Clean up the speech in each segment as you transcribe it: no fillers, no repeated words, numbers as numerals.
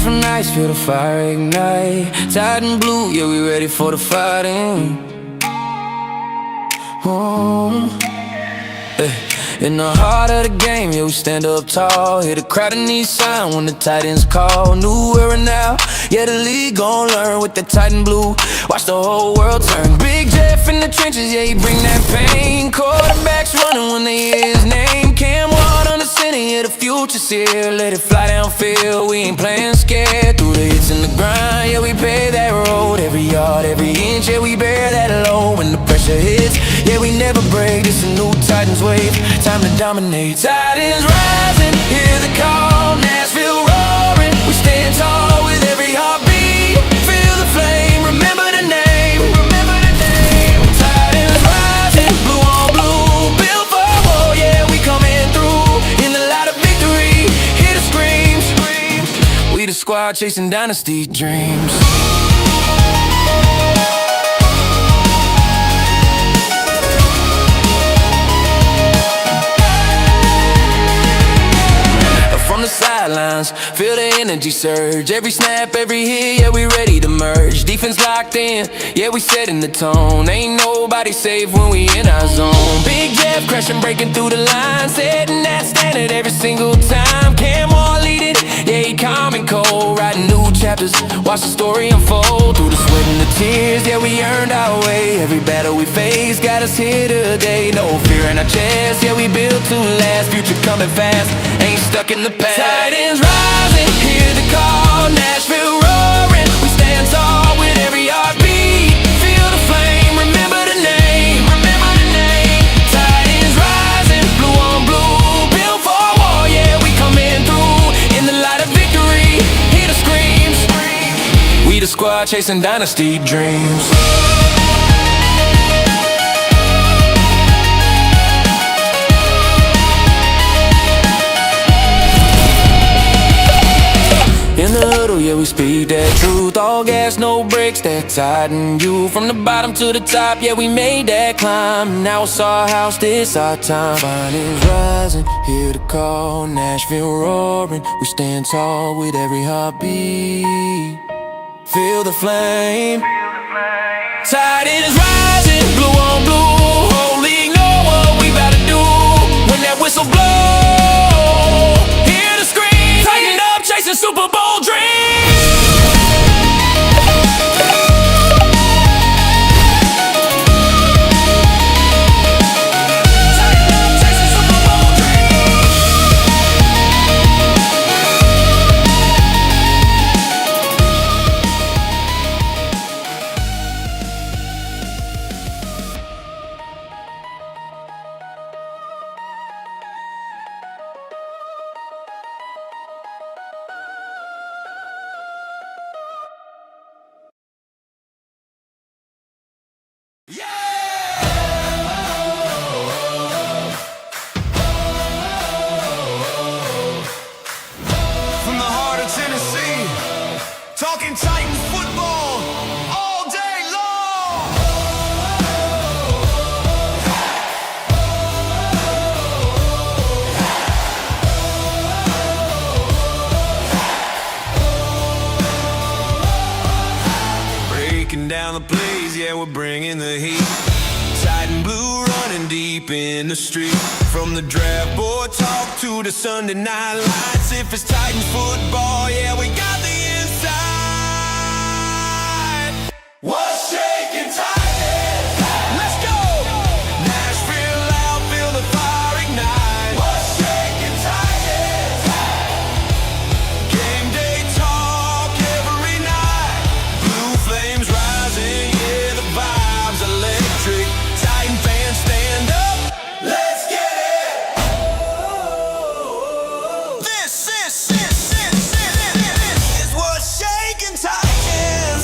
from nights, feel the fire ignite. Titan blue, yeah, we ready for the fighting. In the heart of the game, yeah, we stand up tall. Hear the crowd in these sign when the Titans call. New era now, yeah, the league gon' learn with the Titan blue. Watch the whole world turn. Big Jeff in the trenches, yeah, he bring that pain. Quarterbacks running when they hear his name. Cam Ward on the center, yeah, the future's here. Let it fly downfield, we ain't playing scared. Through the hits and the grind, yeah, we pay that road. Every yard, every inch, yeah, we bear that load. When the pressure hits, yeah, we never break. This a new Titans wave, time to dominate. Titans rising, hear the call. Nashville roaring, we stand tall with every heartbeat. Feel the flame, remember the name, remember the name. Titans rising, blue on blue, built for war, yeah, we coming through. In the light of victory, hear the screams. We the squad chasing dynasty dreams. From the sidelines, feel the energy surge. Every snap, every hit, yeah, we ready to merge. Defense locked in, yeah, we setting the tone. Ain't nobody safe when we in our zone. Big Jeff crashing, breaking through the line, setting that standard every single time. Cam Ward leading, yeah, he calm and cold. Writing new chapters, watch the story unfold. Through the sweat and the tears, yeah, we earned our way. Every battle we face got us here today. No fear in our chest, yeah, we built to last. Future coming fast, ain't stuck in the past. Titans rising, hear the call. Nashville roaring, we stand tall with every heartbeat. Feel the flame, remember the name, remember the name. Titans rising, blue on blue, built for war, yeah, we coming through. In the light of victory, hear the screams. We the squad chasing dynasty dreams. In the huddle, yeah, we speak that truth. All gas, no brakes, that Titan you. From the bottom to the top, yeah, we made that climb. Now it's our house, this our time. Finals rising, hear the call. Nashville roaring, we stand tall with every heartbeat. Feel the flame. Titans rising, blue on blue. Whole league know what we about to do. When that whistle blow, hear the scream. Tighten up, chasing Super Bowl dreams. Talking Titans football all day long. Breaking down the plays, yeah, we're bringing the heat. Titan blue running deep in the street. From the draft board talk to the Sunday night lights. If it's Titans football, yeah, we got the inside. What's shaking Titans? Let's go! Nashville out, feel the fire ignite. What's shaking Titans? Game day talk every night. Blue flames rising, yeah, the vibe's electric. Titan fans stand up, let's get it! This is what's shaking Titans.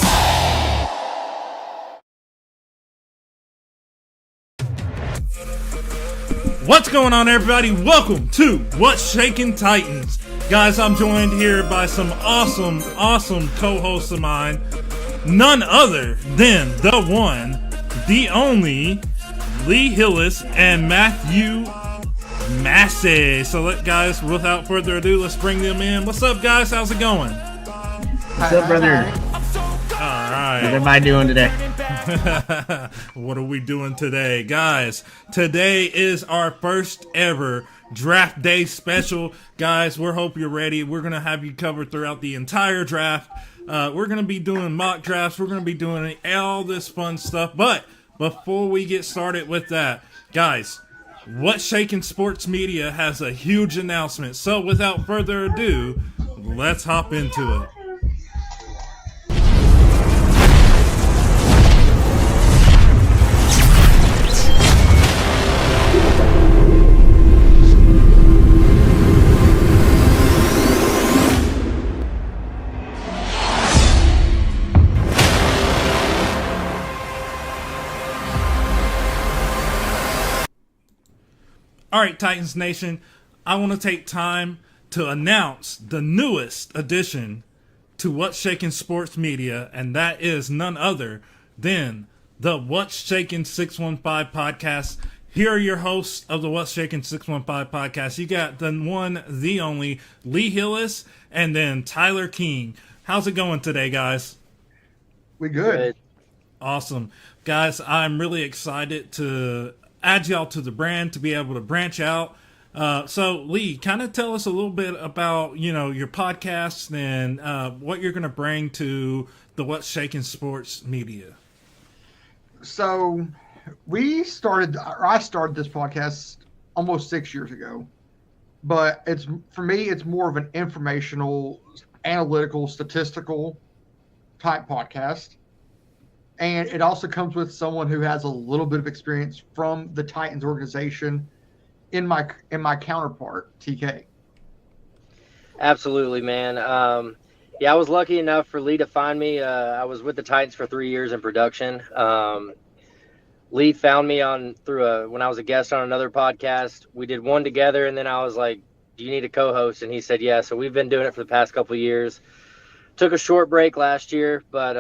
What's going on, everybody? Welcome to What's Shakin' Titans. Guys, I'm joined here by some awesome co-hosts of mine. None other than the one, the only, Lee Hillis and Matthew Massey. So guys, without further ado, let's bring them in. What's up, guys? How's it going? What's up, brother? All right. How's everybody doing today? What are we doing today, guys? Today is our first ever draft day special. Guys, we hope you're ready. We're going to have you covered throughout the entire draft. We're going to be doing mock drafts. We're going to be doing all this fun stuff. But before we get started with that, guys, What's Shakin' Sports Media has a huge announcement. So without further ado, let's hop into it. All right, Titans Nation, I want to take time to announce the newest addition to What's Shakin' Sports Media, and that is none other than the What's Shakin' 615 podcast. Here are your hosts of the What's Shakin' 615 podcast. You got the one, the only, Lee Hillis, and then Tyler King. How's it going today, guys? We good. Awesome. Guys, I'm really excited to add y'all to the brand, to be able to branch out. So Lee, kind of tell us a little bit about, your podcast and what you're going to bring to the What's Shakin' Sports Media. So I started this podcast almost 6 years ago, but for me, it's more of an informational, analytical, statistical type podcast. And it also comes with someone who has a little bit of experience from the Titans organization in my counterpart, TK. Absolutely, man. I was lucky enough for Lee to find me. I was with the Titans for 3 years in production. Lee found me when I was a guest on another podcast. We did one together, and then I was like, do you need a co-host? And he said, yeah. So we've been doing it for the past couple of years. Took a short break last year, but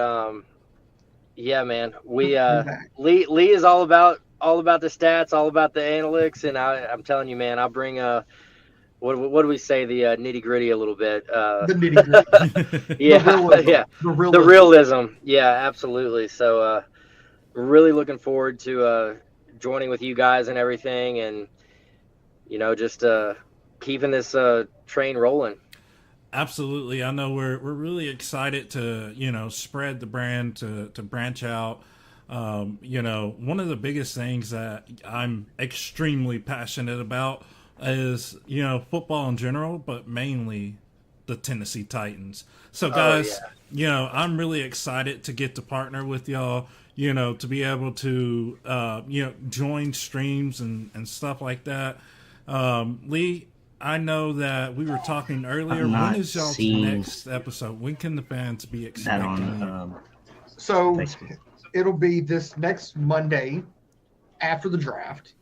yeah, man. Lee is all about the stats, all about the analytics, and I'm telling you, man, I'll bring what do we say, the nitty gritty a little bit. The nitty gritty. Yeah, the realism. Yeah, absolutely. So really looking forward to joining with you guys and everything, and just keeping this train rolling. Absolutely. I know we're really excited to, spread the brand, to branch out. One of the biggest things that I'm extremely passionate about is, football in general, but mainly the Tennessee Titans. So guys, I'm really excited to get to partner with y'all, to be able to, join streams and stuff like that. Lee, I know that we were talking earlier. When is y'all's next episode? When can the fans be expecting? So Facebook. It'll be this next Monday after the draft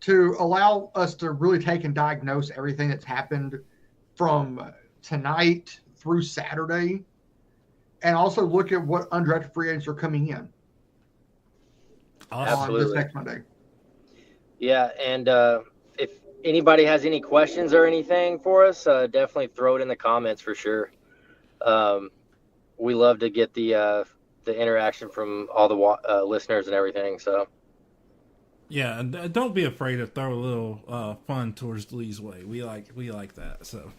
to allow us to really take and diagnose everything that's happened from tonight through Saturday, and also look at what undrafted free agents are coming in on this next Monday. Yeah, and if anybody has any questions or anything for us, definitely throw it in the comments for sure. We love to get the interaction from all the listeners and everything. So yeah, and don't be afraid to throw a little fun towards Lee's way. We like that. So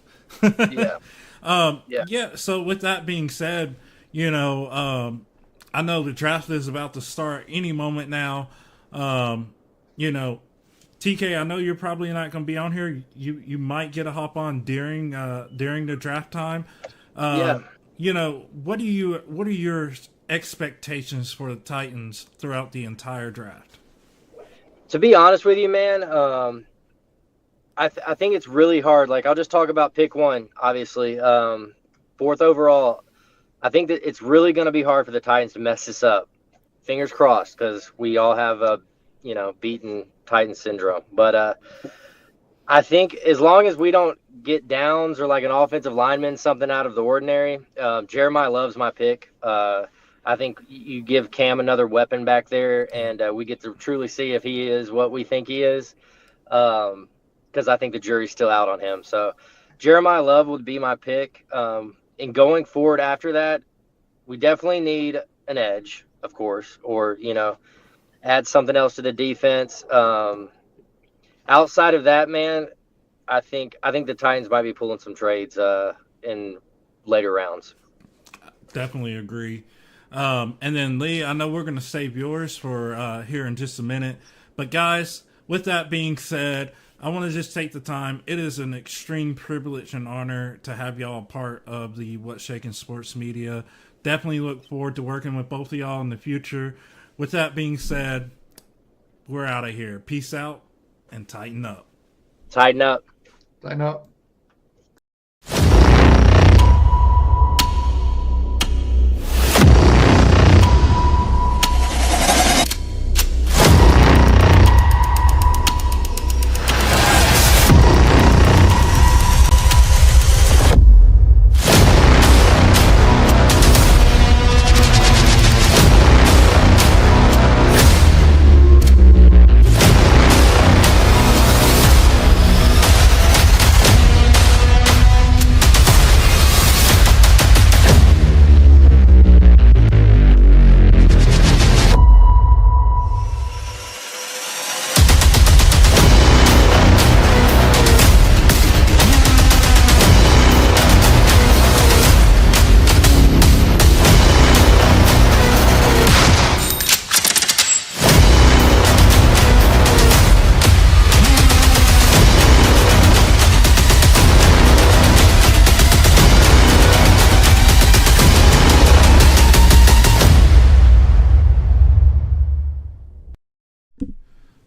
yeah. So with that being said, I know the draft is about to start any moment now. TK, I know you're probably not going to be on here. You might get a hop on during the draft time. What are your expectations for the Titans throughout the entire draft? To be honest with you, man, I think it's really hard. Like, I'll just talk about pick one, obviously. Fourth overall, I think that it's really going to be hard for the Titans to mess this up. Fingers crossed, because we all have beaten Titan syndrome. But I think as long as we don't get downs or like an offensive lineman, something out of the ordinary, Jeremiah Love's my pick. I think you give Cam another weapon back there, and we get to truly see if he is what we think he is, because I think the jury's still out on him. So Jeremiah Love would be my pick. and going forward after that, we definitely need an edge, of course, or add something else to the defense. Outside of that, man, I think the Titans might be pulling some trades in later rounds. Definitely agree. And then Lee, I know we're going to save yours for here in just a minute. But guys, with that being said, I want to just take the time. It is an extreme privilege and honor to have y'all a part of the What's Shaking Sports Media. Definitely look forward to working with both of y'all in the future. With that being said, we're out of here. Peace out and tighten up. Tighten up. Sign up.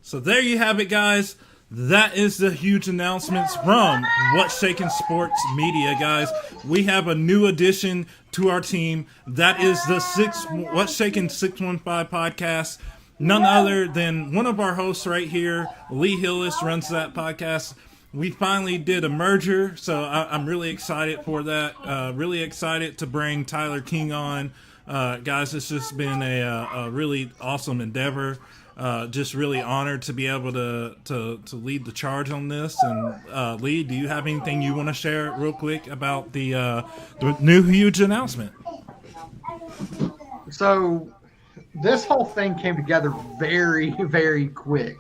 So there you have it, guys. That is the huge announcements from What's Shaking Sports Media, guys. We have a new addition to our team. That is the What's Shaking 615 podcast. None other than one of our hosts right here, Lee Hillis, runs that podcast. We finally did a merger, so I'm really excited for that. Really excited to bring Tyler King on. Guys, it's just been a really awesome endeavor. Just really honored to be able to lead the charge on this. And Lee, do you have anything you want to share real quick about the new huge announcement? So this whole thing came together very, very quick.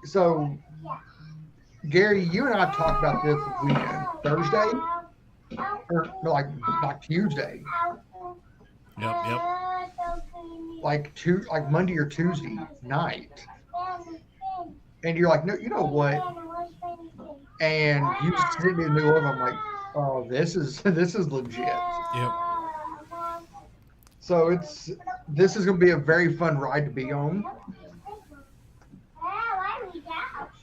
So Gary, you and I talked about this weekend, Thursday, or no, like Tuesday. Yep. Like Monday or Tuesday night, and you're like, no, you know what? And you just hit me in the middle of it. I'm like, oh, this is legit. Yep. So this is going to be a very fun ride to be on.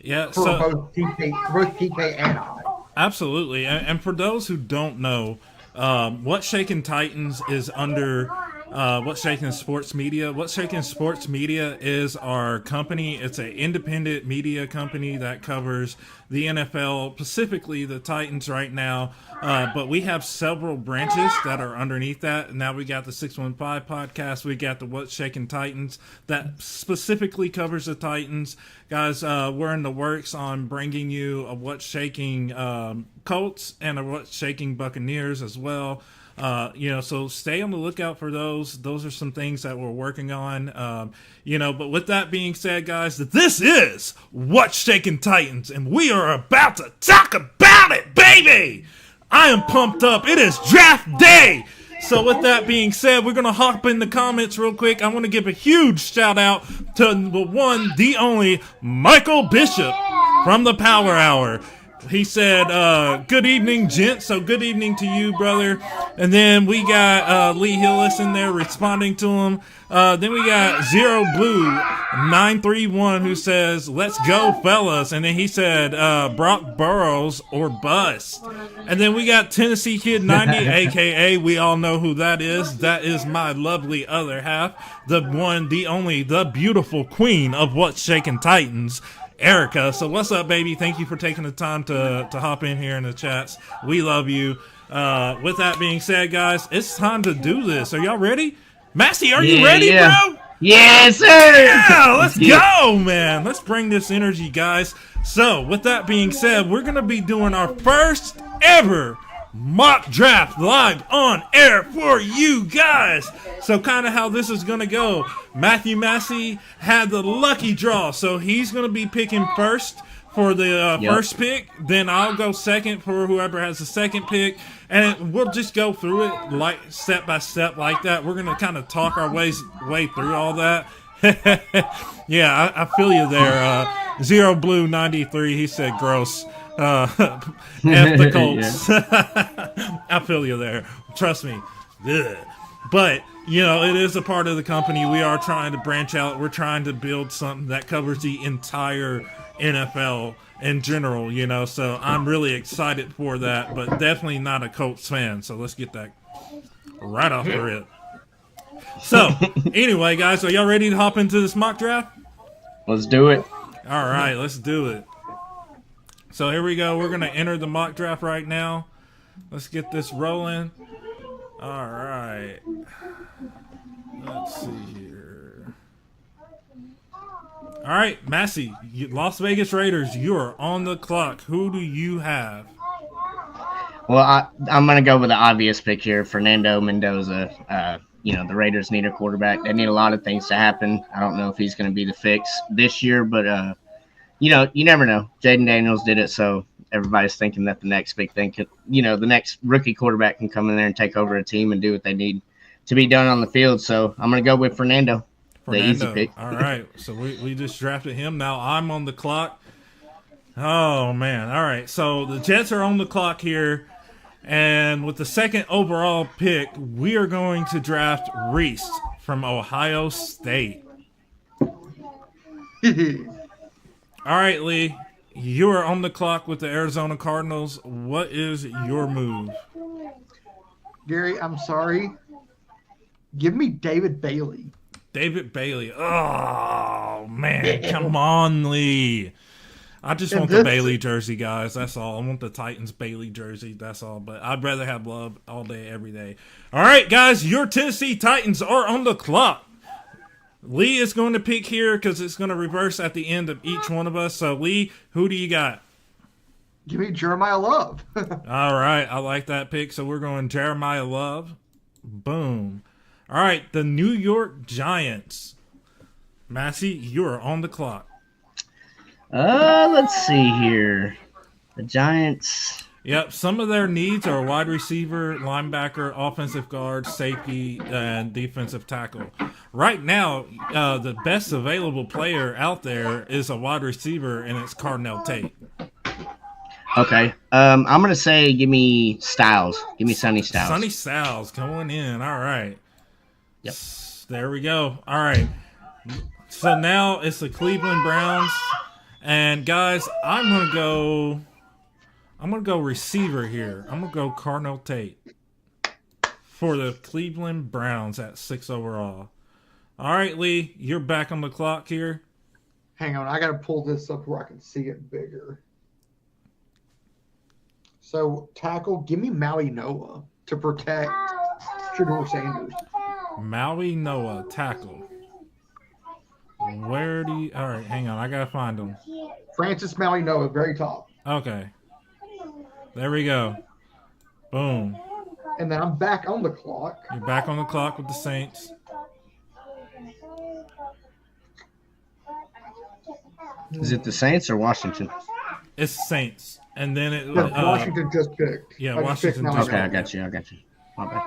Yeah. For So both TK and I. absolutely. And for those who don't know, What's Shaking Titans is under What's Shaking Sports Media. What's Shaking Sports Media is our company. It's an independent media company that covers the NFL, specifically the Titans right now. But we have several branches that are underneath that. Now we got the 615 podcast. We got the What's Shaking Titans that specifically covers the Titans. Guys, we're in the works on bringing you a What's Shaking Colts and a What's Shaking Buccaneers as well. So stay on the lookout for those. Those are some things that we're working on. But with that being said, guys, this is What's Shaking Titans, and we are about to talk about it, baby! I am pumped up. It is draft day! So with that being said, we're going to hop in the comments real quick. I want to give a huge shout out to the one, the only, Michael Bishop from the Power Hour. He said, good evening, gents. So good evening to you, brother. And then we got Lee Hillis in there responding to him. Then we got Zero Blue 931 who says, let's go, fellas. And then he said, Brock Burrows or bust. And then we got Tennessee Kid 90, a.k.a. we all know who that is. That is my lovely other half. The one, the only, the beautiful queen of What's Shaking Titans, Erica. So what's up, baby? Thank you for taking the time to hop in here in the chats. We love you. With that being said, guys, it's time to do this. Are y'all ready? Massey, are you ready, bro? Yes, sir. Yeah, let's go, man. Let's bring this energy, guys. So with that being said, we're going to be doing our first ever mock draft live on air for you guys. So kind of how this is going to go. Matthew Massey had the lucky draw, so he's going to be picking first for the first pick. Then I'll go second for whoever has the second pick. And we'll just go through it like step by step like that. We're going to kind of talk our way through all that. Yeah, I feel you there. Zero Blue 93, he said gross. F the Colts. I feel you there. Trust me. Ugh. But, you know, it is a part of the company. We are trying to branch out. We're trying to build something that covers the entire NFL in general, you know. So I'm really excited for that, but definitely not a Colts fan. So let's get that right off the rip. So, anyway, guys, are y'all ready to hop into this mock draft? Let's do it. All right, let's do it. So here we go. We're going to enter the mock draft right now. Let's get this rolling. All right. Let's see here. All right, Massey, Las Vegas Raiders, you are on the clock. Who do you have? Well, I'm going to go with the obvious pick here, Fernando Mendoza. You know, the Raiders need a quarterback. They need a lot of things to happen. I don't know if he's going to be the fix this year, but, you know, you never know. Jaden Daniels did it, so everybody's thinking that the next big thing could, you know, the next rookie quarterback can come in there and take over a team and do what they need to be done on the field. So I'm going to go with Fernando, the easy pick. All right, so we just drafted him. Now I'm on the clock. Oh, man. All right, so the Jets are on the clock here. And with the second overall pick, we are going to draft Reese from Ohio State. All right, Lee, you are on the clock with the Arizona Cardinals. What is your move? Gary, I'm sorry. Give me David Bailey. David Bailey. Oh, man. Come on, Lee. I just want the Bailey jersey, guys. That's all. I want the Titans Bailey jersey. That's all. But I'd rather have love all day, every day. All right, guys. Your Tennessee Titans are on the clock. Lee is going to pick here because it's going to reverse at the end of each one of us. So, Lee, who do you got? Give me Jeremiah Love. All right. I like that pick. So, we're going Jeremiah Love. Boom. All right. The New York Giants. Massey, you are on the clock. Let's see here. The Giants. Yep, some of their needs are wide receiver, linebacker, offensive guard, safety, and defensive tackle. Right now, the best available player out there is a wide receiver, and it's Cardinal Tate. Okay. I'm going to say give me Styles. Give me Sonny Styles. Sonny Styles going in. All right. Yep. There we go. All right. So now it's the Cleveland Browns. And guys, I'm gonna go receiver here. I'm gonna go Cardinal Tate for the Cleveland Browns at 6 overall. All right, Lee, you're back on the clock here. Hang on, I gotta pull this up where I can see it bigger. So tackle, give me Maui Noah to protect Shedeur Sanders. Maui Noah, tackle. Where do you... All right, hang on. I got to find him. Francis Maui Noah, very top. Okay. There we go. Boom. And then I'm back on the clock. You're back on the clock with the Saints. Is it the Saints or Washington? It's Saints. And then it... Washington just picked. Yeah, Washington just Okay, I got you. My bad.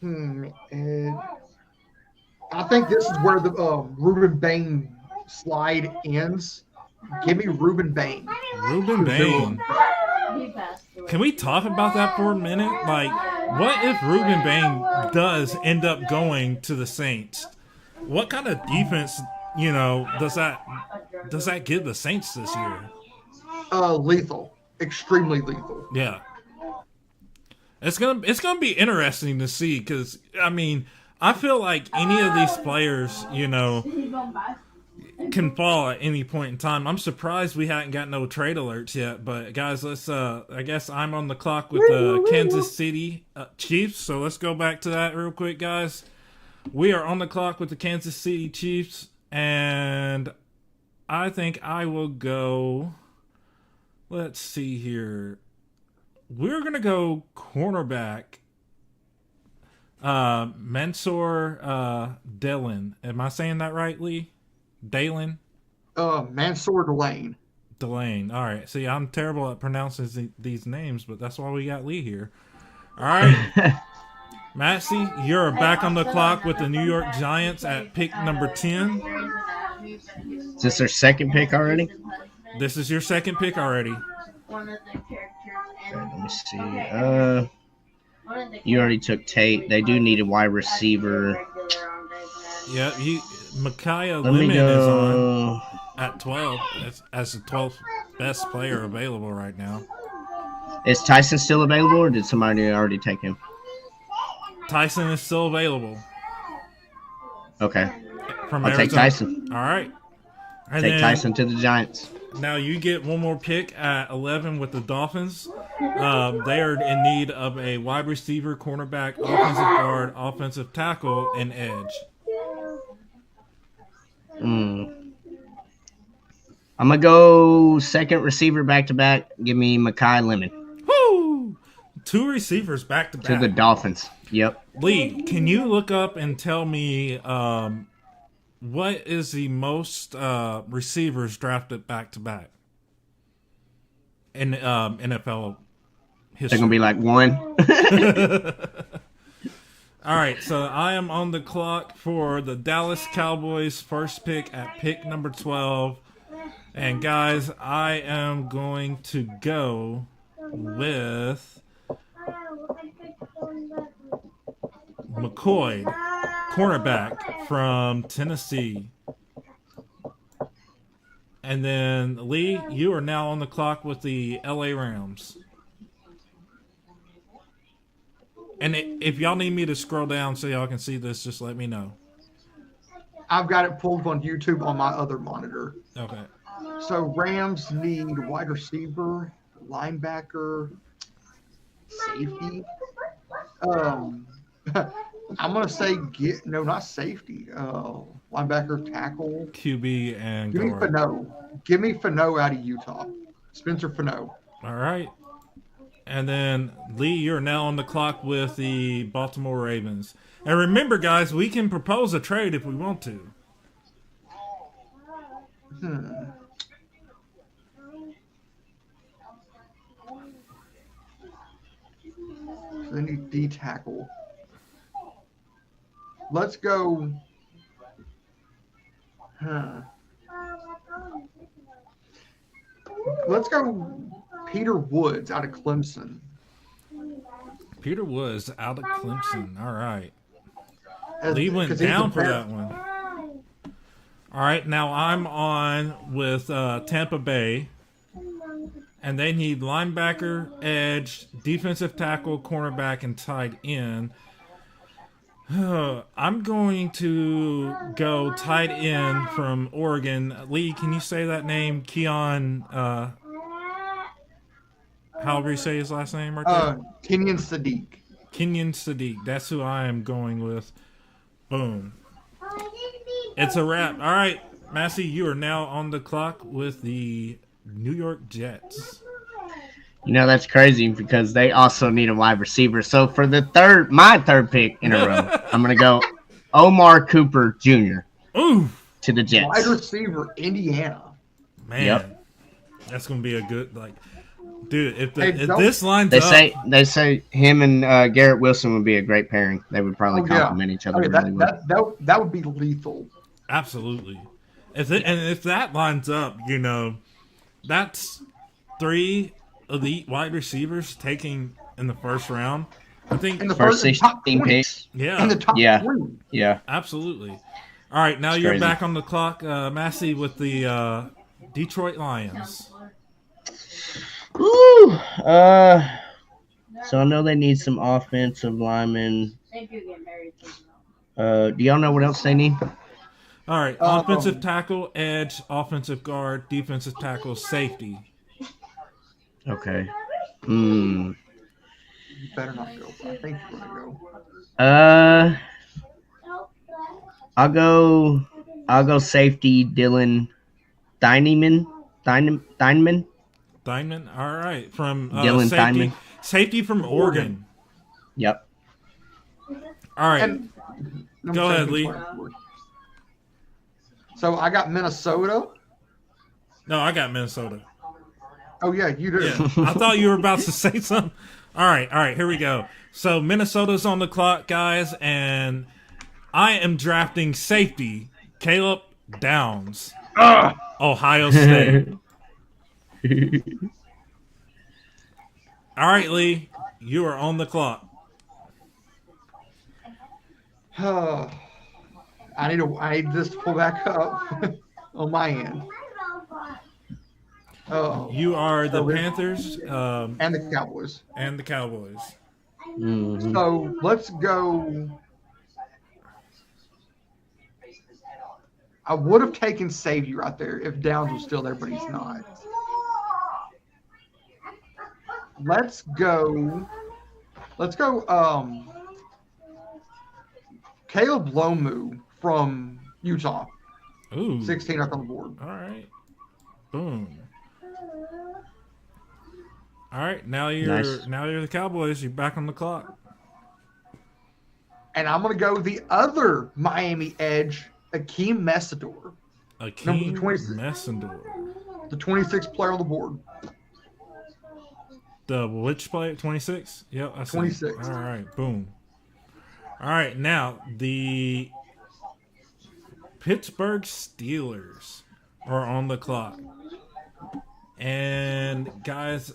And I think this is where the Reuben Bain slide ends. Give me Reuben Bain. Reuben Bain. Can we talk about that for a minute? Like, what if Reuben Bain does end up going to the Saints? What kind of defense, you know, does that give the Saints this year? Lethal. Extremely lethal. Yeah. It's gonna be interesting to see because, I mean, I feel like any of these players, you know, can fall at any point in time. I'm surprised we haven't got no trade alerts yet. But, guys, let's I guess I'm on the clock with the Kansas City Chiefs. So let's go back to that real quick, guys. We are on the clock with the Kansas City Chiefs. And I think I will go... Let's see here. we're gonna go cornerback. Mansour Dillon. Am I saying that right, Lee? Dalen? Mansour Delane. Delane. All right. See, I'm terrible at pronouncing these names, but that's why we got Lee here. All right. Maxie, you're back on the clock with the New York Giants at pick number 10. Is this their second pick already? This is your second pick already. Okay, let me see. You already took Tate. They do need a wide receiver. Yeah, Micaiah Let me Lemon is on go. at 12 as the 12th best player available right now. Is Tyson still available, or did somebody already take him? Tyson is still available. Okay. From I'll Arizona. take Tyson. All right. And Take then, Tyson to the Giants. Now you get one more pick at 11 with the Dolphins. They are in need of a wide receiver, cornerback, offensive guard, offensive tackle, and edge. I'm going to go second receiver back-to-back. Give me Mekhi Lemon. Woo! 2 receivers back to To the back. Dolphins. Yep. Lee, can you look up and tell me what is the most receivers drafted back to back in NFL history? They're going to be like 1. All right, so I am on the clock for the Dallas Cowboys' first pick at pick number 12. And guys, I am going to go with McCoy, cornerback from Tennessee. And then, Lee, you are now on the clock with the LA Rams. And if y'all need me to scroll down so y'all can see this, just let me know. I've got it pulled on YouTube on my other monitor. Okay. So Rams need wide receiver, linebacker, safety. I'm gonna say not safety. Linebacker, tackle. QB and Give me guard. Fano. Give me Fano out of Utah. Spencer Fano. All right. And then, Lee, you're now on the clock with the Baltimore Ravens. And remember, guys, we can propose a trade if we want to. So they need D tackle. Let's go. Let's go Peter Woods out of Clemson. Peter Woods out of Clemson. All right. As- Lee went 'cause he's down the for best. that one. All right, now I'm on with Tampa Bay. And they need linebacker, edge, defensive tackle, cornerback, and tight end. I'm going to go tight end from Oregon. Lee, can you say that name? Keon, however you say his last name right there? Kenyon Sadiq. Kenyon Sadiq. That's who I am going with. Boom. It's a wrap. All right, Massey, you are now on the clock with the New York Jets. You know, that's crazy because they also need a wide receiver. So for my third pick in a row, I'm going to go Omar Cooper Jr. Ooh, to the Jets. Wide receiver, Indiana. man. Yep. That's going to be a good, dude, if Hey, if don't- this lines They up. say him and Garrett Wilson would be a great pairing. They would probably Oh, yeah. complement each other Okay, really well. that would be lethal. Absolutely. If that lines up, that's 3 elite wide receivers taking in the first round. I think, In the First top 16 20. picks. yeah, In the top Yeah. 20. Yeah. absolutely. All right, now It's you're crazy. back on the clock, Massey, with the Detroit Lions. Woo! So I know they need some offensive linemen. Do y'all know what else they need? All right, offensive tackle, edge, offensive guard, defensive tackle, safety. Okay. You better not go. I think you're going to go. I'll go safety Dylan Dineman. Diamond, all right, from Dylan safety. Diamond. Safety from Oregon. Yep. All right. And Go ahead, Lee. So I got Minnesota. No, I got Minnesota. Oh yeah, you do. Yeah, I thought you were about to say something. All right, here we go. So Minnesota's on the clock, guys, and I am drafting safety Caleb Downs, Ohio State. All right, Lee, you are on the clock. I need this to pull back up on my end. Oh, You are the so we- Panthers and the Cowboys. and the Cowboys. Mhm. So let's go. I would have taken safety right there if Downs was still there, but he's not. Let's go. Caleb Lomu from Utah, Ooh. 16 up on the board. All right. Boom. All right, now you're the Cowboys. You're back on the clock. And I'm going to go the other Miami edge, Akeem Messidor, Akeem 26. Messidor. the 26th player on the board. The which play? 26? Yep, I see. 26. All right, boom. All right, now the Pittsburgh Steelers are on the clock. And guys,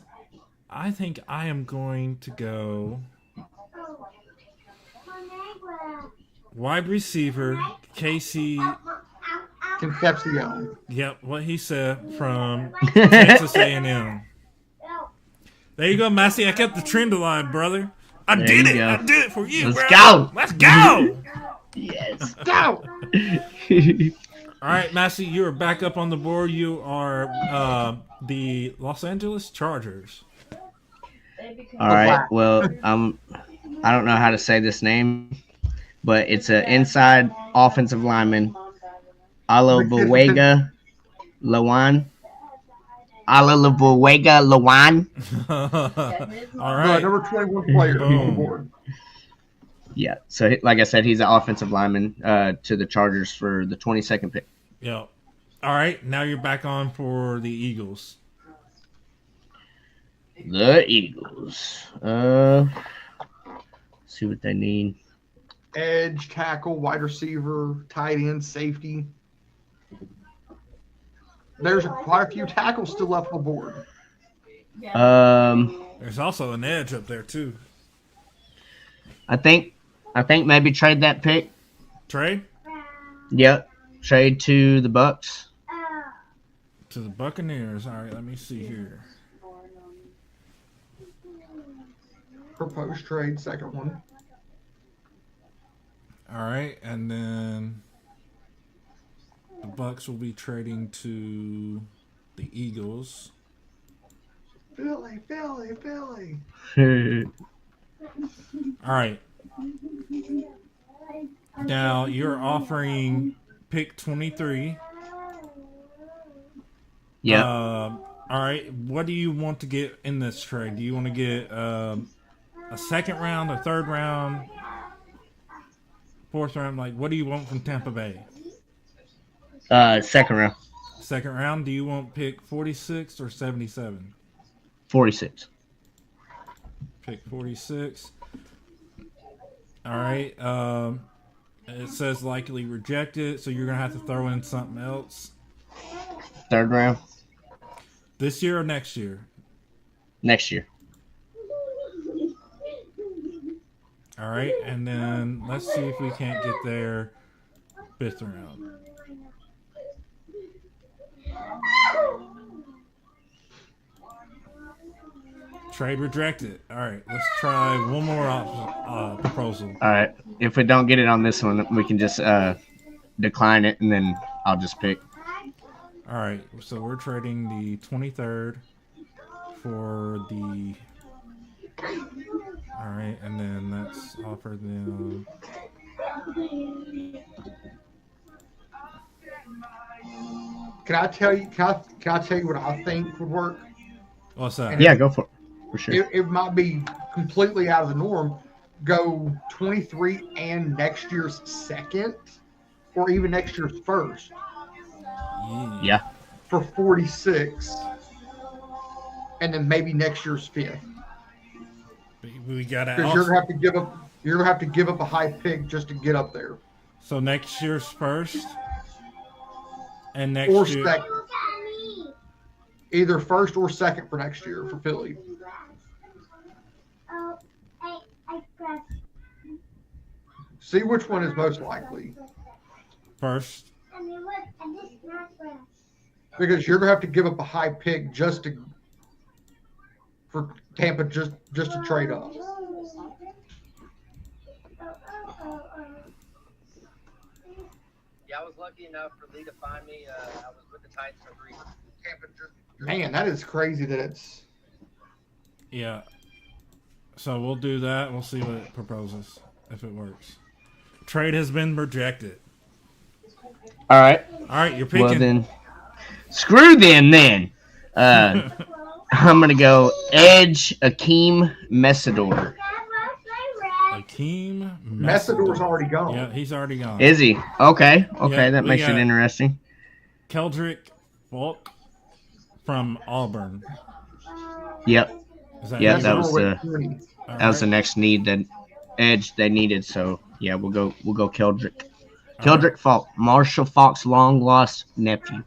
I think I am going to go wide receiver Casey. Concepcion. Yep, what he said from Texas A&M. There you go, Massey. I kept the trend alive, brother. I There did you it. go. I did it for you, Let's bro. go. Let's go. Yes. Go! All right, Massey, you are back up on the board. You are the Los Angeles Chargers. All right. Well, I don't know how to say this name, but it's an inside offensive lineman, Alabuega Lawan. Alabuega Lawan. All right. Number 21 player on the Boom. board. Yeah. So, like I said, he's an offensive lineman to the Chargers for the 22nd pick. Yep. All right, now you're back on for the Eagles. The Eagles. See what they need. Edge, tackle, wide receiver, tight end, safety. There's quite a few tackles still left on the board. There's also an edge up there too. I think maybe trade that pick. Trade Yep. Trade to the Bucks. to the Buccaneers. All right, let me see here. Proposed trade, second one. All right, and then the Bucks will be trading to the Eagles. Philly. All right. Now you're offering pick 23. Yep. All right. What do you want to get in this trade? Do you want to get a second round, a third round, fourth round? Like, what do you want from Tampa Bay? Second round. Second round. Do you want pick 46 or 77? 46. Pick 46. All right. It says likely rejected, so you're gonna have to throw in something else. Third round. This year or next year? Next year. All right, and then let's see if we can't get there fifth round. Trade rejected. All right, let's try one more proposal. All right. If we don't get it on this one, we can just decline it, and then I'll just pick. All right, so we're trading the 23rd for the. All right, and then let's offer them. Can I tell you? Can I tell you what I think would work? What's that? Yeah, go for it. for sure. it might be completely out of the norm. Go 23 and next year's second, or even next year's first Yeah. for 46, and then maybe next year's fifth. We gotta Because also, you're gonna have to give up a high pick just to get up there, so next year's first and next or year. second, either first or second for next year for Philly. See which one is most likely, First. because you're gonna have to give up a high pick for Tampa just to trade up. Yeah, I was lucky enough for Lee to find me. I was with the Titans for 3 years. Man, that is crazy that it's. Yeah. So we'll do that. We'll see what it proposes, if it works. Trade has been rejected. All right. All right, you're picking. Well then, screw them then. I'm gonna go Edge Akeem Messidor. Akeem Messidor's already gone. Yeah, he's already gone. Is he? Okay. Yeah, That we makes it got- interesting. Keldrick Falk from Auburn. Yep. Is that Yeah, who? that was Norway the Cooney. All that was the right. next need that edge they needed. So yeah, we'll go Keldrick. All Keldrick Falk, Marshall Falk's long lost nephew.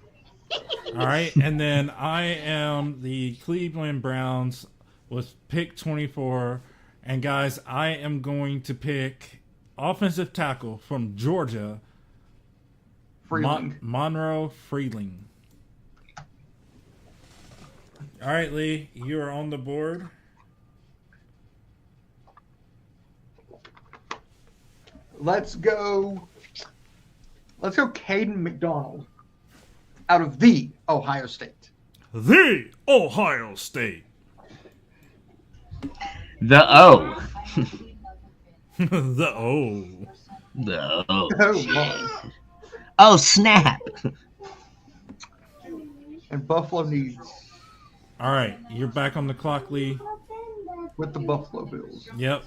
All right, and then I am the Cleveland Browns with pick 24. And guys, I am going to pick offensive tackle from Georgia, Freeling. Monroe Freeling. All right, Lee, you are on the board. Let's go Caden McDonald out of the Ohio State. The Ohio State. The O. The O. The O. Oh, my. Oh snap! And Buffalo needs All right, you're back on the clock, Lee. with the Buffalo Bills. Yep.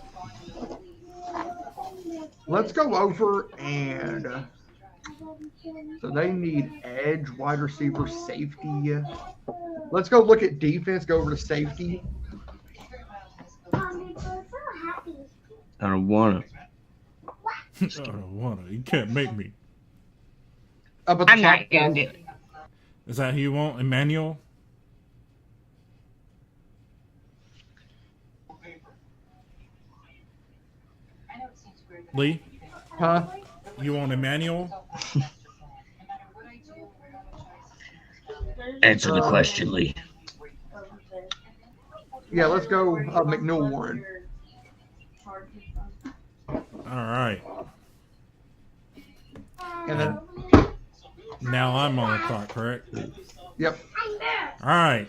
Let's go over and so they need edge, wide receiver, safety. Let's go look at defense. Go over to safety. I don't wanna. I don't wanna. You can't make me. But I'm not gonna do it. Is that who you want, Emmanuel? Lee, Huh? you want Emmanuel? Answer the question, Lee. Yeah, let's go McNeil Warren. All right. And then, Now I'm on the clock, correct? yep. All right.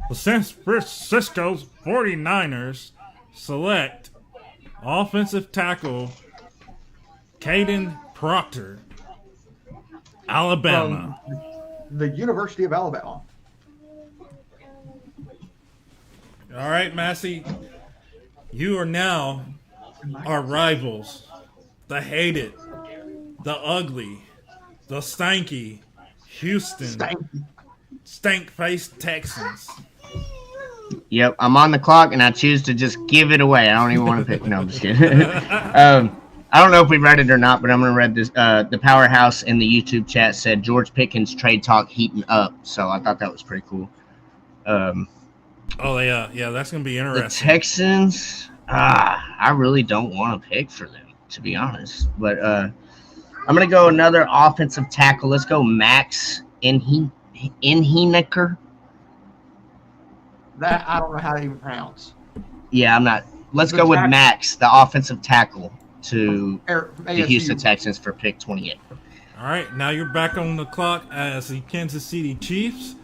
The San Francisco's 49ers select offensive tackle Caden Proctor, Alabama. The University of Alabama. All right, Massey. You are now our rivals. The hated, the ugly, the stanky Houston stank-faced Texans. Yep, I'm on the clock and I choose to just give it away. I don't even want to pick. No, I'm just kidding. I don't know if we read it or not, but I'm gonna read this. The Powerhouse in the YouTube chat said George Pickens trade talk heating up, so I thought that was pretty cool. Oh yeah, that's gonna be The interesting. Texans, I really don't want to pick for them, to be honest. But I'm gonna go another offensive tackle. Let's go Max Inheneker. That I don't know how to even pronounce. Yeah, I'm not. Let's The go with tackle. Max, the offensive tackle to the ASU. Houston Texans for pick 28. All right, now you're back on the clock as the Kansas City Chiefs.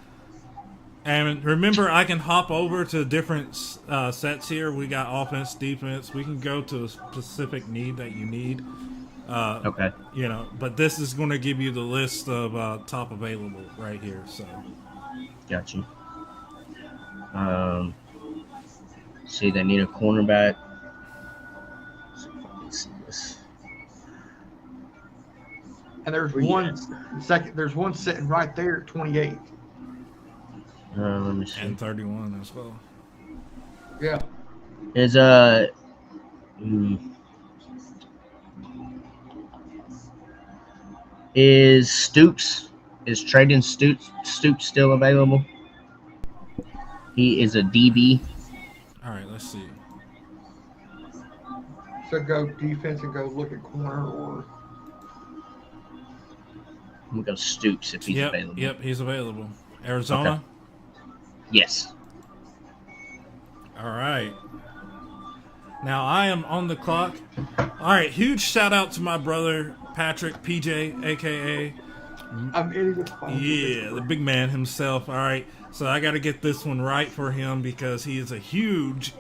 And remember, I can hop over to different sets here. We got offense, defense. We can go to a specific need that you need. Okay. You know, but this is going to give you the list of top available right here. So, Got you. See, they need a cornerback. Let's see if I can see this. And there's Where you one at? second. There's one sitting right there at 28. Let me see. And 31 as well. Yeah. Is is Stoops Trading Stoops still available? He is a DB. All right, let's see. So go defense and go look at corner or. I'm gonna go Stoops if he's available. Yep, he's available. Arizona. Okay. Yes. All right. Now I am on the clock. All right, huge shout out to my brother Patrick PJ, aka I'm in the the big man himself. All right, so I got to get this one right for him because he is a huge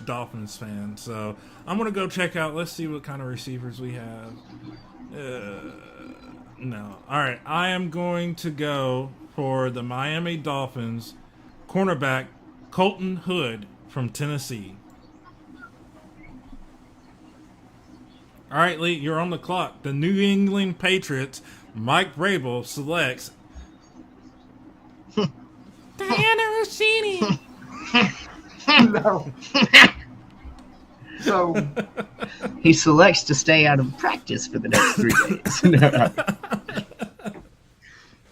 Dolphins fan. So I'm gonna go check out. Let's see what kind of receivers we have. No. All right, I am going to go for the Miami Dolphins cornerback Colton Hood from Tennessee. All right, Lee, you're on the clock. The New England Patriots, Mike Vrabel selects Diana Rossini. No. So he selects to stay out of practice for the next 3 days.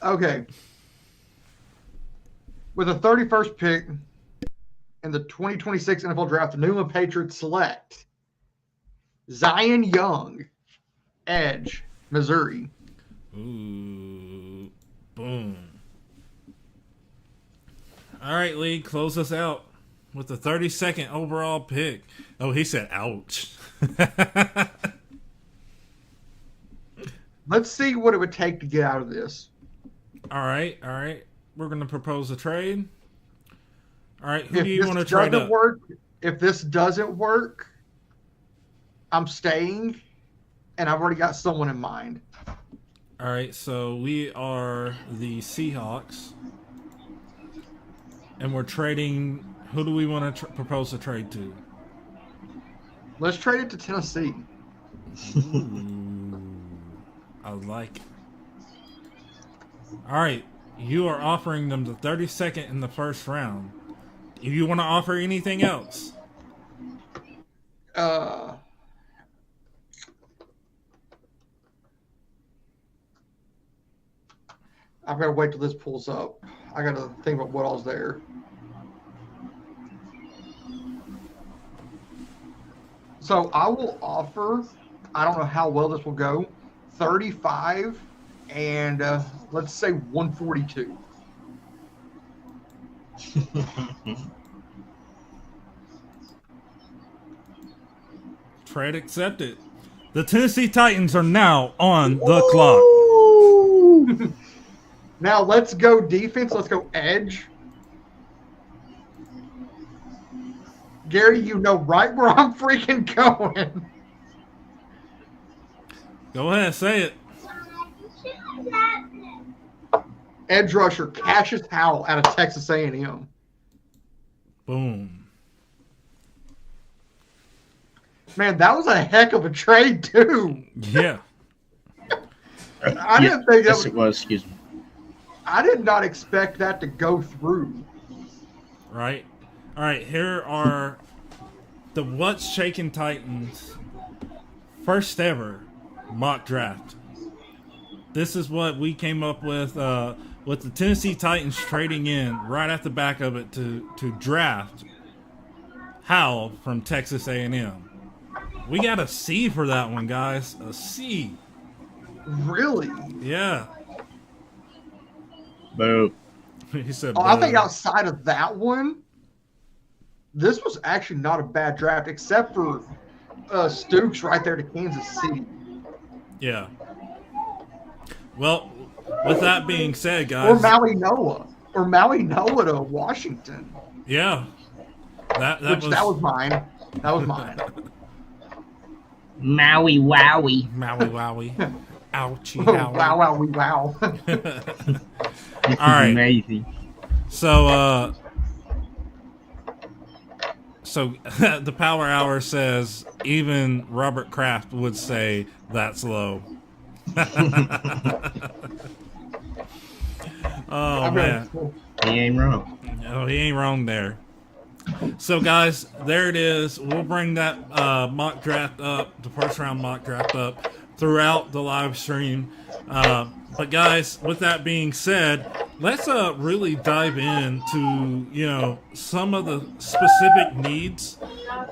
okay. With the 31st pick in the 2026 NFL Draft, the New England Patriots select Zion Young, edge, Missouri. Ooh, boom. All right, Lee, close us out with the 32nd overall pick. Oh, he said, ouch. Let's see what it would take to get out of this. All right. We're going to propose a trade. All right, who If do you this want to trade doesn't up? work, if this doesn't work, I'm staying, and I've already got someone in mind. All right, so we are the Seahawks, and we're trading. Who do we want to propose a trade to? Let's trade it to Tennessee. Ooh, I like it. All right, you are offering them the 32nd in the first round. Do you want to offer anything else? I've got to wait till this pulls up. I got to think about what all's there. So I will offer, I don't know how well this will go, 35 and let's say 142. Trade accepted. The Tennessee Titans are now on the clock. Now let's go defense. Let's go edge. Gary, you know right where I'm freaking going. Go ahead, say it. Edge rusher Cassius Howell out of Texas A&M. Boom. Man, that was a heck of a trade too. Yeah. I didn't think that Yes, it was. Excuse me. I did not expect that to go through. Right. All right, here are the What's Shakin' Titans first ever mock draft. This is what we came up with the Tennessee Titans trading in right at the back of it to draft Howell from Texas A&M. We got a C for that one, guys. A C. Really? Yeah. Boo. He said, Oh, I think "Boo." outside of that one, this was actually not a bad draft, except for Stooks right there to Kansas City. Yeah. Well, with that being said, guys. Or Maui Noah to Washington. Yeah. That was mine. That was mine. Maui wowie. Maui wowie. Ouchie wow, howie. wow. This All right. is amazing. So So the Power Hour says even Robert Kraft would say that's low. Oh man, He ain't wrong. oh, he ain't wrong there. So guys, there it is. We'll bring that mock draft up, the first round mock draft up throughout the live stream. But guys, with that being said, let's really dive into some of the specific needs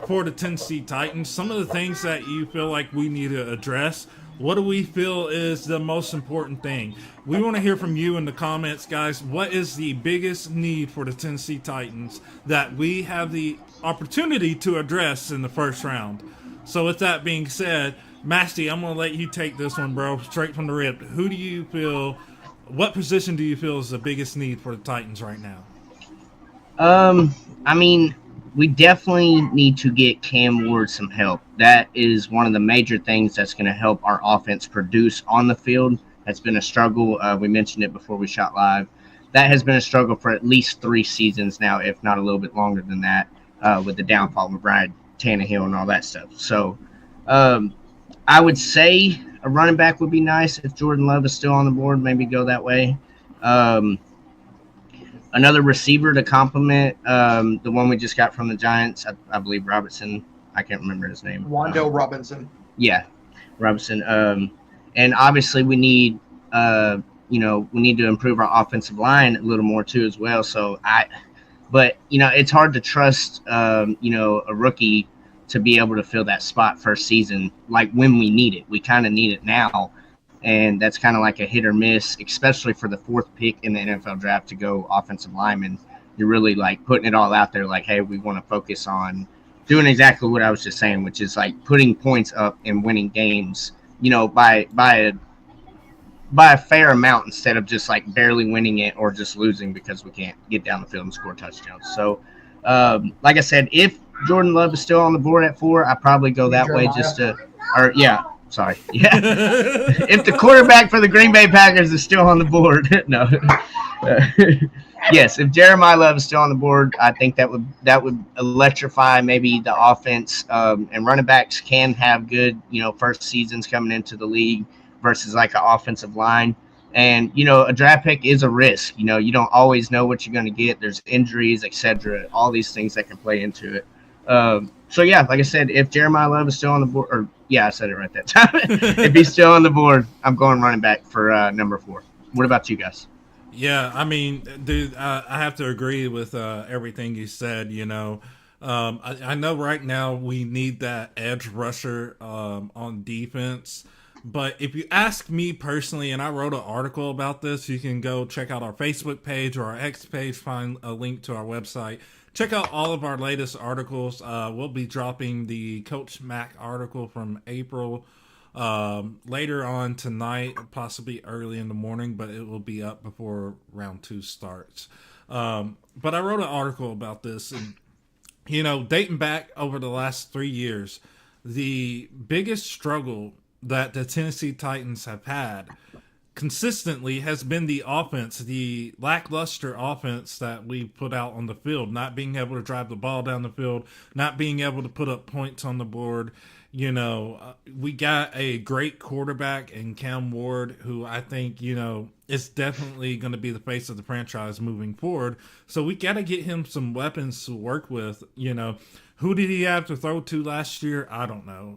for the Tennessee Titans. Some of the things that you feel like we need to address. What do we feel is the most important thing? We want to hear from you in the comments, guys. What is the biggest need for the Tennessee Titans that we have the opportunity to address in the first round? So with that being said, Masty, I'm going to let you take this one, bro, straight from the rip. What position do you feel is the biggest need for the Titans right now? I mean, we definitely need to get Cam Ward some help. That is one of the major things that's going to help our offense produce on the field. That's been a struggle. We mentioned it before we shot live. That has been a struggle for at least 3 seasons now, if not a little bit longer than that, with the downfall of Ryan Tannehill and all that stuff. So I would say a running back would be nice if Jordan Love is still on the board. Maybe go that way. Another receiver to complement the one we just got from the Giants, I believe Robertson. I can't remember his name. Wando Robinson. Yeah, Robinson. And obviously we need, we need to improve our offensive line a little more too as well. But it's hard to trust, a rookie to be able to fill that spot first season, like when we need it. We kind of need it now. And that's kind of like a hit or miss, especially for the 4th pick in the NFL draft to go offensive lineman. You're really like putting it all out there like, hey, we want to focus on doing exactly what I was just saying, which is like putting points up and winning games, by a fair amount instead of just like barely winning it or just losing because we can't get down the field and score touchdowns. So, like I said, if Jordan Love is still on the board at 4, I probably go that way if the quarterback for the Green Bay Packers is still on the board, no. Yes, if Jeremiah Love is still on the board, I think that would electrify maybe the offense. And running backs can have good, first seasons coming into the league versus like an offensive line. And, a draft pick is a risk. You don't always know what you're going to get. There's injuries, etc. All these things that can play into it. So, yeah, like I said, if Jeremiah Love is still on the board, I said it right that time. If he's still on the board, I'm going running back for number 4. What about you guys? Yeah, I mean, dude, I have to agree with everything you said. I know right now we need that edge rusher on defense. But if you ask me personally, and I wrote an article about this, you can go check out our Facebook page or our X page, find a link to our website. Check out all of our latest articles. We'll be dropping the Coach Mack article from April later on tonight, possibly early in the morning, but it will be up before round 2 starts. But I wrote an article about this, and dating back over the last 3 years, the biggest struggle that the Tennessee Titans have had consistently has been the offense, the lackluster offense that we put out on the field, not being able to drive the ball down the field, not being able to put up points on the board. We got a great quarterback in Cam Ward, who I think, is definitely going to be the face of the franchise moving forward. So we got to get him some weapons to work with. Who did he have to throw to last year? I don't know,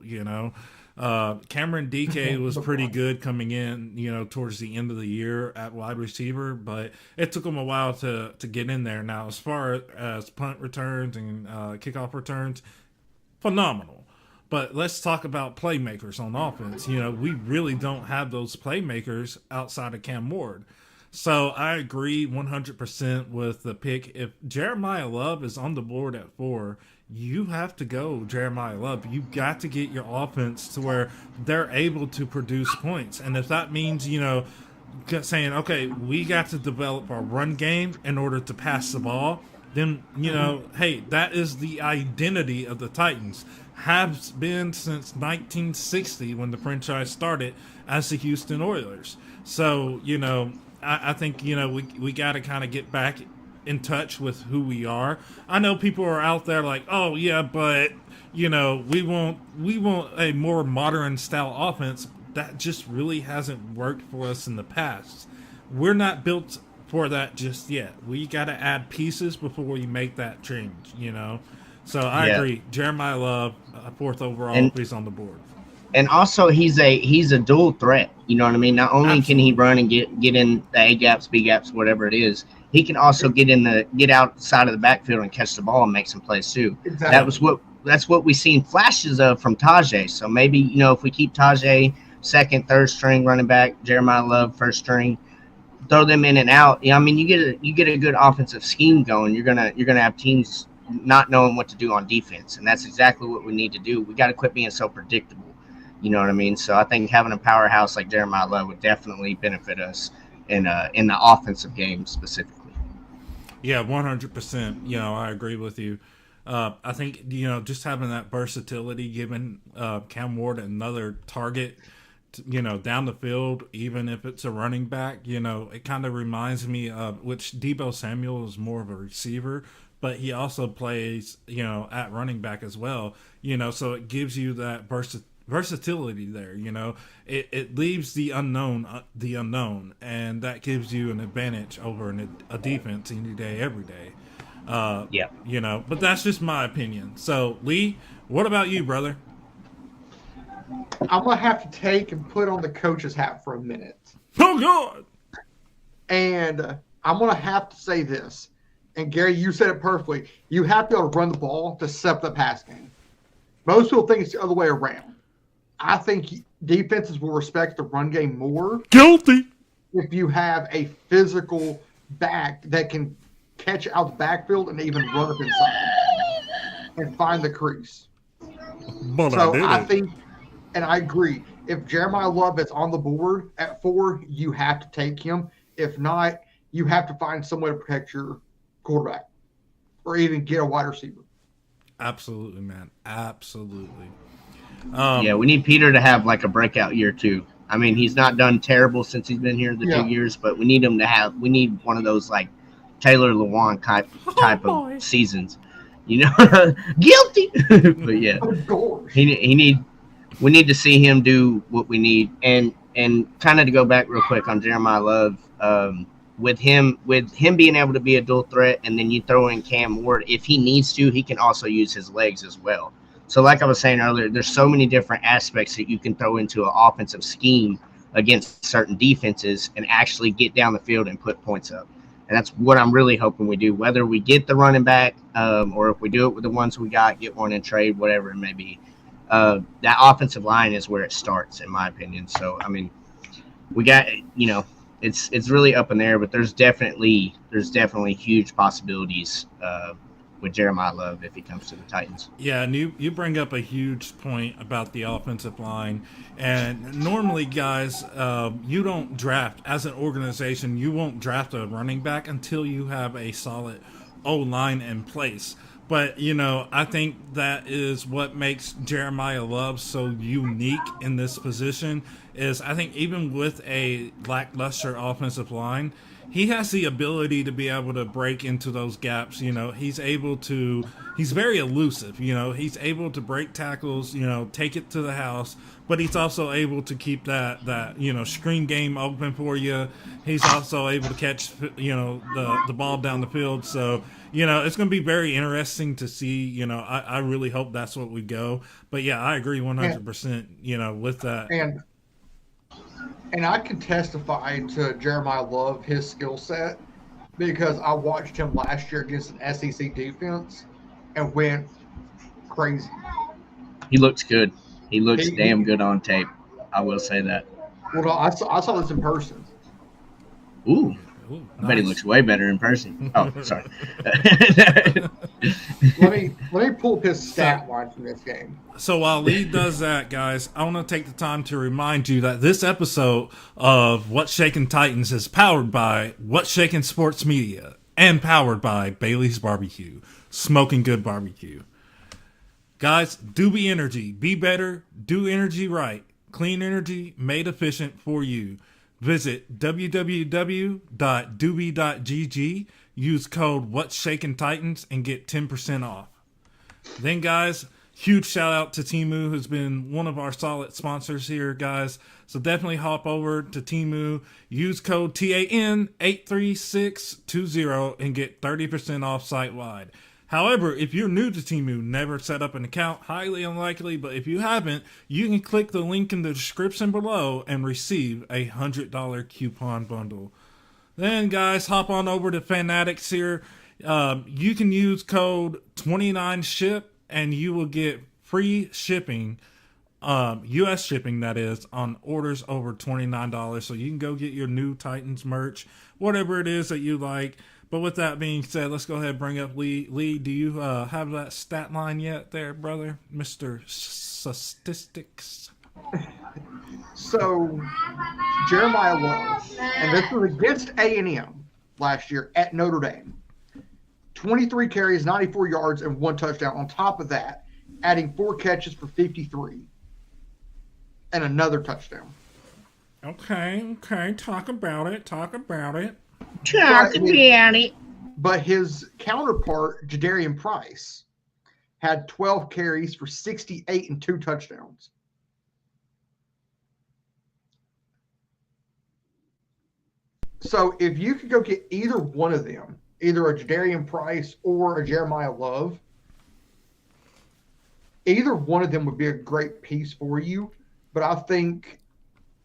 Cameron DK was pretty good coming in, towards the end of the year at wide receiver, but it took him a while to get in there. Now, as far as punt returns and kickoff returns, phenomenal. But let's talk about playmakers on offense. We really don't have those playmakers outside of Cam Ward. So I agree 100% with the pick. If Jeremiah Love is on the board at 4, you have to go Jeremiah Love. You got to get your offense to where they're able to produce points. And if that means, saying, okay, we got to develop our run game in order to pass the ball, then, hey, that is the identity of the Titans. Has been since 1960 when the franchise started as the Houston Oilers. So, I think, we got to kind of get back in touch with who we are. I know people are out there like, oh yeah, but we want a more modern style offense. That just really hasn't worked for us in the past. We're not built for that just yet. We got to add pieces before we make that change. So I agree. Jeremiah Love, fourth overall, And- he's on the board. And also, he's a dual threat. You know what I mean? Not only can he run and get in the A gaps, B gaps, whatever it is, he can also get outside of the backfield and catch the ball and make some plays too. Exactly. That's what we've seen flashes of from Tajay. So maybe if we keep Tajay second, third string running back, Jeremiah Love first string, throw them in and out. I mean, you get a good offensive scheme going. You're gonna have teams not knowing what to do on defense, and that's exactly what we need to do. We got to quit being so predictable. You know what I mean? So I think having a powerhouse like Jeremiah Love would definitely benefit us in the offensive game specifically. Yeah, 100%. I agree with you. I think just having that versatility, giving Cam Ward another target, down the field, even if it's a running back. It kind of reminds me of which Deebo Samuel is more of a receiver, but he also plays at running back as well. So it gives you that versatility there. It leaves the unknown, and that gives you an advantage over a defense any day, every day. But that's just my opinion. So Lee, what about you, brother? I'm gonna have to take and put on the coach's hat for a minute, Oh God! and I'm gonna have to say this. And Gary, you said it perfectly. You have to be able to run the ball to set up the pass game. Most people think it's the other way around. I think defenses will respect the run game more Guilty. if you have a physical back that can catch out the backfield and even run up inside and find the crease. But So I think, and I agree, if Jeremiah Love is on the board at 4, you have to take him. If not, you have to find some way to protect your quarterback or even get a wide receiver. Absolutely, man. Absolutely. We need Peter to have like a breakout year too. I mean, he's not done terrible since he's been here the 2 years, but we need him to have. We need one of those like Taylor Lewan type of seasons. Guilty. But yeah, Of course. we need to see him do what we need, and kind of to go back real quick on Jeremiah Love. With him being able to be a dual threat, and then you throw in Cam Ward, if he needs to, he can also use his legs as well. So like I was saying earlier, there's so many different aspects that you can throw into an offensive scheme against certain defenses and actually get down the field and put points up. And that's what I'm really hoping we do, whether we get the running back or if we do it with the ones we got, get one in trade, whatever it may be. That offensive line is where it starts, in my opinion. So, I mean, we got, it's really up in there, but there's definitely huge possibilities with Jeremiah Love if he comes to the Titans. Yeah, and you bring up a huge point about the offensive line. And normally, guys, you don't draft, as an organization, you won't draft a running back until you have a solid O-line in place. But, I think that is what makes Jeremiah Love so unique in this position is I think even with a lackluster offensive line, he has the ability to be able to break into those gaps. He's very elusive. He's able to break tackles, take it to the house, but he's also able to keep that screen game open for you. He's also able to catch, the ball down the field. So, it's going to be very interesting to see. I really hope that's what we go. But yeah, I agree 100%, with that. And I can testify to Jeremiah Love, his skill set, because I watched him last year against an SEC defense and went crazy. He looks good. He looks damn good on tape. I will say that. Well, no, I saw this in person. Ooh. Ooh, I bet he nice. looks way better in person. Oh, sorry. Let me pull up his stat line from this game. So while Lee does that, guys, I want to take the time to remind you that this episode of What's Shakin' Titans is powered by What's Shakin' Sports Media and powered by Bailey's Barbecue, smoking good barbecue. Guys, Doobie Energy, be better, do energy right. Clean energy made efficient for you. Visit www.doobie.gg. use code WhatShakinTitans and get 10% off. Then, guys, huge shout out to Temu, who's been one of our solid sponsors here, guys. So definitely hop over to Temu, use code TAN83620 and get 30% off site-wide. However, if you're new to Temu, never set up an account, highly unlikely, but if you haven't, you can click the link in the description below and receive a $100 coupon bundle. Then, guys, hop on over to Fanatics here. You can use code 29SHIP and you will get free shipping, U.S. shipping, that is, on orders over $29. So you can go get your new Titans merch, whatever it is that you like. But with that being said, let's go ahead and bring up Lee. Lee, do you have that stat line yet there, brother? Mr. Statistics. So, Jeremiah Love, and this was against A&M last year at Notre Dame. 23 carries, 94 yards, and 1 touchdown. On top of that, adding 4 catches for 53 and another touchdown. Okay. Talk about it. But his counterpart, Jadarian Price, had 12 carries for 68 and 2 touchdowns. So if you could go get either one of them, either a Jadarian Price or a Jeremiah Love, either one of them would be a great piece for you. But I think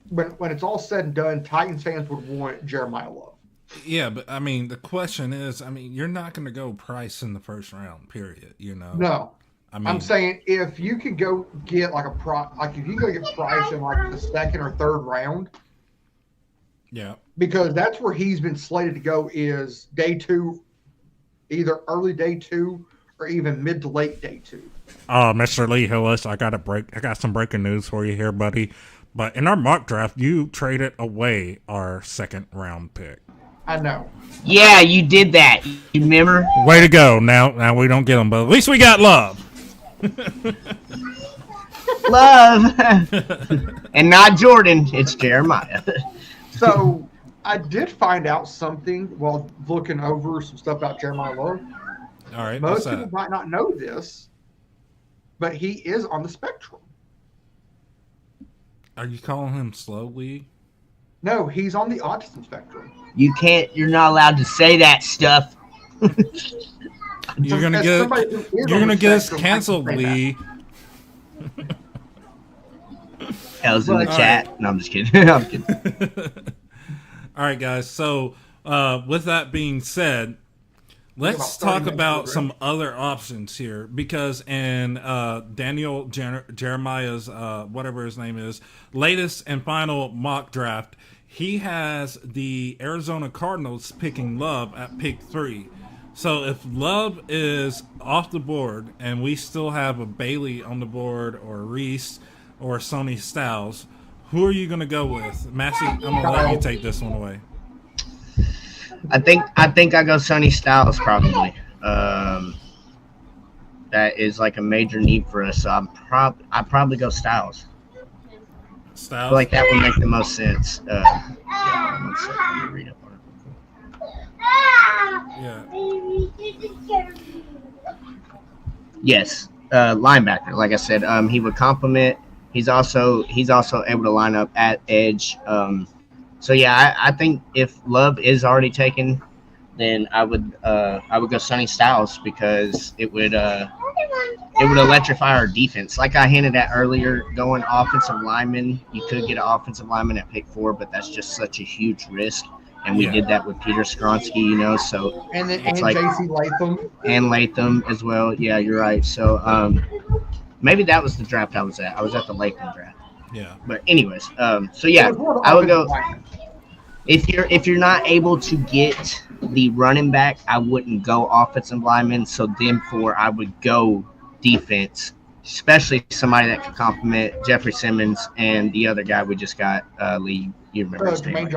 when it's all said and done, Titans fans would want Jeremiah Love. Yeah, but I mean, the question is, you're not going to go Price in the first round, period. No. I'm saying if you could go get if you go get Price in like the second or third round. Yeah. Because that's where he's been slated to go is day 2, either early day 2 or even mid to late day 2. Mr. Lee Hillis, I got some breaking news for you here, buddy. But in our mock draft, you traded away our second round pick. I know. Yeah, you did that. You remember? Way to go. Now we don't get them, but at least we got Love. Love. And not Jordan. It's Jeremiah. So I did find out something while looking over some stuff about Jeremiah Love. All right. Most people might not know this, but he is on the spectrum. Are you calling him slowly? No, he's on the autism spectrum. You're not allowed to say that stuff. You're gonna get us canceled, Lee. I was in the chat. Right. No, I'm just kidding. I'm kidding. All right, guys. So, with that being said, let's talk about some other options here, because in Daniel Jeremiah's whatever his name is latest and final mock draft, he has the Arizona Cardinals picking Love at pick 3. So if Love is off the board and we still have a Bailey on the board or Reese or Sonny Styles, who are you going to go with? Massey, I'm going to let you take this one away. I think I go Sonny Styles probably. That is like a major need for us. So I'd probably go Styles. Styles? I feel like that would make the most sense. Yeah, one second, let me read up on it. Yeah. Yes, linebacker. Like I said, he would complement. He's also able to line up at edge. So yeah, I think if Love is already taken, then I would go Sonny Styles, because it would electrify our defense. Like I hinted at earlier, going offensive lineman, you could get an offensive lineman at pick 4, but that's just such a huge risk. And we did that with Peter Skronsky, so and it's like JC Latham. And Latham as well. Yeah, you're right. So maybe that was the draft I was at. I was at the Latham draft. Yeah. But anyways, so yeah, I would go. If you're not able to get the running back, I wouldn't go offensive lineman. So therefore, I would go defense, especially somebody that could complement Jeffrey Simmons and the other guy we just got. Lee, you remember his name?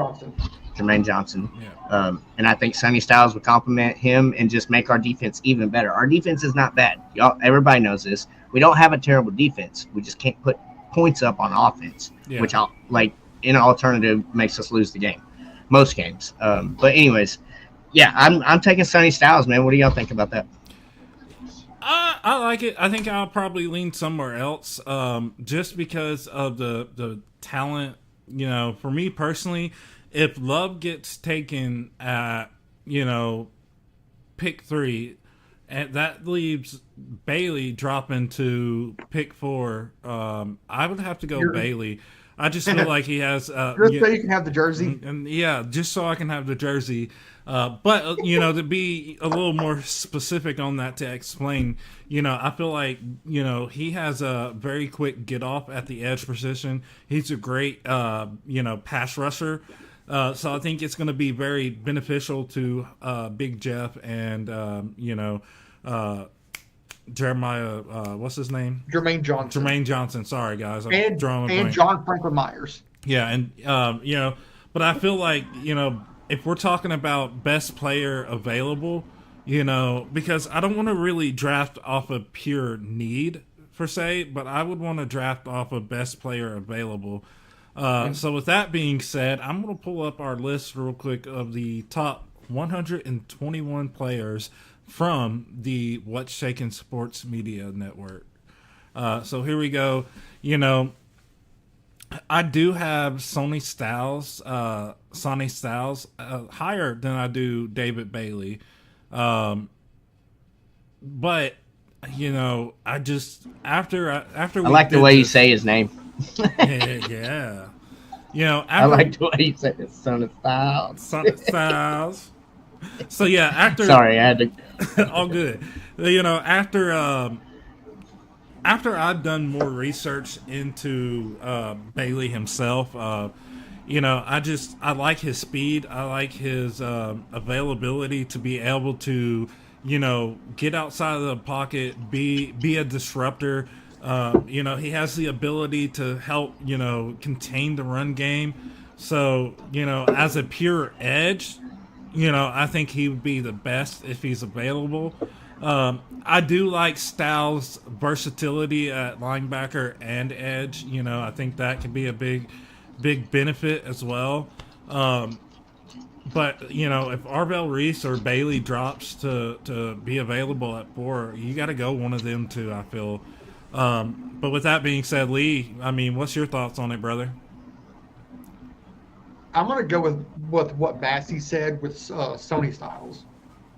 Jermaine Johnson. Yeah. And I think Sonny Styles would complement him and just make our defense even better. Our defense is not bad. Everybody knows this. We don't have a terrible defense. We just can't put points up on offense, which in an alternative makes us lose the game. Most games. But anyways, yeah, I'm taking Sonny Styles, man. What do y'all think about that? I like it. I think I'll probably lean somewhere else, just because of the talent. You know, for me personally, if Love gets taken at pick 3, and that leaves Bailey dropping to pick 4, I would have to go Bailey. I just feel like he has. Just so you can have the jersey. And yeah, just so I can have the jersey. But to be a little more specific on that, to explain, I feel like he has a very quick get off at the edge position. He's a great pass rusher. So I think it's going to be very beneficial to Big Jeff and Jeremiah. What's his name? Jermaine Johnson. Jermaine Johnson. Sorry, guys. And John Franklin Myers. Yeah, and but I feel like if we're talking about best player available, because I don't want to really draft off of pure need per se, but I would want to draft off of best player available. So with that being said, I'm going to pull up our list real quick of the top 121 players from the What's Shakin Sports Media Network. So here we go. I do have Sonny Styles higher than I do David Bailey. But I just after I like the way you say his name. Yeah. I like the way you say it, Sonny Styles. Sonny Styles. So yeah, after sorry, I had to all good. After I've done more research into Bailey himself, I like his speed. I like his availability to be able to, get outside of the pocket, be a disruptor. He has the ability to help, contain the run game. So, as a pure edge, I think he would be the best if he's available. I do like Styles' versatility at linebacker and edge. I think that can be a big benefit as well. But, if Arvell Reese or Bailey drops to be available at 4, you got to go one of them two, I feel. But with that being said, Lee, what's your thoughts on it, brother? I'm going to go with what Massey said with Sonny Styles.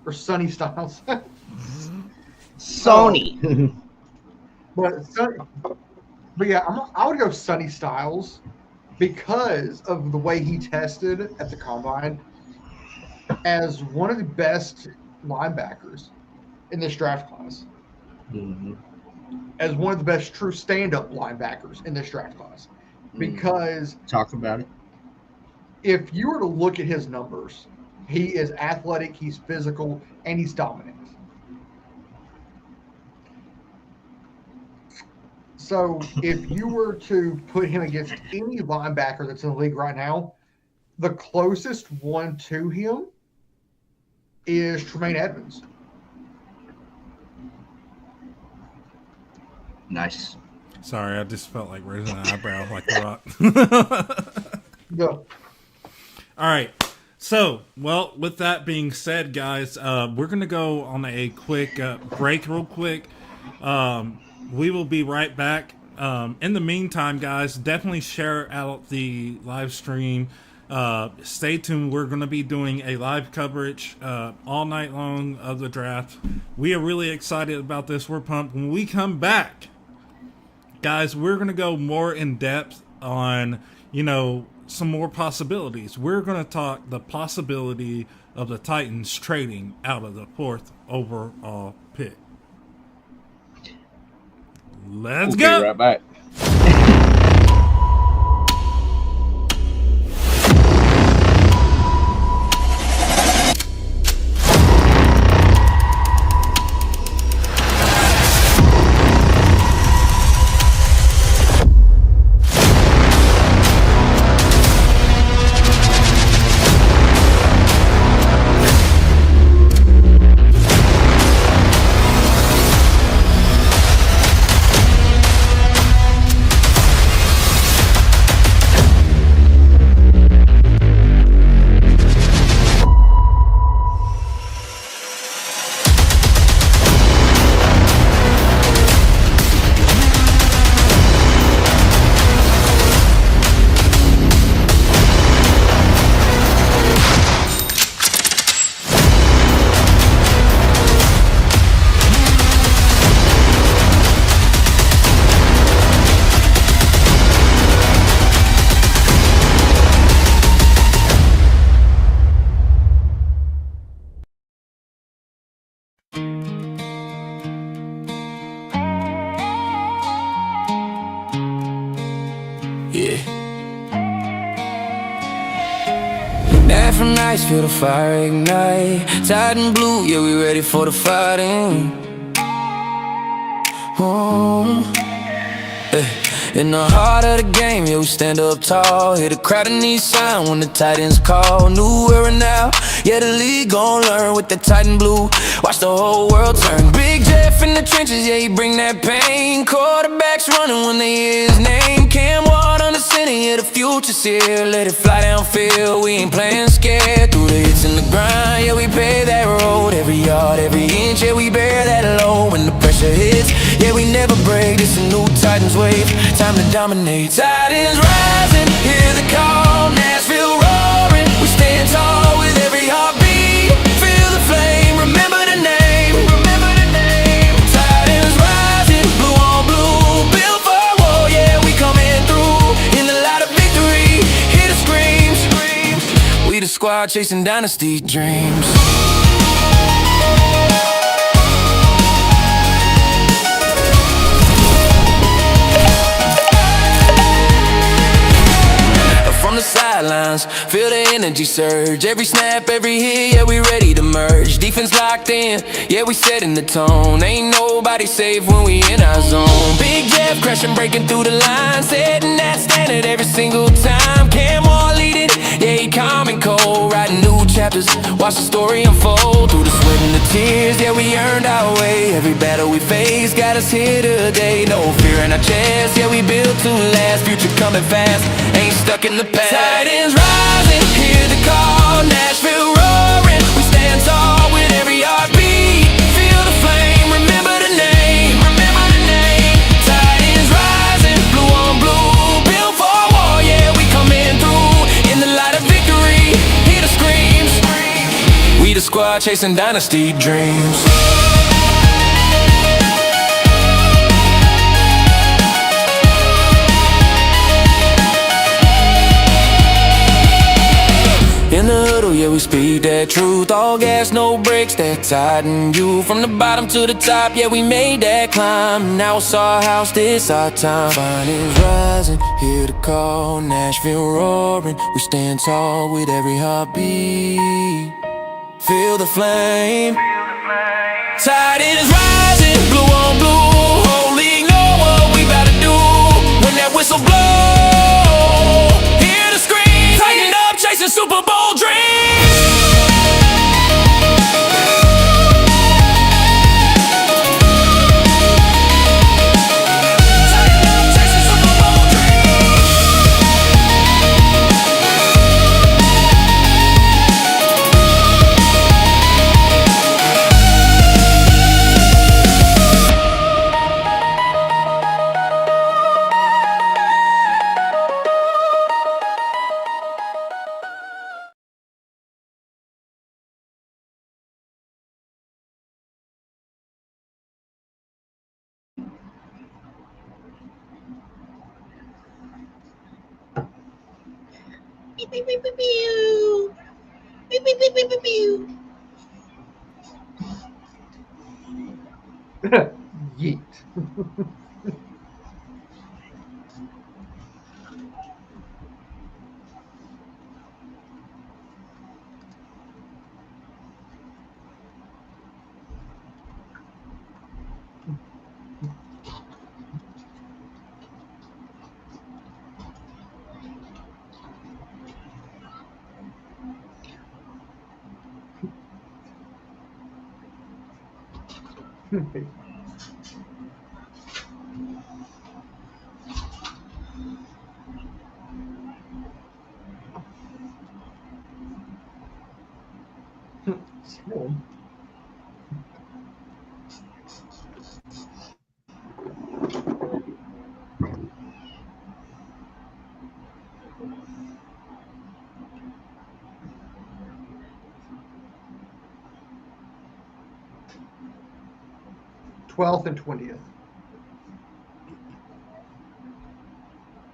Or Sonny Styles. Sony. But yeah, I would go Sonny Styles because of the way he tested at the combine as one of the best linebackers in this draft class. Mm-hmm. As one of the best true stand-up linebackers in this draft class. Because talk about it. If you were to look at his numbers, he is athletic, he's physical, and he's dominant. So if you were to put him against any linebacker that's in the league right now, the closest one to him is Tremaine Edmonds. Nice. Sorry, I just felt like raising an eyebrow like The Rock. Yeah. All right. So, with that being said, guys, we're going to go on a quick break real quick. We will be right back. In the meantime, guys, definitely share out the live stream. Stay tuned. We're going to be doing a live coverage all night long of the draft. We are really excited about this. We're pumped. When we come back, guys, we're going to go more in depth on, some more possibilities. We're going to talk the possibility of the Titans trading out of the 4th overall pick. Let's go. Be right back. lights, feel the fire ignite. Titan blue, yeah, we ready for the fighting. Oh. In the heart of the game, yeah, we stand up tall. Hear the crowd in these sign when the Titans call. New era now, yeah, the league gon' learn with the Titan blue. Watch the whole world turn. Big Jeff in the trenches, yeah, he bring that pain. Quarterbacks running when they hear his name. Cam Ward on the center, yeah, the future's here. Let it fly downfield, we ain't playing scared. Through the hits and the grind, yeah, we pay that road. Every yard, every inch, yeah, we bear that load. When the pressure hits, yeah, we never break. This a new Titans wave, time to dominate. Titans rising, hear the call. Nashville roaring, we stand tall with every heartbeat. Feel the flame, remember the name. Remember the name. Titans rising, blue on blue, built for war. Yeah, we coming through in the light of victory. Hear the screams. We the squad chasing dynasty dreams. From the sidelines, feel the energy surge. Every snap, every hit, yeah, we ready to merge. Defense locked in, yeah, we setting the tone. Ain't nobody safe when we in our zone. Big Jeff crashing, breaking through the line, setting that standard every single time. Cam Ward leading, yeah, he calm and cold. Writing new chapters, watch the story unfold. Through the sweat and the tears, yeah, we earned our way. Every battle we face got us here today. No fear in our chest, yeah, we built to last. Future coming fast, ain't stuck in the past. Titans rising, hear the call. Nashville roaring, we stand tall with every heartbeat. Feel the flame, remember the name. Remember the name. Titans rising, blue on blue, built for war. Yeah, we coming through in the light of victory. Hear the screams. We the squad chasing dynasty dreams. In the huddle, yeah, we speak that truth. All gas, no brakes, that Titan you. From the bottom to the top, yeah, we made that climb. Now it's our house, this our time. Fire is rising, hear the call. Nashville roaring, we stand tall with every heartbeat. Feel the flame. Titan is rising, blue on blue. Whole league know what we about to do. When that whistle blow, hear the scream. Tighten up, chasing Super Bowl dreams. Tighten up, chasing Super Bowl dreams. Yeet. 12th and 20th.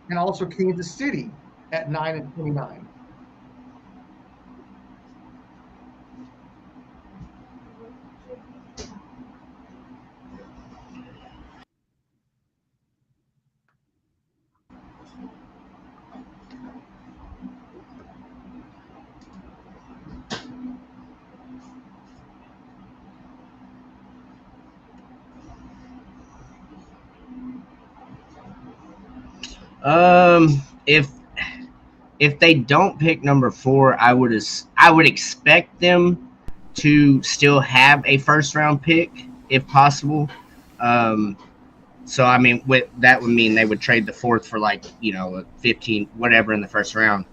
And also Kansas City at 9 and 29. If they don't pick number 4, I would expect them to still have a first round pick if possible. Um, so I mean, that would mean they would trade the 4th for like a 15 whatever in the first round.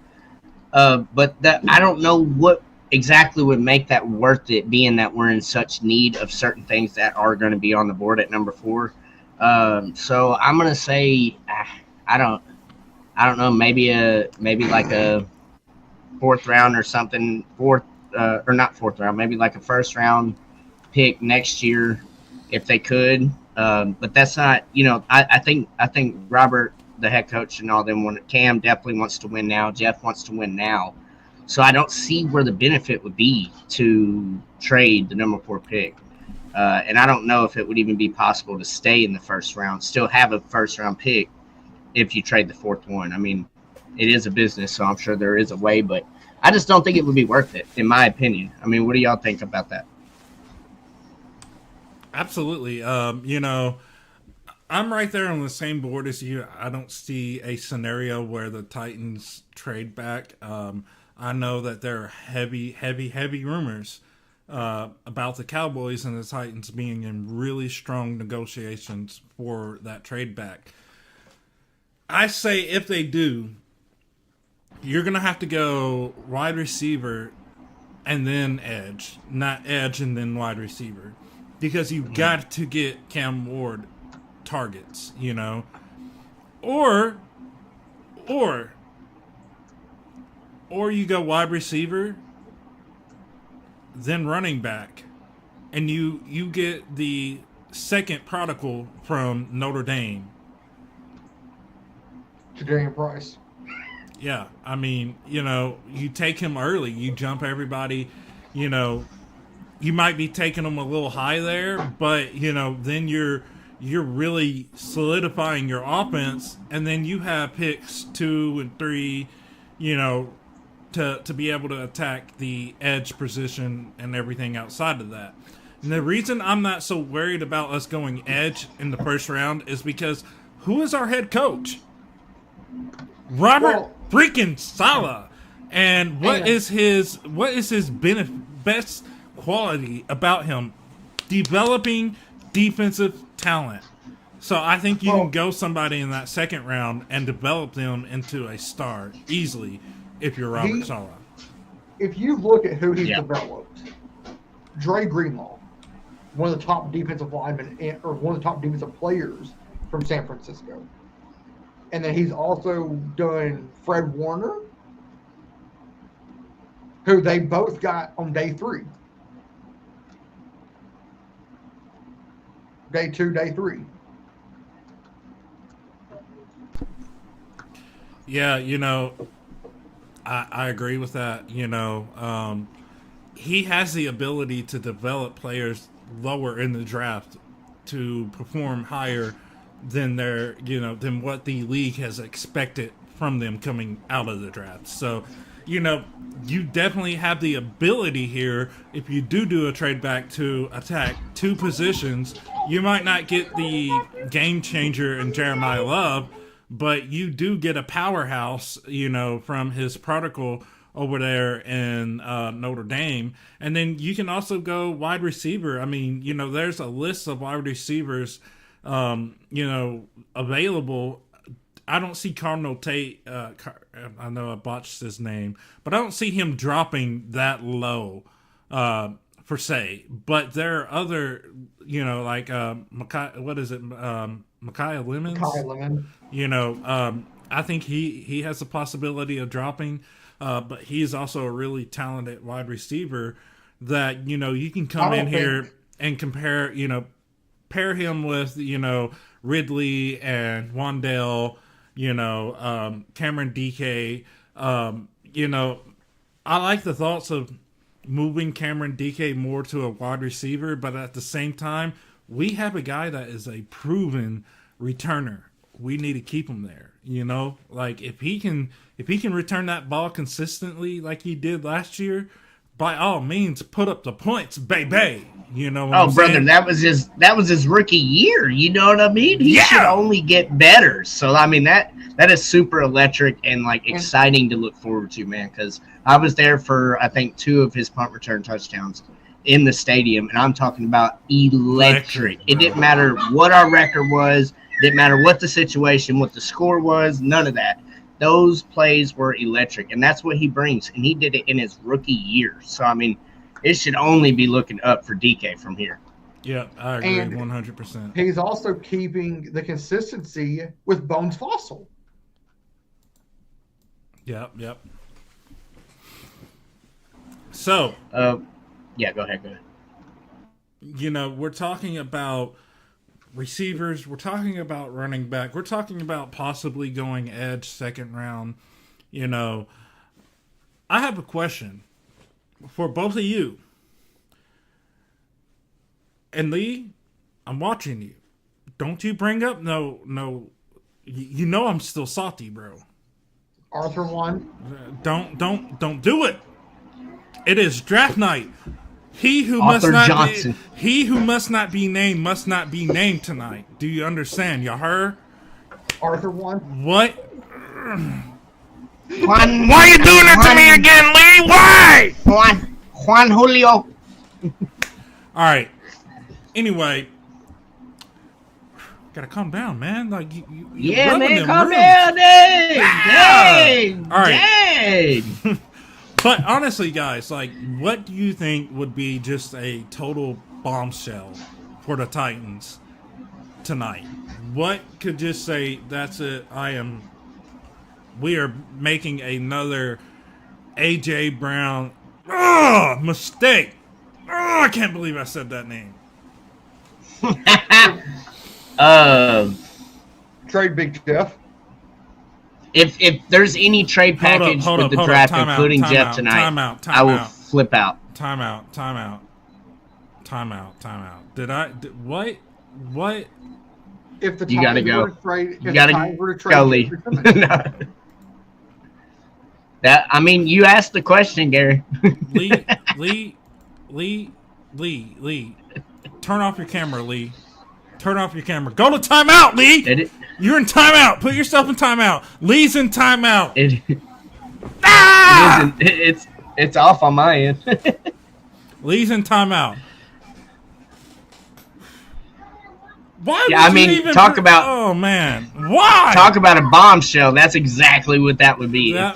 But that I don't know what exactly would make that worth it, being that we're in such need of certain things that are going to be on the board at number 4. So I'm gonna say I don't know, maybe like a 4th round or something, or not 4th round, maybe like a first round pick next year if they could. But that's not, I think Robert, the head coach, and all them Cam definitely wants to win now. Jeff wants to win now. So I don't see where the benefit would be to trade the number 4 pick. And I don't know if it would even be possible to stay in the first round, still have a first round pick if you trade the 4th one. I mean, it is a business, so I'm sure there is a way, but I just don't think it would be worth it, in my opinion. I mean, what do y'all think about that? Absolutely. I'm right there on the same board as you. I don't see a scenario where the Titans trade back. I know that there are heavy rumors about the Cowboys and the Titans being in really strong negotiations for that trade back. I say if they do, you're going to have to go wide receiver and then edge, not edge and then wide receiver, because you've got to get Cam Ward targets, or you go wide receiver, then running back, and you get the second prodigal from Notre Dame. Jadarian Price. Yeah, I mean, you take him early, you jump everybody, you might be taking them a little high there, but then you're really solidifying your offense, and then you have picks 2 and 3, to be able to attack the edge position and everything outside of that. And the reason I'm not so worried about us going edge in the first round is because who is our head coach? Robert freaking Saleh. And what is his best quality about him? Developing defensive talent. So I think you can go somebody in that second round and develop them into a star easily if you're Robert Saleh. If you look at who he's developed, Dre Greenlaw, one of the top defensive linemen, or one of the top defensive players from San Francisco. And then he's also done Fred Warner, who they both got on day 3. Day 2, day 3. Yeah, I agree with that. He has the ability to develop players lower in the draft to perform higher than than what the league has expected from them coming out of the draft. So, you definitely have the ability here. If you do a trade back to attack 2 positions, you might not get the game changer in Jeremiah Love, but you do get a powerhouse, from his prodigal over there in Notre Dame. And then you can also go wide receiver. I mean, there's a list of wide receivers available. I don't see Cardinal Tate. I know I botched his name, but I don't see him dropping that low per se. But there are other, like Micaiah Lemons. Micaiah Lemon. I think he has the possibility of dropping, but he's also a really talented wide receiver that you can come in here and compare. Pair him with, Ridley and Wandale, Cameron DK. I like the thoughts of moving Cameron DK more to a wide receiver, but at the same time, we have a guy that is a proven returner. We need to keep him there. Like if he can return that ball consistently like he did last year, by all means, put up the points, baby. You know what Oh, I'm brother, saying? that was his rookie year. You know what I mean? He Yeah. should only get better. So I mean that is super electric and like exciting to look forward to, man. Because I was there for I think 2 of his punt return touchdowns in the stadium, and I'm talking about electric. It didn't matter what our record was, didn't matter what the situation, what the score was, none of that. Those plays were electric, and that's what he brings. And he did it in his rookie year. So I mean, it should only be looking up for DK from here. Yeah, I agree And 100%. he's also keeping the consistency with Bones Fossil. Yep. So, yeah, go ahead. you know, we're talking about receivers, we're talking about running back, we're talking about possibly going edge second round. You know, I have a question for both of you. And Lee, I'm watching you. Don't you bring up no. You know I'm still salty, bro. Arthur won. Don't do it. It is draft night. He who Arthur must not Johnson. be he who must not be named must not be named tonight. Do you understand? Y'all heard? Arthur won. What? Juan, Why are you doing it to me again, Lee? Why? Juan Julio. All right. Anyway, gotta calm down, man. Like you're Yeah, rubbing man, them calm ribs. down, dang. All right. Dang. But honestly, guys, like, what do you think would be just a total bombshell for the Titans tonight? What could just say, that's it, we are making another A.J. Brown mistake. I can't believe I said that name. Trade Big Jeff. If there's any trade package with the draft, including Jeff tonight, I will flip out. Time out. What? If the You gotta Titans go. were to trade, if You the gotta Titans were to trade go, Lee. Jeffrey Simmons, That I mean, you asked the question, Gary. Lee. Turn off your camera, Lee. Turn off your camera. Go to timeout, Lee. You're in timeout. Put yourself in timeout. Lee's in timeout. It's off on my end. Lee's in timeout. Why? Yeah, I would you mean, even talk about- Oh man, why? Talk about a bombshell. That's exactly what that would be. I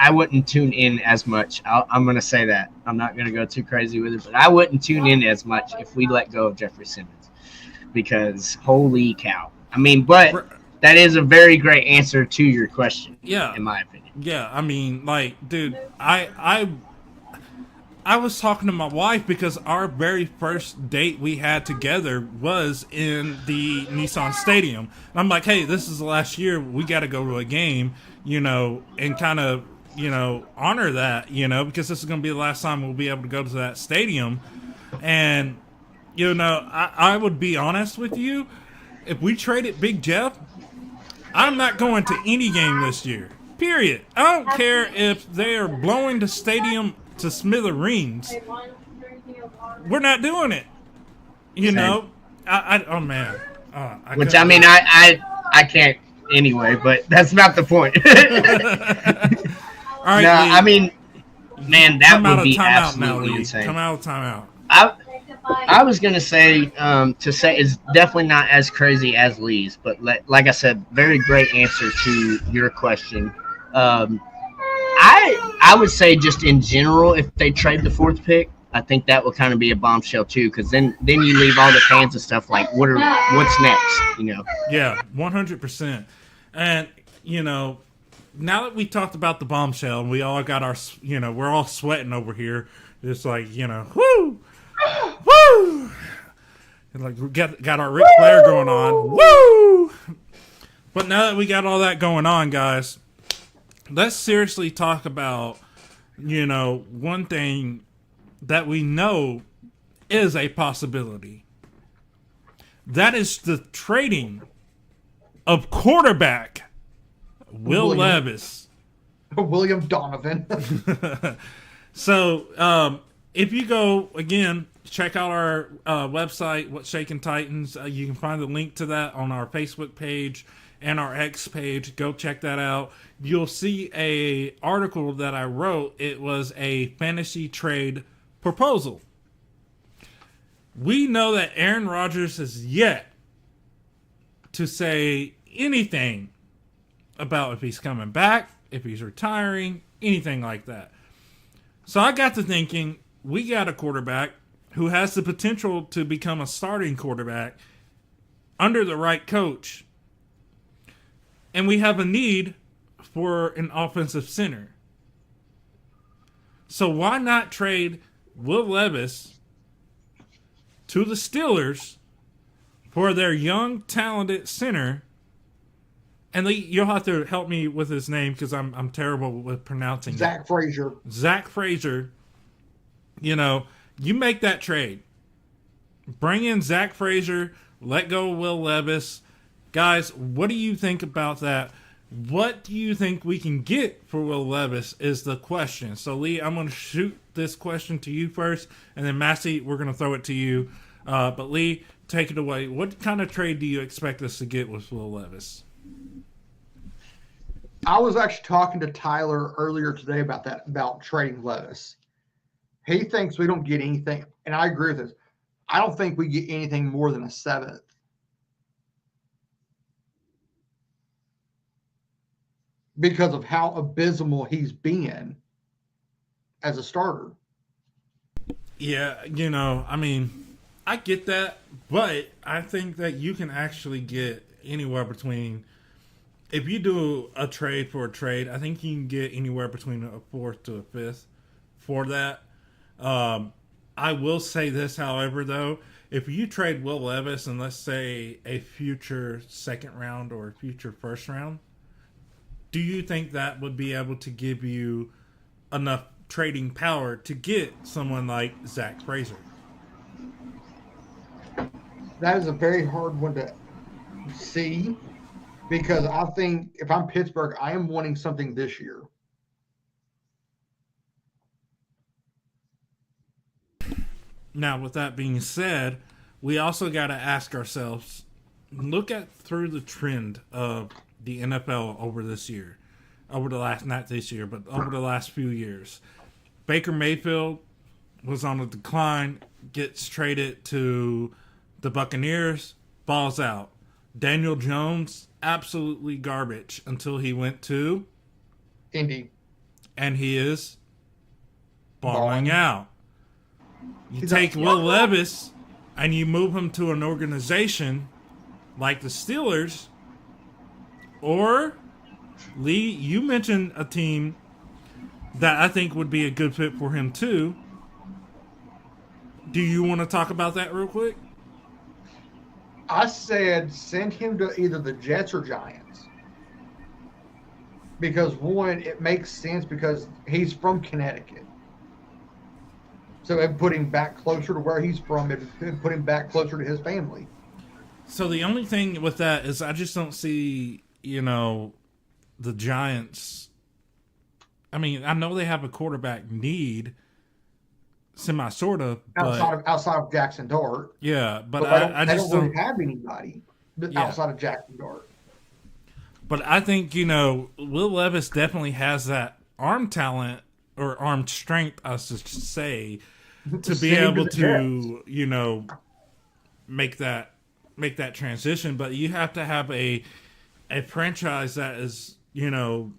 wouldn't tune in as much. I'm going to say that. I'm not going to go too crazy with it, but I wouldn't tune in as much if we let go of Jeffrey Simmons, because holy cow. I mean, but that is a very great answer to your question. Yeah, in my opinion. Yeah, I mean, like, dude, I was talking to my wife because our very first date we had together was in the Nissan Stadium. And I'm like, hey, this is the last year. We got to go to a game, and kind of, honor that, because this is going to be the last time we'll be able to go to that stadium. And, I would be honest with you. If we traded Big Jeff, I'm not going to any game this year. Period. I don't care if they are blowing the stadium to smithereens. We're not doing it. Oh man. I can't anyway, but that's not the point. All right. No, Lee, I mean, man, that would be absolutely absolutely insane. Come out of timeout. I was gonna say it's definitely not as crazy as Lee's, but like I said, very great answer to your question. I would say just in general, if they trade the 4th pick, I think that will kind of be a bombshell too, because then you leave all the fans and stuff like, what's next? Yeah, 100%. And now that we talked about the bombshell, and we all got our, we're all sweating over here. It's like, woo. And like we got our Ric Flair going on. Woo! But now that we got all that going on, guys, let's seriously talk about, one thing that we know is a possibility. That is the trading of quarterback Will Levis. William Donovan. So, if you go again, check out our website, What's Shakin' Titans. You can find the link to that on our Facebook page and our X page. Go check that out. You'll see a article that I wrote. It was a fantasy trade proposal. We know that Aaron Rodgers has yet to say anything about if he's coming back, if he's retiring, anything like that. So I got to thinking, we got a quarterback who has the potential to become a starting quarterback under the right coach. And we have a need for an offensive center. So why not trade Will Levis to the Steelers for their young, talented center? And you'll have to help me with his name because I'm terrible with pronouncing Zach Frazier. Zach Frazier. You know, you make that trade. Bring in Zach Frazier. Let go of Will Levis. Guys, what do you think about that? What do you think we can get for Will Levis is the question. So, Lee, I'm going to shoot this question to you first. And then, Massey, we're going to throw it to you. But, Lee, take it away. What kind of trade do you expect us to get with Will Levis? I was actually talking to Tyler earlier today about that, about trading Levis. He thinks we don't get anything, and I agree with this. I don't think we get anything more than a 7th. Because of how abysmal he's been as a starter. Yeah, you know, I mean, I get that, but I think that you can actually get anywhere between, if you do a trade for a trade, I think you can get anywhere between a 4th to a 5th for that. I will say this, however, though, if you trade Will Levis and let's say a future 2nd round or a future 1st round, do you think that would be able to give you enough trading power to get someone like Zach Frazier? That is a very hard one to see, because I think if I'm Pittsburgh, I am wanting something this year. Now, with that being said, we also got to ask ourselves, look at through the trend of the NFL over this year, over the last, not this year, but over the last few years. Baker Mayfield was on a decline, gets traded to the Buccaneers, balls out. Daniel Jones, absolutely garbage until he went to Indy. And he is balling out. You He's take Will Levis and you move him to an organization like the Steelers, or Lee, you mentioned a team that I think would be a good fit for him too. Do you want to talk about that real quick? I said send him to either the Jets or Giants. Because one, it makes sense because he's from Connecticut. So it put him back closer to where he's from. It put him back closer to his family. So the only thing with that is I just don't see, you know, the Giants. I mean, I know they have a quarterback need, sort of. Outside of Jackson Dart. Yeah, but I just don't really have anybody outside of Jackson Dart. But I think, you know, Will Levis definitely has that arm talent or arm strength, I should say, to be able to, you know, make that transition. But you have to have a franchise that is, you know,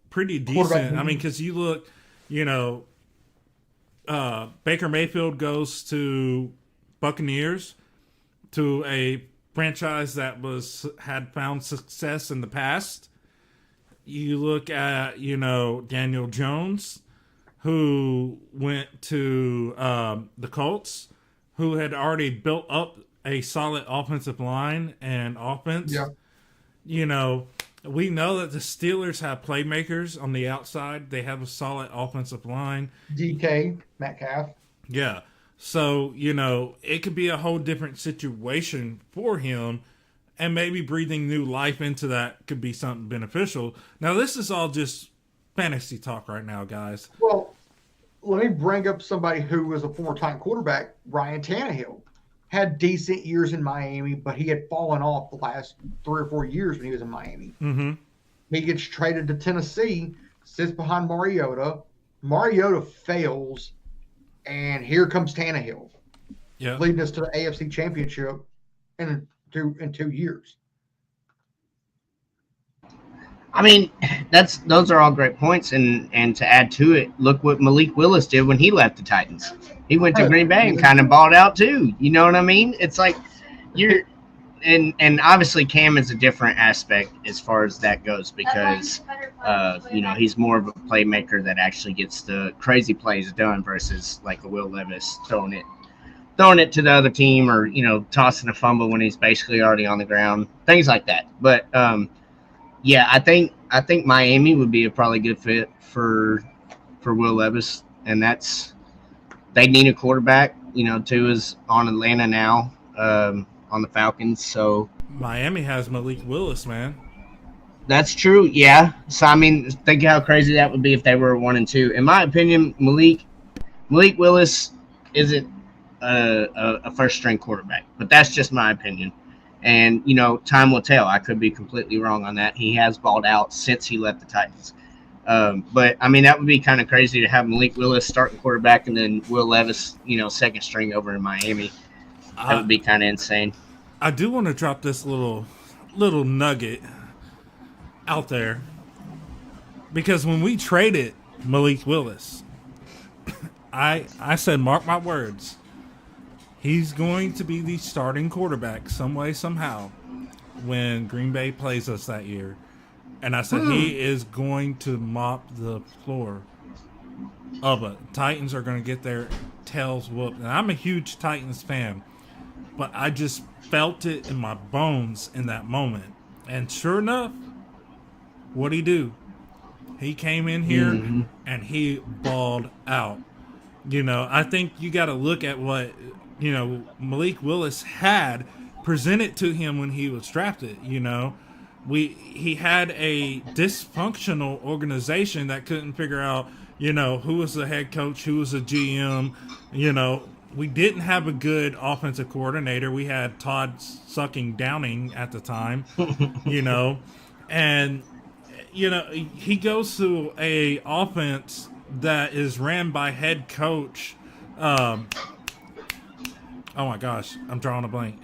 pretty decent. I mean, because you look, you know, Baker Mayfield goes to Buccaneers, to a franchise that had found success in the past. You look at, you know, Daniel Jones, who went to the Colts, who had already built up a solid offensive line and offense. Yeah. You know, we know that the Steelers have playmakers on the outside. They have a solid offensive line. DK, Metcalf. Yeah. So, you know, it could be a whole different situation for him, and maybe breathing new life into that could be something beneficial. Now, this is all just fantasy talk right now, guys. Well, let me bring up somebody who was a former Titan quarterback, Ryan Tannehill. Had decent years in Miami, but he had fallen off the last 3 or 4 years when he was in Miami. Mm-hmm. He gets traded to Tennessee, sits behind Mariota. Mariota fails, and here comes Tannehill, leading us to the AFC Championship in 2 years. I mean, those are all great points, and to add to it, look what Malik Willis did when he left the Titans. He went to Green Bay and kind of balled out too. You know what I mean? It's like and obviously Cam is a different aspect as far as that goes because he's more of a playmaker that actually gets the crazy plays done versus like a Will Levis throwing it to the other team or tossing a fumble when he's basically already on the ground, things like that. But yeah, I think Miami would be a probably good fit for Will Levis, and they need a quarterback. Tua is on Atlanta now, on the Falcons. So Miami has Malik Willis, man. That's true. Yeah. So I mean, think how crazy that would be if they were 1-2. In my opinion, Malik Willis isn't a first string quarterback, but that's just my opinion. And, time will tell. I could be completely wrong on that. He has balled out since he left the Titans. But, I mean, that would be kind of crazy to have Malik Willis starting quarterback and then Will Levis, second string over in Miami. That would be kind of insane. I do want to drop this little nugget out there because when we traded Malik Willis, I said, mark my words, he's going to be the starting quarterback some way, somehow when Green Bay plays us that year. And I said, he is going to mop the floor of it. Titans are going to get their tails whooped. And I'm a huge Titans fan, but I just felt it in my bones in that moment. And sure enough, what'd he do? He came in here and he balled out. I think you got to look at what Malik Willis had presented to him when he was drafted. He had a dysfunctional organization that couldn't figure out, who was the head coach, who was the GM. We didn't have a good offensive coordinator. We had Todd sucking Downing at the time, and he goes to a offense that is ran by head coach. Oh my gosh, I'm drawing a blank.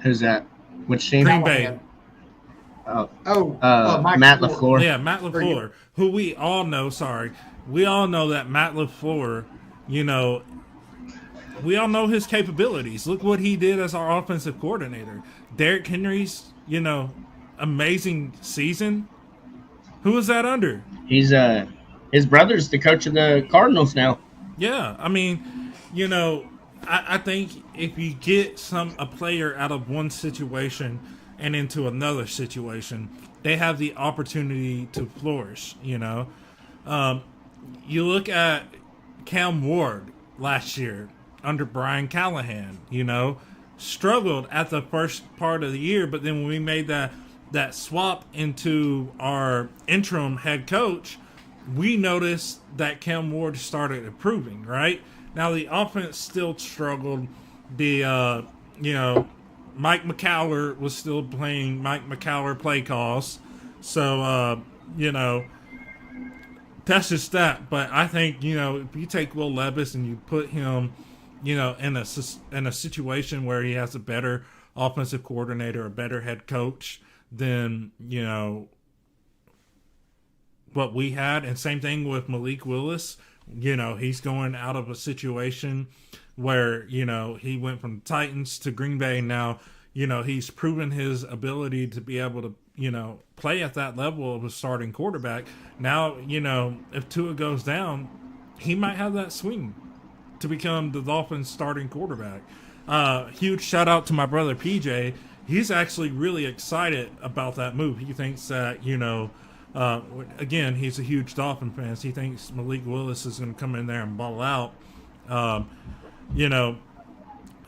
Who's that? Which team? Green Bay. Matt LaFleur. Yeah, Matt LaFleur, who we all know. We all know that Matt LaFleur. We all know his capabilities. Look what he did as our offensive coordinator. Derrick Henry's, amazing season. Who was that under? He's his brother's the coach of the Cardinals now. Yeah, I mean, I think if you get a player out of one situation and into another situation, they have the opportunity to flourish. You look at Cam Ward last year under Brian Callahan. Struggled at the first part of the year, but then when we made that swap into our interim head coach, we noticed that Cam Ward started improving, right? Now, the offense still struggled. Mike McCallum was still playing Mike McCallum play calls. So, that's just that. But I think, if you take Will Levis and you put him, in a situation where he has a better offensive coordinator, a better head coach than, what we had. And same thing with Malik Willis. He's going out of a situation where, he went from Titans to Green Bay. Now, he's proven his ability to be able to, play at that level of a starting quarterback. Now, if Tua goes down, he might have that swing to become the Dolphins starting quarterback. Huge shout out to my brother PJ. He's actually really excited about that move. He thinks that, again, he's a huge Dolphin fan. So he thinks Malik Willis is going to come in there and ball out.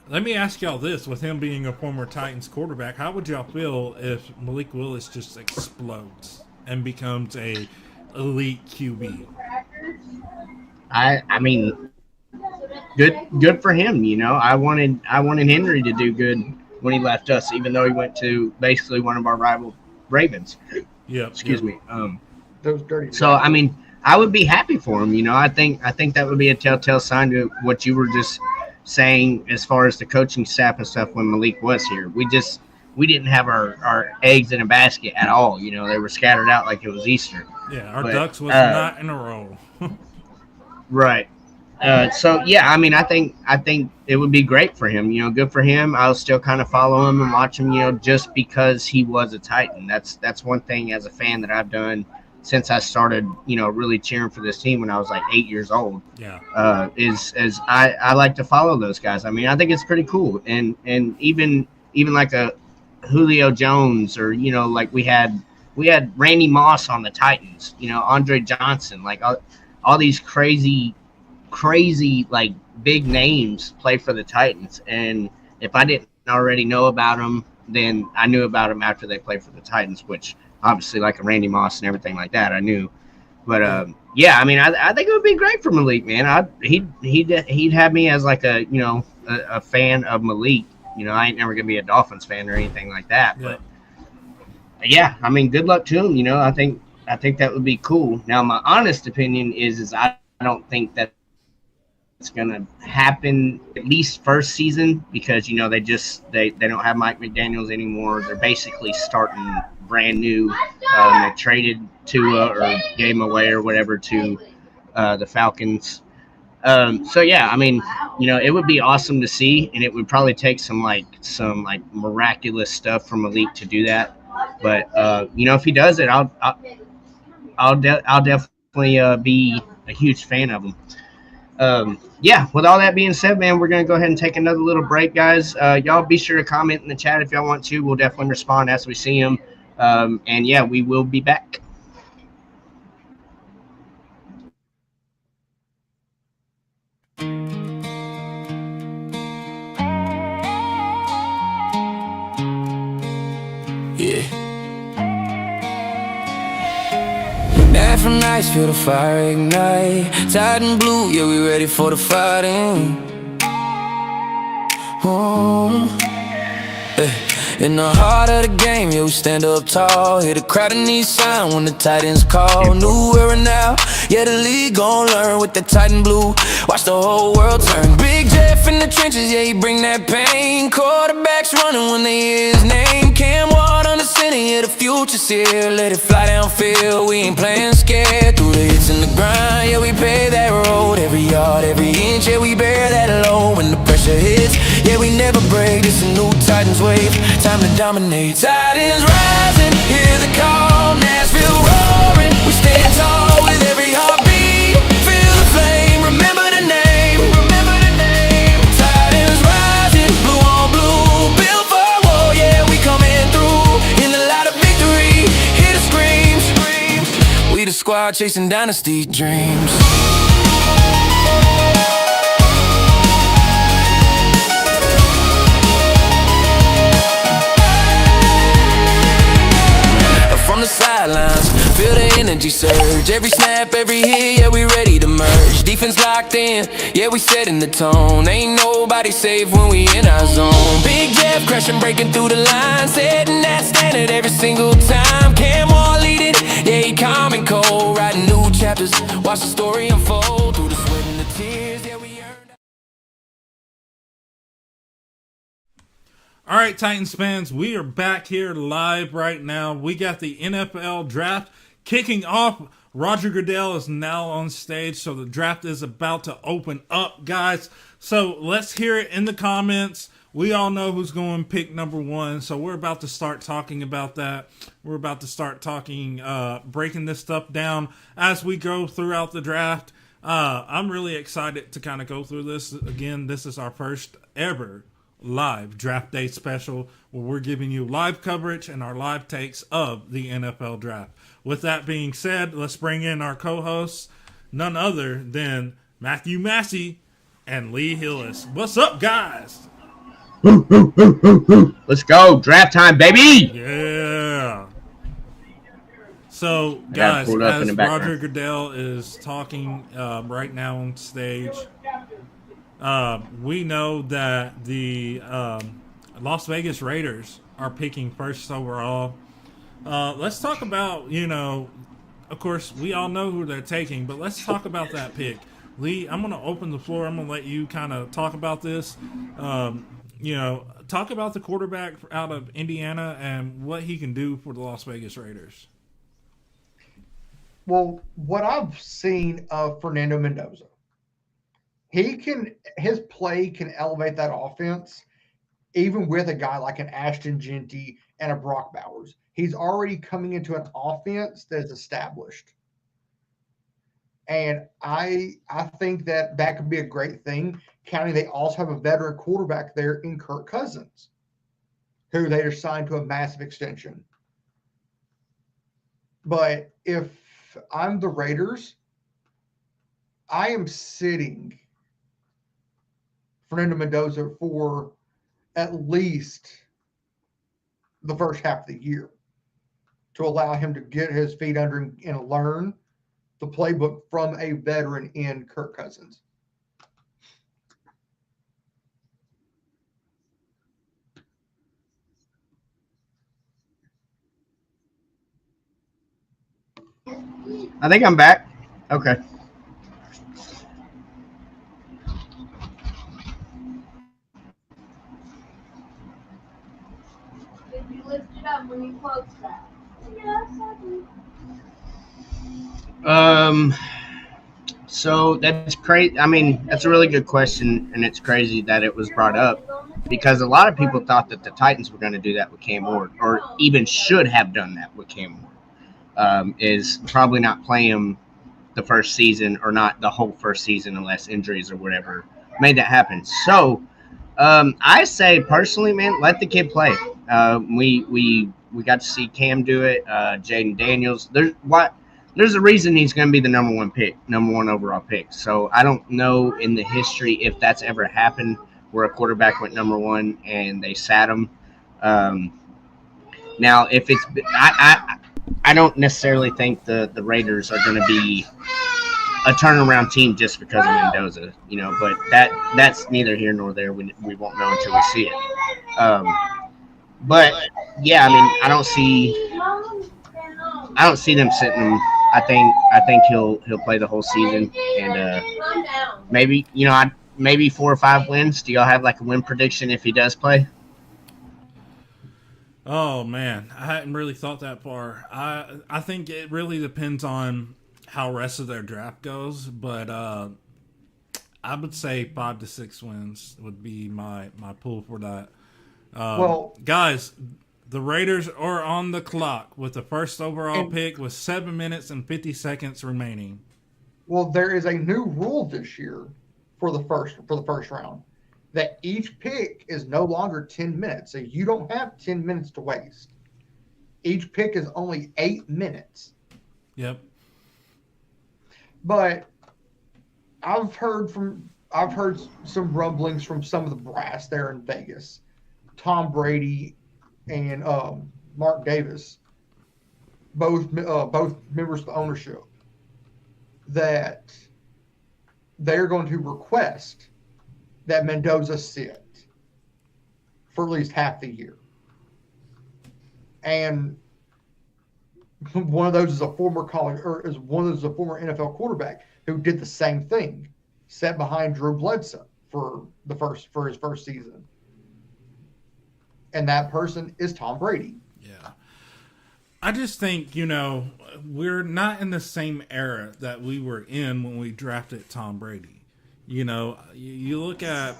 Let me ask y'all this. With him being a former Titans quarterback, how would y'all feel if Malik Willis just explodes and becomes a elite QB? I mean, good for him. You know, I wanted Henry to do good when he left us, even though he went to basically one of our rival Ravens. Yep. Excuse Yep. me. Those dirty. So I mean, I would be happy for him. You know, I think that would be a telltale sign to what you were just saying as far as the coaching staff and stuff when Malik was here. We didn't have our eggs in a basket at all. You know, they were scattered out like it was Easter. Yeah, our But, ducks was not in a row. Right. So yeah, I mean, I think it would be great for him. You know, good for him. I'll still kind of follow him and watch him. You know, just because he was a Titan. That's one thing as a fan that I've done since I started. You know, really cheering for this team when I was like 8 years old. Yeah. Is as I like to follow those guys. I mean, I think it's pretty cool. And even like a Julio Jones, or you know, like we had Randy Moss on the Titans. You know, Andre Johnson, like all these crazy like big names play for the Titans, and if I didn't already know about them, then I knew about them after they played for the Titans, which obviously like a Randy Moss and everything like that I knew. But yeah, I mean, I think it would be great for Malik, man. He'd have me as like a a fan of Malik. You know, I ain't never gonna be a Dolphins fan or anything like that, but yeah, I mean, good luck to him. You know, I think that would be cool. Now, my honest opinion is I don't think that it's gonna happen at least first season, because you know they don't have Mike McDaniels anymore. They're basically starting brand new. They traded Tua or gave him away or whatever to the Falcons. So yeah, I mean, you know, it would be awesome to see, and it would probably take some miraculous stuff from Malik to do that. But you know, if he does it, I'll definitely be a huge fan of him. Yeah, with all that being said, man, we're going to go ahead and take another little break, guys. Y'all be sure to comment in the chat if y'all want to. We'll definitely respond as we see them. And yeah, we will be back. Yeah. Night from nights, feel the fire ignite. Titan blue, yeah, we ready for the fighting. In the heart of the game, yeah, we stand up tall. Hear the crowd in these sign when the Titans call. New era now, yeah, the league gon' learn with the Titan blue. Watch the whole world turn. Big Jeff in the trenches, yeah, he bring that pain. Quarterbacks running when they hear his name. Cam Ward on the center, yeah, the future's here. Let it fly downfield, we ain't playing scared. Through the hits and the grind, yeah, we pay that road. Every yard, every inch, yeah, we bear that load. When the pressure hits, yeah, we never break. This a new Titans wave, time to dominate. Titans rising, hear the call. Nashville roaring, we stand tall with every heartbeat. Feel the flame, remember the name, remember the name. Titans rising, blue on blue, built for war, yeah, we coming through. In the light of victory, hear the screams. We the squad chasing dynasty dreams. From the sidelines, feel the energy surge. Every snap, every hit, yeah, we ready to merge. Defense locked in, yeah, we setting the tone. Ain't nobody safe when we in our zone. Big Jeff crashing, breaking through the line, setting that standard every single time. Cam Ward leading, yeah, he calm and cold. Writing new chapters, watch the story unfold. Through the sweat and the tears, yeah, we earned. All right, Titans fans, we are back here live right now. We got the NFL draft kicking off. Roger Goodell is now on stage, so the draft is about to open up, guys. So let's hear it in the comments. We all know who's going pick number one, so we're about to start talking about that. We're about to start talking, breaking this stuff down as we go throughout the draft. I'm really excited to kind of go through this. Again, this is our first ever live draft day special where we're giving you live coverage and our live takes of the NFL draft. With that being said, let's bring in our co-hosts, none other than Matthew Massey and Lee Hillis. What's up, guys? Let's go. Draft time, baby. Yeah. So, I got it guys, pulled up in as the background. Roger Goodell is talking right now on stage, we know that the Las Vegas Raiders are picking first overall. Let's talk about, of course, we all know who they're taking, but let's talk about that pick. Lee, I'm going to open the floor. I'm going to let you kind of talk about this. Talk about the quarterback out of Indiana and what he can do for the Las Vegas Raiders. Well, what I've seen of Fernando Mendoza, his play can elevate that offense, even with a guy like an Ashton Genty and a Brock Bowers. He's already coming into an offense that is established. And I think that could be a great thing. County, they also have a veteran quarterback there in Kirk Cousins, who they are signed to a massive extension. But if I'm the Raiders, I am sitting Fernando Mendoza for at least the first half of the year to allow him to get his feet under him and learn the playbook from a veteran in Kirk Cousins. I think I'm back. Okay. If you lift it up when you close that. Yes, I do. So that's crazy. I mean, that's a really good question, and it's crazy that it was brought up because a lot of people thought that the Titans were going to do that with Cam Ward, or even should have done that with Cam Ward. Is probably not play him the first season, or not the whole first season, unless injuries or whatever made that happen. So I say personally, man, let the kid play. We got to see Cam do it. Jaden Daniels. There's a reason he's going to be the number one overall pick. So I don't know in the history if that's ever happened where a quarterback went number one and they sat him. Now, if it's I don't necessarily think the Raiders are going to be a turnaround team just because of Mendoza, but that's neither here nor there. We won't know until we see it. But yeah, I mean, I don't see them sitting him. I think he'll play the whole season, and maybe maybe 4 or 5 wins. Do y'all have like a win prediction if he does play? Oh man, I hadn't really thought that far. I think it really depends on how rest of their draft goes, but I would say 5 to 6 wins would be my pull for that. Guys, the Raiders are on the clock with the first overall pick with 7 minutes and 50 seconds remaining. Well, there is a new rule this year for the first round that each pick is no longer 10 minutes. So you don't have 10 minutes to waste. Each pick is only 8 minutes. Yep. But I've heard some rumblings from some of the brass there in Vegas. Tom Brady and Mark Davis, both members of the ownership, that they're going to request that Mendoza sit for at least half the year. And one of those is a former NFL quarterback who did the same thing, sat behind Drew Bledsoe for his first season. And that person is Tom Brady. Yeah. I just think, we're not in the same era that we were in when we drafted Tom Brady. You look at,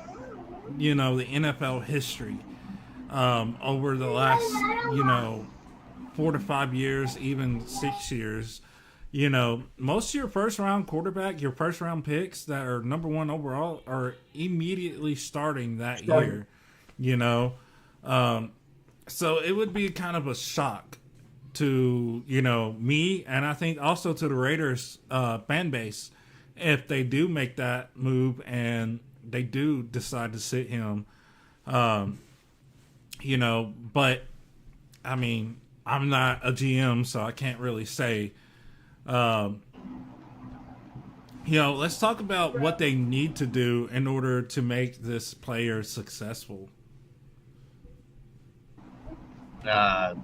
the NFL history over the last, 4 to 5 years, even 6 years. Most of your first round quarterback, your first round picks that are number one overall are immediately starting that year. So it would be kind of a shock to, me, and I think also to the Raiders fan base if they do make that move and they do decide to sit him. But I mean, I'm not a GM, so I can't really say. Um, let's talk about what they need to do in order to make this player successful.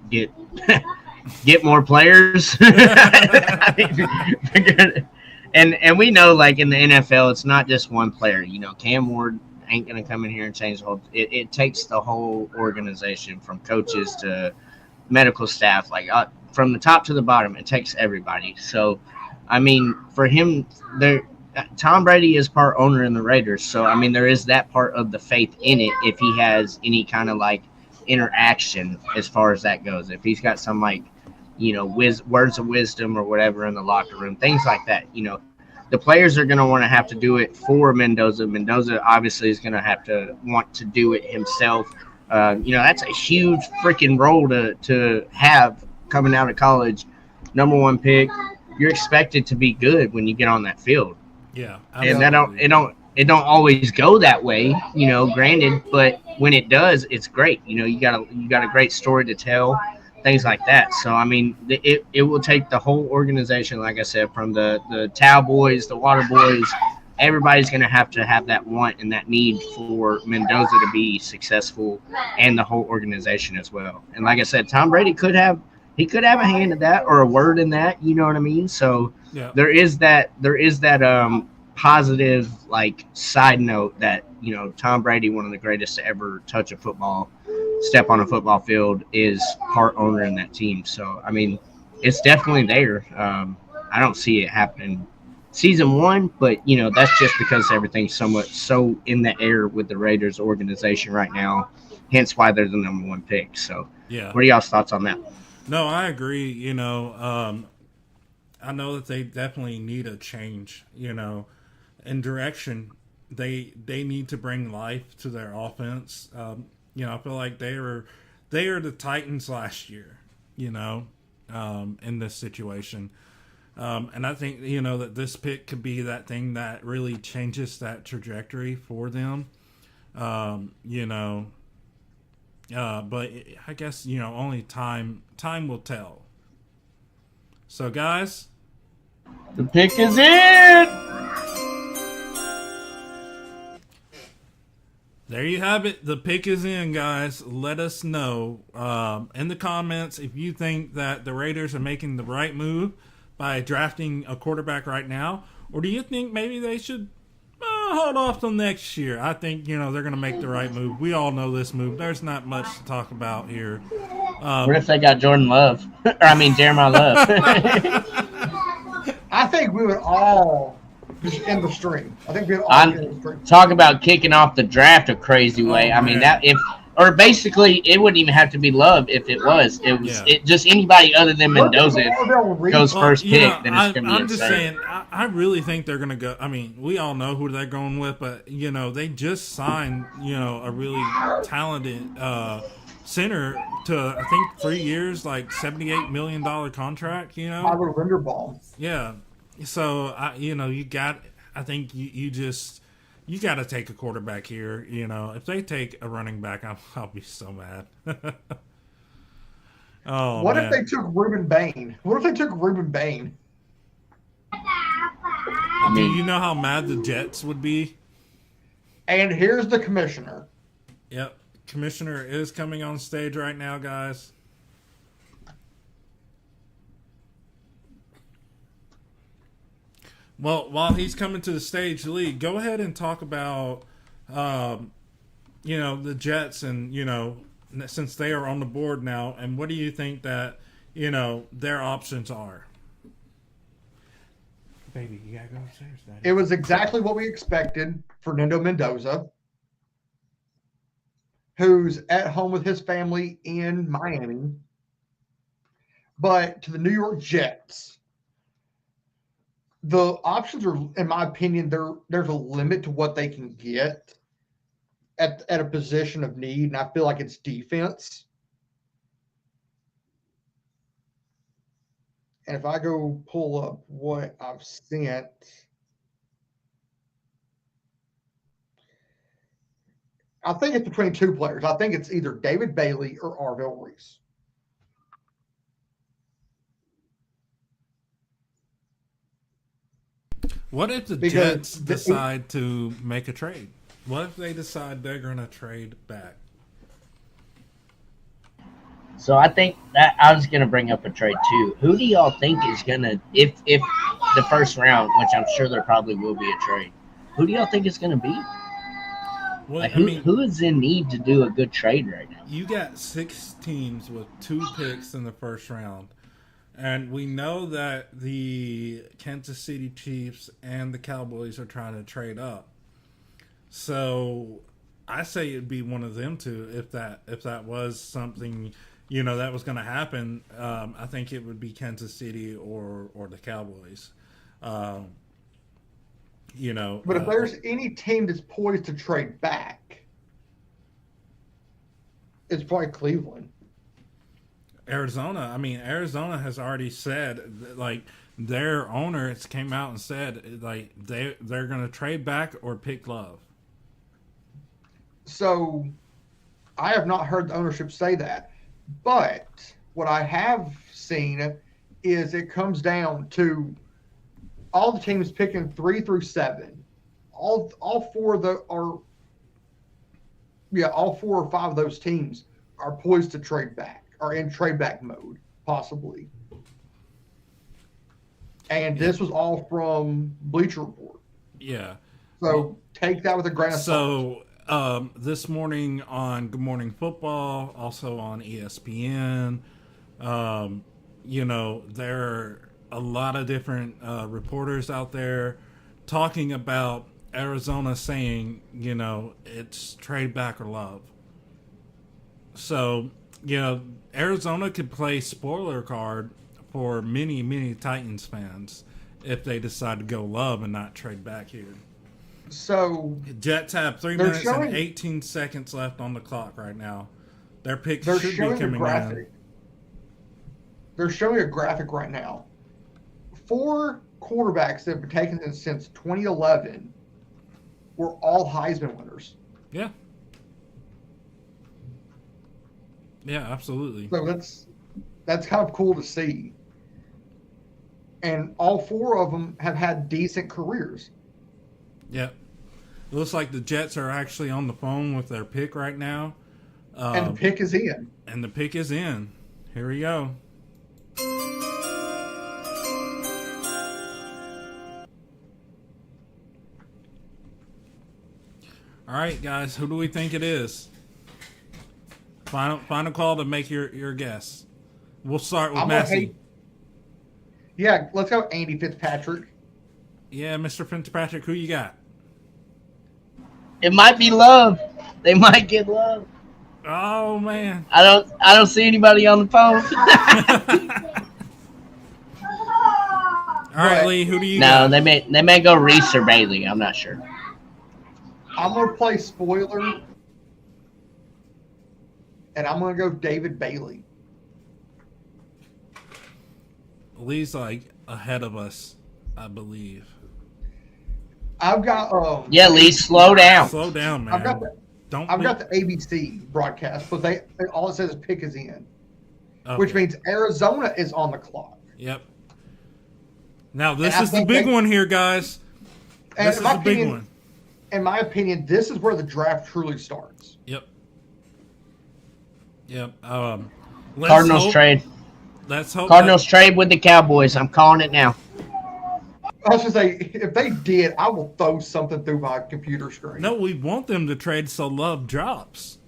Get get more players. I mean, and we know, like in the NFL, it's not just one player. Cam Ward ain't gonna come in here and change the whole. It takes the whole organization, from coaches to medical staff, like from the top to the bottom. It takes everybody. So, I mean, for him, there. Tom Brady is part owner in the Raiders, so I mean there is that part of the faith in it. If he has any kind of like interaction as far as that goes, if he's got some like words of wisdom or whatever in the locker room, things like that, the players are going to want to have to do it for Mendoza. Mendoza obviously is going to have to want to do it himself. That's a huge freaking role to have coming out of college. Number one pick, you're expected to be good when you get on that field. Yeah, absolutely. And it don't always go that way, granted, but when it does, it's great. You got a great story to tell, things like that. So I mean, it will take the whole organization, like I said, from the towel boys, the water boys. Everybody's going to have that want and that need for Mendoza to be successful, and the whole organization as well. And like I said, Tom Brady could have a hand in that, or a word in that. You know what I mean? So yeah. there is that positive like side note that Tom Brady, one of the greatest to ever touch a football, step on a football field, is part owner in that team. So I mean, it's definitely there. I don't see it happening season one, but that's just because everything's so in the air with the Raiders organization right now, hence why they're the number one pick. So yeah, what are y'all's thoughts on that? No, I agree. I know that they definitely need a change, in direction. They need to bring life to their offense. I feel like they are the Titans last year, in this situation. And I think, that this pick could be that thing that really changes that trajectory for them. But I guess, only time will tell. So, guys, the pick is in. There you have it. The pick is in, guys. Let us know in the comments if you think that the Raiders are making the right move by drafting a quarterback right now, or do you think maybe they should hold off till next year? I think they're going to make the right move. We all know this move. There's not much to talk about here. What if they got Jordan Love? Jeremiah Love. I think we would all just end the stream. I think we would all end the stream. Talk about kicking off the draft a crazy way. I mean, basically it wouldn't even have to be Love if it was. It just anybody other than Mendoza goes first pick, then it's going to be I'm just saying, I really think they're going to go. I mean, we all know who they're going with, but they just signed a really talented center to, I think, 3 years, like $78 million contract. Tyler Linderbaum. Yeah. So you got. I think you got to take a quarterback here. If they take a running back, I'll be so mad. What if they took Ruben Bain? Do you know how mad the Jets would be? And here's the commissioner. Yep. Commissioner is coming on stage right now, guys. Well, while he's coming to the stage, Lee, go ahead and talk about, the Jets and, since they are on the board now, and what do you think that, their options are? Baby, you gotta go upstairs, Daddy. It was exactly what we expected. Fernando Mendoza, who's at home with his family in Miami, but to the New York Jets. The options are, in my opinion, there's a limit to what they can get at a position of need, and I feel like it's defense. And if I go pull up what I've sent, I think it's between two players. I think it's either David Bailey or Arvell Reese. What if the Because Jets decide to make a trade? What if they decide they're going to trade back? So I think that I was going to bring up a trade too. Who do y'all think is going to, if the first round, which I'm sure there probably will be a trade, who do y'all think is going to be? Well, Like, I mean, who is in need to do a good trade right now? you got 6 teams with 2 picks in the first round. And we know that the Kansas City Chiefs and the Cowboys are trying to trade up. So I say it'd be one of them two if that was something, that was going to happen. I think it would be Kansas City or the Cowboys. But if there's any team that's poised to trade back, it's probably Cleveland. Arizona has already said, like, their owners came out and said, like, they're going to trade back or pick Love. So I have not heard the ownership say that. But what I have seen is it comes down to all the teams picking 3 through 7. All 4 of the all 4 or 5 of those teams are poised to trade back. Are in trade back mode, possibly. And this was all from Bleacher Report. Yeah. So take that with a grain of salt. So this morning on Good Morning Football, also on ESPN, there are a lot of different reporters out there talking about Arizona saying, it's trade back or Love. So, Arizona could play spoiler card for many, many Titans fans if they decide to go Love and not trade back here. So Jets have 3 minutes and 18 seconds left on the clock right now. Their pick should be coming in. They're showing a graphic right now. 4 quarterbacks that have been taken since 2011 were all Heisman winners. Yeah. Yeah, absolutely. So that's kind of cool to see. And all 4 of them have had decent careers. Yep. It looks like the Jets are actually on the phone with their pick right now. And the pick is in. And the pick is in. Here we go. All right, guys. Who do we think it is? Final call to make your guess. We'll start with Massey. Yeah, let's go Andy Fitzpatrick. Yeah, Mr. Fitzpatrick, who you got? It might be Love. They might get Love. Oh man. I don't see anybody on the phone. All right, Lee, who do you got? No, they may go Reese or Bailey. I'm not sure. I'm gonna play spoiler. And I'm going to go David Bailey. Lee's like ahead of us, I believe. I've got yeah, Lee, slow down. Slow down, man. I've got the ABC broadcast, but all it says is pick is in. Okay. Which means Arizona is on the clock. Yep. Now this is the big one here, guys. This is the big one. In my opinion, this is where the draft truly starts. Yep. Yep. Cardinals trade. Let's hope. Cardinals trade with the Cowboys. I'm calling it now. I was going to say, if they did, I will throw something through my computer screen. No, we want them to trade so Love drops.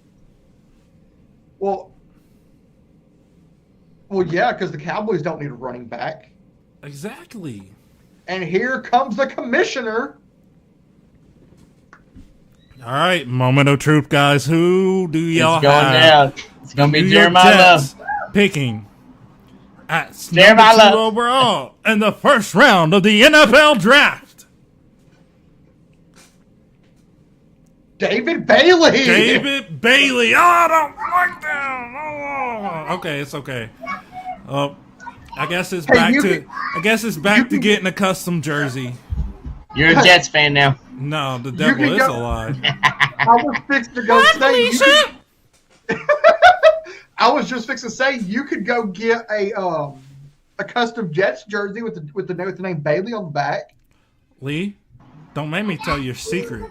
Well, yeah, because the Cowboys don't need a running back. Exactly. And here comes the commissioner. All right, moment of truth, guys. Who do y'all have? It's going down. It's going to be Jeremiah Love. Picking at number 2 overall in the first round of the NFL draft. David Bailey. David Bailey. Oh, I don't like that. Oh. Okay, it's okay. I guess it's back to getting a custom jersey. You're a Jets fan now. No, the devil is alive. I was fixing to go say. I was just fixing to say you could go get a custom Jets jersey with the name Bailey on the back. Lee, don't make me tell your secret.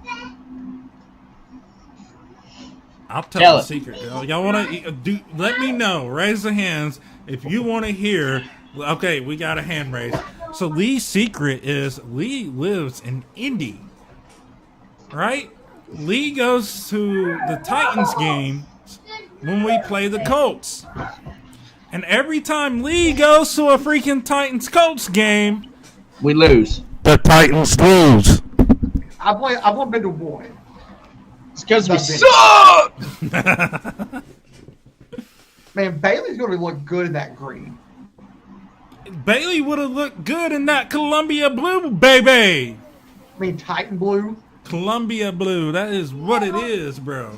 I'll tell the secret. Y'all want to do? Let me know. Raise the hands if you want to hear. Okay, we got a hand raised. So Lee's secret is Lee lives in Indy, right? Lee goes to the Titans game when we play the Colts, and every time Lee goes to a freaking Titans Colts game, we lose. The Titans lose. I've only been to one. It's because we suck. Man, Bailey's going to look good in that green. Bailey would have looked good in that Columbia blue, baby. I mean, Titan blue. Columbia blue. That is what it is, bro.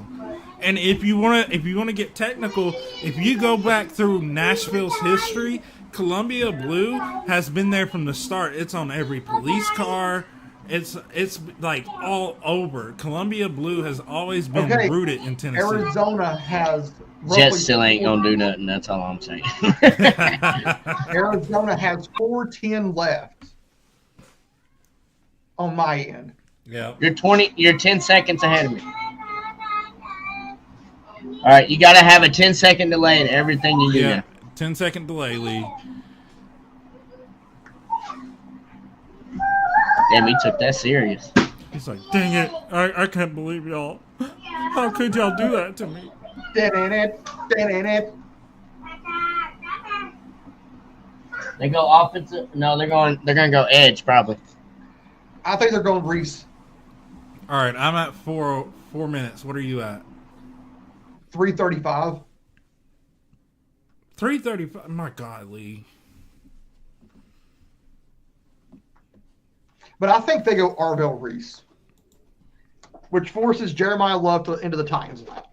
And if you wanna get technical, if you go back through Nashville's history, Columbia blue has been there from the start. It's on every police car. It's like all over. Columbia blue has always been rooted in Tennessee. Arizona has Jets still ain't gonna do nothing. That's all I'm saying. Arizona has 4:10 left on my end. Yeah. You're 10 seconds ahead of me. All right, you gotta have a 10-second delay in everything you do. Yeah, 10-second delay, Lee. Damn, he took that serious. He's like, dang it, I can't believe y'all. How could y'all do that to me? They go offensive. No, they're gonna go edge probably. I think they're going Reese. All right, I'm at 4 minutes. What are you at? 3:35. 3:35. My God, Lee. But I think they go Arvell Reese, which forces Jeremiah Love into the Titans lap.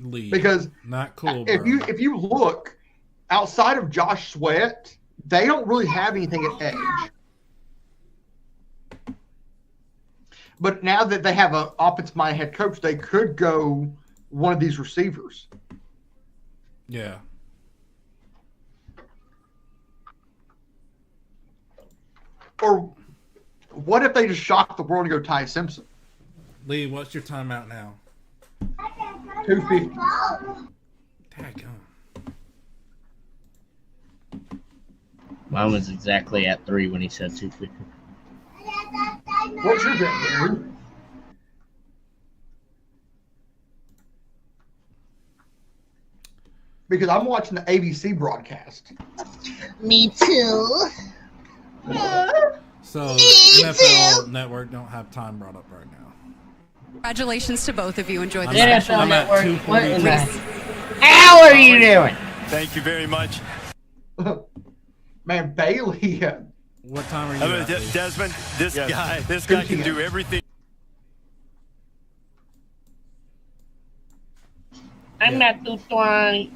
Lee, because not cool. If bro. you look outside of Josh Sweat, they don't really have anything at edge. But now that they have an offensive-minded head coach, they could go one of these receivers. Yeah. Or what if they just shock the world and go Ty Simpson? Lee, what's your timeout now? 250. Daggone. Mine was exactly at 3 when he said 250. What's your bet, Gary? Because I'm watching the ABC broadcast. Me too. So NFL Network don't have time brought up right now. Congratulations to both of you. Enjoy the NFL special. I'm at Network. What in the 2:42. hell are you doing? Thank you very much. Man, Bailey. What time are you at, Lee? Desmond, this guy can do everything. I'm at 220.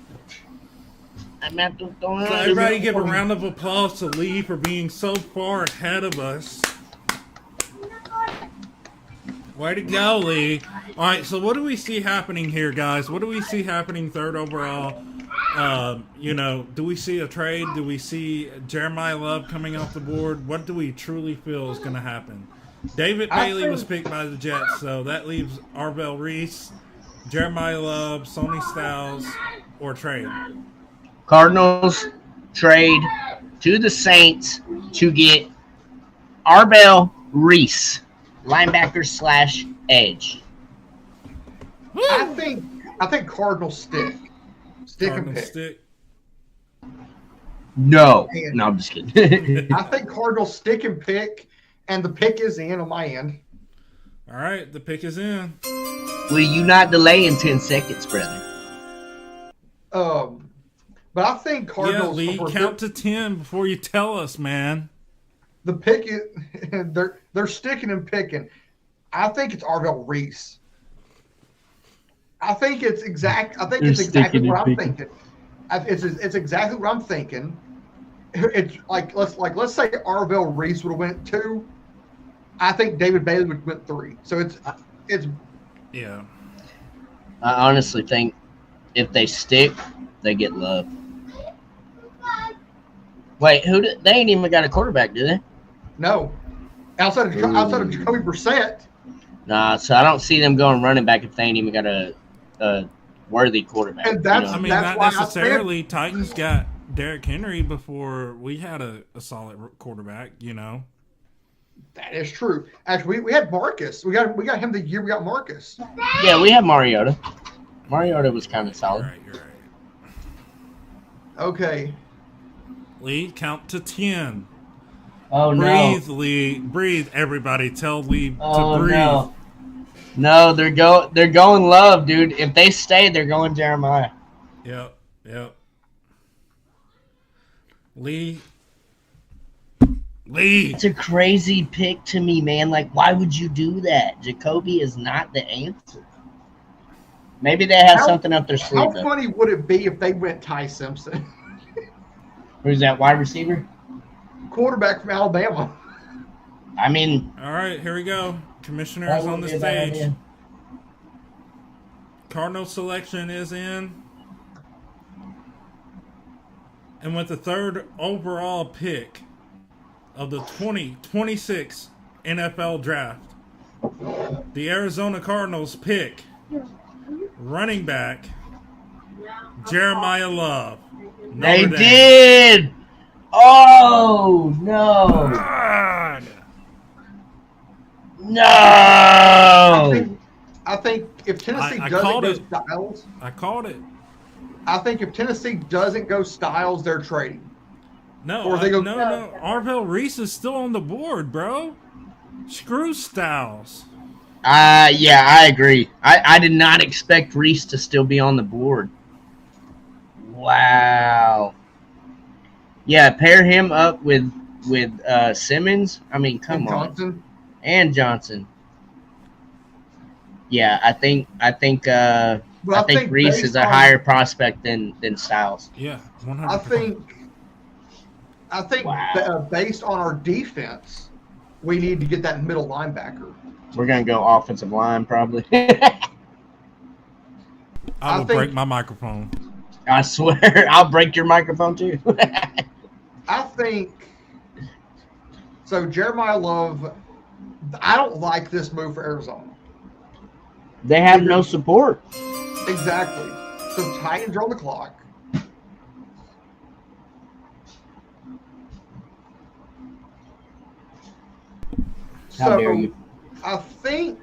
I'm at 220. So everybody give a round of applause to Lee for being so far ahead of us. Way to go, Lee. All right, so what do we see happening here, guys? What do we see happening third overall? Do we see a trade? Do we see Jeremiah Love coming off the board? What do we truly feel is going to happen? David Bailey was picked by the Jets, so that leaves Arvell Reese, Jeremiah Love, Sonny Styles, or trade. Cardinals trade to the Saints to get Arvell Reese, linebacker / edge. I think Cardinals stick. Stick and pick. Stick. No, I'm just kidding. I think Cardinals stick and pick, and the pick is in on my end. All right, the pick is in. Will you not delay in 10 seconds, brother? But I think Cardinals. Yeah, Lee, count to 10 before you tell us, man. The pick is they're sticking and picking. I think it's Arvell Reese. I think it's exactly what I'm thinking. It's exactly what I'm thinking. It's let's say Arvell Reese would have went 2. I think David Bailey would have went 3. So it's yeah. I honestly think if they stick, they get Love. Wait, they ain't even got a quarterback, do they? No. outside of Jacoby Brissett. Nah, so I don't see them going running back if they ain't even got a worthy quarterback. And that's- I mean, That's not why I said- necessarily. Titans got Derrick Henry before we had a solid quarterback, you know. That is true. Actually, we had Marcus. We got him the year we got Marcus. Yeah, we have Mariota. Mariota was kind of solid. You're right. Okay. Lee, count to 10. Oh Breathe, no! Lee. Breathe, everybody. Tell Lee Oh to breathe. no! No, they're going Love, dude. If they stay, they're going Jeremiah. Yep. Lee. It's a crazy pick to me, man. Like, why would you do that? Jacoby is not the answer. Maybe they have something up their sleeve. How funny would it be if they went Ty Simpson? Who's that wide receiver? Quarterback from Alabama. I mean, All right, here we go. Commissioner that is on wouldn't the be a bad stage. idea. Cardinal selection is in. And with the third overall pick of the 2026 NFL draft, the Arizona Cardinals pick running back Jeremiah Love. They Notre Dame. did. Oh no! God. No! I think if Tennessee I doesn't called go it. Styles, I called it. I think if Tennessee doesn't go Styles, they're trading. No, Or they go- no. Arvell Reese is still on the board, bro. Screw Styles. Yeah, I agree. I did not expect Reese to still be on the board. Wow. Yeah, pair him up with Simmons. I mean, come And on. Johnson. And Johnson. Yeah, I think But I think Reese based is a on- higher prospect than Styles. Yeah, 100%. I think Wow. based on our defense, we need to get that middle linebacker. We're gonna go offensive line probably. I will I think- break my microphone. I swear, I'll break your microphone too. I think so. Jeremiah Love. I don't like this move for Arizona. They have no support. Exactly. So Titans are on the clock. How dare you? I think,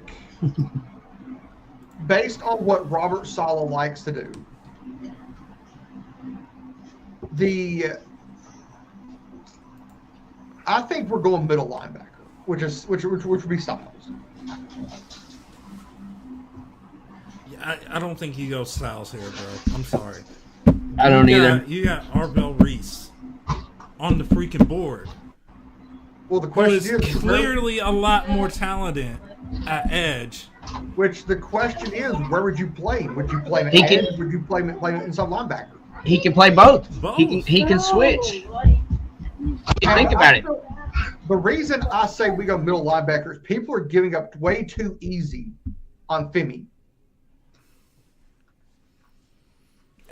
based on what Robert Saleh likes to do, I think we're going middle linebacker, which would be Styles. I don't think you go Styles here, bro. I'm sorry. I don't either. You got Arvell Reese on the freaking board. Well, the Who question is is clearly a lot more talented at edge. the question is, where would you play? Would you play him He at can- edge? Would you play him inside linebacker? He can play both. Both. He can switch. Think about it. The reason I say we go middle linebacker is people are giving up way too easy on Femi.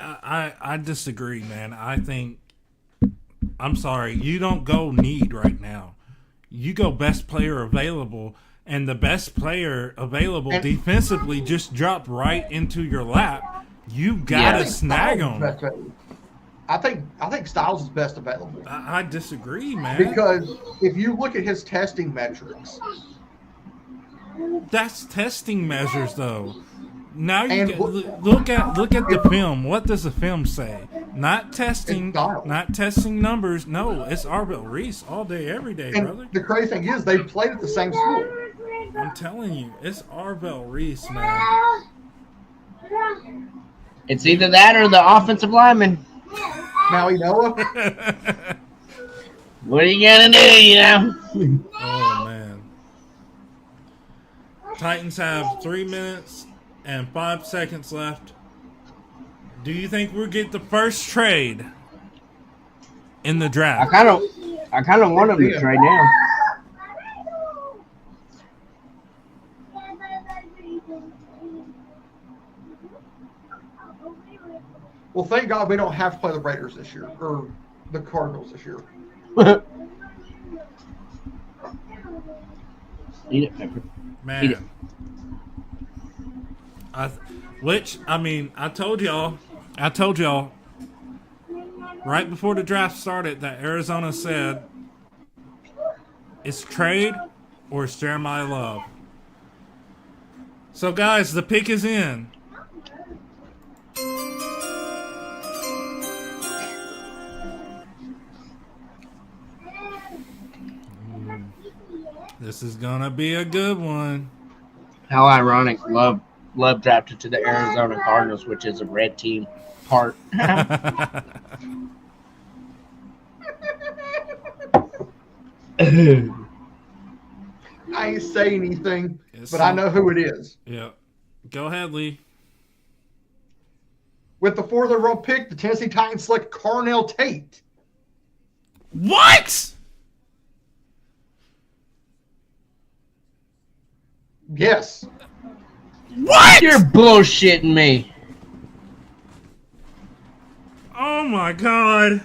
I disagree, man. I think I'm sorry. You don't go need right now. You go best player available, and the best player available And- defensively just dropped right into your lap. You gotta snag Styles is them. best available. I think Styles is best available I disagree, man. because if you look at his testing metrics, That's testing measures, though. Now you And get, wh- look at the film. What does the film say? Not testing, It's Styles. not testing numbers. No, it's Arvell Reese all day, every day, brother. and the crazy thing is they played at the same school. I'm telling you, it's Arvell Reese, man. It's either that or the offensive lineman. Now Noah, What are you gonna do? You know. Oh man. Titans have 3 minutes and 5 seconds left. Do you think we'll get the first trade in the I draft? kind of want him to trade now. well, thank God we don't have to play the Raiders this year or the Cardinals this year. Eat it, Pepper. Man. Eat it. I told y'all, right before the draft started that Arizona said it's trade or it's Jeremiah Love. So, guys, the pick is in. This is gonna be a good one. How ironic! Love drafted to the Arizona Cardinals, which is a red team. Part. I ain't say anything, but I know who it is. Yeah. Go ahead, Lee. With the 4th overall pick, the Tennessee Titans select Carnell Tate. What? Yes. What? You're bullshitting me. Oh my god.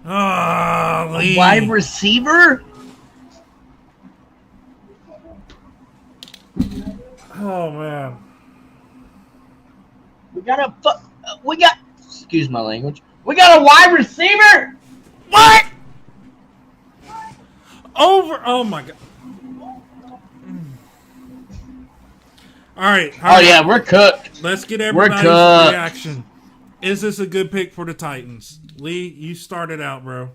Oh, Lee. Wide receiver? Oh man. Excuse my language. We got a wide receiver? What? Oh my god. All right. Oh yeah, we're cooked. Let's get everybody's reaction. Is this a good pick for the Titans? Lee, you started out, bro.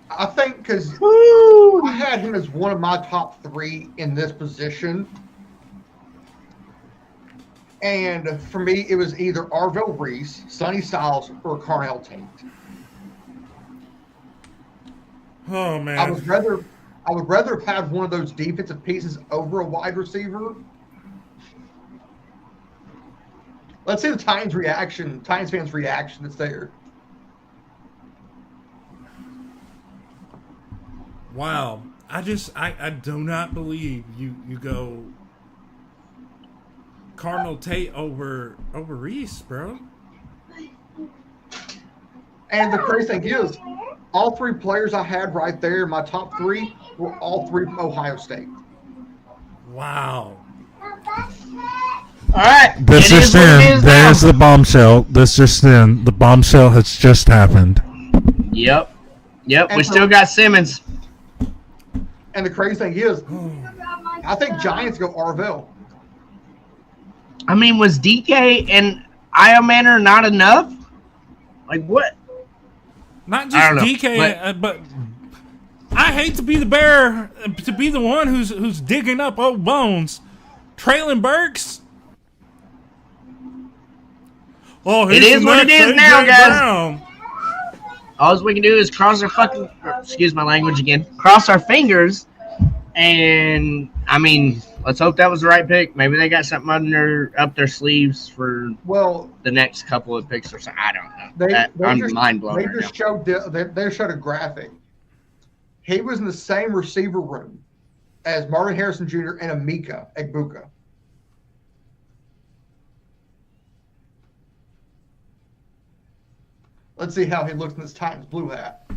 I think because I had him as one of my top 3 in this position. And for me, it was either Arvell Reese, Sonny Styles, or Carnell Tate. Oh man. I would rather have had one of those defensive pieces over a wide receiver. Let's see the Titans fans' reaction that's there. Wow. I do not believe you go Carnell Tate over Reese, bro. And the crazy thing is, all 3 players I had right there, my top 3, were all 3 from Ohio State. Wow. All right. This just in. There's the bombshell. This just in. The bombshell has just happened. Yep. We still got Simmons. And the crazy thing is, I think Giants go Arvell. I mean, was DK and Io Manor not enough? Like what? Not just DK, but I hate to be the bear, to be the one who's digging up old bones. Traylon Burks. Oh, it is what it is now, guys. Brown. All we can do is cross our excuse my language again, cross our fingers, and I mean, let's hope that was the right pick. Maybe they got something up their sleeves for the next couple of picks or something. I don't know. I'm mind blown. They just showed they showed a graphic. He was in the same receiver room as Marvin Harrison Jr. and Emeka Egbuka. Let's see how he looks in this Titans blue hat.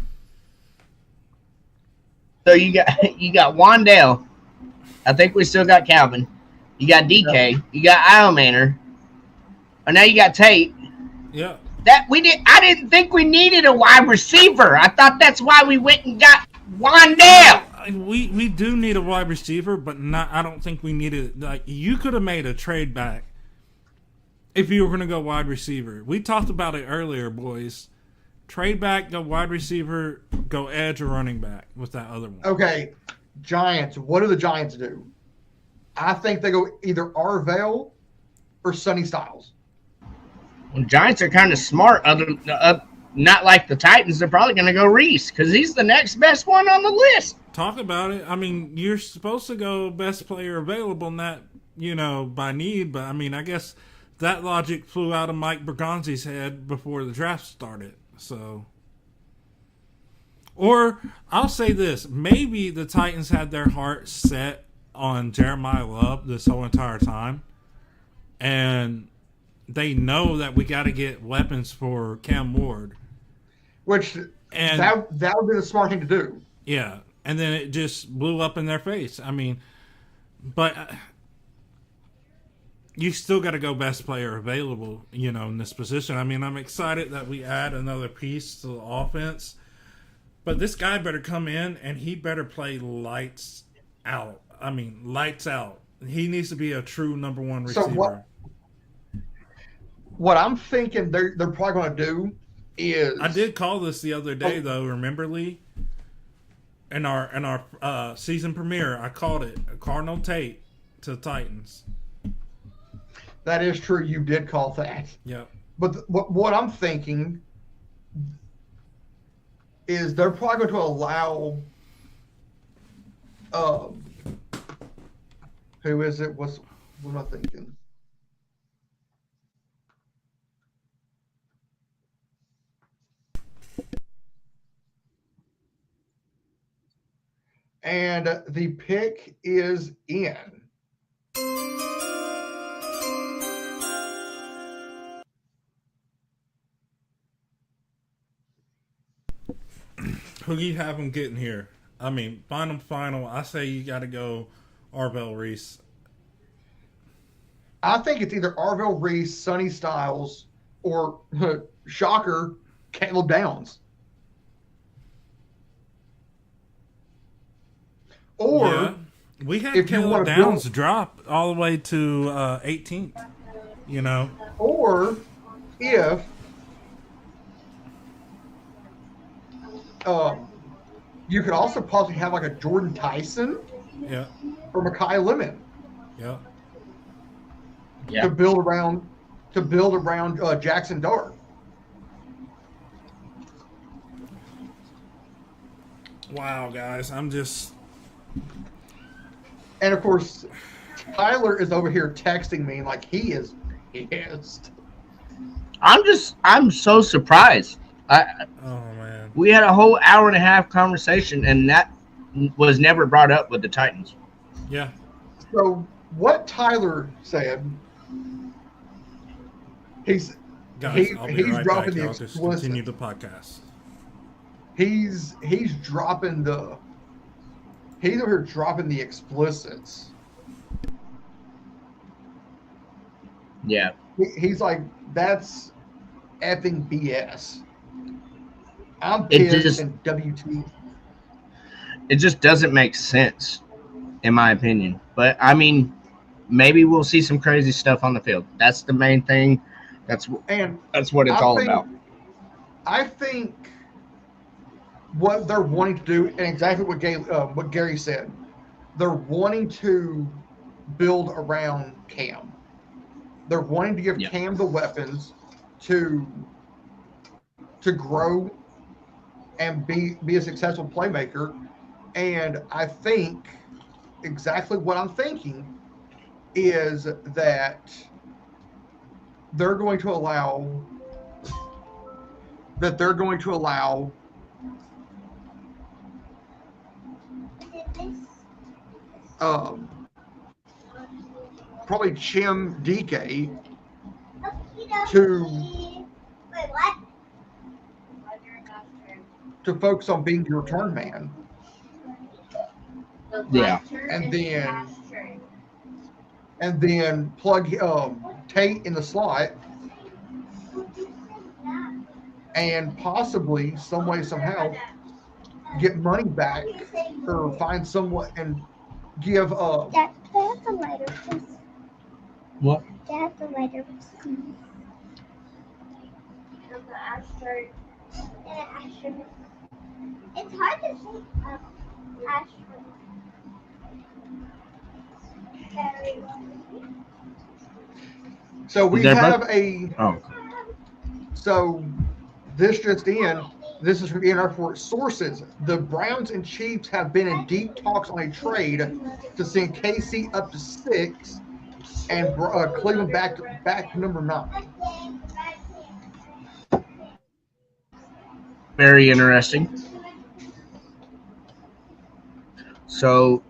So you got Wandale. I think we still got Calvin. You got DK. Yep. You got Io Manor. And now you got Tate. Yeah. I didn't think we needed a wide receiver. I thought that's why we went and got Wandale. We do need a wide receiver, but I don't think we needed. Like, you could have made a trade back if you were going to go wide receiver. We talked about it earlier, boys. Trade back, go wide receiver, go edge or running back with that other one. Okay, Giants. What do the Giants do? I think they go either Arvell or Sonny Styles. Well, Giants are kind of smart. Not like the Titans. They're probably going to go Reese because he's the next best one on the list. Talk about it. I mean, you're supposed to go best player available, not by need. But I mean, I guess that logic flew out of Mike Bergonzi's head before the draft started. So, or I'll say this: maybe the Titans had their heart set on Jeremiah Love this whole entire time, and they know that we got to get weapons for Cam Ward. Which And that would be the smart thing to do. yeah, and then it just blew up in their face. I mean, but you still got to go best player available, in this position. I mean, I'm excited that we add another piece to the offense, but this guy better come in and he better play lights out. I mean, lights out. He needs to be a true number one receiver. So what I'm thinking they're probably going to do is, I did call this the other day, though. Remember, Lee? In our season premiere, I called it Cardinal Tate to the Titans. That is true. You did call that. Yep. But what I'm thinking is they're probably going to allow. Who is it? What am I thinking? And the pick is in. Who you have them getting here? I mean, final. I say you got to go Arvell Reese. I think it's either Arvell Reese, Sonny Styles, or shocker, Caleb Downs. Or yeah. We had if Caleb Downs drop all the way to 18th. Or if you could also possibly have like a Jordan Tyson, yeah, or Mekhi Lemon, yeah, to build around Jackson Dart. Wow, guys, I'm just. And of course, Tyler is over here texting me like he is pissed. I'm so surprised. Oh man, we had a whole hour and a half conversation, and that was never brought up with the Titans. Yeah. So what Tyler said, he's right dropping back. the I'll just explicit. continue the podcast. He's dropping the. He's over here dropping the explicits. Yeah. He's like, that's effing BS. I'm pissed in WT. It just doesn't make sense, in my opinion. But, I mean, maybe we'll see some crazy stuff on the field. That's the main thing. That's what it's all about. I think what they're wanting to do, and exactly what Gary said, they're wanting to build around Cam. They're wanting to give Cam the weapons to grow and be a successful playmaker. And I think exactly what I'm thinking is that they're going to allow probably Chim DK to focus on being your return man. Yeah. And then plug Tate in the slot, and possibly some way, somehow, get money back or find someone and give Dad, can I have the lighter, please? What? Can I have the lighter, please? It's hard to say Ashford. So we have So this just in. This is from ENR Report sources. The Browns and Chiefs have been in deep talks on a trade to send KC up to 6 and Cleveland back to number 9. Very interesting. So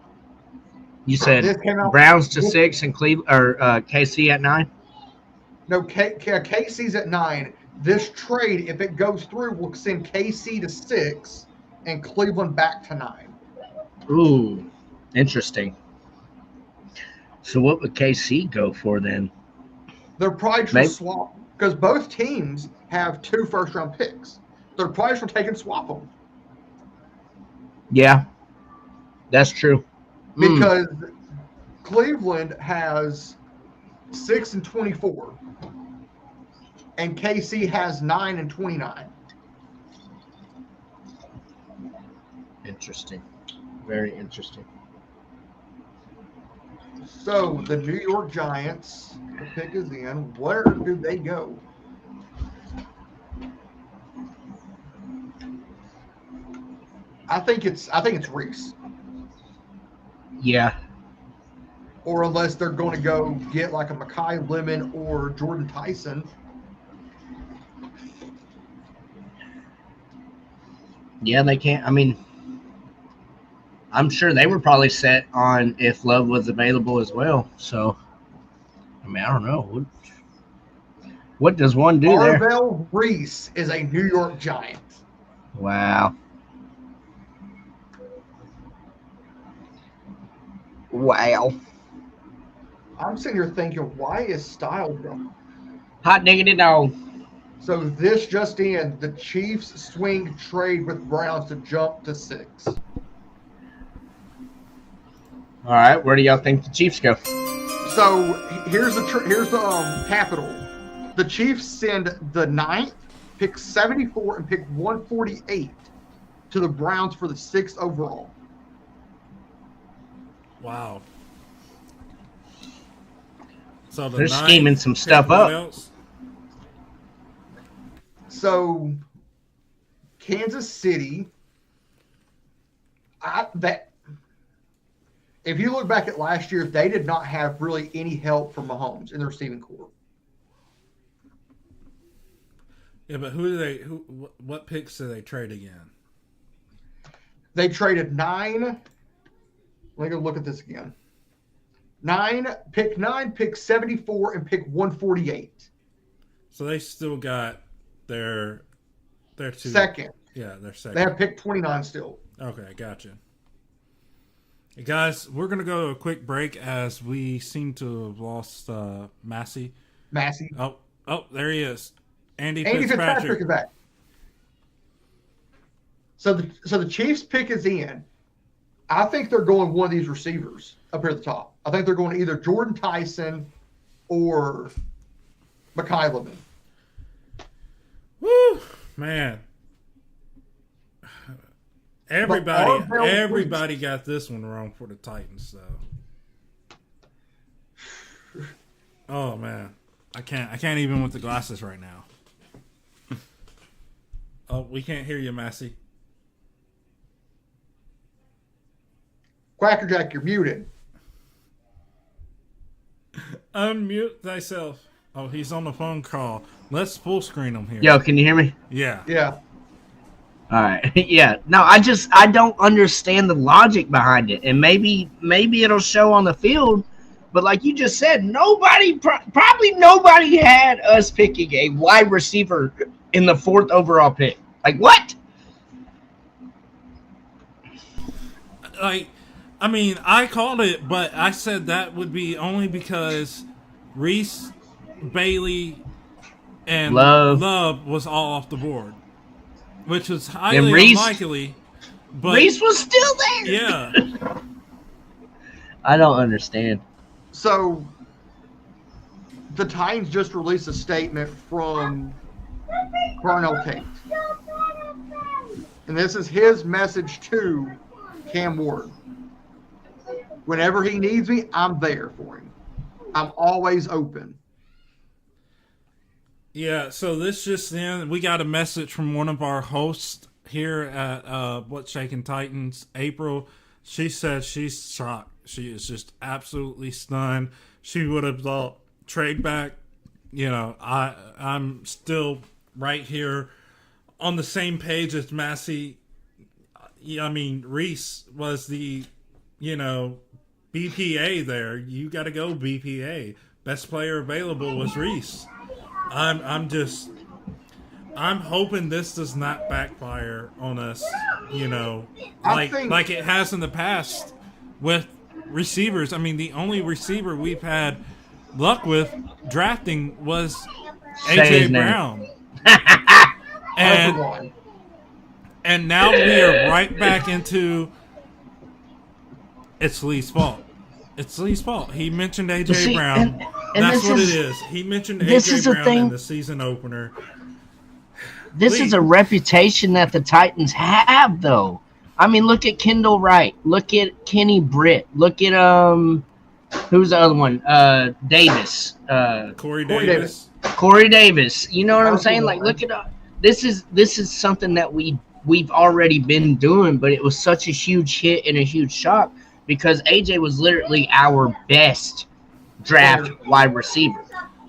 you said Browns to 6 and Cleveland or KC at 9? No, KC's at 9. This trade, if it goes through, will send KC to 6 and Cleveland back to 9. Ooh, interesting. So what would KC go for then? They're probably just Maybe. swap because both teams have 2 first-round picks. They're probably just take and swap them Yeah, that's true. because Cleveland has 6 and 24, and KC has 9 and 29. Interesting. Very interesting. So the New York Giants, the pick is in. Where do they go? I think it's Reese. Yeah. Or unless they're going to go get like a Mekhi Lemon or Jordan Tyson. Yeah, they can't. I mean, I'm sure they were probably set on if Love was available as well. So, I mean, I don't know. What does one do there? Marvell Reese is a New York Giant. Wow. Wow. I'm sitting here thinking, why is Styles gone? Hot diggity dog. So this just in, the Chiefs swing trade with Browns to jump to 6. All right, where do y'all think the Chiefs go? So here's the capital. The Chiefs send the 9th, pick 74, and pick 148 to the Browns for the 6th overall. Wow. So They're scheming some stuff up. Else? So Kansas City, if you look back at last year, they did not have really any help from Mahomes in the receiving corps. Yeah, but what picks do they trade again? They traded 9. Let me go look at this again. 9, pick 74, and pick 148. So they still got their two Second. Yeah, they're second. They have pick 29 still. Okay, gotcha. Hey guys, we're gonna go to a quick break as we seem to have lost Massey. Oh, there he is. Andy Fitzpatrick is back. So the Chiefs pick is in. I think they're going one of these receivers up here at the top. I think they're going either Jordan Tyson or Mekhi Lemon. Woo, man! Everybody got this one wrong for the Titans, though. Oh man, I can't even with the glasses right now. Oh, we can't hear you, Massey. Quackerjack, you're muted. Unmute thyself. Oh, he's on the phone call. Let's full screen him here. Yo, can you hear me? Yeah. Yeah. All right. Yeah. No, I don't understand the logic behind it. And maybe it'll show on the field. But like you just said, probably nobody had us picking a wide receiver in the 4th overall pick. Like, what? Like, I mean, I called it, but I said that would be only because Reese, Bailey, and Love was all off the board, which was highly unlikely. But Reese was still there. Yeah. I don't understand. So the Titans just released a statement from Cornell Tate. And this is his message to Cam Ward. Whenever he needs me, I'm there for him. I'm always open. Yeah, so this just in, we got a message from one of our hosts here at What's Shakin' Titans, April. She said she's shocked. She is just absolutely stunned. She would have thought trade back. You know, I'm still right here on the same page as Massey. I mean, Reese was the, BPA there. You got to go BPA. Best player available was Reese. I'm just, I'm hoping this does not backfire on us, I think- like it has in the past with receivers. I mean, the only receiver we've had luck with drafting was Say AJ his name. Brown. Number and one. and now we are right back into it's Lee's fault. It's Lee's fault. He mentioned AJ See, Brown. and That's this what is- it is. He mentioned this AJ is the Brown thing- in the season opener. This Lee. is a reputation that the Titans have, though. I mean, look at Kendall Wright. Look at Kenny Britt. Look at who's the other one? Davis. Corey Corey Davis. Corey Davis. You know what I'm saying? Like, Absolutely. look at this is something that we've already been doing, but it was such a huge hit and a huge shock because AJ was literally our best draft wide receiver.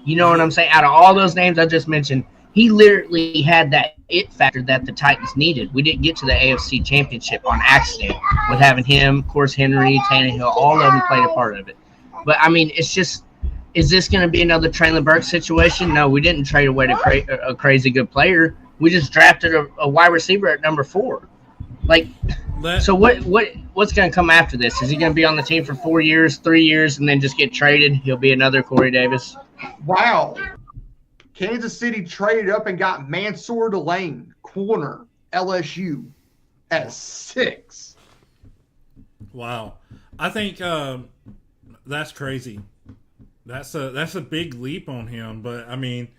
You know what I'm saying? Out of all those names I just mentioned, he literally had that it factor that the Titans needed. We didn't get to the AFC Championship on accident with having him, of course, Henry, Tannehill, all of them played a part of it. But, I mean, it's just, is this going to be another Traylon Burks situation? No, we didn't trade away a crazy good player. We just drafted a wide receiver at number 4. Like, so what's going to come after this? Is he going to be on the team for 4 years, 3 years, and then just get traded? He'll be another Corey Davis. Wow. Kansas City traded up and got Mansour Delane, corner, LSU, at 6. Wow. I think that's crazy. That's a big leap on him, but I mean,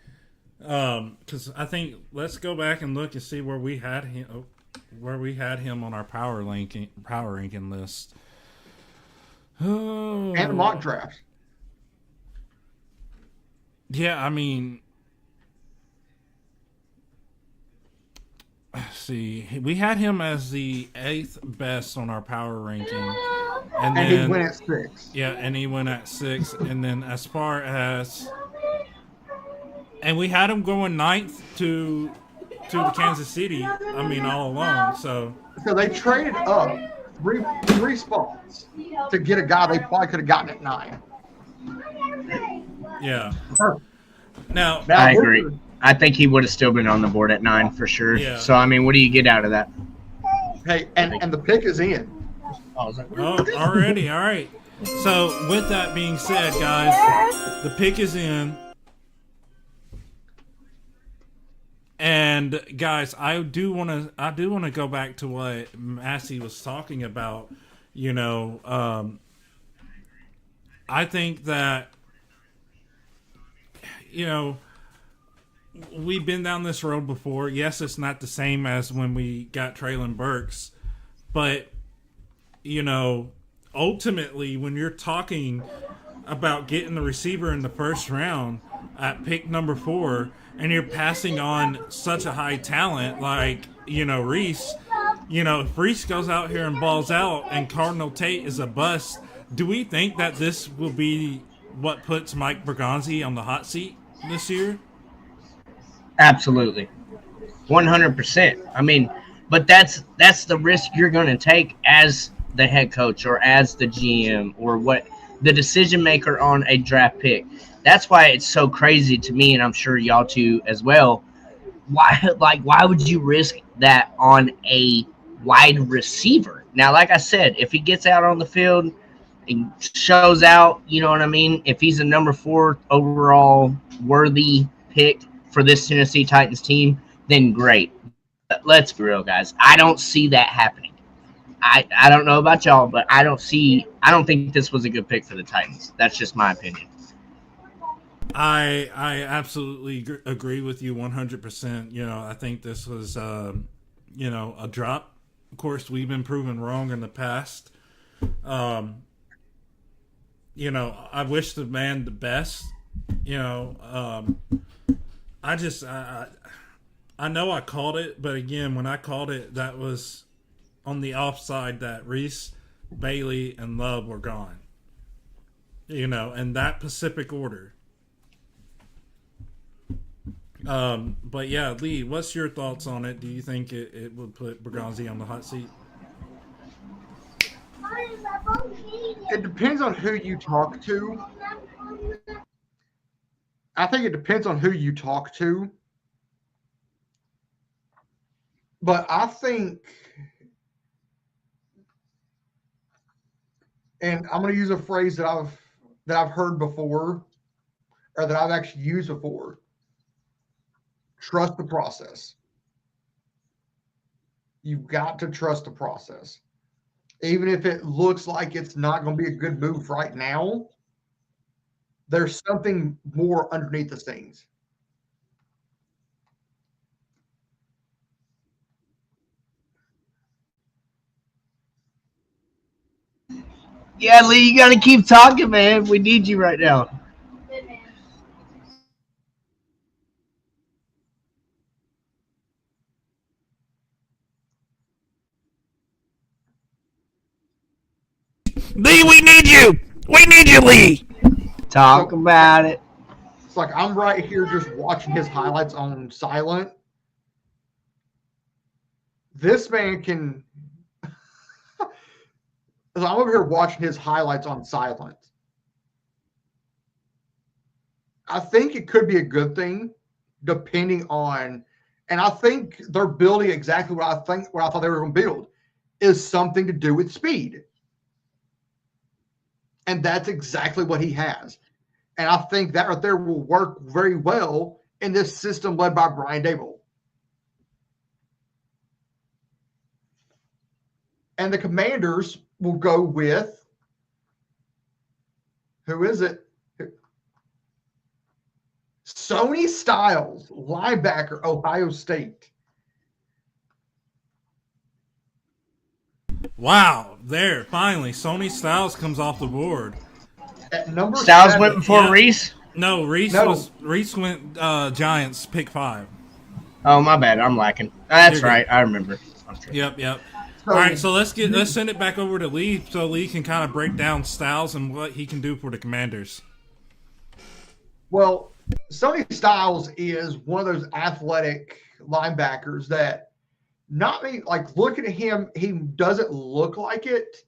because I think let's go back and look and see where we had him on our power ranking list. Oh. And mock draft. Yeah, I mean, let's see, we had him as the 8th best on our power ranking, and then he went at 6. Yeah, and he went at 6, and then as far as, and we had him going 9th to the Kansas City. I mean, all along. So they traded up three spots to get a guy they probably could have gotten at 9. yeah. Now I agree. I think he would have still been on the board at 9 for sure. Yeah. So, I mean, what do you get out of that? Hey, and the pick is in. Oh, already, all right. So, with that being said, guys, the pick is in. And guys, I do want to go back to what Massey was talking about. I think that we've been down this road before. Yes, it's not the same as when we got Traylon Burks, but ultimately, when you're talking about getting the receiver in the first round at pick number 4, and you're passing on such a high talent like Reese, if Reese goes out here and balls out and Cardinal Tate is a bust, do we think that this will be what puts Mike Bergonzi on the hot seat this year? Absolutely. 100%. I mean, but that's the risk you're going to take as the head coach or as the GM or what the decision maker on a draft pick. That's why it's so crazy to me, and I'm sure y'all too as well. Why would you risk that on a wide receiver? Now, like I said, if he gets out on the field and shows out, you know what I mean? If he's a number 4 overall worthy pick for this Tennessee Titans team, then great. But let's be real, guys. I don't see that happening. I don't know about y'all, but I don't think this was a good pick for the Titans. That's just my opinion. I absolutely agree with you 100%. I think this was, a drop. Of course, we've been proven wrong in the past. I wish the man the best. I know I called it, but again, when I called it, that was on the offside that Reese, Bailey, and Love were gone. In that specific order. But yeah, Lee, what's your thoughts on it? Do you think it would put Bergonzi on the hot seat? It depends on who you talk to. I think it depends on who you talk to. But I think, and I'm going to use a phrase that I've heard before, or that I've actually used before. Trust the process. You've got to trust the process. Even if it looks like it's not going to be a good move right now, there's something more underneath the scenes. Yeah, Lee, you got to keep talking, man. We need you right now. Good man. Lee, we need you! We need you, Lee! Talk about it. It's like I'm right here just watching his highlights on silent. This man can. I'm over here watching his highlights on silent. I think it could be a good thing, depending on, and I think they're building exactly what I thought they were going to build, is something to do with speed, and that's exactly what he has, and I think that right there will work very well in this system led by Brian Dable. And the Commanders will go with, who is it? Sony Styles, linebacker, Ohio State. Wow, there, finally, Sony Styles comes off the board. At number Styles 7, went before Reese? No, Reese went Giants pick 5. Oh, my bad. I'm lacking. That's right. I remember. Yep. All right, so let's send it back over to Lee so Lee can kind of break down Styles and what he can do for the Commanders. Well, Sony Styles is one of those athletic linebackers that looking at him, he doesn't look like it,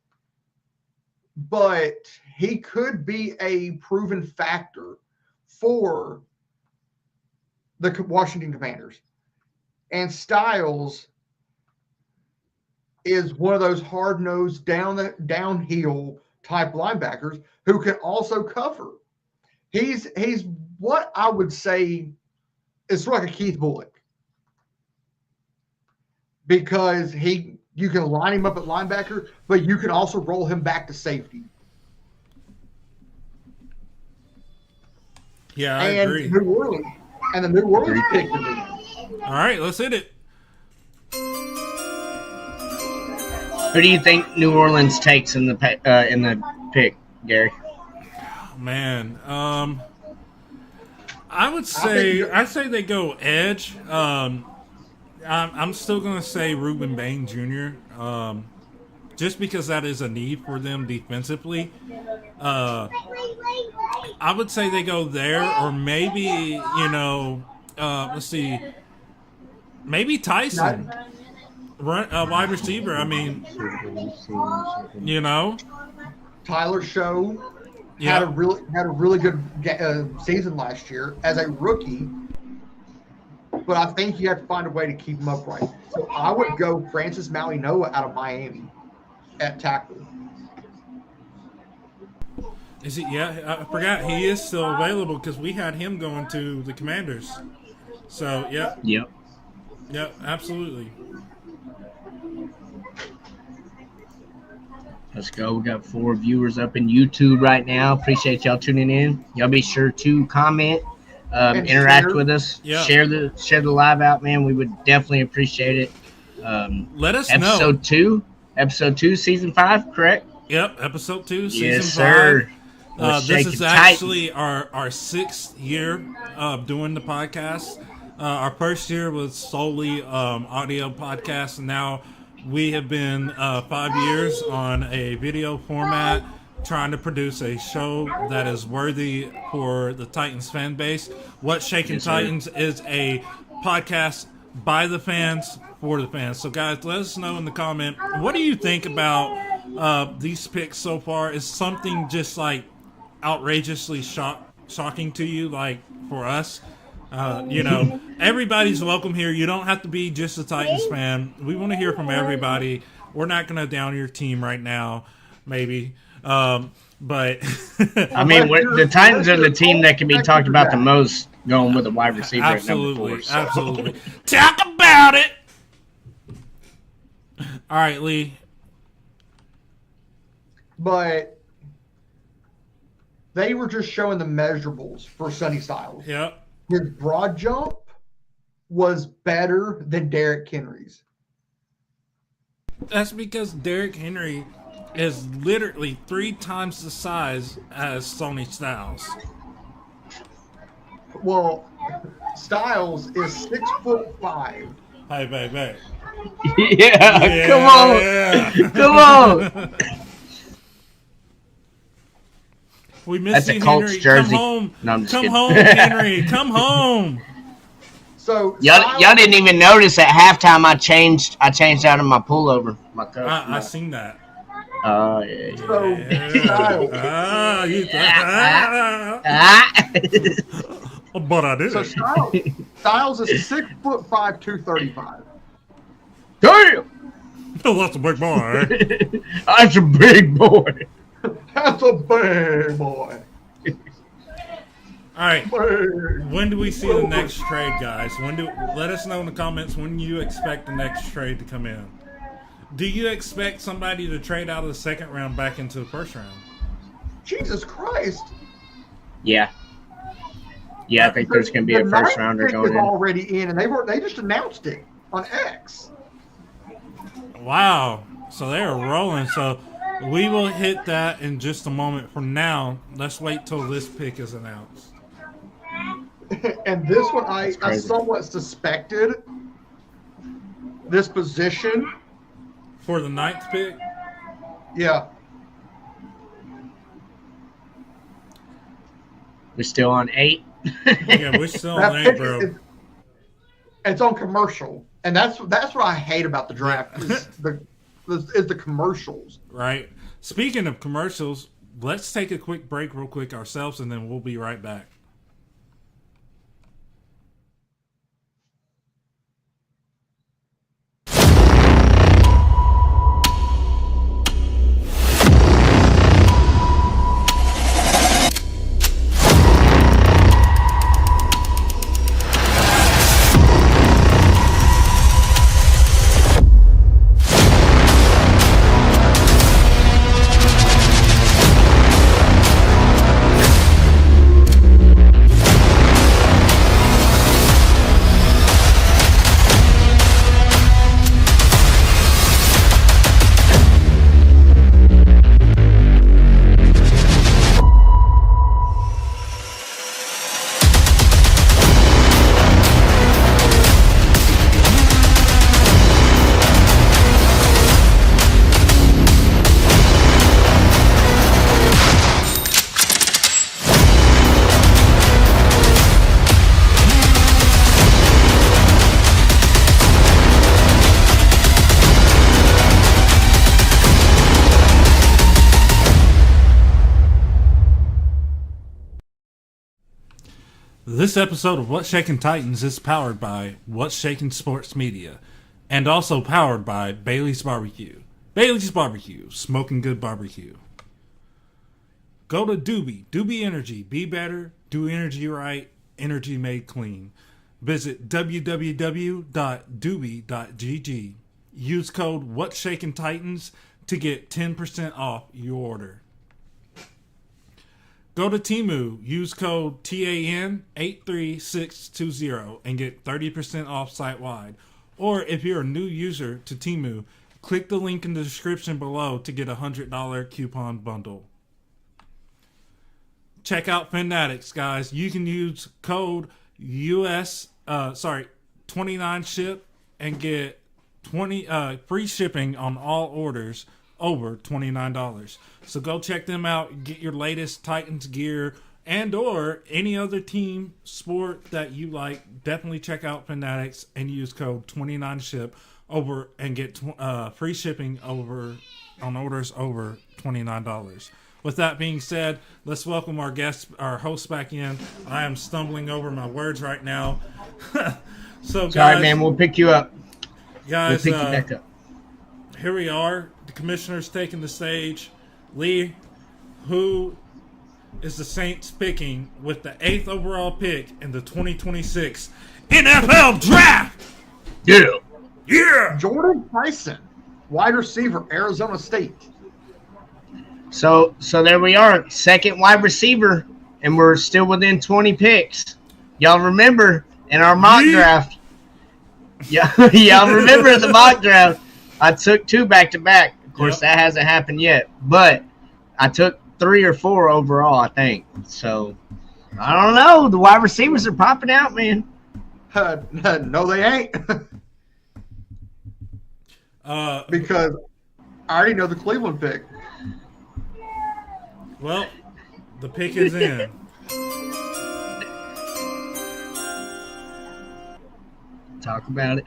but he could be a proven factor for the Washington Commanders. And Styles is one of those hard-nosed downhill type linebackers who can also cover. He's what I would say is sort of like a Keith Bullock, because you can line him up at linebacker, but you can also roll him back to safety. Yeah, I agree. The New Orleans picked him. All right, let's hit it. Who do you think New Orleans takes in the pick, Gary? Man, I would say they go edge. I'm still gonna say Reuben Bain Jr. Just because that is a need for them defensively. I would say they go there, or maybe let's see, maybe Tyson, wide receiver. I mean, Tyler Show. Had a really good season last year as a rookie, but I think you have to find a way to keep him upright. So I would go Francis Mauigoa out of Miami at tackle. Is he? Yeah, I forgot he is still available because we had him going to the Commanders. So Yep, absolutely. Let's go. We got 4 viewers up in YouTube right now. Appreciate y'all tuning in. Y'all be sure to comment, interact with us, share the live out, man. We would definitely appreciate it. Let us know. Episode 2, season 5, correct? Yep, episode 2, season 5. Yes, sir. This is actually our 6th year of doing the podcast. Our first year was solely audio podcast, and now we have been 5 years on a video format, trying to produce a show that is worthy for the Titans fan base. What Shakin' Titans is a podcast by the fans, for the fans. So, guys, let us know in the comment, what do you think about these picks so far? Is something just like outrageously shocking to you, like for us? Everybody's welcome here. You don't have to be just a Titans fan. We want to hear from everybody. We're not going to down your team right now, maybe. But I mean, the Titans are the team that can be talked about the most, going with a wide receiver at number 4. So. Absolutely. Talk about it. All right, Lee. But they were just showing the measurables for Sonny Styles. Yep. His broad jump was better than Derrick Henry's. That's because Derrick Henry is literally 3 times the size as Sonny Styles. Well, Styles is 6'5". Hey, baby. Yeah, come on. Yeah. Come on. We miss That's you, a Colts Henry. jersey. Come home. No, I'm just Come kidding. home, Henry. Come home. So Y'all didn't even notice at halftime I changed out of my pullover. My coat. I seen that. Oh yeah. So Styles. But I did. So Styles is 6'5", 235. Damn! Oh, that's a big boy. That's a big boy. That's a big boy. All right. When do we see the next trade, guys? Let us know in the comments when you expect the next trade to come in. Do you expect somebody to trade out of the second round back into the first round? Jesus Christ. Yeah. Yeah, I think there's going to be a first rounder going in. Already in, and they just announced it on X. Wow. So they are rolling. So we will hit that in just a moment. For now, let's wait till this pick is announced. And this one, I somewhat suspected this position. For the 9th pick? Yeah. We're still on 8. Yeah, we're still on 8, bro. It's on commercial. And that's what I hate about the draft is the commercials. Right. Speaking of commercials, let's take a quick break real quick ourselves, and then we'll be right back. This episode of What's Shakin' Titans is powered by What's Shakin' Sports Media and also powered by Bailey's Barbecue. Bailey's Barbecue, smoking good barbecue. Go to Doobie Energy. Be better, do energy right, energy made clean. Visit www.doobie.gg. Use code What's Shakin' Titans to get 10% off your order. Go to Temu, use code TAN83620 and get 30% off site-wide. Or if you're a new user to Temu, click the link in the description below to get a $100 coupon bundle. Check out Fanatics, guys. You can use code 29SHIP and get free shipping on all orders over $29. So go check them out, get your latest Titans gear and or any other team sport that you like. Definitely check out Fanatics and use code 29SHIP and get free shipping over on orders over $29. with that being said, let's welcome our guest, our host back in. I am stumbling over my words right now. So, guys, sorry, man. We'll pick you up. Guys, we'll pick you back up. Here we are. The commissioner's taking the stage. Lee, who is the Saints picking with the 8th overall pick in the 2026 NFL Draft? Yeah. Jordan Tyson, wide receiver, Arizona State. So there we are, second wide receiver, and we're still within 20 picks. Y'all remember in our mock draft? Yeah, y'all remember the mock draft? I took 2 back-to-back. Of course, that hasn't happened yet, but I took 3 or 4 overall, I think. So I don't know. The wide receivers are popping out, man. No, they ain't. Because I already know the Cleveland pick. Well, the pick is in. Talk about it.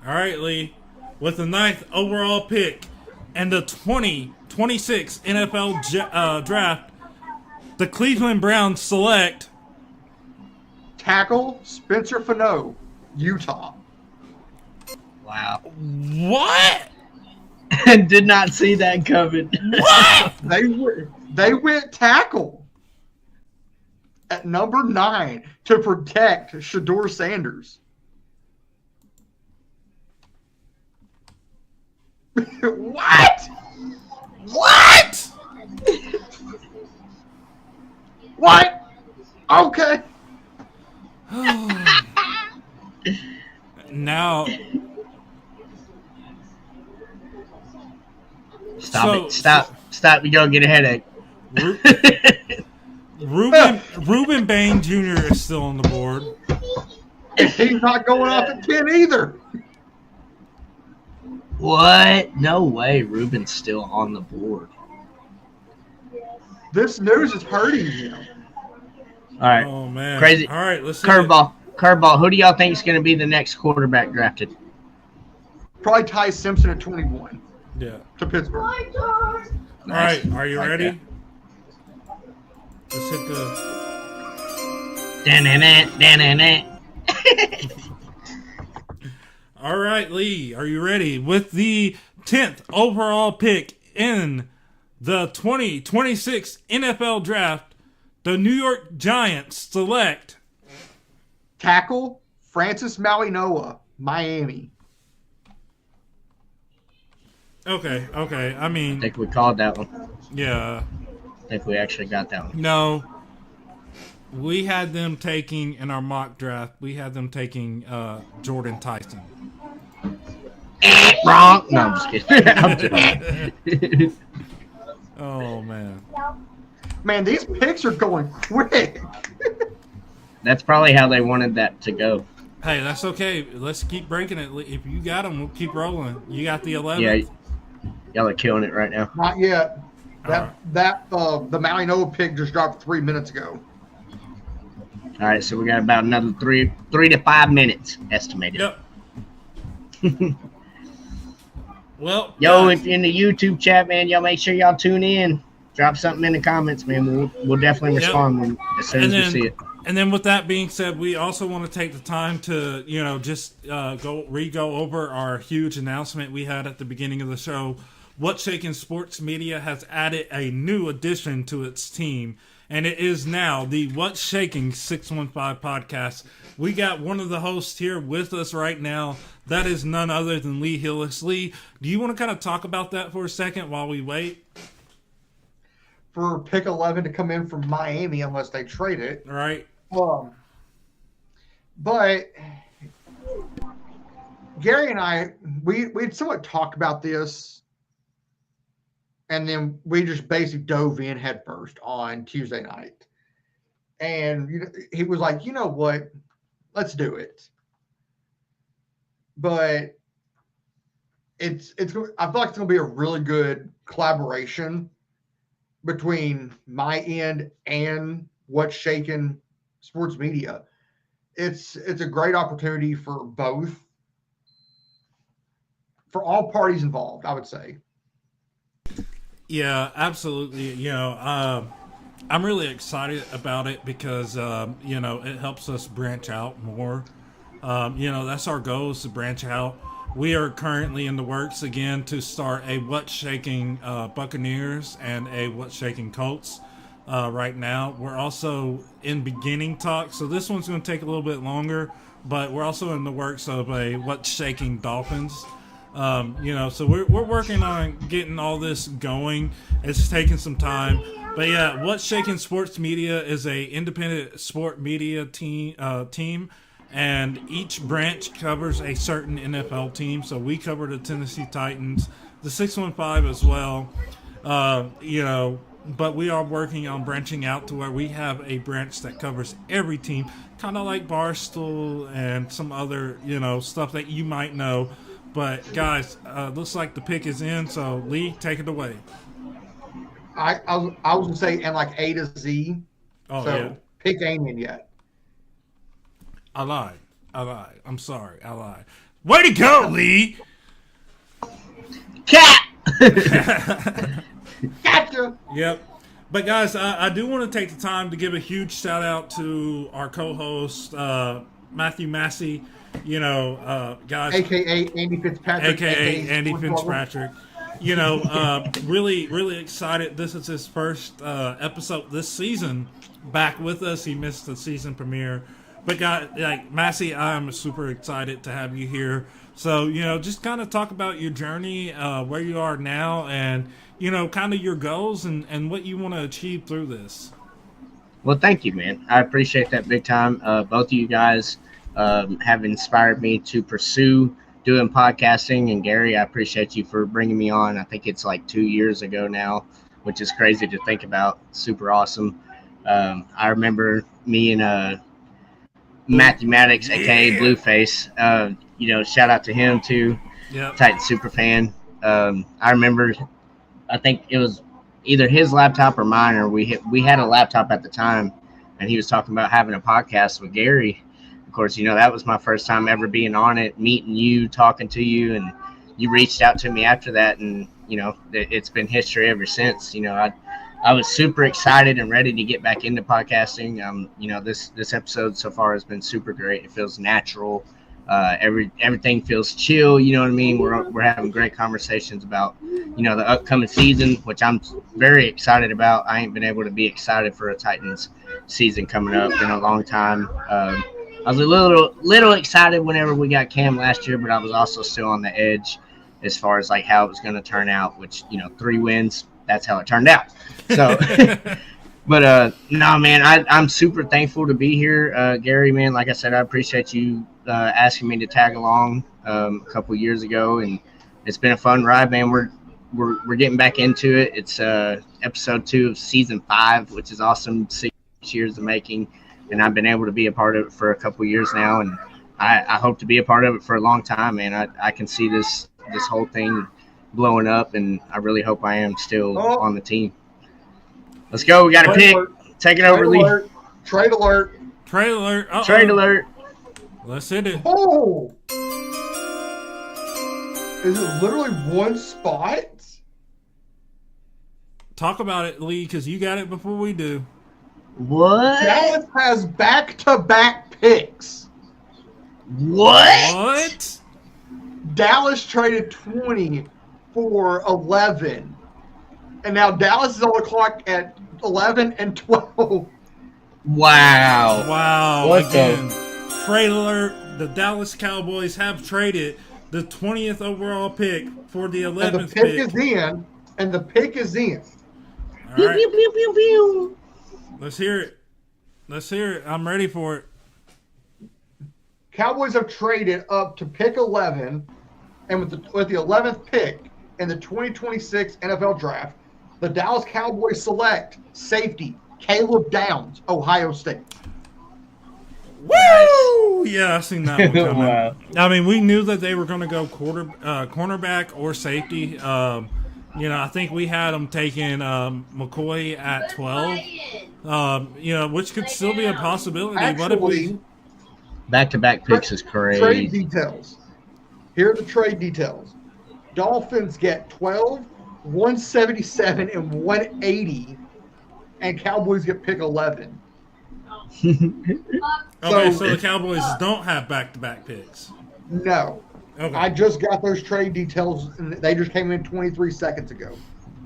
All right, Lee. With the 9th overall pick and the 2026 NFL Draft, the Cleveland Browns select tackle Spencer Fano, Utah. Wow. What? Did not see that coming. What? They went tackle at number 9 to protect Shador Sanders. What? What? What? Okay. Now, Stop. You don't get a headache. Reuben Bain Jr. is still on the board. He's not going off at 10 either. What? No way. Reuben's still on the board. This news is hurting him. All right. Oh, man. Crazy. All right, let's see. Curveball. Who do y'all think is going to be the next quarterback drafted? Probably Ty Simpson at 21. Yeah. To Pittsburgh. All right, are you ready? Let's hit the... All right, Lee, are you ready? With the 10th overall pick in the 2026 NFL Draft, the New York Giants select tackle Francis Malinois, Miami. Okay. I mean, I think we called that one. Yeah. I think we actually got that one. No. We had them taking, in our mock draft, we had them taking Jordan Tyson. Wrong. No, I'm just kidding. Oh, man. Man, these picks are going quick. That's probably how they wanted that to go. Hey, that's okay. Let's keep breaking it. If you got them, we'll keep rolling. You got the 11th? Yeah, y'all are killing it right now. Not yet. The Malinois pick just dropped 3 minutes ago. All right, so we got about another 3 to 5 minutes estimated. Yep. Well, yo, if you're in the YouTube chat, man, y'all make sure y'all tune in. Drop something in the comments, man. We'll definitely respond as soon as we see it. And then with that being said, we also want to take the time to, just go over our huge announcement we had at the beginning of the show. What's Shakin Sports Media has added a new addition to its team, and it is now the What's Shaking 615 podcast. We got one of the hosts here with us right now. That is none other than Lee Hillis. Lee, do you want to kind of talk about that for a second while we wait? For pick 11 to come in from Miami unless they trade it. Right. But Gary and I, we'd somewhat talked about this, and then we just basically dove in headfirst on Tuesday night. And he was like, you know what? Let's do it. But I feel like it's going to be a really good collaboration between my end and What's Shakin Sports Media. It's a great opportunity for all parties involved, I would say. Yeah, absolutely. I'm really excited about it because it helps us branch out more. That's our goal, is to branch out. We are currently in the works again to start a What's Shaking Buccaneers and a What's Shaking Colts. Right now, we're also in beginning talks, so this one's going to take a little bit longer. But we're also in the works of a What's Shaking Dolphins. So we're working on getting all this going. It's taking some time. But yeah, What's Shaking Sports Media is a independent sport media team, and each branch covers a certain NFL team. So we cover the Tennessee Titans, the 615 as well. But we are working on branching out to where we have a branch that covers every team, kind of like Barstool and some other, stuff that you might know. But guys, looks like the pick is in, so Lee, take it away. I was gonna say in like A to Z. Oh, so yeah. pick ain't in yet. I lied. I'm sorry. I lied. Way to go, Lee! Cat. Gotcha. Yep. But guys, I do want to take the time to give a huge shout out to our co-host, Matthew Massey. Guys, AKA Andy Fitzpatrick. AKA Andy Fitzpatrick. Really, really excited. This is his first episode this season back with us. He missed the season premiere. But guys, Massey, I'm super excited to have you here. So, just kind of talk about your journey, where you are now, and, kind of your goals and what you want to achieve through this. Well, thank you, man. I appreciate that big time. Both of you guys have inspired me to pursue doing podcasting. And Gary, I appreciate you for bringing me on. I think it's like 2 years ago now, which is crazy to think about. Super awesome. I remember me and Matthew Maddox, aka Blueface. Shout out to him too. Yep. Titan super fan. I remember, I think it was either his laptop or mine, or we had a laptop at the time, and he was talking about having a podcast with Gary. Of course, that was my first time ever being on it, meeting you, talking to you, and you reached out to me after that, and it's been history ever since. I was super excited and ready to get back into podcasting. This episode so far has been super great. It feels natural. Everything feels chill. You know what I mean? We're having great conversations about, the upcoming season, which I'm very excited about. I ain't been able to be excited for a Titans season coming up in a long time. I was a little excited whenever we got Cam last year, but I was also still on the edge as far as like how it was going to turn out, which, 3 wins, that's how it turned out. So, but no, man, I'm super thankful to be here. Gary, man, like I said, I appreciate you asking me to tag along a couple years ago, and it's been a fun ride, man. We're getting back into it. It's episode 2 of season 5, which is awesome. 6 years of making, and I've been able to be a part of it for a couple years now, and I hope to be a part of it for a long time, man. I can see this whole thing blowing up, and I really hope I am still on the team. Let's go. We got a pick. Take it over, Lee. Trade alert. Trade alert. Uh-oh. Trade alert. Let's hit it. Oh! Is it literally one spot? Talk about it, Lee, because you got it before we do. What? Dallas has back-to-back picks. What? Dallas traded 20 for 11. And now Dallas is on the clock at 11 and 12. Wow. Wow. What Again, trade alert. The Dallas Cowboys have traded the 20th overall pick for the 11th And the pick is in. And the pick is in. All Pew, right. pew, pew, pew, pew. Let's hear it. Let's hear it. I'm ready for it. Cowboys have traded up to pick 11. And with the 11th pick in the 2026 NFL Draft, the Dallas Cowboys select safety Caleb Downs, Ohio State. Woo! Yeah, I seen that one coming. Wow. I mean, we knew that they were going to go cornerback or safety. I think we had them taking McCoy at 12. Which could still be a possibility. Actually, Back-to-back picks is crazy. trade details. Here are the trade details. Dolphins get 12, 177 and 180, and Cowboys get pick 11. Okay, so the Cowboys don't have back-to-back picks. No. Okay. I just got those trade details, and they just came in 23 seconds ago.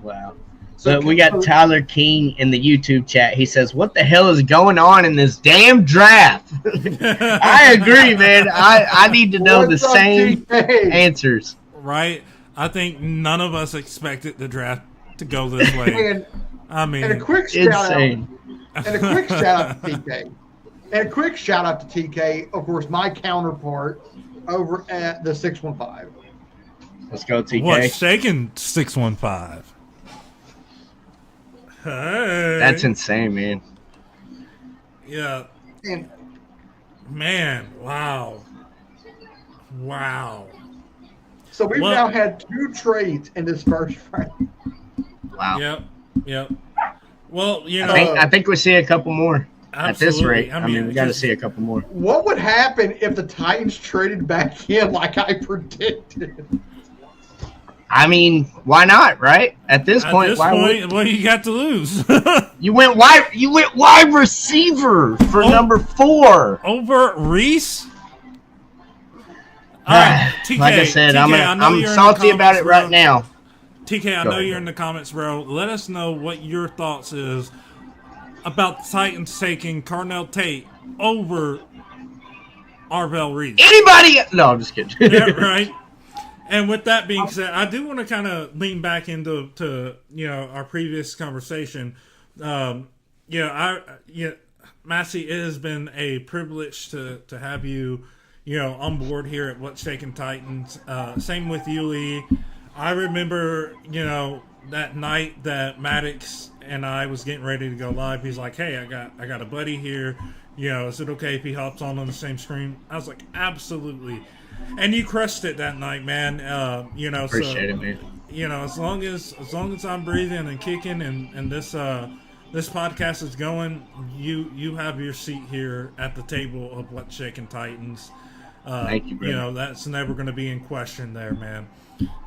Wow. So But we got Tyler King in the YouTube chat. He says, "What the hell is going on in this damn draft?" I agree, man. I need to know the same answers. Right? I think none of us expected the draft to go this way. And a quick shout out. And a quick shout out to TK. And a quick shout out to TK, of course, my counterpart over at the 615. Let's go, TK. What, Shakin 615? Hey. That's insane, man. Yeah. And man, wow. Wow. So we've now had 2 trades in this first round. Wow. Yep. Well, you know, I think we see a couple more at this absolutely. rate. I mean, we got to see a couple more. What would happen if the Titans traded back in like I predicted? I mean, why not, right? At this point, what do you got to lose? You went wide receiver for number 4 over Reese. TK, like I said, TK, I'm salty about it right now. TK, I know you're in the comments, bro. Let us know what your thoughts is about the Titans taking Carnell Tate over Arvell Reese. Anybody? No, I'm just kidding. Yeah, right. And with that being said, I do want to kind of lean back into our previous conversation. Massey, it has been a privilege to have you, on board here at What's Shakin' Titans. Same with you, Lee. I remember, that night that Maddox and I was getting ready to go live. He's like, "Hey, I got a buddy here. Is it okay if he hops on the same screen?" I was like, "Absolutely." And you crushed it that night, man. Appreciate it, man. As long as I'm breathing and kicking and this podcast is going, you have your seat here at the table of What's Shakin' Titans. Thank you, brother. That's never going to be in question there, man.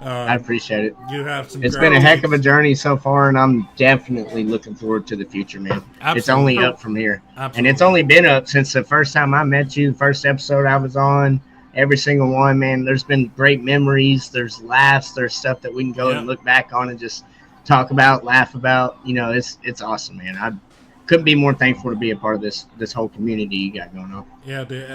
I appreciate it. You have some. It's been a heck of a journey so far, and I'm definitely looking forward to the future, man. Absolutely. It's only up from here. Absolutely. And it's only been up since the first time I met you, the first episode I was on. Every single one, man. There's been great memories. There's laughs. There's stuff that we can go and look back on and just talk about, laugh about. It's awesome, man. I couldn't be more thankful to be a part of this whole community you got going on. Yeah, dude.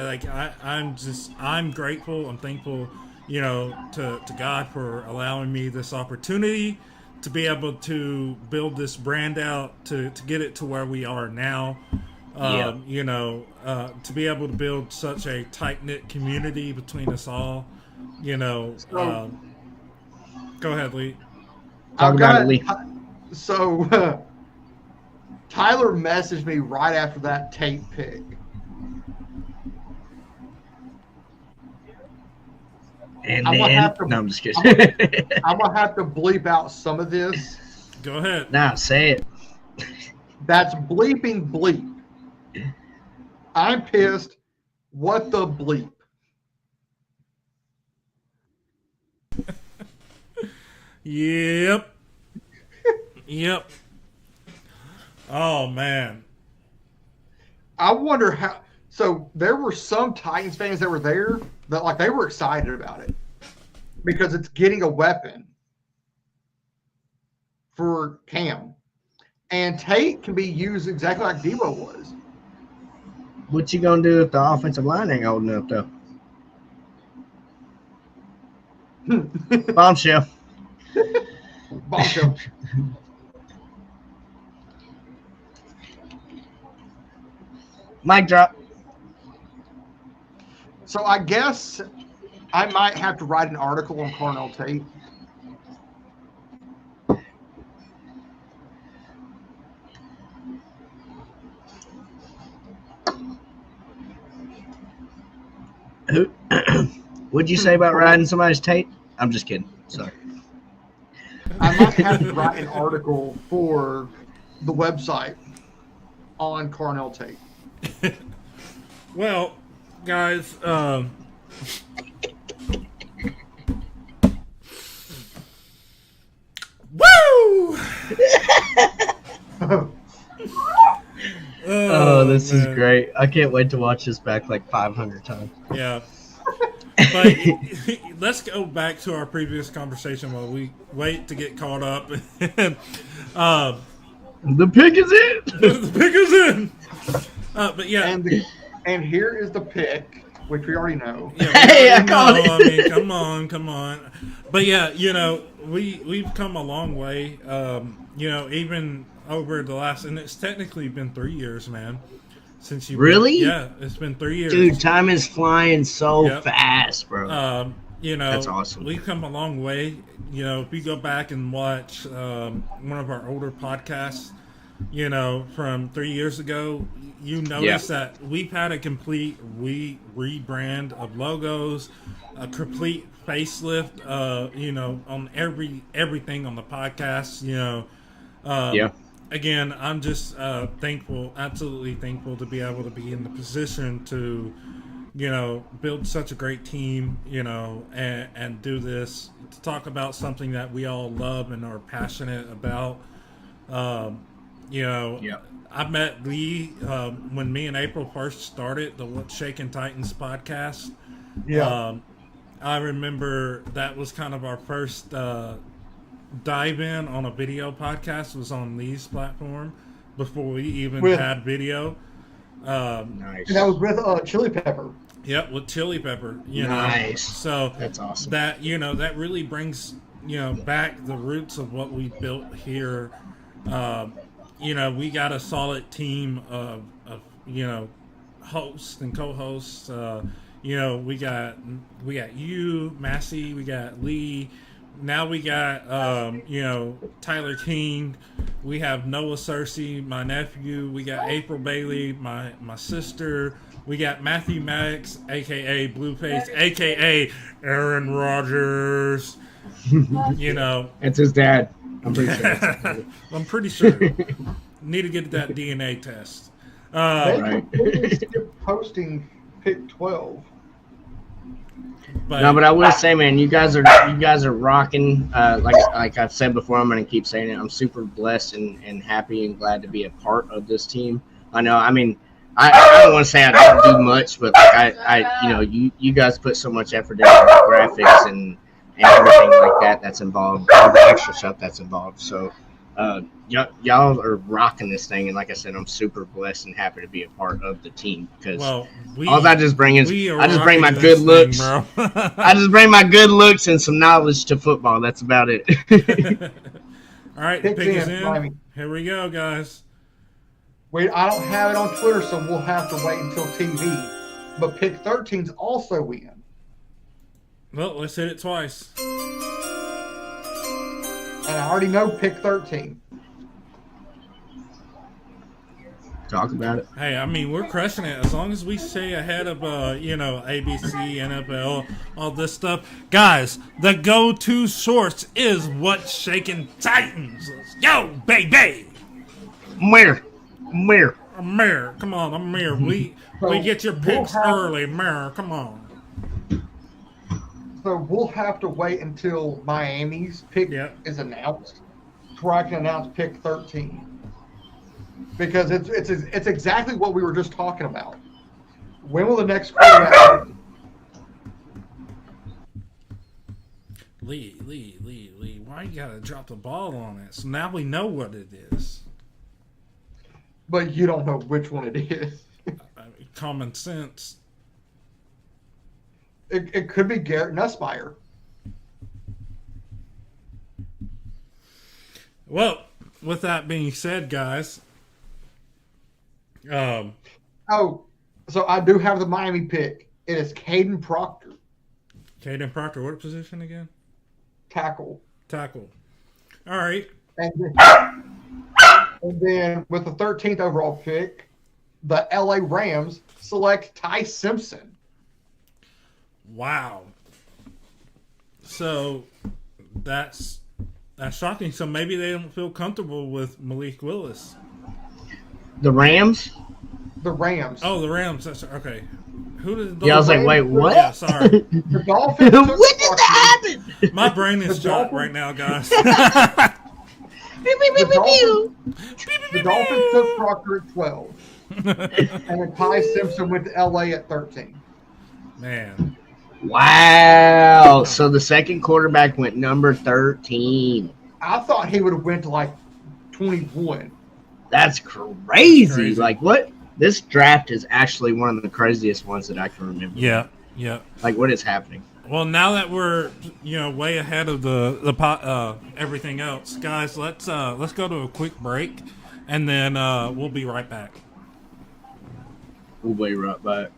I'm grateful. I'm thankful, to God for allowing me this opportunity to be able to build this brand out, to get it to where we are now. To be able to build such a tight-knit community between us all, go ahead, Lee. Talk about it, Lee. So, Tyler messaged me right after that Tate pick. And I'm I'm just kidding. I'm going to have to bleep out some of this. Go ahead. Nah, say it. That's bleeping bleep. I'm pissed. What the bleep? Yep. Oh, man. I wonder how. So there were some Titans fans that were there that they were excited about it because it's getting a weapon for Cam, and Tate can be used exactly like Debo was. What you gonna do if the offensive line ain't holding up, though? Bombshell. Bombshell. Mic drop. So I guess I might have to write an article on Carnell Tate. What'd you say about riding somebody's tape? I'm just kidding. Sorry. I might have to write an article for the website on Carnell Tate. Well, guys, woo! Oh, this is man. great. I can't wait to watch this back like 500 times. Yeah. But let's go back to our previous conversation while we wait to get caught up. And, The pick is in. the pick is in. But yeah. And here is the pick, which we already know. Yeah, Hey, I called it. I mean, come on. But yeah, we've come a long way. Even over the last, and it's technically been 3 years, man, since you. Really? Yeah, it's been 3 years. Dude, time is flying so fast, bro. That's awesome. We've come a long way. If you go back and watch one of our older podcasts, from 3 years ago, you notice that we've had a complete rebrand of logos, a complete facelift, on everything on the podcast, Again, I'm just absolutely thankful to be able to be in the position to, build such a great team, and do this, to talk about something that we all love and are passionate about. I met Lee when me and April first started the Shakin Titans podcast. Yeah. I remember that was kind of our first dive in on a video podcast, was on Lee's platform before we even had video. Nice. And that was with Chili Pepper. Yep, with Chili Pepper. Nice. So that's awesome. That that really brings back the roots of what we built here. We got a solid team of hosts and co-hosts. We got you, Massey, we got Lee. Now we got Tyler King. We have Noah Cersei, my nephew. We got April Bailey, my sister. We got Matthew Maddox, aka Blueface, aka Aaron Rodgers. It's his dad. I'm pretty sure. I'm pretty sure. Need to get that DNA test. They completely skipped posting pick 12. But I will say, man, you guys are rocking. Like I've said before, I'm going to keep saying it. I'm super blessed and happy and glad to be a part of this team. I know. I mean, I don't want to say I don't do much, but you guys put so much effort into graphics and everything like that that's involved, all the extra stuff that's involved. So y'all are rocking this thing, and like I said, I'm super blessed and happy to be a part of the team, because all I just bring is my good looks. I just bring my good looks and some knowledge to football. That's about it. All right, pick is in. Here we go, guys. Wait, I don't have it on Twitter, so we'll have to wait until TV. But pick 13's also in. Well, let's hit it twice. And I already know pick 13. Talk about it. Hey, I mean, we're crushing it. As long as we stay ahead of, ABC, NFL, all this stuff. Guys, the go-to source is What's Shakin Titans. Let's go, baby! Where? Come on, Amir. We get your picks early, Amir. Come on. So we'll have to wait until Miami's pick is announced before I can announce pick 13. Because it's exactly what we were just talking about. When will the next quarterback be? Lee, why you gotta drop the ball on it? So now we know what it is. But you don't know which one it is. Common sense. It could be Garrett Nussmeier. Well, with that being said, guys. So I do have the Miami pick. It is Caden Proctor. Caden Proctor, what position again? Tackle. All right. And then with the 13th overall pick, the LA Rams select Ty Simpson. Wow. So that's shocking. So maybe they don't feel comfortable with Malik Willis. The Rams? The Rams. Oh, the Rams. That's okay. Who did? Yeah, I was like, wait, what? Yeah, sorry. The Dolphins. When did that happen? My brain is shot right now, guys. The Dolphins took Proctor at 12. And then Ty Simpson went to LA at 13. Man. Wow. So the second quarterback went number 13. I thought he would have went to like 21. That's crazy. That's crazy. Like, what? This draft is actually one of the craziest ones that I can remember. Yeah. Like, what is happening? Well, now that we're way ahead of the everything else, guys, let's go to a quick break, and then we'll be right back. We'll be right back.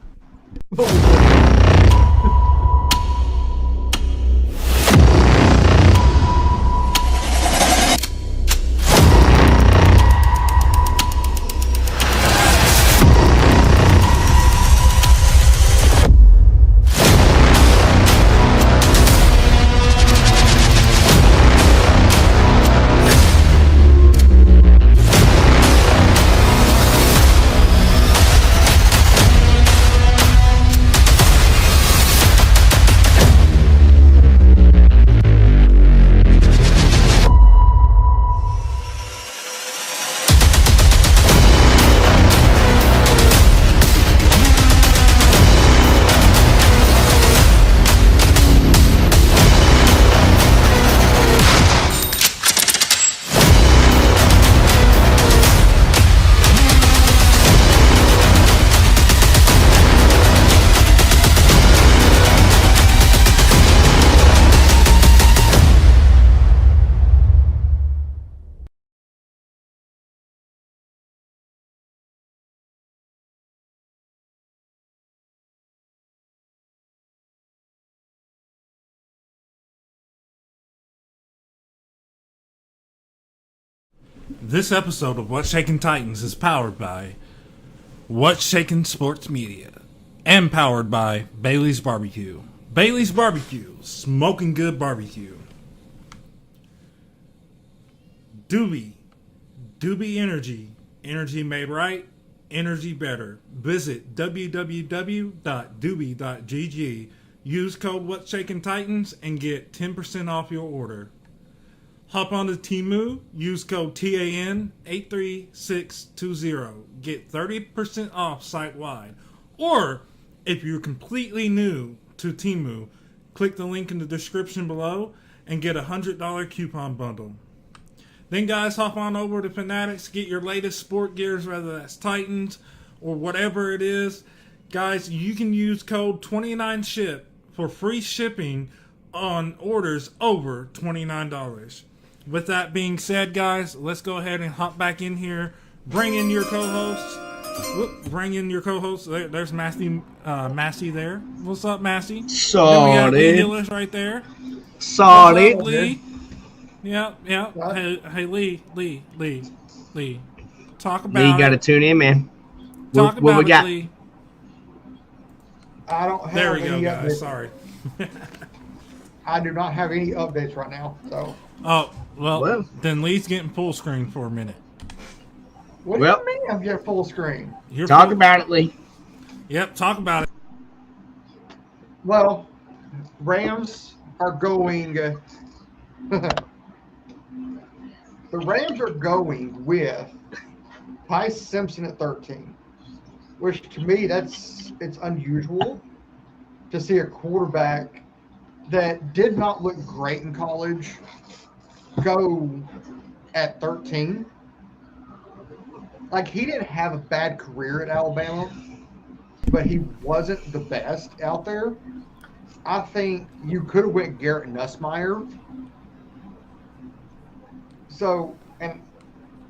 This episode of What's Shakin' Titans is powered by What's Shakin' Sports Media and powered by Bailey's Barbecue. Bailey's Barbecue, smoking good barbecue. Doobie Energy, energy made right, energy better. Visit www.doobie.gg. Use code What's Shakin' Titans and get 10% off your order. Hop on to Temu, use code TAN83620. Get 30% off site-wide. Or, if you're completely new to Temu, click the link in the description below and get a $100 coupon bundle. Then guys, hop on over to Fanatics, get your latest sport gears, whether that's Titans or whatever it is. Guys, you can use code 29SHIP for free shipping on orders over $29. With that being said, guys, let's go ahead and hop back in here. Bring in your co-hosts. There's Massey there. What's up, Massey? Solid. Lee Hillis right there. Solid. Lee. Yeah. Hey, Lee. Talk about Lee, you got to tune in, man. Talk what about we got? Lee. I don't have There we go, any guys. updates. Sorry. I do not have any updates right now. So. Oh, well, then Lee's getting full screen for a minute. What do you mean I'm getting full screen? Talk about it, Lee. Yep, talk about it. Well, Rams are going. The Rams are going with Ty Simpson at 13, which to me it's unusual to see a quarterback that did not look great in college go at 13. Like, he didn't have a bad career at Alabama, but he wasn't the best out there. I think you could have went Garrett Nussmeier. So, and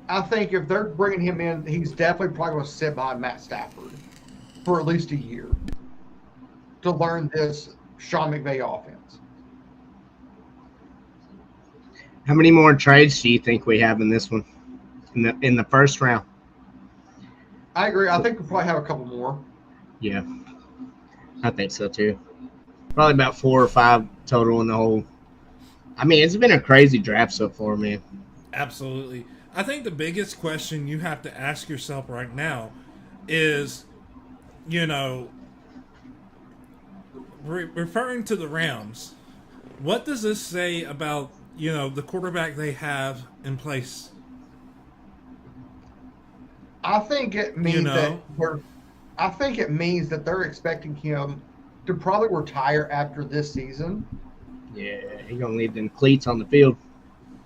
I think if they're bringing him in, he's definitely probably going to sit behind Matt Stafford for at least a year to learn this Sean McVay offense. How many more trades do you think we have in this one? In the first round? I agree. I think we'll probably have a couple more. Yeah. I think so too. Probably about 4 or 5 total in the whole. I mean, it's been a crazy draft so far, man. Absolutely. I think the biggest question you have to ask yourself right now is, referring to the Rams, what does this say about the quarterback they have in place? I think it means that they're expecting him to probably retire after this season. Yeah, he's gonna leave them cleats on the field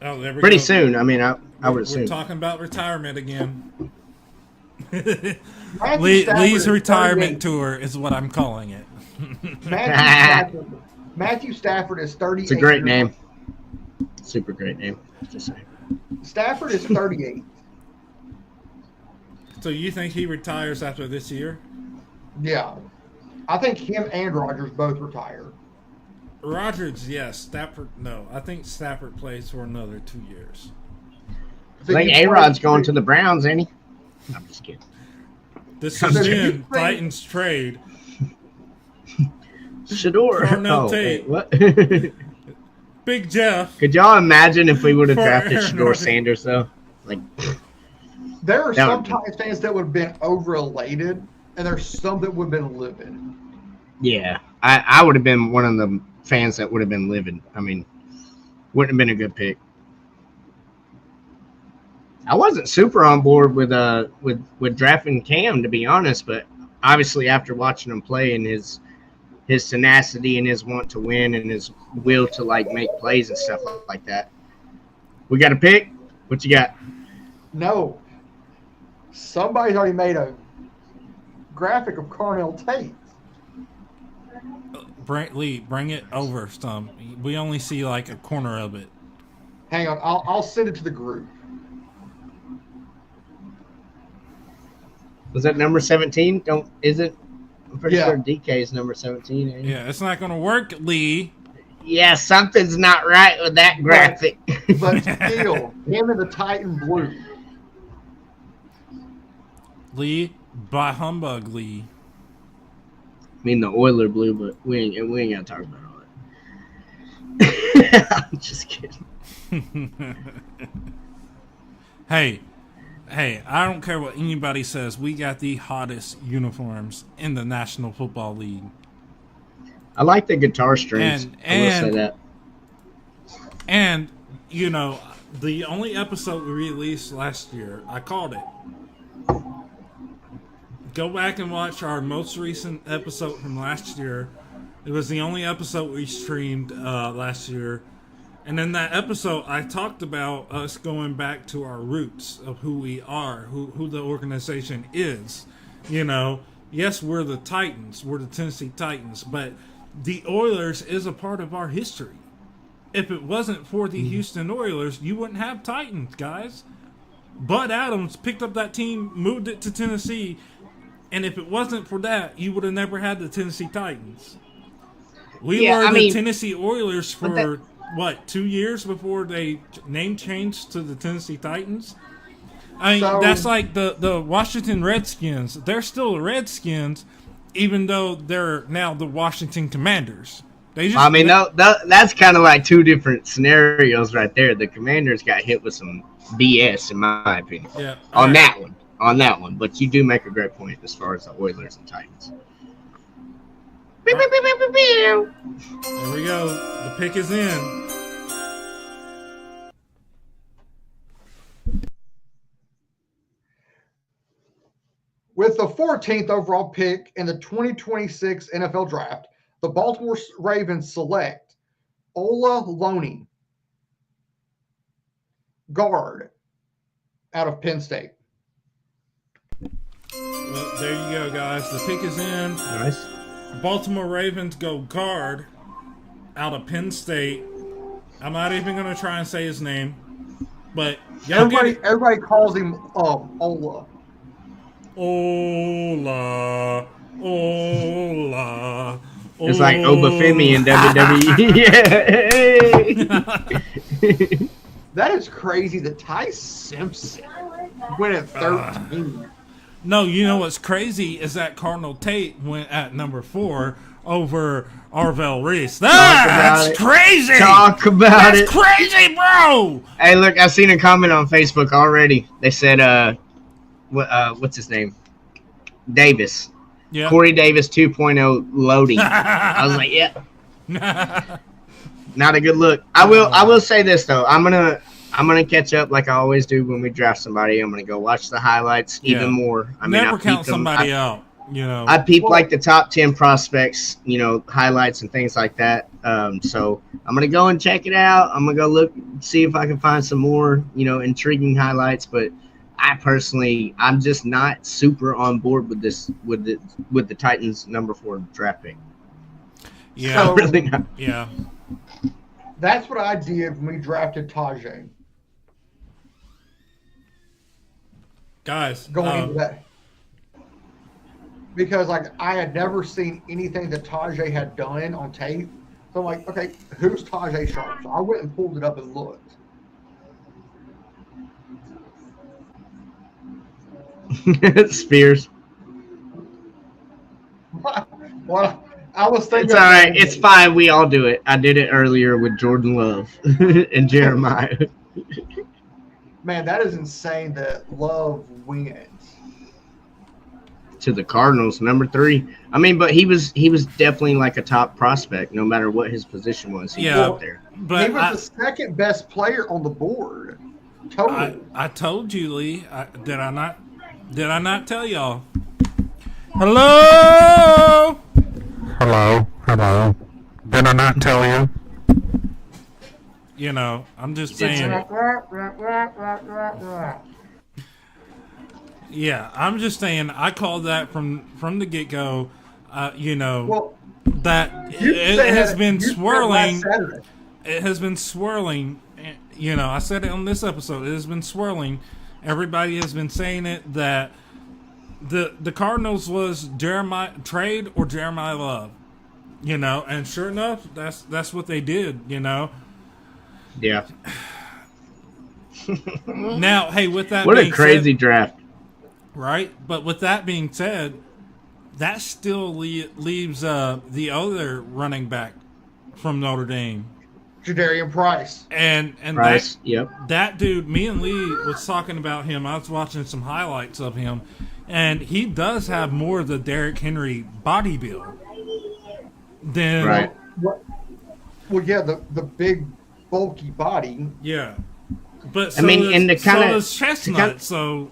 Oh, there we pretty go. soon. I mean, I would assume. We're talking about retirement again. Matthew Stafford Lee's is retirement 38. tour is what I'm calling it. Matthew Stafford is 38. It's a great name. Super great name. Just saying. Stafford is 38. So you think he retires after this year? Yeah. I think him and Rodgers both retire. Rodgers, yes. Stafford, no. I think Stafford plays for another 2 years. I think A-Rod's going to the Browns, ain't he? I'm just kidding. This has been Titans trade. Shador. Carnell Oh, Tate. wait, what? Big Jeff. Could y'all imagine if we would have For drafted Aaron Shador Rodgers. Sanders, though? Like, There are That some would be- Titans fans that would have been overelated, and there's some that would have been livid. yeah. I would have been one of the fans that would have been livid. I mean, wouldn't have been a good pick. I wasn't super on board with drafting Cam, to be honest, but obviously after watching him play and his tenacity and his want to win and his will to like make plays and stuff like that. We got a pick? What you got? No. Somebody's already made graphic of Carnell Tate. Lee, bring it over some. We only see like a corner of it. Hang on, I'll send it to the group. Was that number 17? Is it? I'm pretty Yeah. sure DK's number 17. Ain't it? Yeah, it's not going to work, Lee. Yeah, something's not right with that graphic. But still, him in the Titan blue. Lee, by humbug, Lee. I mean the Oiler blue, but we ain't gotta talk about all that. I'm just kidding. Hey, I don't care what anybody says. We got the hottest uniforms in the National Football League. I like the guitar strings. I will say that. And, the only episode we released last year, I called it. Go back and watch our most recent episode from last year. It was the only episode we streamed last year. And in that episode, I talked about us going back to our roots of who we are, who the organization is. Yes, we're the Titans. We're the Tennessee Titans. But the Oilers is a part of our history. If it wasn't for the Houston Oilers, you wouldn't have Titans, guys. Bud Adams picked up that team, moved it to Tennessee, and if it wasn't for that, you would have never had the Tennessee Titans. We were the Tennessee Oilers for, 2 years before they name changed to the Tennessee Titans? I mean, that's like the Washington Redskins. They're still the Redskins, even though they're now the Washington Commanders. That's kind of like two different scenarios right there. The Commanders got hit with some BS, in my opinion. Yeah, on that one. But you do make a great point as far as the Oilers and Titans. There we go. The pick is in. With the 14th overall pick in the 2026 NFL Draft, the Baltimore Ravens select Ola Loney, guard, out of Penn State. Well, there you go, guys. The pick is in. Nice. Baltimore Ravens go guard out of Penn State. I'm not even going to try and say his name, but everybody calls him Ola. Ola. It's like Obafemi in WWE. That is crazy that Ty Simpson went at 13. No, you know what's crazy is that Cardinal Tate went at number 4 over Arvell Reese. That's crazy! Talk about it. That's crazy, bro! Hey, look, I've seen a comment on Facebook already. They said, what's his name? Davis. Yeah. Corey Davis 2.0 loading. I was like, yeah. Not a good look. I will say this though. I'm gonna catch up like I always do when we draft somebody. I'm gonna go watch the highlights even more. I mean, Never I count peep them. somebody out. You know, I peep like the top 10 prospects, highlights and things like that. So I'm gonna go and check it out. I'm gonna go look, see if I can find some more, intriguing highlights. But I'm just not super on board with this with the Titans number 4 draft pick. yeah, So Really not. yeah. that's what I did when we drafted Tajay. Guys, Going into that. Because I had never seen anything that Tajay had done on tape. So I'm like, okay, who's Tajay Sharp? So I went and pulled it up and looked. Spears. Well, I was thinking It's all right. It's fine. We all do it. I did it earlier with Jordan Love and Jeremiah. Man, that is insane that Love wins. To the Cardinals, number 3. I mean, but he was definitely like a top prospect, no matter what his position was. He was up there. But he was the second best player on the board. Totally. I told you, Lee. Did I not tell y'all? Hello. Hello. Did I not tell you? I'm just saying. Yeah, I'm just saying. I called that from the get go. Well, that you it said- has been you said swirling. last Saturday. It has been swirling. I said it on this episode. It has been swirling. Everybody has been saying it that the Cardinals was Jeremiah trade or Jeremiah Love. And sure enough, that's what they did. Yeah. Now, hey, with that What being a crazy said, draft. right? But with that being said, that still leaves the other running back from Notre Dame, Jadarian Price. and Price. Yep. that dude. Me and Lee was talking about him. I was watching some highlights of him, and he does have more of the Derrick Henry body build than Right. Well, yeah, the big bulky body. Yeah, but I mean, and the so kinda- does Chestnut. So,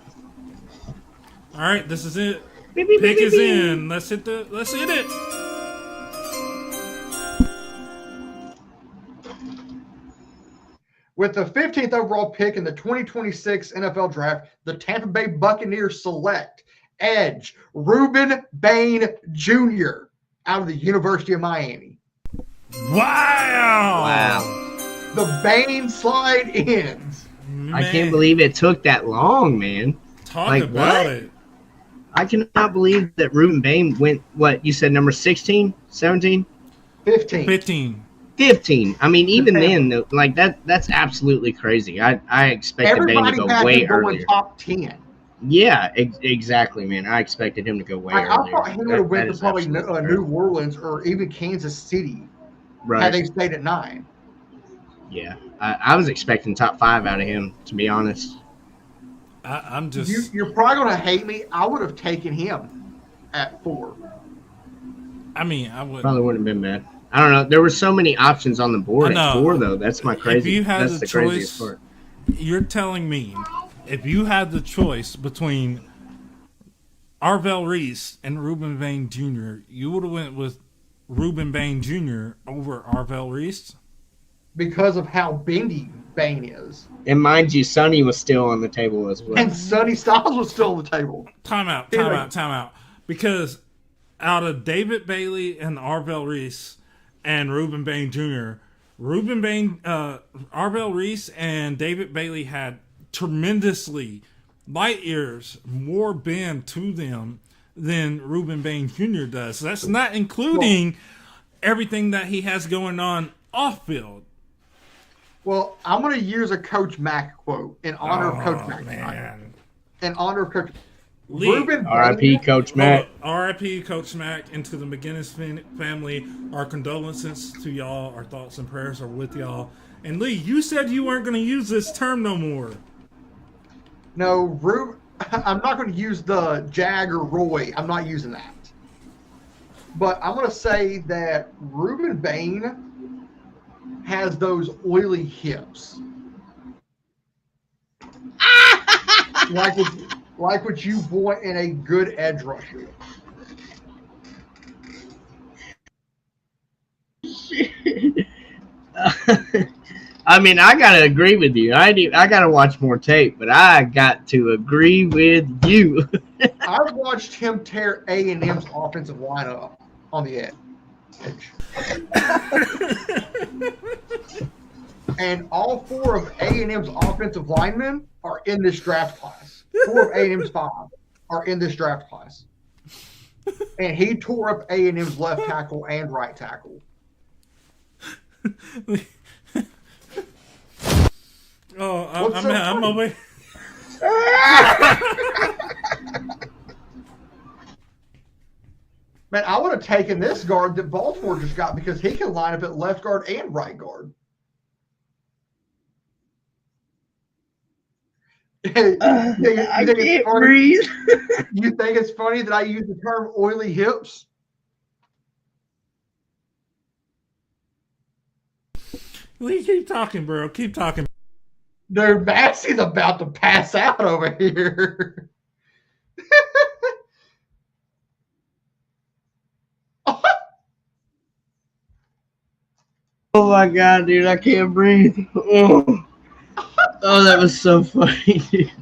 all right, this is it. Beep, beep, Pick beep, is beep. in. Let's hit it. With the 15th overall pick in the 2026 NFL Draft, the Tampa Bay Buccaneers select edge Reuben Bain Jr. out of the University of Miami. Wow. The Bain slide ends. I can't believe it took that long, man. Talk Like, about what? it. I cannot believe that Reuben Bain went, what, you said number 16, 17? 15. 15. I mean, even Depends. then, like that's absolutely crazy. I expected Bain to Everybody go had way him going earlier. top 10. Yeah, exactly, man. I expected him to go way I earlier. thought he would have That went to is probably absolutely New incredible. Orleans or even Kansas City had Right. they stayed at 9. Yeah. I was expecting top 5 out of him, to be honest. I'm just. You're probably going to hate me. I would have taken him at 4. I mean, I would. Probably wouldn't have been bad. I don't know. There were so many options on the board I at know. 4, though. That's my crazy. If you had That's the the craziest choice, part. you're telling me if you had the choice between Arvell Reese and Reuben Bain Jr., you would have went with Reuben Bain Jr. over Arvell Reese? Because of how bendy Bain is. And mind you, Sonny was still on the table as well. And Sonny Styles was still on the table. Time out. Because out of David Bailey and Arvell Reese and Reuben Bain Jr., Arvell Reese and David Bailey had tremendously light years more bend to them than Reuben Bain Jr. does. So that's not including everything that he has going on off field. Well, I'm going to use a Coach Mack quote in honor of Coach Mack. Man. In honor of Coach Lee. Reuben R.I.P. Bain. Coach Matt. R.I.P. Coach Mack, and to the McGinnis family, our condolences to y'all. Our thoughts and prayers are with y'all. And Lee, you said you weren't going to use this term no more. No, I'm not going to use the Jag or Roy. I'm not using that. But I'm going to say that Reuben Bain has those oily hips. like what you want in a good edge rusher. I mean, I gotta agree with you. I gotta watch more tape, but I got to agree with you. I've watched him tear A&M's offensive line up on the edge. And all 4 of A&M's offensive linemen are in this draft class. 4 of A&M's 5 are in this draft class. And he tore up A&M's left tackle and right tackle. I'm away. Man, I would have taken this guard that Baltimore just got because he can line up at left guard and right guard. I can't breathe. You think it's funny that I use the term oily hips? Lee, keep talking, bro. Keep talking. Dude, Massey's about to pass out over here. Oh my god, dude, I can't breathe. Oh, that was so funny, dude.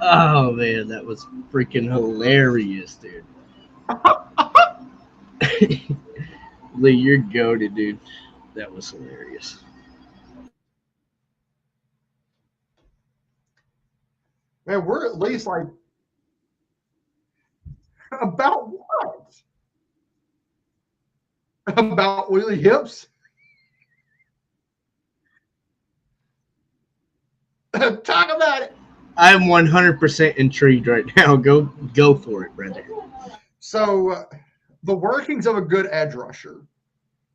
Oh man, that was freaking hilarious, dude. Lee, you're goated, dude. That was hilarious. Man, we're at least like about what? About oily hips? Talk about it. I am 100% intrigued right now. Go for it, brother. So, the workings of a good edge rusher.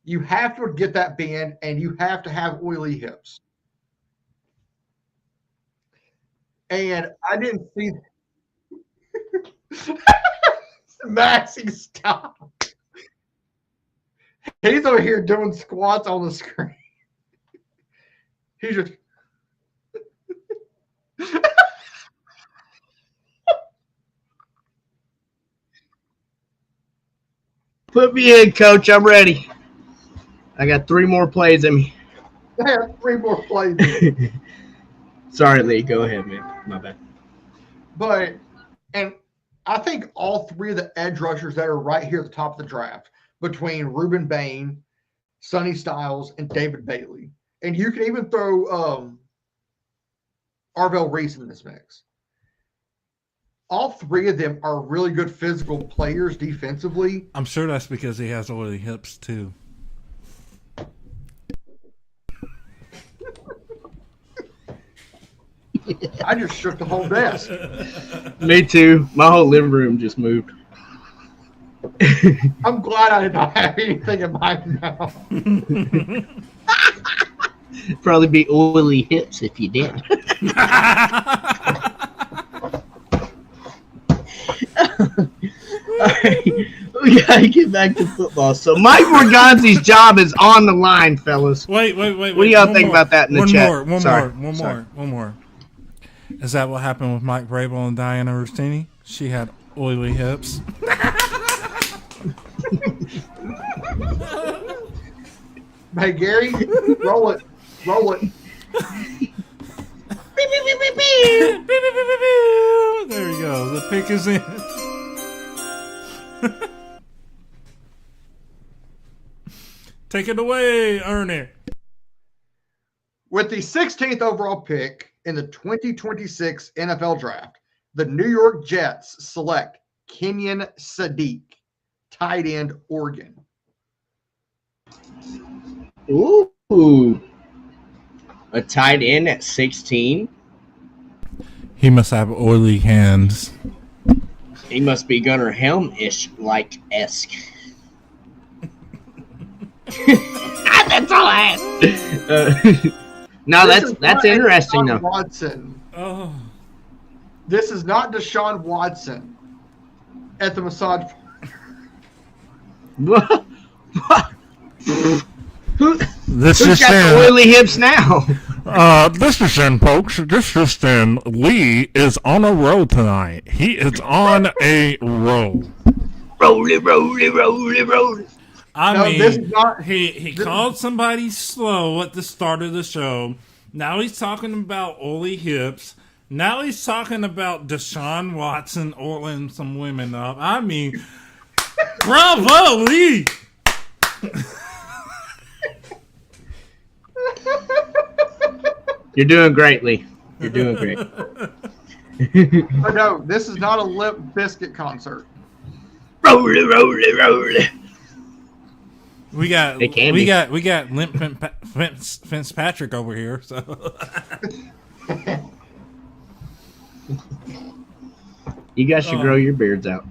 You have to get that bend, and you have to have oily hips. And I didn't see Maxie, stop. He's over here doing squats on the screen. He's just Put me in, coach. I'm ready. I got 3 more plays in me. I have 3 more plays. Sorry, Lee. Go ahead, man. My bad. But, and I think all 3 of the edge rushers that are right here at the top of the draft, between Reuben Bain, Sonny Styles, and David Bailey. And you can even throw Arvell Reese in this mix. All 3 of them are really good physical players defensively. I'm sure that's because he has oily hips too. I just shook the whole desk. Me too. My whole living room just moved. I'm glad I did not have anything in mind now. Probably be oily hips if you did. All right, we gotta get back to football. So Mike Morganzi's job is on the line, fellas. Wait. What do y'all think about that in the chat? One more. Is that what happened with Mike Vrabel and Diana Rustini? She had oily hips. Hey, Gary, roll it. There you go. The pick is in. Take it away, Ernie. With the 16th overall pick in the 2026 NFL Draft, the New York Jets select Kenyon Sadiq, tight end, Oregon. Ooh. A tight end at 16? He must have oily hands. He must be Gunnar Helm-ish like-esque. That's all I have. No, that's interesting though. Watson. Oh. This is not Deshaun Watson at the massage. This Who's just got the in, oily hips now? this just in, folks. This just in. Lee is on a roll tonight. He is on a roll. Rolly, rolly, rolly, rolly. I mean, this is not. he called somebody slow at the start of the show. Now he's talking about oily hips. Now he's talking about Deshaun Watson oiling some women up. I mean, bravo, Lee. You're doing great, Lee. You're doing great. Oh, no, this is not a Limp Biscuit concert. Rolly, rolly, rolly. We got It can be. we got Limp Fitzpatrick over here. So You guys should grow your beards out.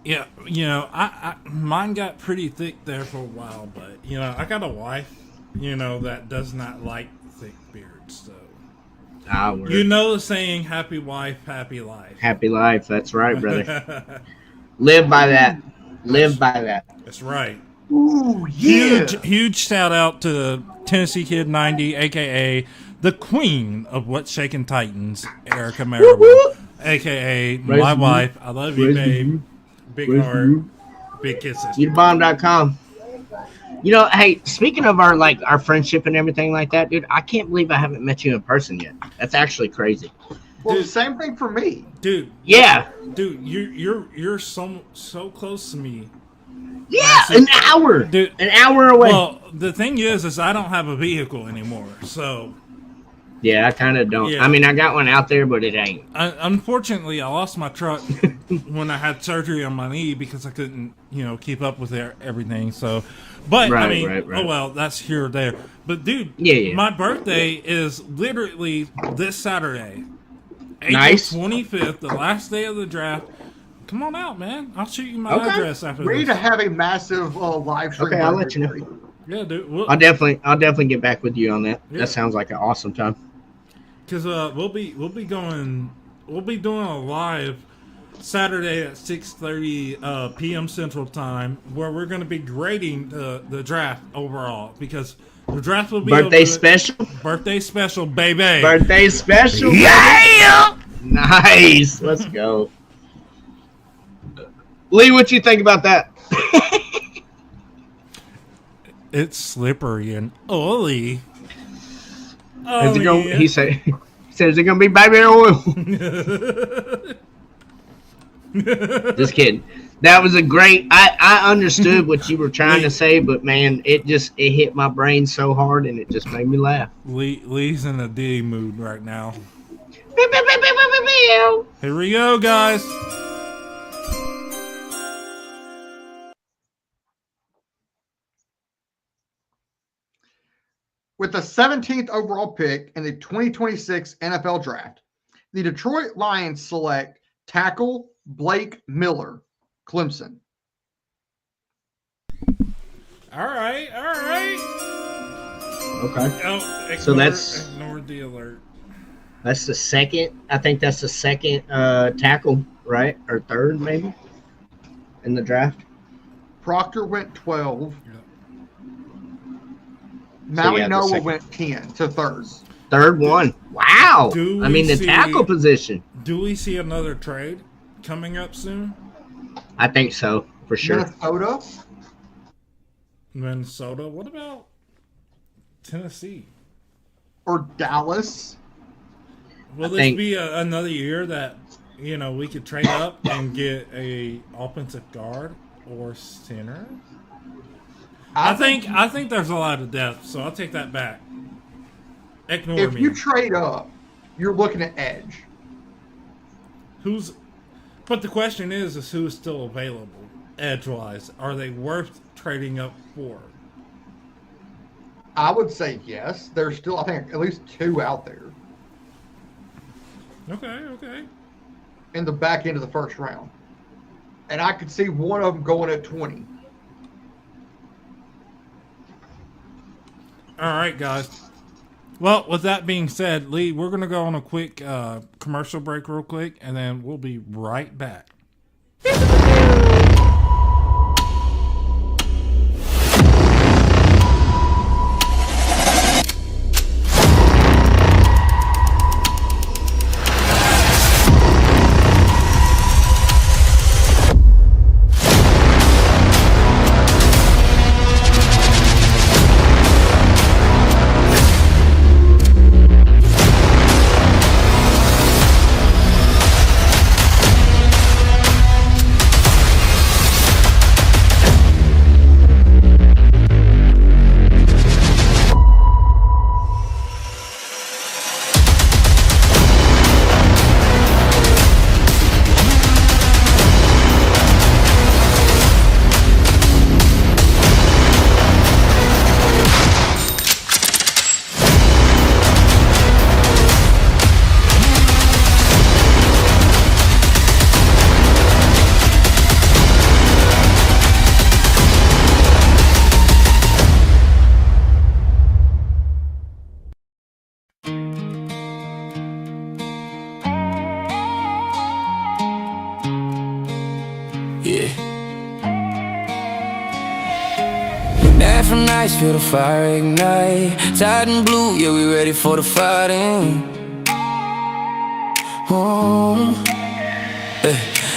yeah, you know, I mine got pretty thick there for a while, but you know, I got a wife, you know, that does not like thick beards. So you know the saying, "Happy wife, happy life." Happy life. That's right, brother. Live by that. Live by that. That's right. Ooh, yeah. Huge shout out to Tennessee Kid 90, aka the queen of What's Shakin' Titans, Erica Marable, aka my wife. I love you, babe. Big heart, big kisses. YouBomb.com. You know, hey, speaking of our friendship and everything like that, dude, I can't believe I haven't met you in person yet. That's actually crazy. Well, the same thing for me. Dude, Yeah. dude, you're so close to me. Yeah, an hour. Dude, an hour away. Well, the thing is I don't have a vehicle anymore, so. Yeah, I kind of don't. Yeah. I mean, I got one out there, but it ain't. Unfortunately, I lost my truck when I had surgery on my knee because I couldn't, you know, keep up with everything. So, but I mean, right. oh well, that's here or there. But dude, Yeah. my birthday is literally this Saturday, April Nice. 25th, the last day of the draft. Come on out, man. I'll shoot you my address after We need to this. have a massive live stream. Okay, I'll let you know. Yeah, dude. I'll definitely get back with you on that. Yeah. That sounds like an awesome time. Because we'll be doing a live Saturday at 6:30 p.m. Central Time, where we're going to be grading the draft overall, because the draft will be Birthday special. Birthday special, baby. Birthday special. Yeah! Nice. Let's go. Lee, what you think about that? It's slippery and oily. Is it going? Yeah. He said, "Is it gonna be baby oil?" Just kidding. That was a great. I understood what you were trying to say, but man, it hit my brain so hard, and it just made me laugh. Lee's in a Diddy mood right now. Here we go, guys. With the 17th overall pick in the 2026 NFL Draft, the Detroit Lions select tackle Blake Miller, Clemson. Okay. Oh, So that's- ignore the alert. That's the second. I think that's the second tackle, right, or third maybe, in the draft. Proctor went 12. Yeah. Maui yeah, the Noah second. went 10 to third. Third one. Wow. Do I mean, we the see- tackle position. Do we see another trade coming up soon? I think so for sure. Minnesota. Minnesota. What about Tennessee? Or Dallas. Will I this think- be another year that, you know, we could trade up and get a offensive guard or center? I think there's a lot of depth, so I'll take that back. Ignore If me. you trade up, you're looking at edge. But the question is who's still available edge-wise? Are they worth trading up for? I would say yes. There's still, I think, at least two out there Okay. in the back end of the first round. And I could see one of them going at 20. All right, guys. Well, with that being said, Lee, we're going to go on a quick commercial break real quick, and then we'll be right back. from nights, feel the fire ignite. Titan blue, yeah, we ready for the fighting.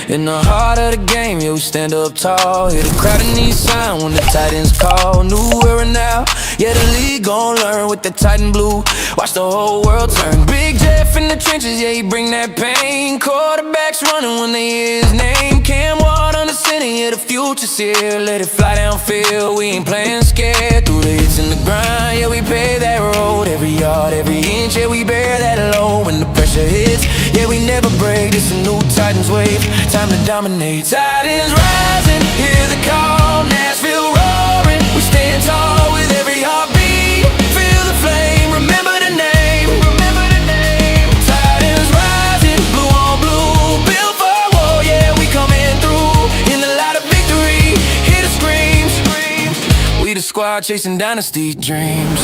In the heart of the game, yeah, we stand up tall. Hear the crowd in these sign when the Titans call. New era now, yeah, the league gon' learn with the Titan blue. Watch the whole world turn. Big Jeff in the trenches, yeah, he bring that pain. Quarterbacks running when they hear his name. Cam Ward on the center, yeah, the future's here. Let it fly downfield, we ain't playing scared. Through the hits and the grind, yeah, we pay that road. Every yard, every inch, yeah, we bear that load. When the pressure hits, yeah, we never break. This a new Titans wave, time to dominate. Titans rising, hear the call. Nashville roaring, we stand tall with every heartbeat. Feel the flame, remember the name, remember the name. Titans rising, blue on blue, built for war, yeah, we coming through. In the light of victory, hear the screams. We the squad chasing dynasty dreams.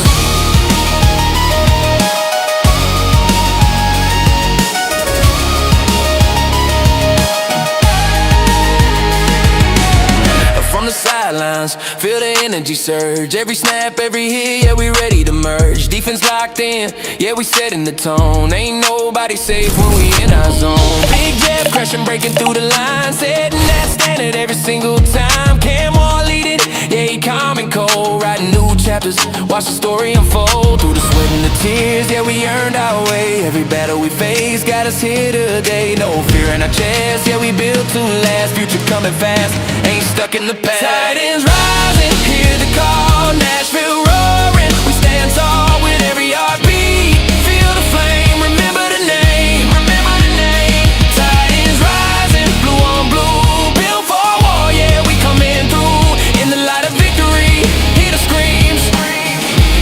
From the sidelines, feel the energy surge. Every snap, every hit, yeah, we ready to merge. Defense locked in, yeah, we setting the tone. Ain't nobody safe when we in our zone. Big Jeff crashing, breaking through the line, setting that standard every single time. Cam Wall leading, yeah, he calm and cold. Writing new chapters, watch the story unfold. Through the sweat and the tears, yeah, we earned our way. Every battle we face got us here today. No fear in our chest, yeah, we built to last. Future coming fast, ain't stuck in the past. Titans rising, hear the call. Nashville roaring, we stand tall with every heartbeat. Feel the flame, remember the name, remember the name. Titans rising, blue on blue, built for war, yeah, we coming through. In the light of victory, hear the screams.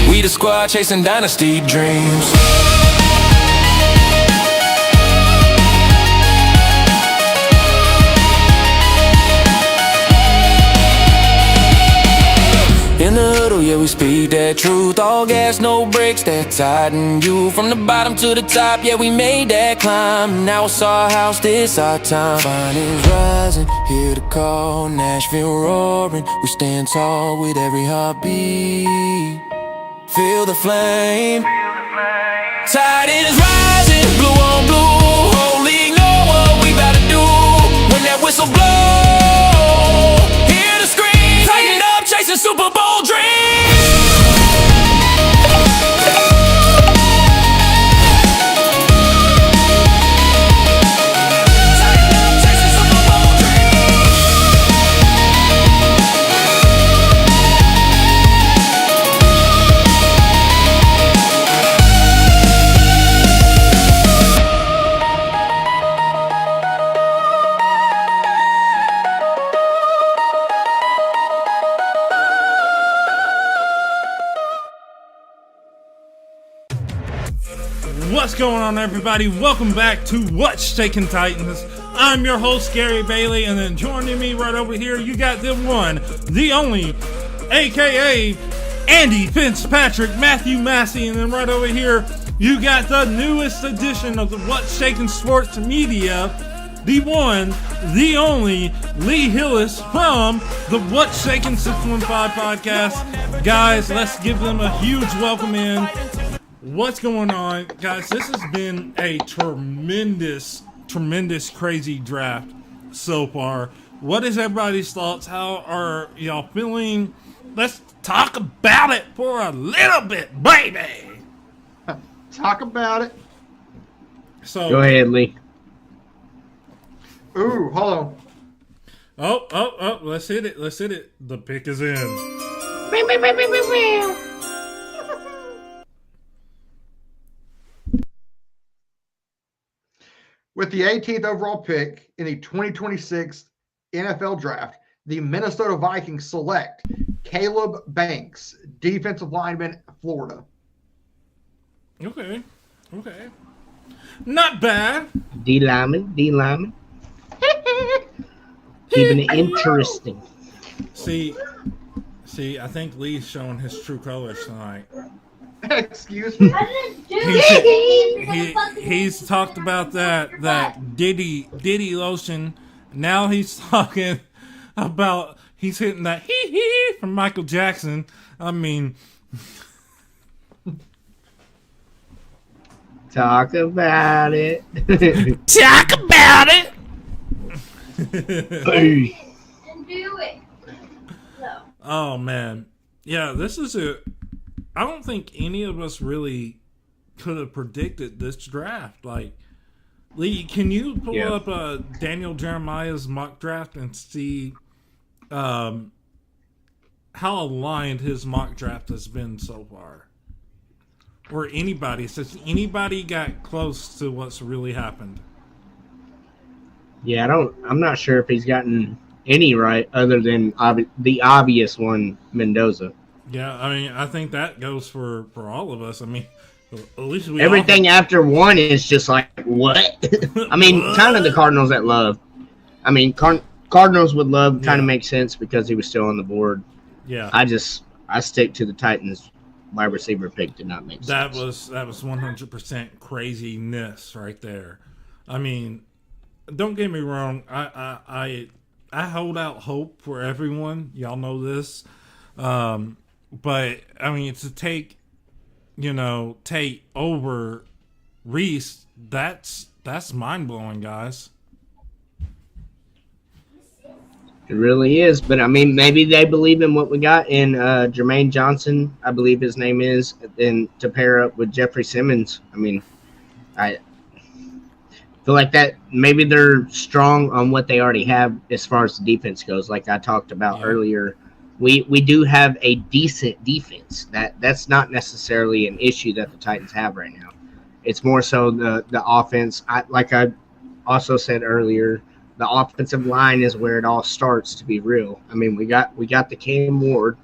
We the squad chasing dynasty dreams. In the huddle, yeah, we speak that truth. All gas, no brakes, that Titan you. From the bottom to the top, yeah, we made that climb. Now it's our house, this our time. Finals rising, hear the call. Nashville roaring, we stand tall with every heartbeat. Feel the flame. Titans rising, blue on blue. Whole league know what we about to do. When that whistle blow, hear the scream. Tighten up, chasing Super Bowl dreams. What's going on, everybody? Welcome back to What's Shakin' Titans. I'm your host, Gary Bailey, and then joining me right over here, you got the one, the only, aka Andy Fitzpatrick, Matthew Massey, and then right over here, you got the newest edition of the What's Shakin' Sports Media, the one, the only, Lee Hillis from the What's Shakin' 615 podcast. Guys, let's give them a huge welcome in. What's going on, guys? This has been a tremendous, crazy draft so far. What is everybody's thoughts? How are y'all feeling? Let's talk about it for a little bit, baby. Talk about it. So Go ahead, Lee. Ooh, hold on. Oh, let's hit it. The pick is in. With the 18th overall pick in the 2026 NFL Draft, the Minnesota Vikings select Caleb Banks, defensive lineman, Florida. Okay. Not bad. D lineman. Keeping it interesting. See, I think Lee's showing his true colors tonight. Excuse me. He's talked about that Diddy lotion. Now he's talking about he's hitting that hee hee from Michael Jackson. I mean, Talk about it. talk about it. Hey. And do it. No. Oh man, yeah. This is a. I don't think any of us really could have predicted this draft. Like, Lee, can you pull up Daniel Jeremiah's mock draft and see how aligned his mock draft has been so far? Or anybody, since anybody got close to what's really happened. Yeah, I'm not sure if he's gotten any right other than the obvious one, Mendoza. Yeah, I mean, I think that goes for all of us. I mean, at least we everything after one is just like, what? I mean, kind of the Cardinals at love. I mean, Cardinals would love kind of makes sense because he was still on the board. Yeah, I stick to the Titans. Wide receiver pick did not make sense. That was 100% craziness right there. I mean, don't get me wrong. I hold out hope for everyone. Y'all know this. But I mean, to take over Reese, that's mind blowing, guys. It really is, but I mean, maybe they believe in what we got in Jermaine Johnson, I believe his name is, and to pair up with Jeffrey Simmons. I mean, I feel like that maybe they're strong on what they already have as far as the defense goes. Like I talked about earlier, we do have a decent defense. That's not necessarily an issue that the Titans have right now. It's more so the offense. Like I also said earlier, the offensive line is where it all starts to be real. I mean, we got the Cam Ward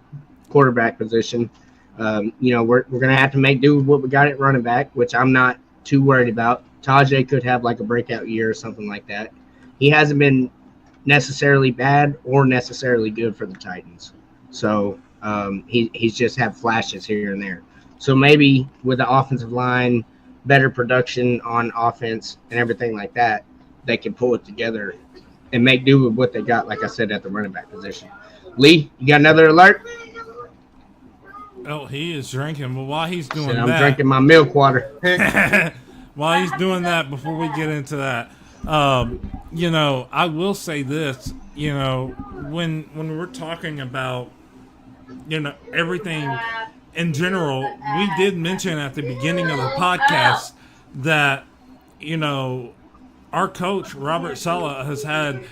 quarterback position. We're gonna have to make do with what we got at running back, which I'm not too worried about. Tajay could have like a breakout year or something like that. He hasn't been necessarily bad or necessarily good for the Titans. So he's just had flashes here and there. So maybe with the offensive line, better production on offense and everything like that, they can pull it together and make do with what they got, like I said, at the running back position. Lee, you got another alert? Oh, he is drinking. Well, while he's doing I'm drinking my milk water. While he's doing that, before we get into that, I will say this, when we're talking about, everything in general, we did mention at the beginning of the podcast that, our coach, Robert Saleh, has had,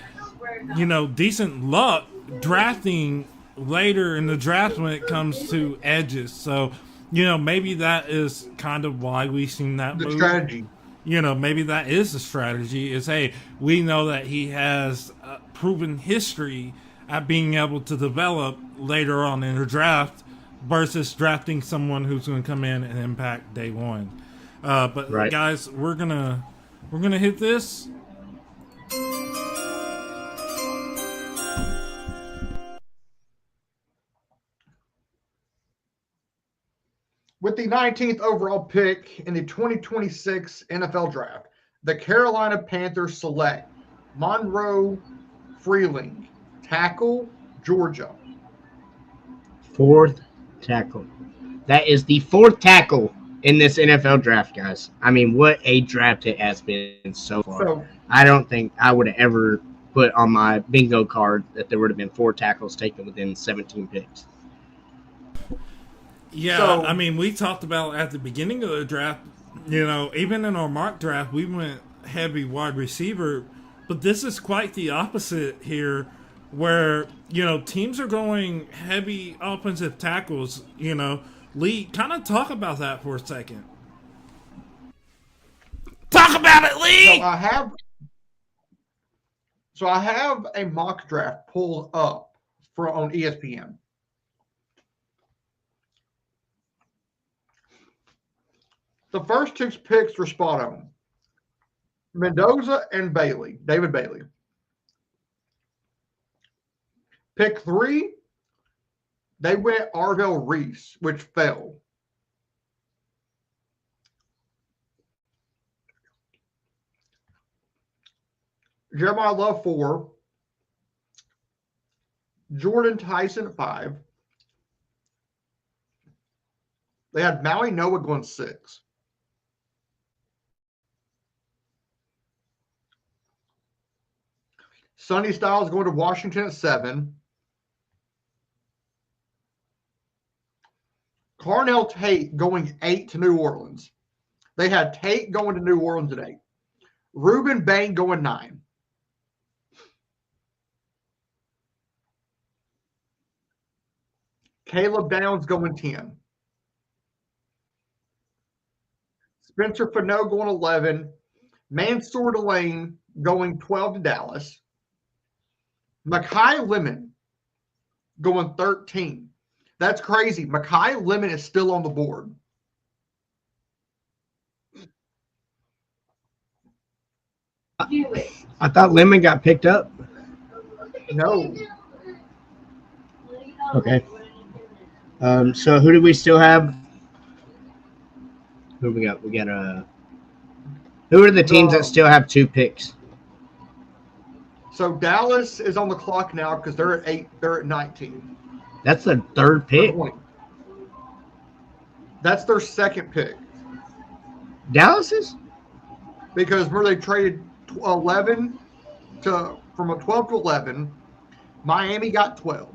decent luck drafting later in the draft when it comes to edges. So, maybe that is kind of why we've seen that move. Strategy. Maybe that is the strategy is, hey, we know that he has proven history at being able to develop later on in the draft versus drafting someone who's going to come in and impact day one. Guys, we're gonna hit this. With the 19th overall pick in the 2026 NFL Draft, the Carolina Panthers select Monroe Freeling, tackle, Georgia. Fourth tackle. That is the fourth tackle in this NFL draft, guys. I mean, what a draft it has been so far. So, I don't think I would have ever put on my bingo card that there would have been 4 tackles taken within 17 picks. Yeah, I mean, we talked about at the beginning of the draft, even in our mock draft, we went heavy wide receiver, but this is quite the opposite here where, teams are going heavy offensive tackles, Lee, kind of talk about that for a second. Talk about it, Lee! So I have a mock draft pulled up on ESPN. The first 2 picks were spot on. Mendoza and David Bailey. Pick 3, they went Arvell Reese, which fell. Jeremiah Love 4. Jordan Tyson at 5. They had Maui Noah going 6. Sonny Styles going to Washington at 7. Carnell Tate going 8 to New Orleans. They had Tate going to New Orleans at 8. Ruben Bain going 9. Caleb Downs going 10. Spencer Fano going 11. Mansour Delane going 12 to Dallas. Makai Lemon going 13. That's crazy. Makai Lemon is still on the board. I thought Lemon got picked up. No. Okay. So who do we still have? Who do we got? We got who are the teams that still have 2 picks? So Dallas is on the clock now because they're at 8. They're at 19. That's the 3rd pick. That's their 2nd pick. Dallas's? Because where they traded 11 from a 12 to 11, Miami got 12.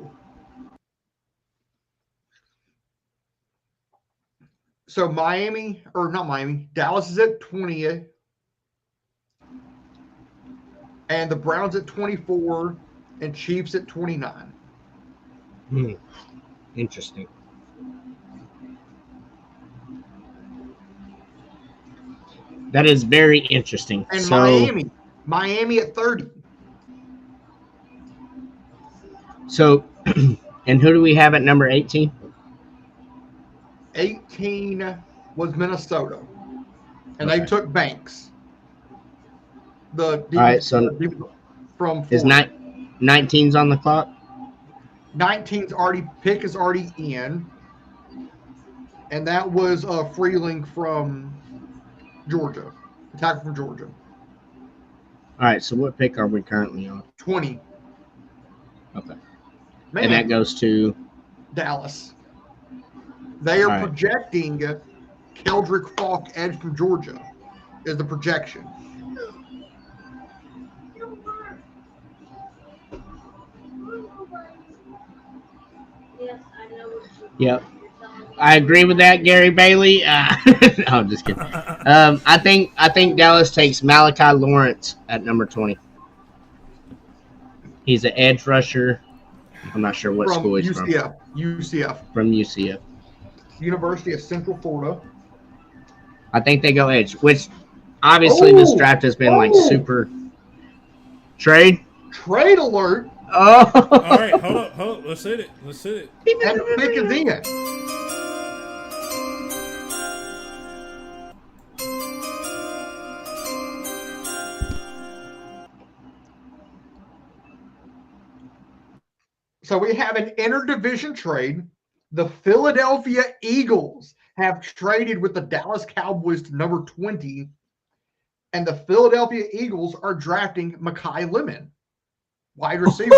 So Dallas is at 20, and the Browns at 24, and Chiefs at 29. Interesting. That is very interesting. And So, Miami at 30. So, and who do we have at number 18? 18 was Minnesota, and they took Banks. All right, so from is 19's on the clock? 19's pick is already in, and that was Freeling from Georgia, attacker from Georgia. All right, so what pick are we currently on? 20. Okay. Man, And that goes to Dallas. They are All right. projecting Keldrick Falk, edge from Georgia, is the projection. Yep. I agree with that, Gary Bailey. No, I'm just kidding. I think Dallas takes Malachi Lawrence at number 20. He's an edge rusher. I'm not sure what school he's from. UCF. From UCF. University of Central Florida. I think they go edge, which obviously this draft has been like super trade. Trade alert. Oh. All right, hold up. Let's hit it. And the pick is in. So we have an interdivision trade. The Philadelphia Eagles have traded with the Dallas Cowboys to number 20, and the Philadelphia Eagles are drafting Makai Lemon, wide receiver.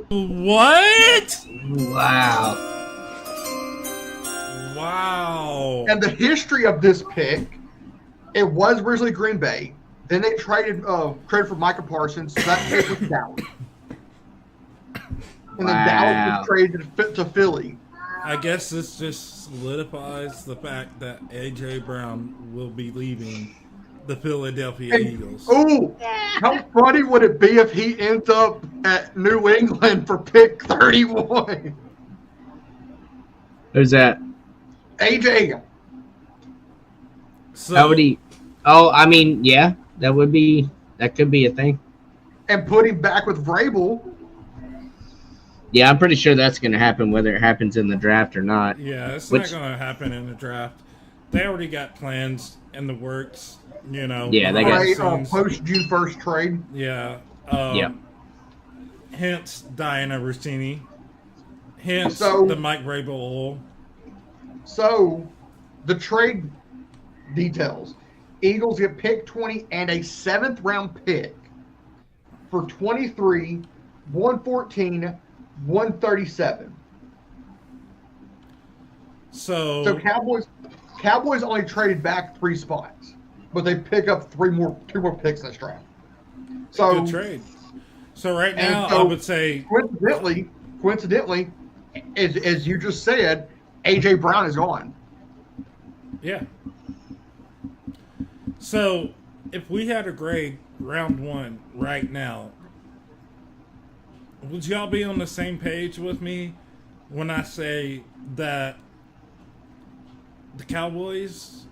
What? Wow. And the history of this pick, it was originally Green Bay. Then they traded for Micah Parsons, so that pick was Dallas. And then Dallas was traded to Philly. I guess this just solidifies the fact that A.J. Brown will be leaving the Philadelphia Eagles. Ooh, how funny would it be if he ends up at New England for pick 31? Who's that? AJ. So, How would he? Oh, I mean, yeah, that could be a thing. And put him back with Vrabel. Yeah, I'm pretty sure that's going to happen, whether it happens in the draft or not. Yeah, it's not going to happen in the draft. They already got plans in the works, you know. Yeah, they got post June 1st trade. Yeah. Yep. Hence Diana Rossini. Hence So- the Mike Vrabel oil. So, the trade details. Eagles get pick 20 and a 7th round pick for 23 114, 137. So Cowboys only traded back 3 spots, but they pick up 2 more picks in this draft. So Good trade. So right now, I would say coincidentally, as you just said, AJ Brown is gone. yeah. So if we had a grade round 1 right now, would y'all be on the same page with me when I say that the Cowboys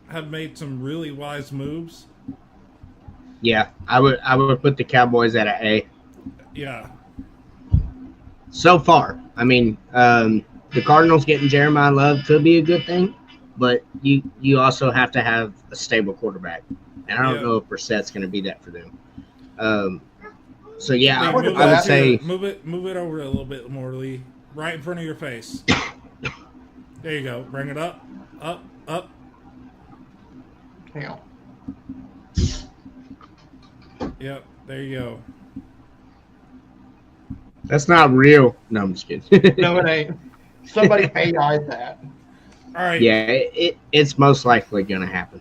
have made some really wise moves? Yeah, I would put the Cowboys at an A. Yeah. So far. I mean, the Cardinals getting Jeremiah Love could be a good thing, but you also have to have a stable quarterback. And I don't know if Brissett's going to be that for them. So yeah, I would say move it over a little bit more, Lee. Right in front of your face. There you go. Bring it up. Up. Hang on. Yep, there you go. That's not real. No, I'm just kidding. No, it ain't. Somebody AI'd that. All right. Yeah, it's most likely going to happen.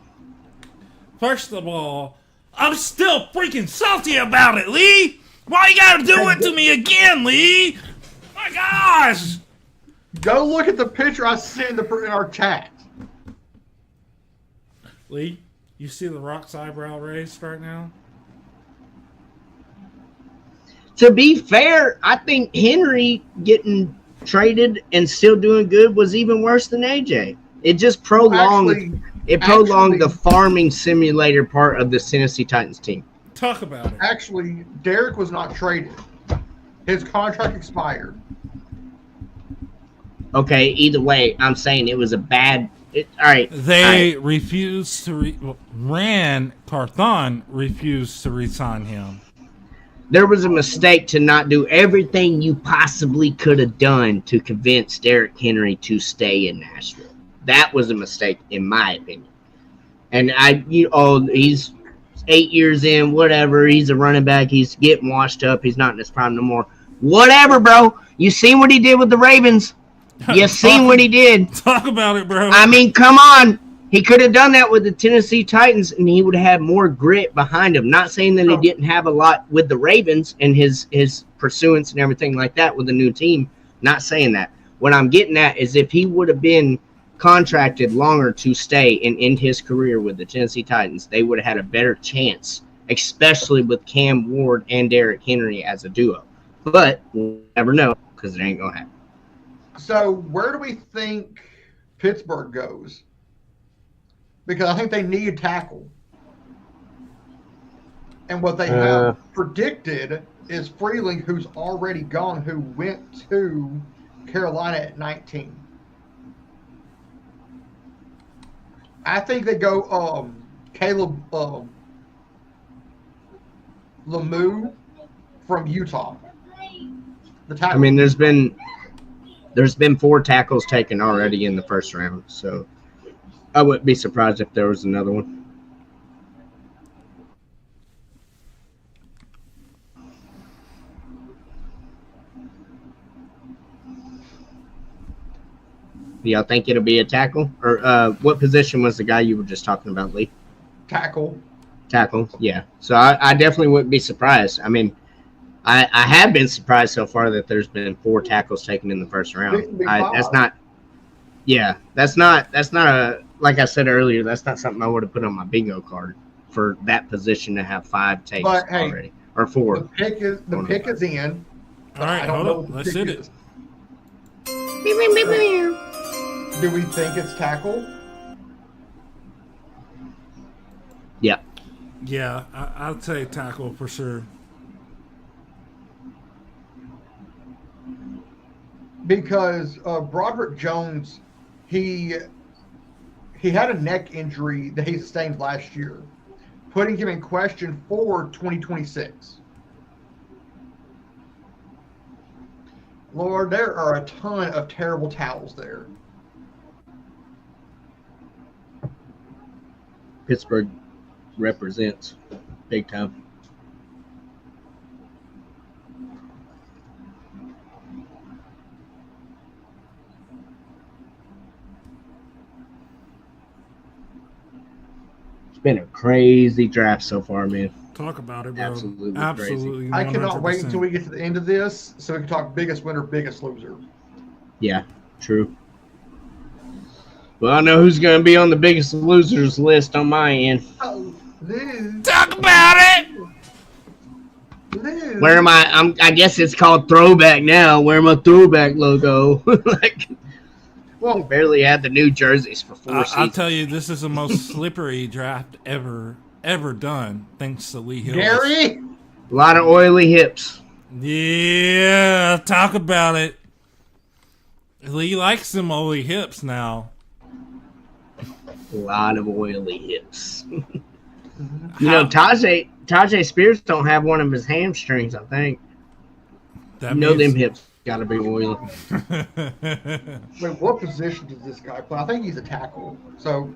First of all, I'm still freaking salty about it, Lee. Why you gotta do it to me again, Lee? My gosh! Go look at the picture I sent in our chat. Lee, you see the Rock's eyebrow raised right now? To be fair, I think Henry getting traded and still doing good was even worse than AJ. It just prolonged the farming simulator part of the Tennessee Titans team. Talk about it. Actually, Derek was not traded. His contract expired. Okay, either way, I'm saying it was a bad. All right. They refused to. Carthon refused to re-sign him. There was a mistake to not do everything you possibly could have done to convince Derrick Henry to stay in Nashville. That was a mistake, in my opinion. And he's 8 years in, whatever. He's a running back. He's getting washed up. He's not in his prime no more. Whatever, bro. You seen what he did with the Ravens? You seen what he did? Talk about it, bro. I mean, come on. He could have done that with the Tennessee Titans, and he would have had more grit behind him. Not saying that he didn't have a lot with the Ravens and his pursuance and everything like that with the new team. Not saying that. What I'm getting at is if he would have been contracted longer to stay and end his career with the Tennessee Titans, they would have had a better chance, especially with Cam Ward and Derrick Henry as a duo. But we'll never know because it ain't going to happen. So where do we think Pittsburgh goes? Because I think they need a tackle. And what they have predicted is Freeling, who's already gone, who went to Carolina at 19. I think they go Caleb Lemieux from Utah. The tackle. I mean, there's been 4 tackles taken already in the first round, so I wouldn't be surprised if there was another one. Do y'all think it'll be a tackle? Or what position was the guy you were just talking about, Lee? Tackle, yeah. So I definitely wouldn't be surprised. I mean, I have been surprised so far that there's been 4 tackles taken in the first round. That's not a, like I said earlier, that's not something I would have put on my bingo card for that position to have 5 takes already. Or 4. The pick is in. All right, hold up. Let's hit it. Do we think it's tackle? Yeah. Yeah, I'd say tackle for sure. Because Broderick Jones, he had a neck injury that he sustained last year, putting him in question for 2026. Lord, there are a ton of terrible towels there. Pittsburgh represents big time. been a crazy draft so far, man. Talk about it, bro. Absolutely Absolutely. I cannot wait 100%. until we get to the end of this so we can talk biggest winner, biggest loser. Yeah, true. Well, I know who's going to be on the biggest losers list on my end. Oh, Lou. Talk about it. Lou. Where am I? I guess it's called throwback now. Where my throwback logo? Like, well, we barely had the new jerseys for 4 I'll seasons. tell you, this is the most slippery draft ever done, thanks to Lee Hills. Gary. A lot of oily hips. Yeah, talk about it. Lee likes them oily hips now. A lot of oily hips. You know, Tajay Spears don't have one of his hamstrings, I think. That You know means- them hips got to be oily. Wait, what position does this guy play? I think he's a tackle. So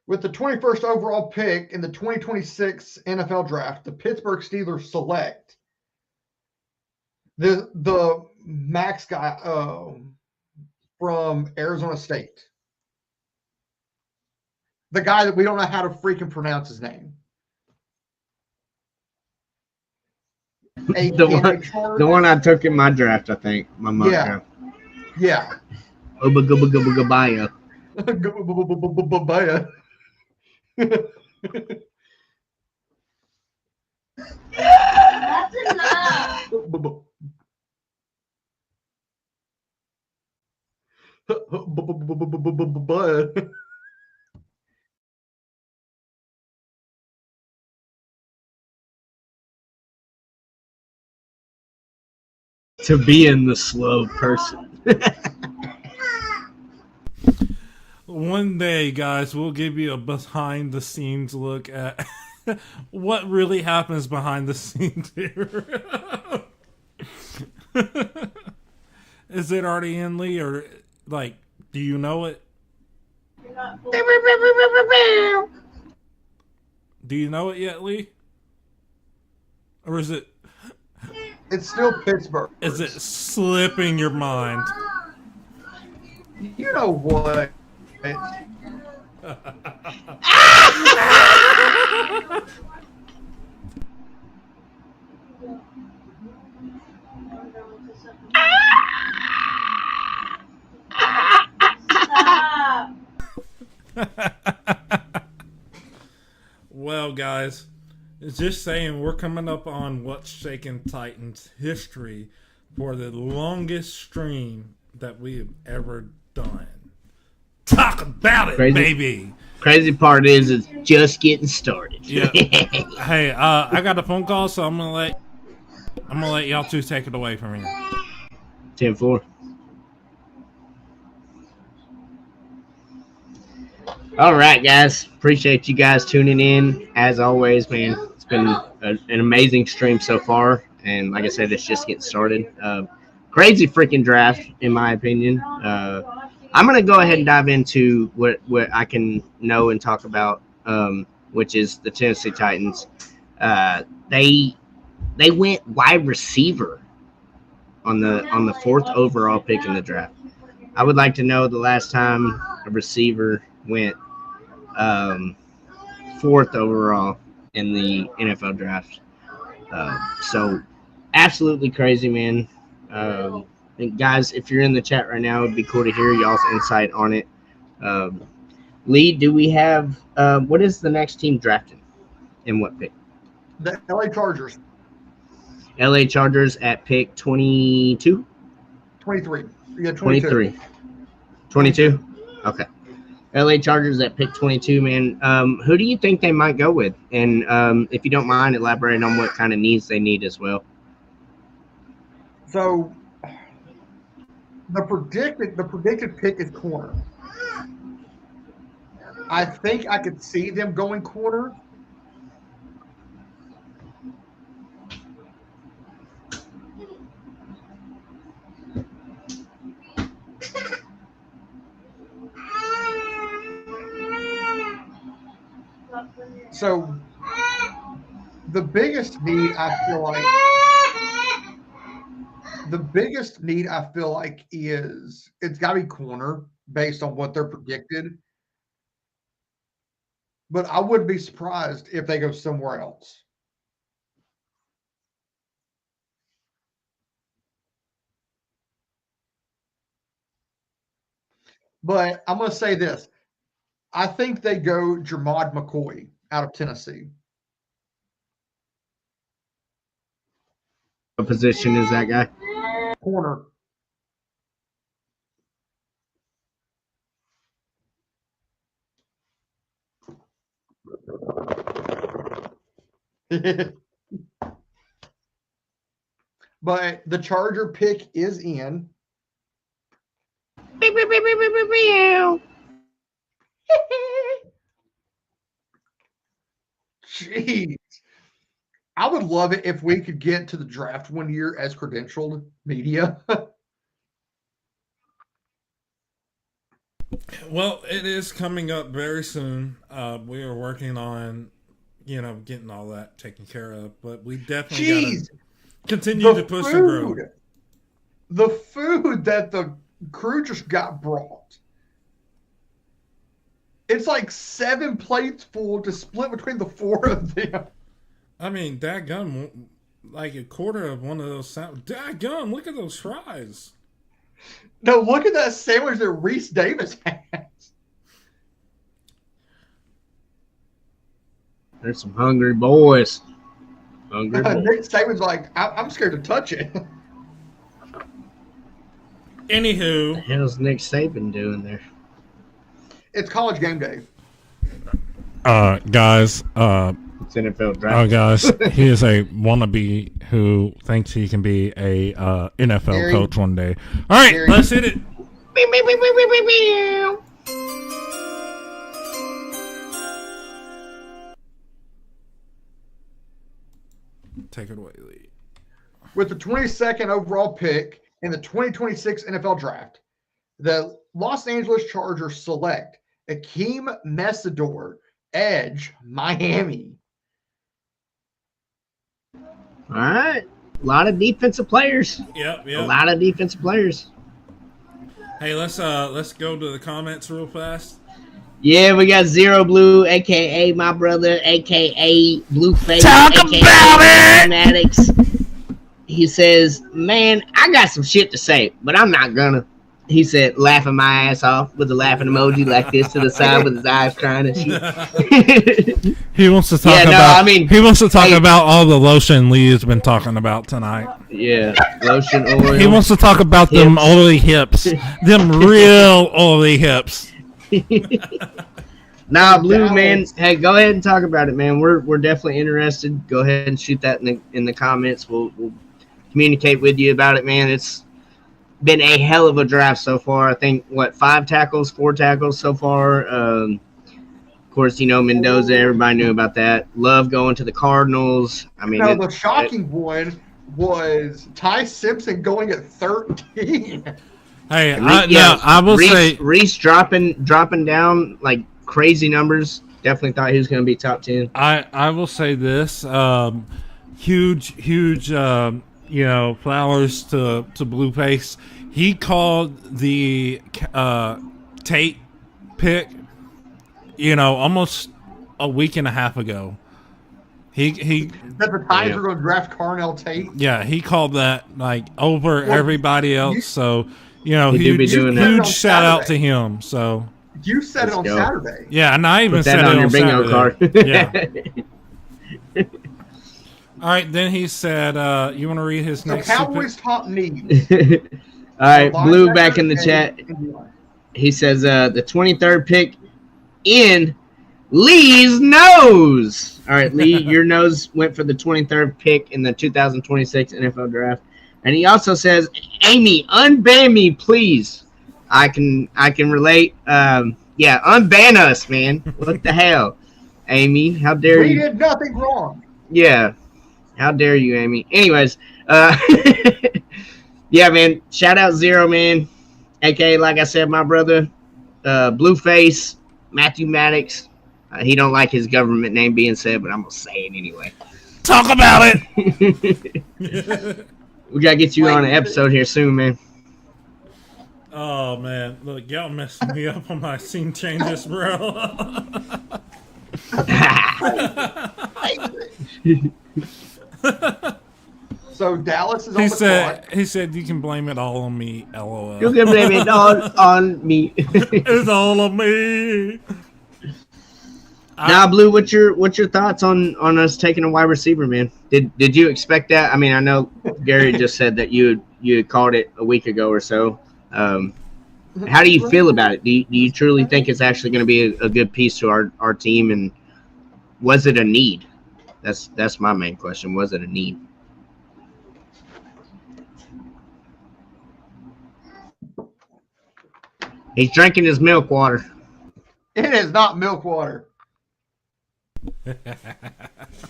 with the 21st overall pick in the 2026 NFL Draft, the Pittsburgh Steelers select the Max guy from Arizona State. The guy that we don't know how to freaking pronounce his name. The one I took in my draft, I think. My mock draft. Yeah. Oba gubba gubba gabaya. That's enough. To being the slow person. One day, guys, we'll give you a behind-the-scenes look at what really happens behind the scenes here. Is it already in, Lee, or, like, do you know it? You're not full. Do you know it yet, Lee? Or is it It's still Pittsburgh. is it slipping your mind? You know what? Stop. Well, guys, it's just saying we're coming up on What's Shakin' Titans history for the longest stream that we have ever done. Talk about it, Crazy. baby. Crazy part is it's just getting started. Yeah. Hey, I got a phone call, so I'm gonna let y'all two take it away from here. 10-4. All right, guys. Appreciate you guys tuning in. As always, man, it's been an amazing stream so far. And like I said, it's just getting started. Crazy freaking draft, in my opinion. I'm going to go ahead and dive into what I can know and talk about, which is the Tennessee Titans. They went wide receiver on the 4th overall pick in the draft. I would like to know the last time a receiver went 4th overall in the NFL draft. So absolutely crazy, man. And guys, if you're in the chat right now, it'd be cool to hear y'all's insight on it. Lee, do we have what is the next team drafting and what pick? The LA Chargers. LA Chargers at pick 22? 23. Yeah, 22. 23. 22? Okay. LA Chargers at pick 22, man. Who do you think they might go with? And if you don't mind, elaborate on what kind of needs they need as well. So the predicted pick is corner. I think I could see them going corner. So the biggest need I feel like The biggest need I feel like is it's got to be corner based on what they're predicted. But I wouldn't be surprised if they go somewhere else. But I'm going to say this. I think they go Jermod McCoy out of Tennessee. What position is that guy? Corner. But the Charger pick is in. Jeez. I would love it if we could get to the draft one year as credentialed media. Well, it is coming up very soon. We are working on, getting all that taken care of. But we definitely got to continue to push and grow. The food that the crew just got brought. It's like 7 plates full to split between the 4 of them. I mean, dadgum, like a quarter of one of those. Dadgum, look at those fries. No, look at that sandwich that Reese Davis has. There's some hungry boys. Hungry boys. Nick Saban's like, I'm scared to touch it. Anywho. What the hell's Nick Saban doing there? It's college game day. Guys, it's NFL draft. Guys, he is a wannabe who thinks he can be a NFL coach one day. All right, let's hit it. Take it away, Lee. With the 22nd overall pick in the 2026 NFL draft, the Los Angeles Chargers select Akeem Messidor, edge, Miami. All right. A lot of defensive players. Yep. A lot of defensive players. Hey, let's go to the comments real fast. Yeah, we got Zero Blue, a.k.a. my brother, a.k.a. Blueface, Talk a.k.a. about it! Maddox. He says, man, I got some shit to say, but I'm not gonna. He said, laughing my ass off with a laughing emoji like this to the side with his eyes crying and shit. He wants to talk he wants to talk about all the lotion Lee has been talking about tonight. Yeah, lotion, oil. He wants to talk about them oily hips. Them real oily hips. Nah, Blue, man. Hey, go ahead and talk about it, man. We're definitely interested. Go ahead and shoot that in the comments. We'll communicate with you about it, man. It's been a hell of a draft so far. I think, 4 tackles so far. Of course, Mendoza, everybody knew about that. Love going to the Cardinals. I mean, the shocking one was Ty Simpson going at 13. Hey, I will say Reese dropping down like crazy numbers. Definitely thought he was going to be top 10. I will say this. Huge, flowers to Blueface. He called the Tate pick, almost a week and a half ago. He that the Titans were going to draft Carnell Tate. Yeah, he called that over everybody else. So huge shout out to him. So you said it on Saturday. Yeah, and I even said it on bingo card. Yeah. All right, then he said, you want to read his next Cowboys top needs. All right, Blue back in the chat. He says the 23rd pick in Lee's nose. All right, Lee, your nose went for the 23rd pick in the 2026 NFL draft. And he also says, Amy, unban me, please. I can relate. Unban us, man. What the hell? Amy, how dare you? We did nothing wrong. Yeah. How dare you, Amy? Anyways, yeah, man. Shout out Zero, man. A.K.A., like I said, my brother. Blueface, Matthew Maddox. He don't like his government name being said, but I'm going to say it anyway. Talk about it! We gotta get you on an episode here soon, man. Oh man, look, y'all messing me up on my scene changes, bro. So Dallas is on the clock. He said you can blame it all on me. LOL. You can blame it all on me. It's all on me. Now, Blue, what's your thoughts on us taking a wide receiver, man? Did you expect that? I mean, I know Gary just said that you had called it a week ago or so. How do you feel about it? Do you truly think it's actually going to be a good piece to our team? And was it a need? That's my main question. Was it a need? He's drinking his milk water. It is not milk water.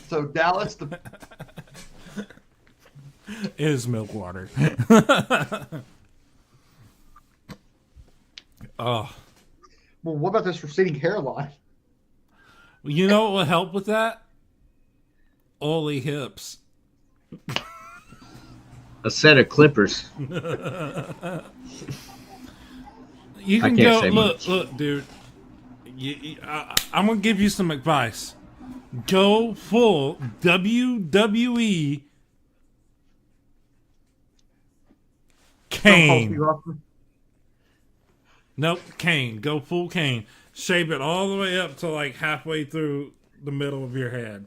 So Dallas, is milk water. Oh. Well, what about this receding hairline? You know what will help with that? Oily hips. A set of clippers. You can go. Look, dude. I'm gonna give you some advice. Go full WWE Kane. Nope, Kane. Go full Kane. Shave it all the way up to like halfway through the middle of your head.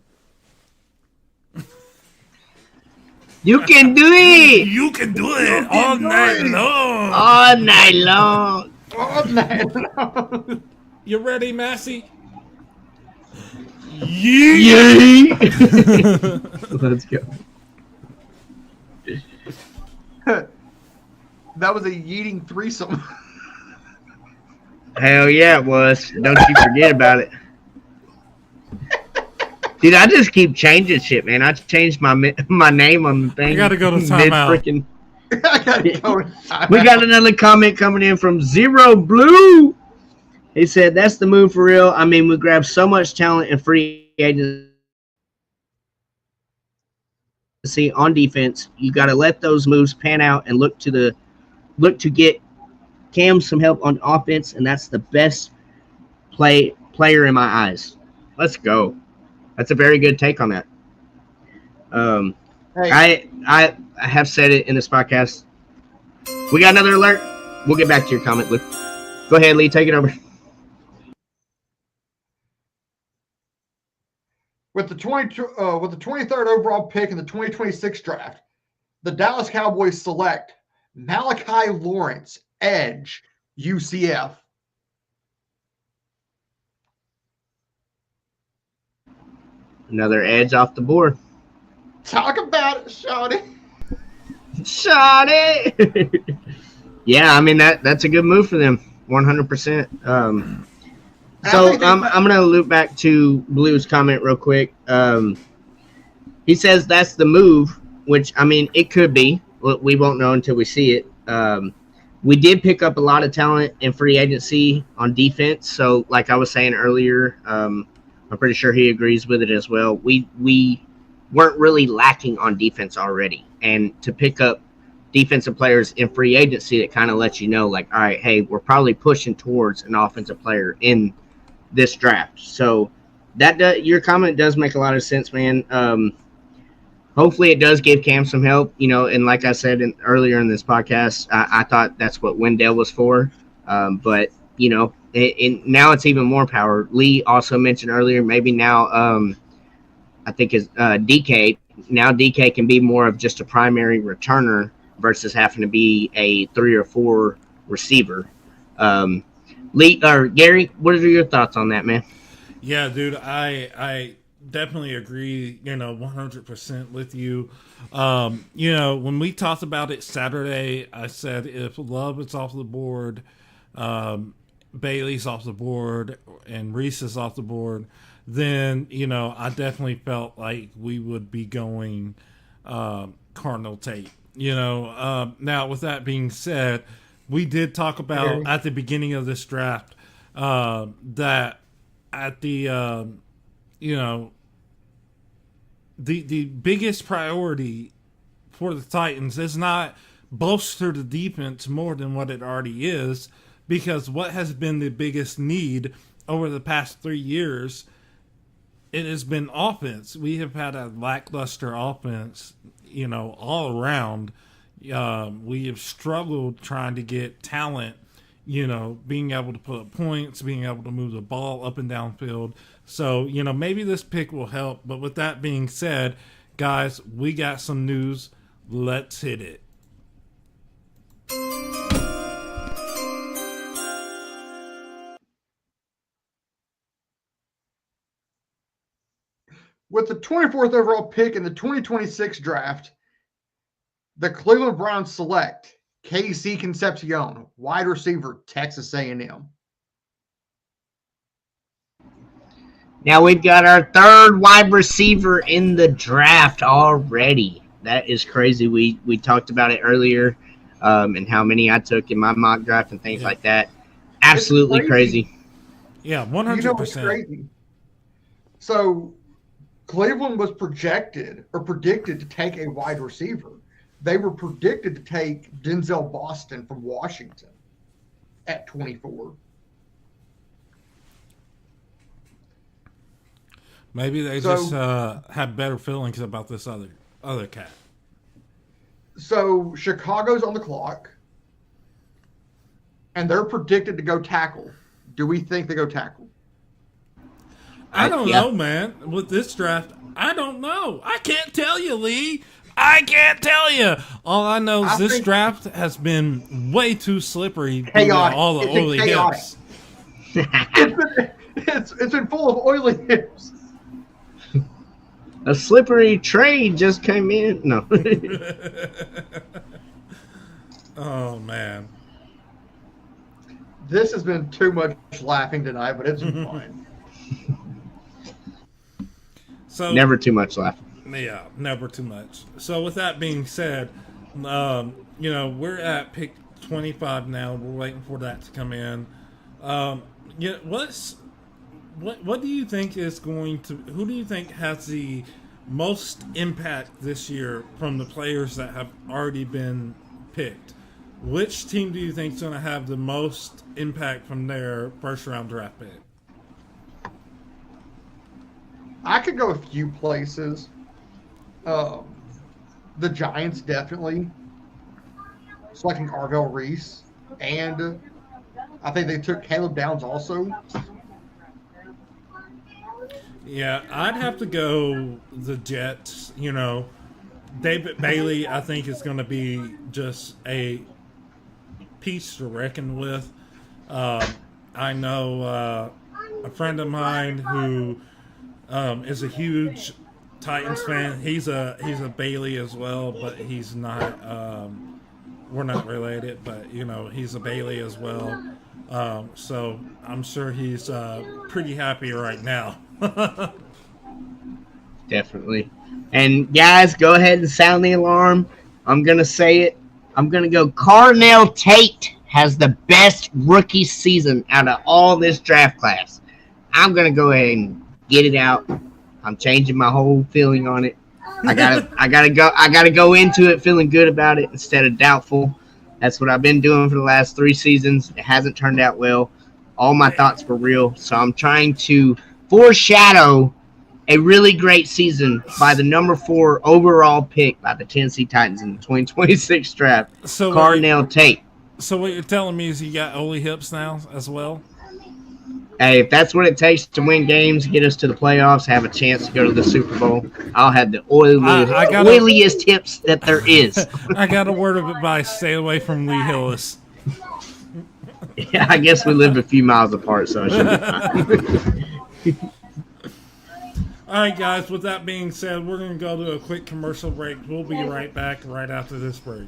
You can do it. You can do it all night long. All night long. All night long. You ready, Massey? Yay! Let's go. That was a yeeting threesome. Hell yeah, it was. Don't you forget about it. Dude, I just keep changing shit, man. I changed my name on the thing. I gotta go to timeout. I gotta go to timeout. We got another comment coming in from Zero Blue. He said, that's the move for real. I mean, we grabbed so much talent and free agency on defense. You got to let those moves pan out and look to get Cam some help on offense, and that's the best player in my eyes. Let's go. That's a very good take on that. Hey. I have said it in this podcast. We got another alert. We'll get back to your comment, Luke. Go ahead, Lee. Take it over. With the 23rd overall pick in the 2026 draft, the Dallas Cowboys select Malachi Lawrence, edge, UCF. Another edge off the board. Talk about it, Shawty. Shawty. Yeah, I mean that's a good move for them, 100%. So I'm gonna loop back to Blue's comment real quick. He says that's the move, which I mean it could be. We won't know until we see it. We did pick up a lot of talent in free agency on defense. So like I was saying earlier, I'm pretty sure he agrees with it as well. We weren't really lacking on defense already, and to pick up defensive players in free agency, that kind of lets you know, like, all right, hey, we're probably pushing towards an offensive player in this draft. So your comment does make a lot of sense, man. Hopefully it does give Cam some help, and like I said earlier in this podcast, I thought that's what Wendell was for. But now it's even more power. Lee also mentioned earlier, maybe now I think is DK. Now DK can be more of just a primary returner versus having to be a 3 or 4 receiver. Lee or Gary, what are your thoughts on that, man? Yeah, dude, I definitely agree, 100% with you. When we talked about it Saturday, I said if Love is off the board, Bailey's off the board, and Reese is off the board, then, I definitely felt like we would be going Cardinal Tate. Now, with that being said, we did talk about at the beginning of this draft that at the the biggest priority for the Titans is not bolster the defense more than what it already is, because what has been the biggest need over the past 3 years, it has been offense. We have had a lackluster offense, all around. We have struggled trying to get talent, being able to put up points, being able to move the ball up and down field. So, maybe this pick will help. But with that being said, guys, we got some news. Let's hit it. With the 24th overall pick in the 2026 draft, the Cleveland Browns select KC Concepcion, wide receiver, Texas A&M. Now we've got our third wide receiver in the draft already. That is crazy. We talked about it earlier, and how many I took in my mock draft and things like that. Absolutely crazy. Yeah, 100%. You know what's crazy? So Cleveland was predicted to take a wide receiver. They were predicted to take Denzel Boston from Washington at 24. Maybe they just have better feelings about this other cat. So Chicago's on the clock, and they're predicted to go tackle. Do we think they go tackle? I don't know, man. With this draft, I don't know. I can't tell you, Lee. I can't tell you. All I know is this draft has been way too slippery. Chaotic. All the oily hips. It's been full of oily hips. A slippery trade just came in. No. Oh, man. This has been too much laughing tonight, but it's been fun. So never too much laughing. Yeah, never too much. So with that being said, we're at pick 25 now. We're waiting for that to come in. What do you think is going to? Who do you think has the most impact this year from the players that have already been picked? Which team do you think is going to have the most impact from their first round draft pick? I could go a few places. The Giants definitely selecting Arvell Reese, and I think they took Caleb Downs also. Yeah, I'd have to go the Jets. David Bailey, I think, is going to be just a piece to reckon with. I know a friend of mine who is a huge Titans fan. He's a Bailey as well, but he's not. We're not related, but he's a Bailey as well. So I'm sure he's pretty happy right now. Definitely. And guys, go ahead and sound the alarm. I'm gonna say it. I'm gonna go. Carnell Tate has the best rookie season out of all this draft class. I'm gonna go ahead and get it out. I'm changing my whole feeling on it. I gotta go into it feeling good about it instead of doubtful. That's what I've been doing for the last 3 seasons. It hasn't turned out well. All my thoughts were real, so I'm trying to foreshadow a really great season by the number 4 overall pick by the Tennessee Titans in the 2026 draft. So Carnell Tate. So what you're telling me is you got Oly hips now as well? Hey, if that's what it takes to win games, get us to the playoffs, have a chance to go to the Super Bowl, I'll have the oiliest hips that there is. I got a word of advice. Stay away from Lee Hillis. Yeah, I guess we live a few miles apart, so I should be fine. All right, guys, with that being said, we're going to go to a quick commercial break. We'll be right back right after this break.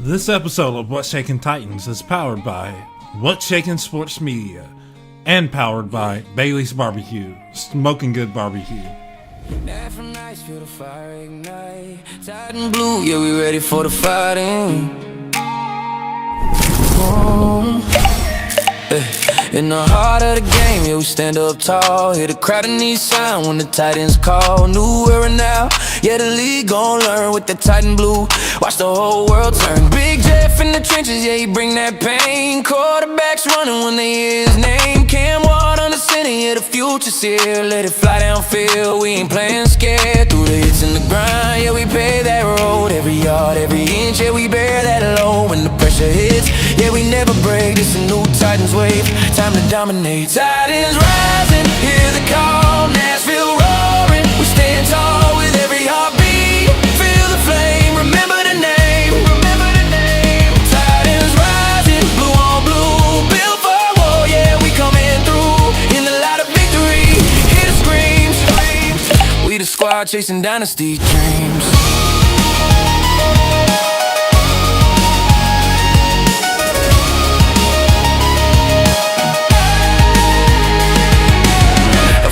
This episode of What's Shakin' Titans is powered by What's Shakin' Sports Media and powered by Bailey's Barbecue, smoking good barbecue. From nights, feel the fire ignite. Titan blue, yeah, we ready for the fighting. In the heart of the game, yeah, we stand up tall. Hear the crowd in these sound when the Titans call. New era now, yeah, the league gon' learn with the Titan blue. Watch the whole world turn. Big Jeff in the trenches, yeah, he bring that pain. Quarterbacks running when they hear his name. Cam Ward on the center, yeah, the future's here. Let it fly downfield, we ain't playing scared. Through the hits and the grind, yeah, we pay that road. Every yard, every inch, yeah, we bear that load. When the pressure hits, yeah, we never break. This a new Titans wave, time to dominate. Titans rising, hear the call. Nashville roaring, we stand tall with every heartbeat. Feel the flame, remember the name. Remember the name. Titans rising, blue on blue, built for war. Yeah, we coming through in the light of victory. Hear the screams, we the squad chasing dynasty dreams.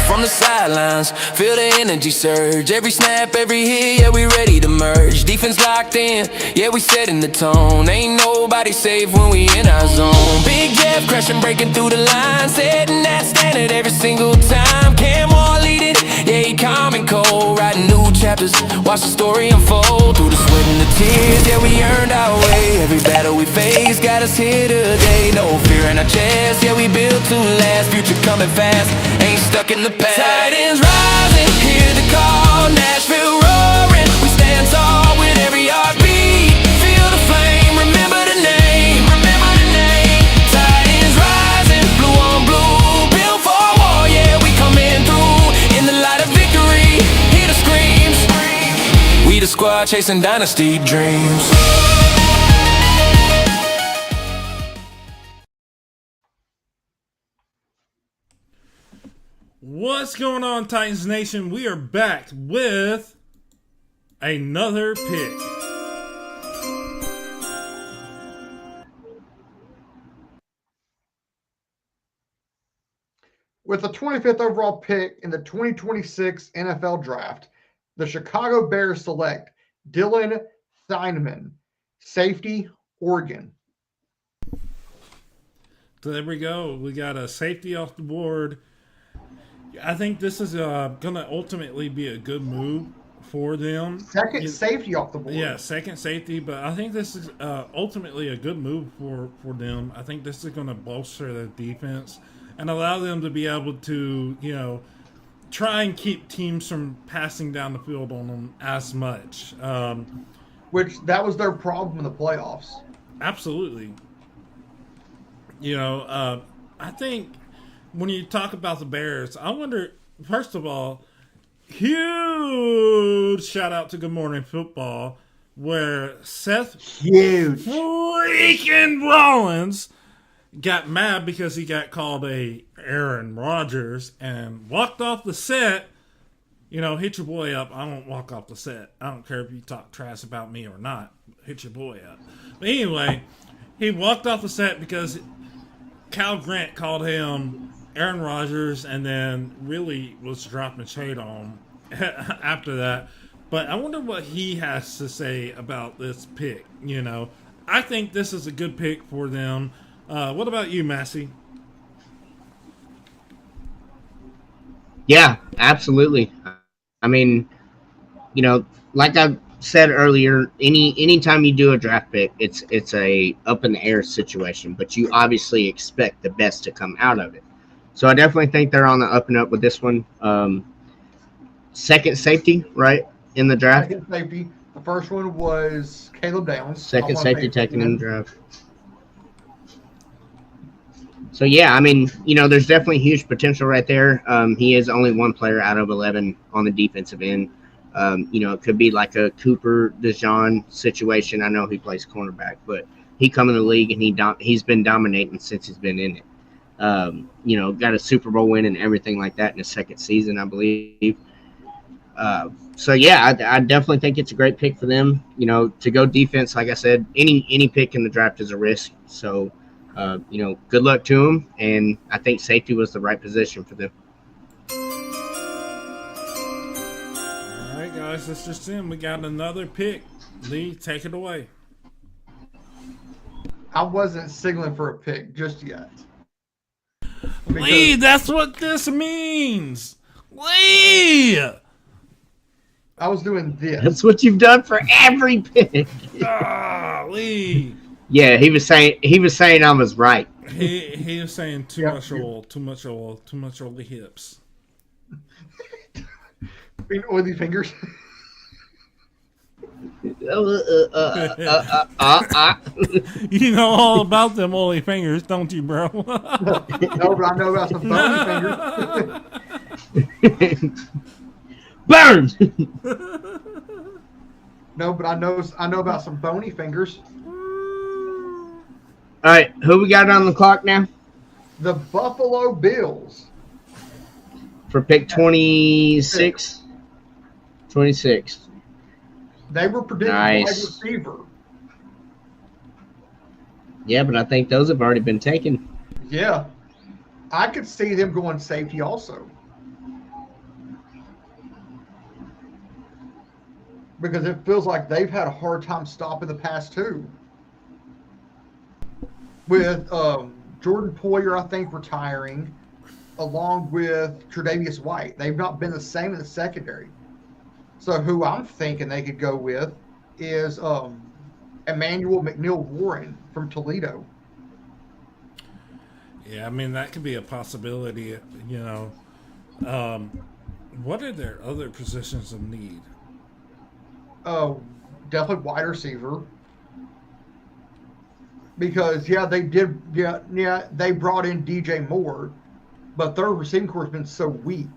From the sidelines, feel the energy surge. Every snap, every hit, yeah, we ready to merge. Defense locked in, yeah, we setting the tone. Ain't nobody safe when we in our zone. Big Jeff crashing, breaking through the line, setting that standard every single time. Cam Ward leading, yeah, he calm and cold. Writing new chapters, watch the story unfold. Through the sweat and the tears, yeah, we earned our way. Every battle we face got us here today. No fear in our chest, yeah, we built to last. Future coming fast, ain't stuck in the past. Titans rising, hear the call. Nashville roaring, we stand tall with every heartbeat. Feel the flame, remember the name. Remember the name. Titans rising, blue on blue, built for war. Yeah, we coming through in the light of victory. Hear the screams, we the squad chasing dynasty dreams. What's going on, Titans Nation? We are back with another pick. With the 25th overall pick in the 2026 NFL Draft, the Chicago Bears select Dylan Steinman, safety, Oregon. So there we go. We got a safety off the board. I think this is going to ultimately be a good move for them. Second safety off the board. Yeah, second safety, but I think this is ultimately a good move for them. I think this is going to bolster their defense and allow them to be able to, you know, try and keep teams from passing down the field on them as much. Which, that was their problem in the playoffs. Absolutely. You know, I think when you talk about the Bears, I wonder, first of all, huge shout out to Good Morning Football, where Seth freaking Rollins got mad because he got called a Aaron Rodgers and walked off the set. You know, hit your boy up. I won't walk off the set. I don't care if you talk trash about me or not. Hit your boy up. But anyway, he walked off the set because Cal Grant called him Aaron Rodgers and then really was dropping shade on him after that. But I wonder what he has to say about this pick. You know, I think this is a good pick for them. What about you, Massey? Yeah, absolutely. I mean, you know, like I said earlier, anytime you do a draft pick, it's a up in the air situation, but you obviously expect the best to come out of it. So I definitely think they're on the up and up with this one. Second safety, right, in the draft. Second safety. The first one was Caleb Downs. Second safety taken in the draft. So, yeah, I mean, you know, there's definitely huge potential right there. He is only one player out of 11 on the defensive end. You know, it could be like a Cooper DeJean situation. I know he plays cornerback, but he come in the league and he's been dominating since he's been in it. You know, got a Super Bowl win and everything like that in his second season, I believe. So yeah, I definitely think it's a great pick for them. You know, to go defense, like I said, any pick in the draft is a risk. So, you know, good luck to them. And I think safety was the right position for them. All right, guys, that's just in. We got another pick. Lee, take it away. I wasn't signaling for a pick just yet. Lee, that's what this means. Lee. I was doing this. That's what you've done for every pick. Lee. Yeah, he was saying I was right. He was saying too much oil, too much oily hips. Being oily fingers. You know all about them oily fingers, don't you, bro? No, but I know about some bony fingers. Burn. No, but I know about some bony fingers. All right, who we got on the clock now? The Buffalo Bills. For pick 26. 26. They were predicted wide receiver. Yeah, but I think those have already been taken. Yeah. I could see them going safety also. Because it feels like they've had a hard time stopping the pass too. With Jordan Poyer, I think, retiring, along with Tre'Davious White. They've not been the same in the secondary. So who I'm thinking they could go with is Emmanuel McNeil-Warren from Toledo. Yeah, I mean, that could be a possibility, you know. What are their other positions of need? Definitely wide receiver. Because, they brought in DJ Moore, but their receiving corps has been so weak.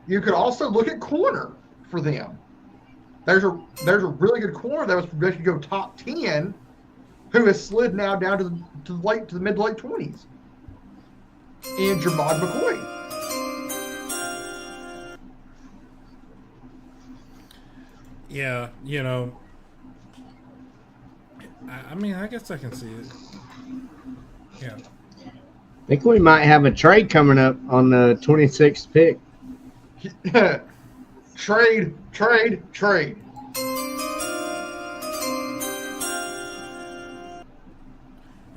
You could also look at corner for them. There's a really good corner that was projected to go top 10, who has slid now down to the mid to late 20s. And Jermod McCoy. Yeah, you know, I mean, I guess I can see it. Yeah. I think we might have a trade coming up on the 26th pick. Trade.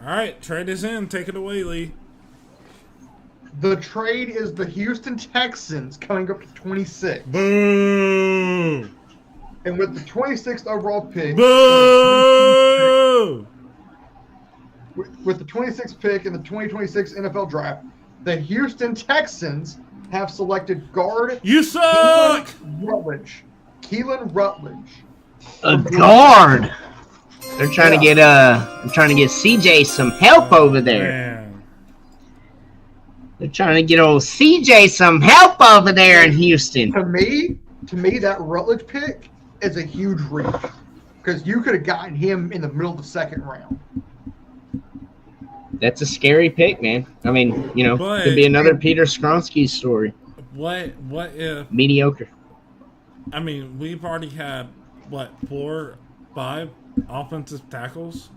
All right, trade is in. Take it away, Lee. The trade is the Houston Texans coming up to 26. Boo! And with the 26th overall pick, Boo! With the 26th pick in the 2026 NFL Draft, the Houston Texans have selected guard. You suck. Keelan Rutledge. A guard. They're trying to get CJ some help over there. Man. They're trying to get old CJ some help over there in Houston. To me, that Rutledge pick is a huge reach because you could have gotten him in the middle of the second round. That's a scary pick, man. I mean, you know, could be another Peter Skronsky story. What if mediocre? I mean, we've already had 4 or 5 offensive tackles.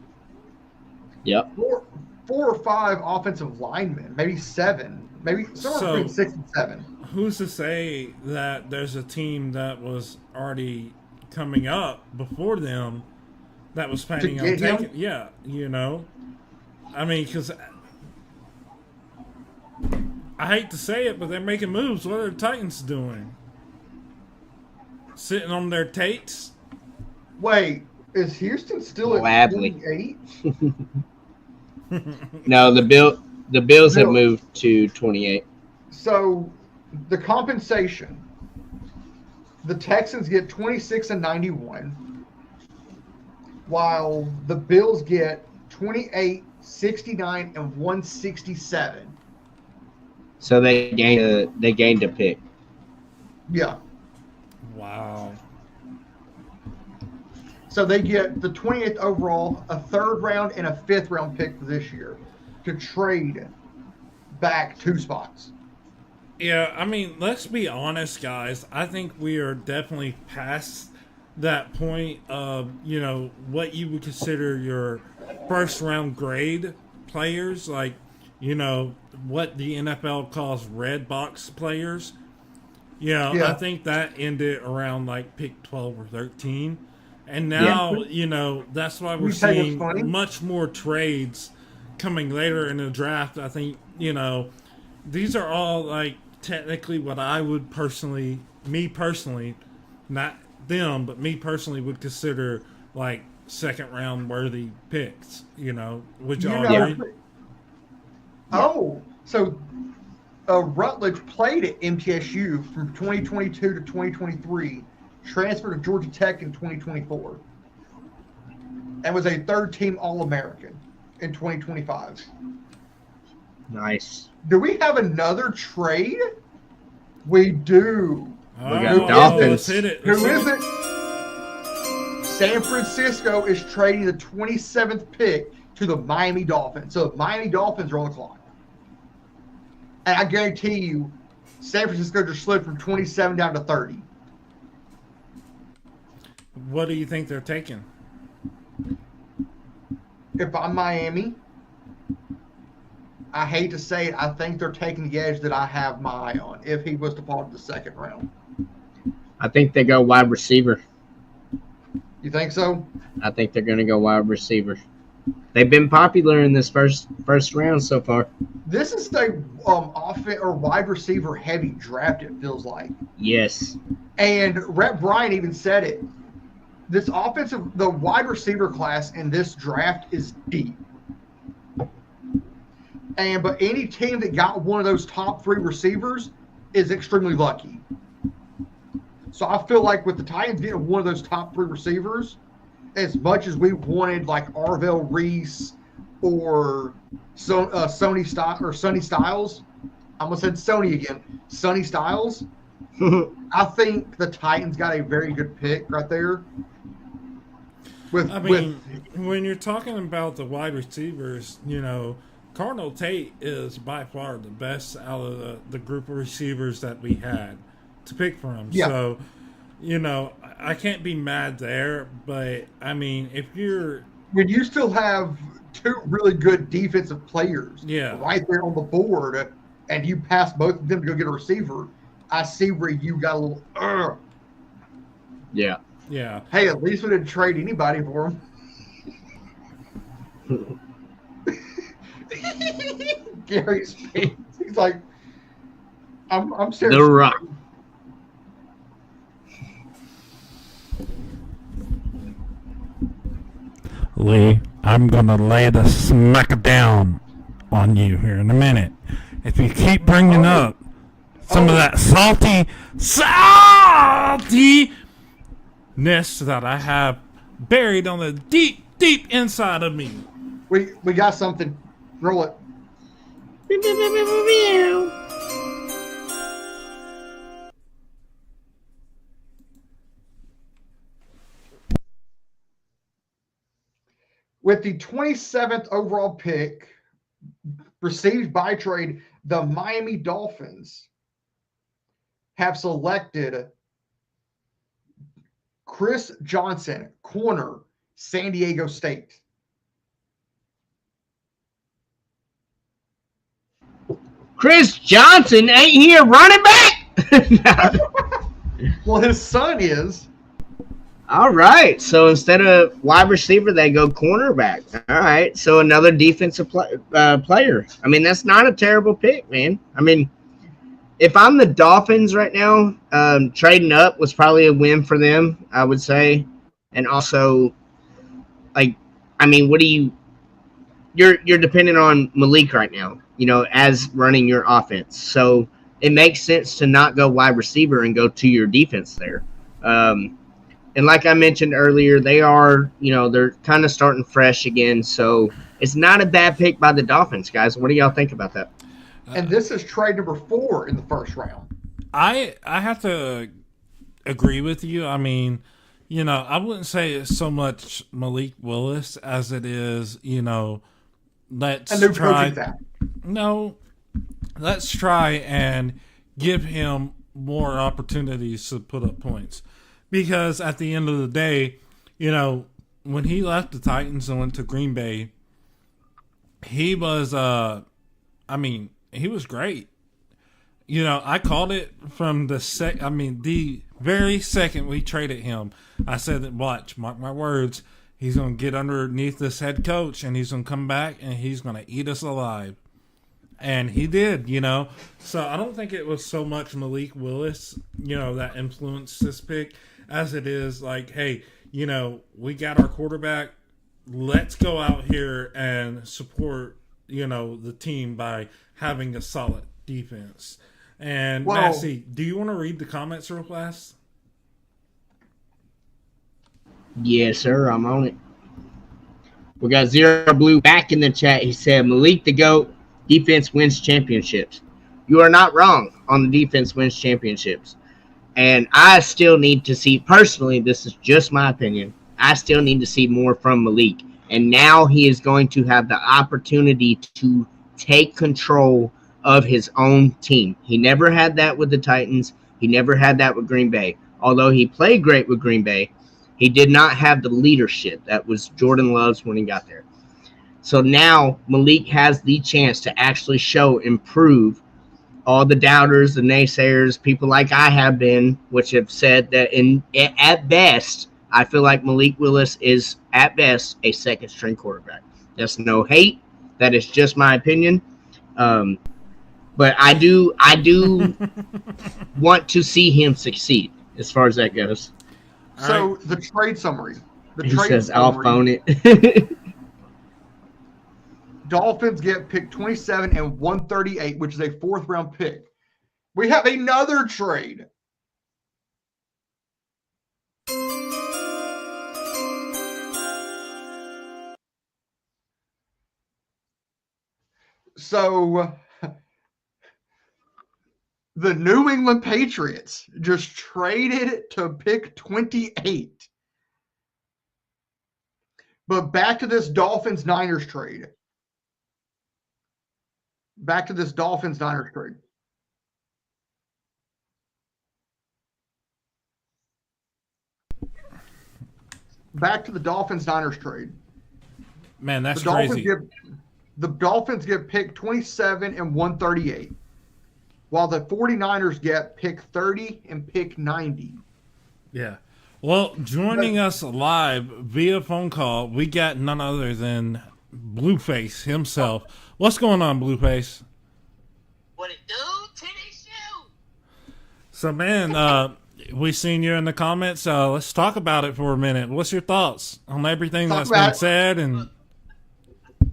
Yep. 4 or 5 offensive linemen, maybe 7, maybe somewhere between 6 and 7. Who's to say that there's a team that was already coming up before them that was planning on taking? Yeah, you know. I mean, because I hate to say it, but they're making moves. What are the Titans doing? Sitting on their Tates? Wait, is Houston still at 28? No, the Bills have moved to 28. So, the compensation, the Texans get 26 and 91, while the Bills get 28, 69, and 167. So they gained a pick. Yeah. Wow. So they get the 28th overall, a 3rd round, and a 5th round pick for this year to trade back 2 spots. Yeah, I mean, let's be honest, guys. I think we are definitely past that point of, what you would consider your first round grade players, like, what the NFL calls red box players. Yeah. I think that ended around like pick 12 or 13. And now, that's why we're You think it's seeing funny? much more trades coming later in the draft. I think, these are all like technically what I would me personally, not them, but me personally would consider like second round worthy picks, would y'all agree? Oh, so Rutledge played at MTSU from 2022 to 2023, transferred to Georgia Tech in 2024, and was a third-team All-American in 2025. Nice. Do we have another trade? We do. We got Dolphins. Let's hit it. Who is it? San Francisco is trading the 27th pick to the Miami Dolphins. So the Miami Dolphins are on the clock. And I guarantee you, San Francisco just slid from 27 down to 30. What do you think they're taking? If I'm Miami, I hate to say it, I think they're taking the edge that I have my eye on if he was to fall to the second round. I think they go wide receiver. You think so? I think they're going to go wide receiver. They've been popular in this first round so far. This is the offense or wide receiver heavy draft, it feels like. Yes. And Rhett Bryant even said it. The wide receiver class in this draft is deep. But any team that got one of those top 3 receivers is extremely lucky. So I feel like with the Titans getting one of those top 3 receivers, as much as we wanted like Arvell Reese or Sonny Styles, I almost said Sony again. Sonny Styles. I think the Titans got a very good pick right there. When you're talking about the wide receivers, Cardinal Tate is by far the best out of the group of receivers that we had to pick from. Yeah. So, I can't be mad there. But, I mean, when you still have 2 really good defensive players right there on the board and you pass both of them to go get a receiver, I see where you got a little Yeah. Yeah. Hey, at least we didn't trade anybody for him. Gary's face. He's like, I'm serious. The Rock. Lee, I'm gonna lay the smack down on you here in a minute. If you keep bringing up some of that saltiness that I have buried on the deep, deep inside of me. We got something. Roll it. With the 27th overall pick received by trade, the Miami Dolphins have selected Chris Johnson, corner, San Diego State. Chris Johnson ain't he a running back? Well, his son is. All right. So instead of wide receiver, they go cornerback. All right. So another defensive player. I mean, that's not a terrible pick, man. I mean, if I'm the Dolphins right now, trading up was probably a win for them, I would say. And also, like, I mean, you're dependent on Malik right now, as running your offense. So it makes sense to not go wide receiver and go to your defense there. And like I mentioned earlier, they are, they're kind of starting fresh again. So it's not a bad pick by the Dolphins, guys. What do y'all think about that? And this is trade number 4 in the first round. I have to agree with you. I mean, I wouldn't say it's so much Malik Willis as it is, let's try. No, let's try and give him more opportunities to put up points. Because at the end of the day, when he left the Titans and went to Green Bay, he was, he was great. I called it from the very second we traded him. I said that, watch, mark my words, he's going to get underneath this head coach and he's going to come back and he's going to eat us alive. And he did, So I don't think it was so much Malik Willis, that influenced this pick as it is like, hey, we got our quarterback. Let's go out here and support, the team by having a solid defense. And Massey, do you want to read the comments real fast? Yes, sir. I'm on it. We got Zero Blue back in the chat. He said, Malik the GOAT, defense wins championships. You are not wrong on the defense wins championships. And I still need to see, personally, this is just my opinion, I still need to see more from Malik. And now he is going to have the opportunity to take control of his own team. He never had that with the Titans. He never had that with Green Bay. Although he played great with Green Bay, he did not have the leadership that was Jordan Love's when he got there. So now Malik has the chance to actually improve all the doubters, the naysayers, people like I have been, which have said that at best, I feel like Malik Willis is at best a second string quarterback. That's no hate. That is just my opinion. But I do want to see him succeed as far as that goes. So the trade summary. He says, I'll phone it. Dolphins get pick 27 and 138, which is a 4th round pick. We have another trade. So the New England Patriots just traded to pick 28. But back to this Dolphins-Niners trade. Back to the Dolphins trade. Man, that's crazy. The Dolphins get pick 27 and 138, while the 49ers get pick 30 and pick 90. Yeah. Well, joining us live via phone call, we got none other than Blueface himself. What's going on, Blueface? What it do? Titty shoe. So, man, we seen you in the comments. Let's talk about it for a minute. What's your thoughts on everything that's been said? And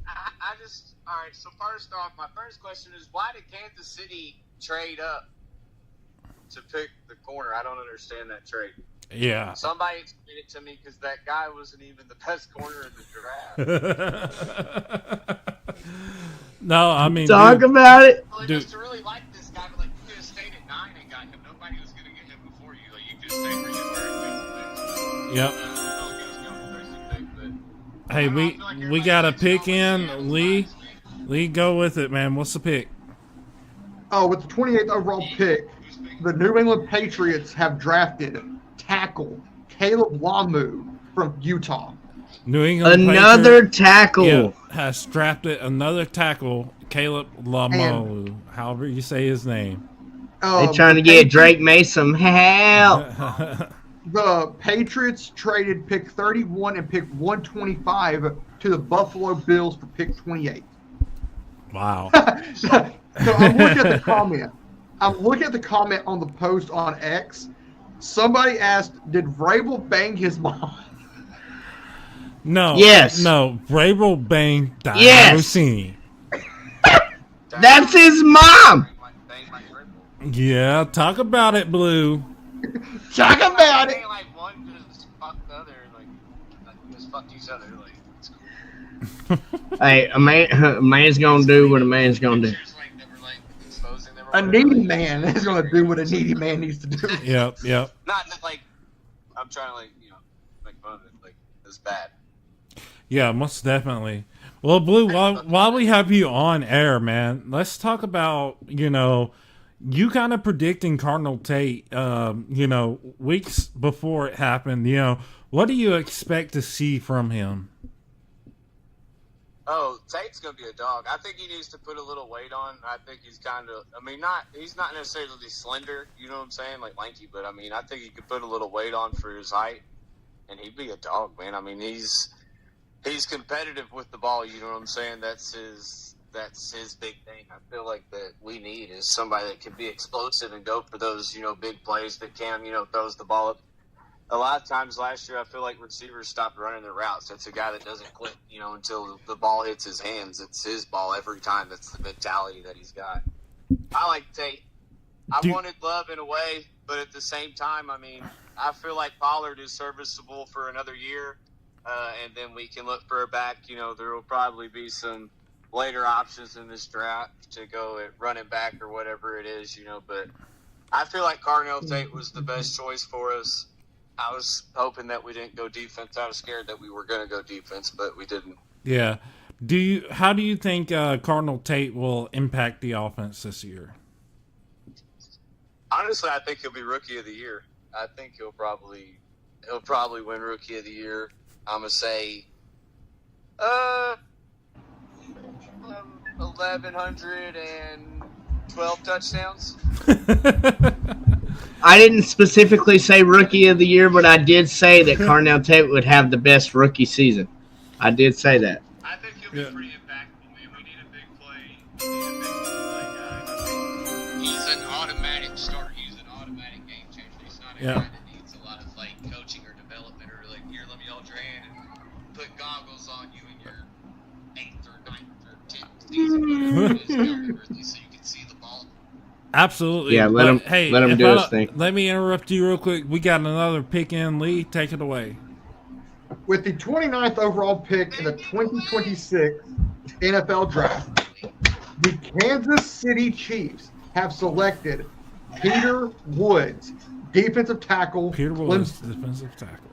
I just, all right. So first off, my first question is, why did Kansas City trade up to pick the corner? I don't understand that trade. Yeah. Somebody explain it to me, because that guy wasn't even the best corner in the draft. No, I mean, talk about it. Well, dude. Just to really like this guy, but you could have stayed at 9 and got him. Nobody was going to get him before you. You could have stayed where you were. Yep. Hey, we got a pick in. Lee, go with it, man. What's the pick? Oh, with the 28th overall pick, the New England Patriots have drafted tackle Caleb Lamu from Utah. New England another tackle has drafted another tackle, Caleb Lamu, however you say his name. They're trying to get Drake Mason help. The Patriots traded pick 31 and pick 125 to the Buffalo Bills for pick 28. Wow. So I'm looking at the comment. I'm looking at the comment on the post on X. Somebody asked, did Vrabel bang his mom? No. Yes. No. Vrabel banged Diana Yes. Rossini. That's his mom. Yeah, talk about it, Blue. Talk about it. Like one just fucked the other, just fucked each other. It's cool. Hey, a man's gonna do what a man's gonna do. A needy man is going to do what a needy man needs to do. Yep. Not like I'm trying to make fun of it. It's bad. Yeah, most definitely. Well, Blue, while we have you on air, man, let's talk about, you kind of predicting Cardinal Tate, weeks before it happened, what do you expect to see from him? Oh, Tate's gonna be a dog. I think he needs to put a little weight on. I think he's he's not necessarily slender, you know what I'm saying, like lanky, but I think he could put a little weight on for his height, and he'd be a dog, man. He's competitive with the ball, you know what I'm saying? That's his big thing. I feel like that we need is somebody that can be explosive and go for those, big plays that can, throws the ball up. A lot of times last year, I feel like receivers stopped running their routes. It's a guy that doesn't quit, until the ball hits his hands. It's his ball every time. That's the mentality that he's got. I like Tate. I wanted Love in a way, but at the same time, I feel like Pollard is serviceable for another year, and then we can look for a back. There will probably be some later options in this draft to go at running back or whatever it is, but I feel like Cardinal Tate was the best choice for us. I was hoping that we didn't go defense. I was scared that we were going to go defense, but we didn't. Yeah. How do you think Cardinal Tate will impact the offense this year? Honestly, I think he'll be Rookie of the Year. I think he'll probably win Rookie of the Year. I'm gonna say 1,112 touchdowns. I didn't specifically say Rookie of the Year, but I did say that Cardinal Tate would have the best rookie season. I did say that. I think he'll be pretty impactful, man. We need a big play. He's an automatic starter. He's an automatic game changer. He's not a guy that needs a lot of coaching or development or here, let me hold your hand and put goggles on you in your 8th or 9th or 10th season. So you can see the ball. Absolutely. Yeah, let him do his thing. Let me interrupt you real quick. We got another pick in. Lee, take it away. With the 29th overall pick in the 2026 NFL Draft, the Kansas City Chiefs have selected Peter Woods, defensive tackle. Peter Woods, defensive tackle.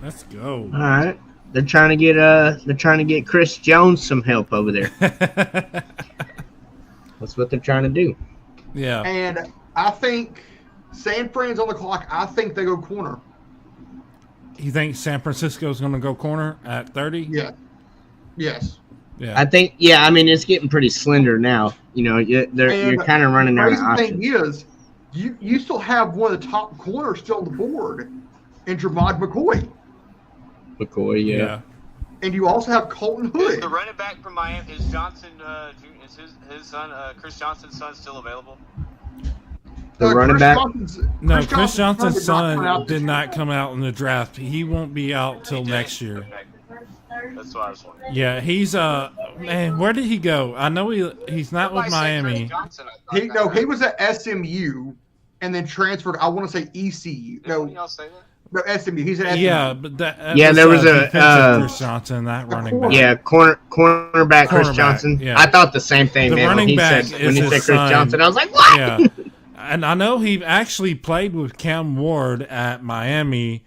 Let's go. All right. They're trying to get Chris Jones some help over there. That's what they're trying to do. Yeah. And I think San Fran's on the clock. I think they go corner. You think San Francisco's going to go corner at 30? Yeah. Yes. Yeah. I think, it's getting pretty slender now. You're kind of running out of options. The thing is, you still have one of the top corners still on the board in Jermod McCoy. Yeah. And you also have Colton Hood. The running back from Miami, is Johnson, is his son, Chris Johnson's son, still available? The running back? No, Chris Johnson's son did not come out in the draft. He won't be out till next year. Okay. That's what I was wondering. Yeah, he's man, where did he go? I know he's not with Miami. He was at SMU and then transferred. I want to say ECU. No, SMU. He's at SMU. Yeah, but there was a Chris Johnson, that running back. Yeah, cornerback Chris Johnson. Yeah. I thought the same thing, the man. Running When he back said is Chris son. Johnson, I was like, what? Yeah. And I know he actually played with Cam Ward at Miami.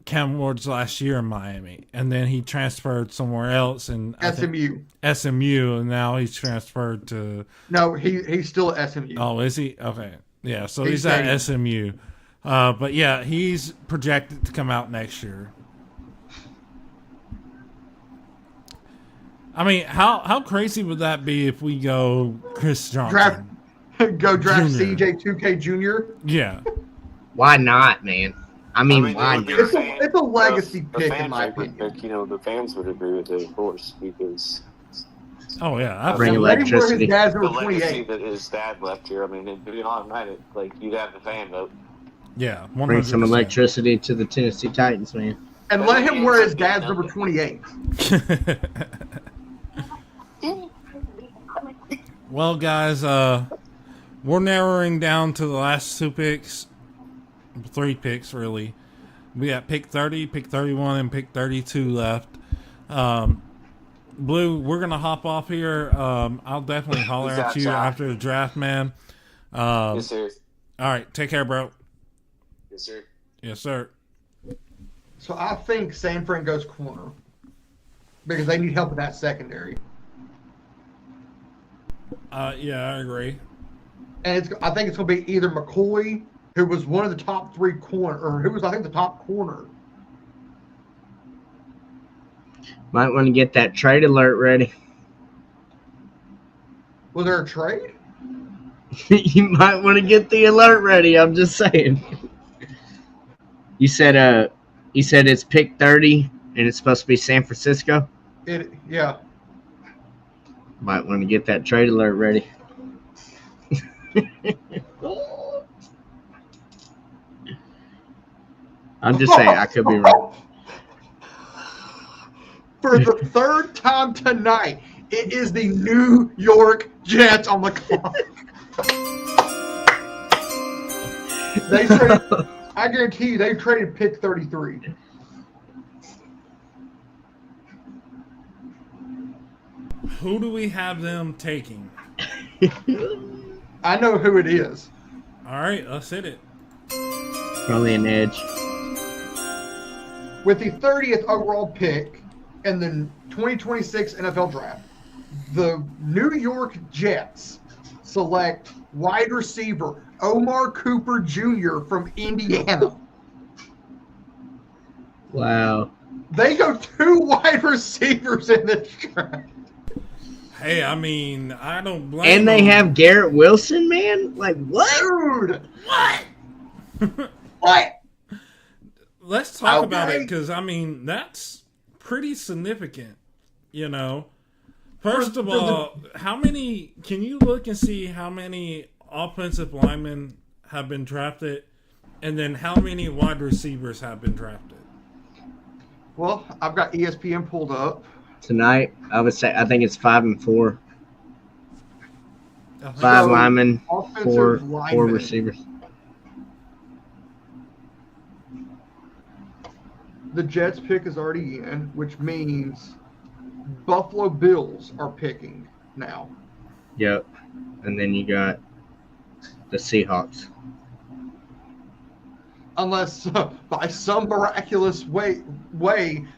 Cam Ward's last year in Miami, and then he transferred somewhere else in SMU, and now he's transferred to. No, he's still at SMU. Oh, is he? Okay, yeah. So he's at SMU, but yeah, he's projected to come out next year. I mean, how crazy would that be if we go Chris Johnson? Go draft Junior. CJ 2K Jr. Yeah. Why not, man? I mean why not? It's a legacy pick, in my opinion. Pick, the fans would agree with it, of course, because. Oh yeah, bring electricity. His dad's the number legacy 28. that his dad left here. It'd be automatic. You'd have the fan vote. Yeah, 100%. Bring some electricity to the Tennessee Titans, man. And let him wear his dad's number 28. Well, guys, we're narrowing down to the last 2 picks. 3 picks, really. We got pick 30, pick 31, and pick 32 left. Blue, we're going to hop off here. I'll definitely holler at you after the draft, man. Yes, sir. All right, take care, bro. Yes, sir. Yes, sir. So I think San Fran goes corner because they need help with that secondary. Yeah, I agree. and I think it's going to be either McCoy, who was one of the top 3 corner, or who was, I think, the top corner. Might want to get that trade alert ready. Was there a trade? You might want to get the alert ready. I'm just saying. You said it's pick 30 and it's supposed to be San Francisco. Yeah. Might want to get that trade alert ready. I'm just saying, I could be wrong. For the 3rd time tonight, it is the New York Jets on the clock. They traded, I guarantee you, they traded pick 33. Who do we have them taking? I know who it is. All right, let's hit it. Probably an edge. With the 30th overall pick in the 2026 NFL Draft, the New York Jets select wide receiver Omar Cooper Jr. from Indiana. Wow. They go 2 wide receivers in this draft. Hey, I mean, I don't blame And they them. have Garrett Wilson, man? Like, what? Dude! What? What? Let's talk Okay. about it, because, I mean, that's pretty significant, you know? First of all, how many... Can you look and see how many offensive linemen have been drafted, and then how many wide receivers have been drafted? Well, I've got ESPN pulled up. Tonight, I think it's 5 and 4. I think 5 So, linemen, offensive 4 linemen. receivers. The Jets pick is already in, which means Buffalo Bills are picking now. Yep. And then you got the Seahawks. Unless by some miraculous way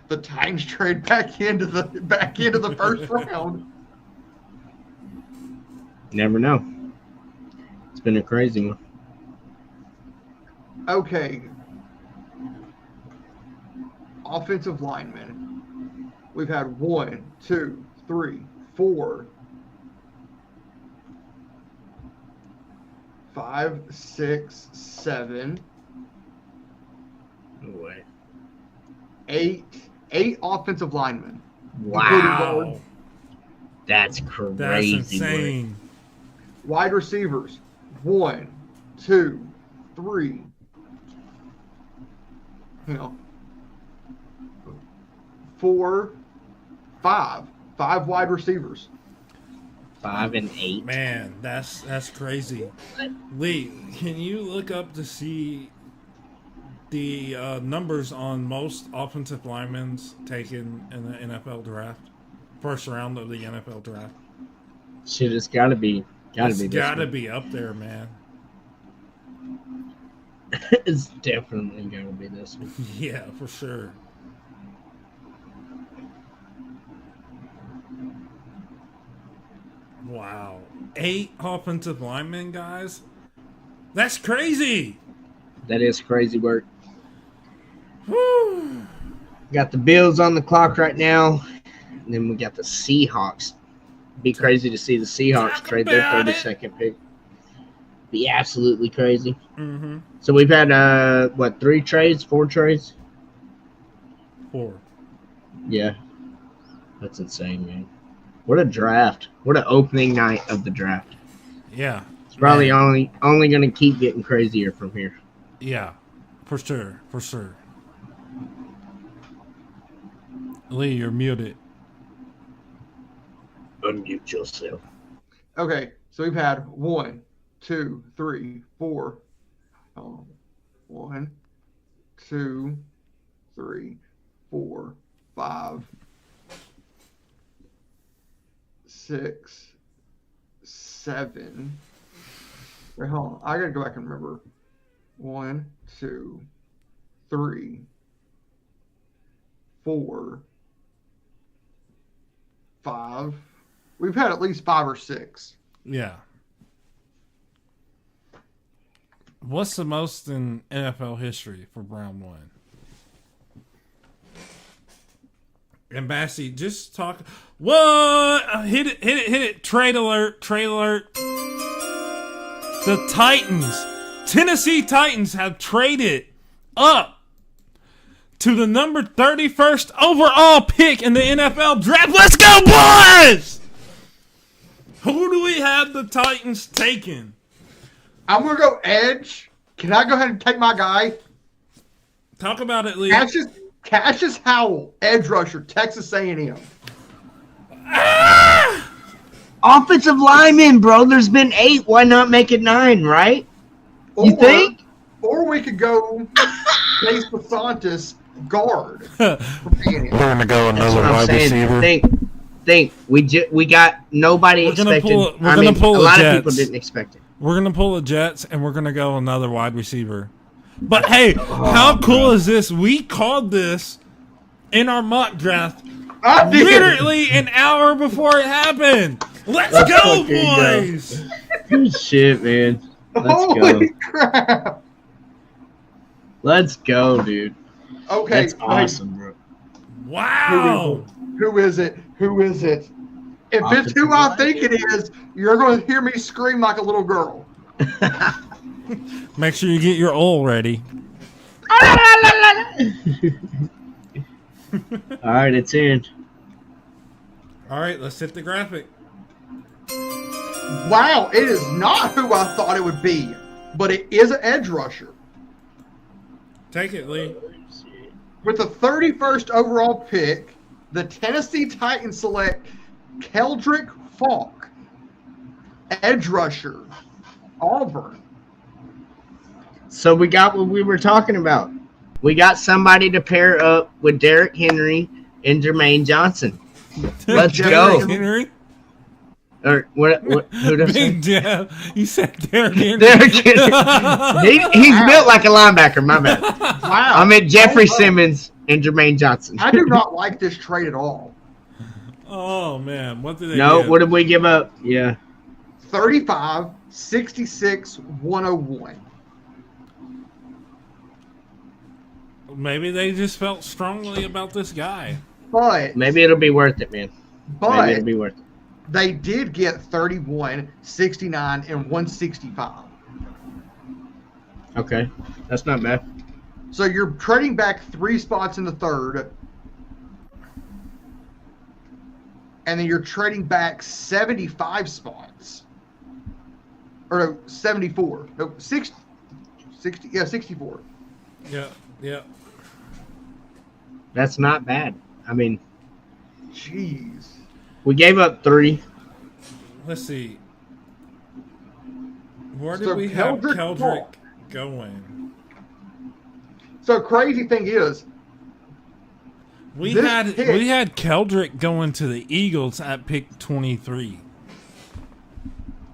the Titans trade back into the first round. Never know. It's been a crazy one. Okay. Offensive linemen. We've had 1, 2, 3, 4, 5, 6, 7, No way. 8 offensive linemen. Wow. That's crazy. That's insane. Wide receivers. 1, 2, 3. You know. 4, 5. 5 wide receivers. 5 and 8. Man, that's crazy. Lee, can you look up to see the numbers on most offensive linemen taken in the NFL draft? First round of the NFL draft. Shit, it's gotta be It's this gotta one. be up there, man. It's definitely gotta be this one. Yeah, for sure. Wow. 8 offensive linemen, guys? That's crazy! That is crazy work. Whew. Got the Bills on the clock right now. And then we got the Seahawks. Be crazy to see the Seahawks Talk trade their about it. 32nd pick. Be absolutely crazy. Mm-hmm. So we've had 3 trades, 4 trades? 4. Yeah. That's insane, man. What a draft. What an opening night of the draft. Yeah. It's probably Man. only gonna keep getting crazier from here. Yeah. For sure. For sure. Lee, you're muted. Unmute yourself. Okay, so we've had 1, 2, 3, 4. 1, 2, 3, 4, 5, 6, 7. Wait, hold on. I gotta go back and remember. 1, 2, 3, 4, 5. We've had at least 5 or 6. Yeah. What's the most in NFL history for round one? And Bassy, just talk. What? Hit it. Trade alert. The Titans, Tennessee Titans, have traded up to the number 31st overall pick in the NFL draft. Let's go, boys! Who do we have the Titans taking? I'm going to go edge. Can I go ahead and take my guy? Talk about it, Lee. Cassius Howell, edge rusher, Texas A&M. Offensive lineman, bro. There's been 8. Why not make it 9, right? You think? Or we could go Chase Pasantis, guard. We're gonna go another wide receiver. Think. We got nobody expected. We're gonna pull a lot of people didn't expect it. We're gonna pull the Jets, and we're gonna go another wide receiver. But hey, how cool is this? We called this in our mock draft literally an hour before it happened. Let's go, boys! Good shit, man. Holy crap! Let's go, dude. Okay, that's awesome, bro. Wow. Who is it? If it's who I think it is, you're going to hear me scream like a little girl. Make sure you get your oil ready. All right, it's in. All right, let's hit the graphic. Wow, it is not who I thought it would be, but it is an edge rusher. Take it, Lee. With the 31st overall pick, the Tennessee Titans select Keldrick Falk, edge rusher, Auburn. So we got what we were talking about. We got somebody to pair up with Derrick Henry and Jermaine Johnson. Let's go. Henry? Or what? Who does Big Jeff. You said Derrick Henry. Derrick Henry. He's built like a linebacker. My bad. Wow. I meant Jeffrey Simmons and Jermaine Johnson. I do not like this trade at all. Oh, man. What did they give? What did we give up? Yeah. 35, 66, 101. Maybe they just felt strongly about this guy. But maybe it'll be worth it, man. But maybe it'll be worth it. They did get 31, 69, and 165. Okay. That's not bad. So you're trading back 3 spots in the third. And then you're trading back 75 spots. Or no, 74. No, 60. Yeah, 64. Yeah. That's not bad. I mean, jeez. We gave up 3. Let's see. Where did we have Keldrick going? So crazy thing is, we had Keldrick going to the Eagles at pick 23.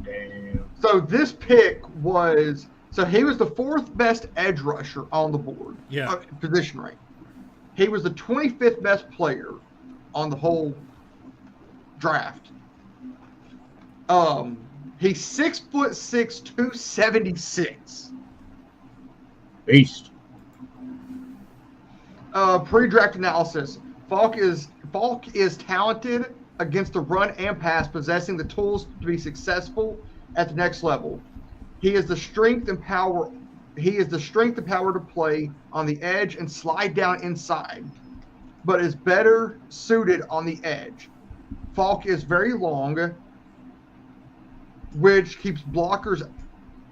Damn. So this pick was he was the 4th best edge rusher on the board. Yeah. Position rank. He was the 25th best player on the whole draft. He's 6'6", 276. Beast. Pre-draft analysis. Falk is talented against the run and pass, possessing the tools to be successful at the next level. He has the strength and power to play on the edge and slide down inside, but is better suited on the edge. Falk is very long, which keeps blockers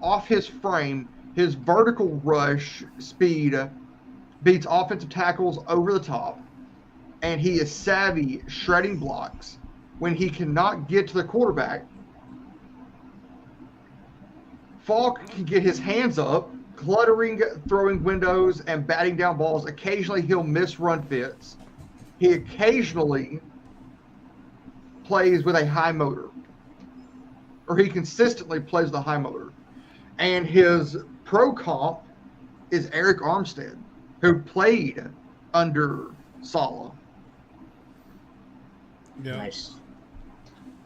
off his frame. His vertical rush speed beats offensive tackles over the top, and he is savvy shredding blocks when he cannot get to the quarterback. Falk can get his hands up, cluttering, throwing windows, and batting down balls. Occasionally, he'll miss run fits. He occasionally plays with a high motor, or he consistently plays with a high motor. And his pro comp is Eric Armstead, who played under Saleh. Yeah. Nice.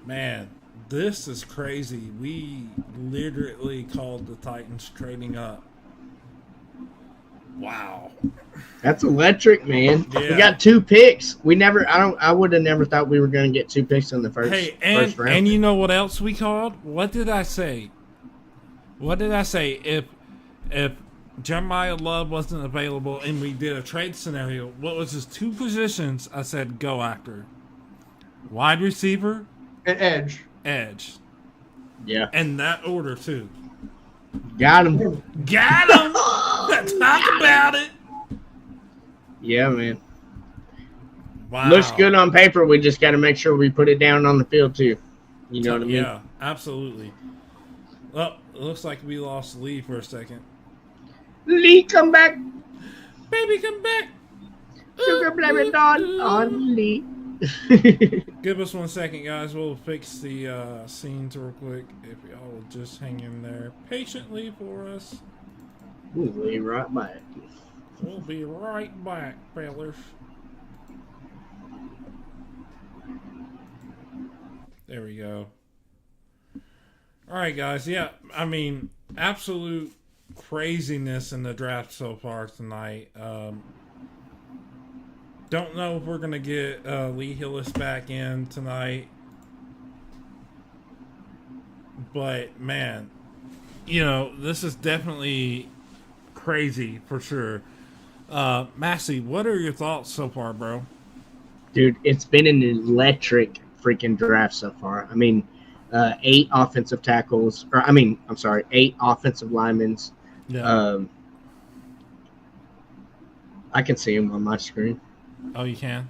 Man, This is crazy. We literally called the Titans trading up. Wow. That's electric, man. Yeah. We got 2 picks. I would have never thought we were going to get 2 picks in the first round. And you know what else we called? What did I say? If Jeremiah Love wasn't available and we did a trade scenario, what was his 2 positions? I said go after. Wide receiver and edge. Yeah. In that order too. Got him. Let's talk about it. Yeah, man. Wow. Looks good on paper. We just got to make sure we put it down on the field too. You know what I mean? Yeah, absolutely. Well, it looks like we lost Lee for a second. Lee, come back. Baby, come back. You can blame it on Lee. Give us 1 second, guys. We'll fix the scenes real quick. If y'all will just hang in there patiently for us. We'll be right back. We'll be right back, fellas. There we go. All right, guys. Yeah, I mean, absolute craziness in the draft so far tonight. Don't know if we're going to get Lee Hillis back in tonight. But, man, you know, this is definitely crazy for sure. Massey, what are your thoughts so far, bro? Dude, it's been an electric freaking draft so far. I mean, 8 offensive tackles. 8 offensive linemen. Yeah. I can see them on my screen. Oh, you can?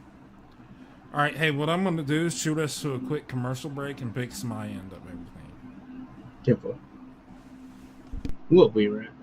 All right, hey, what I'm going to do is shoot us to a quick commercial break and fix my end of everything. Temple. We'll be right back.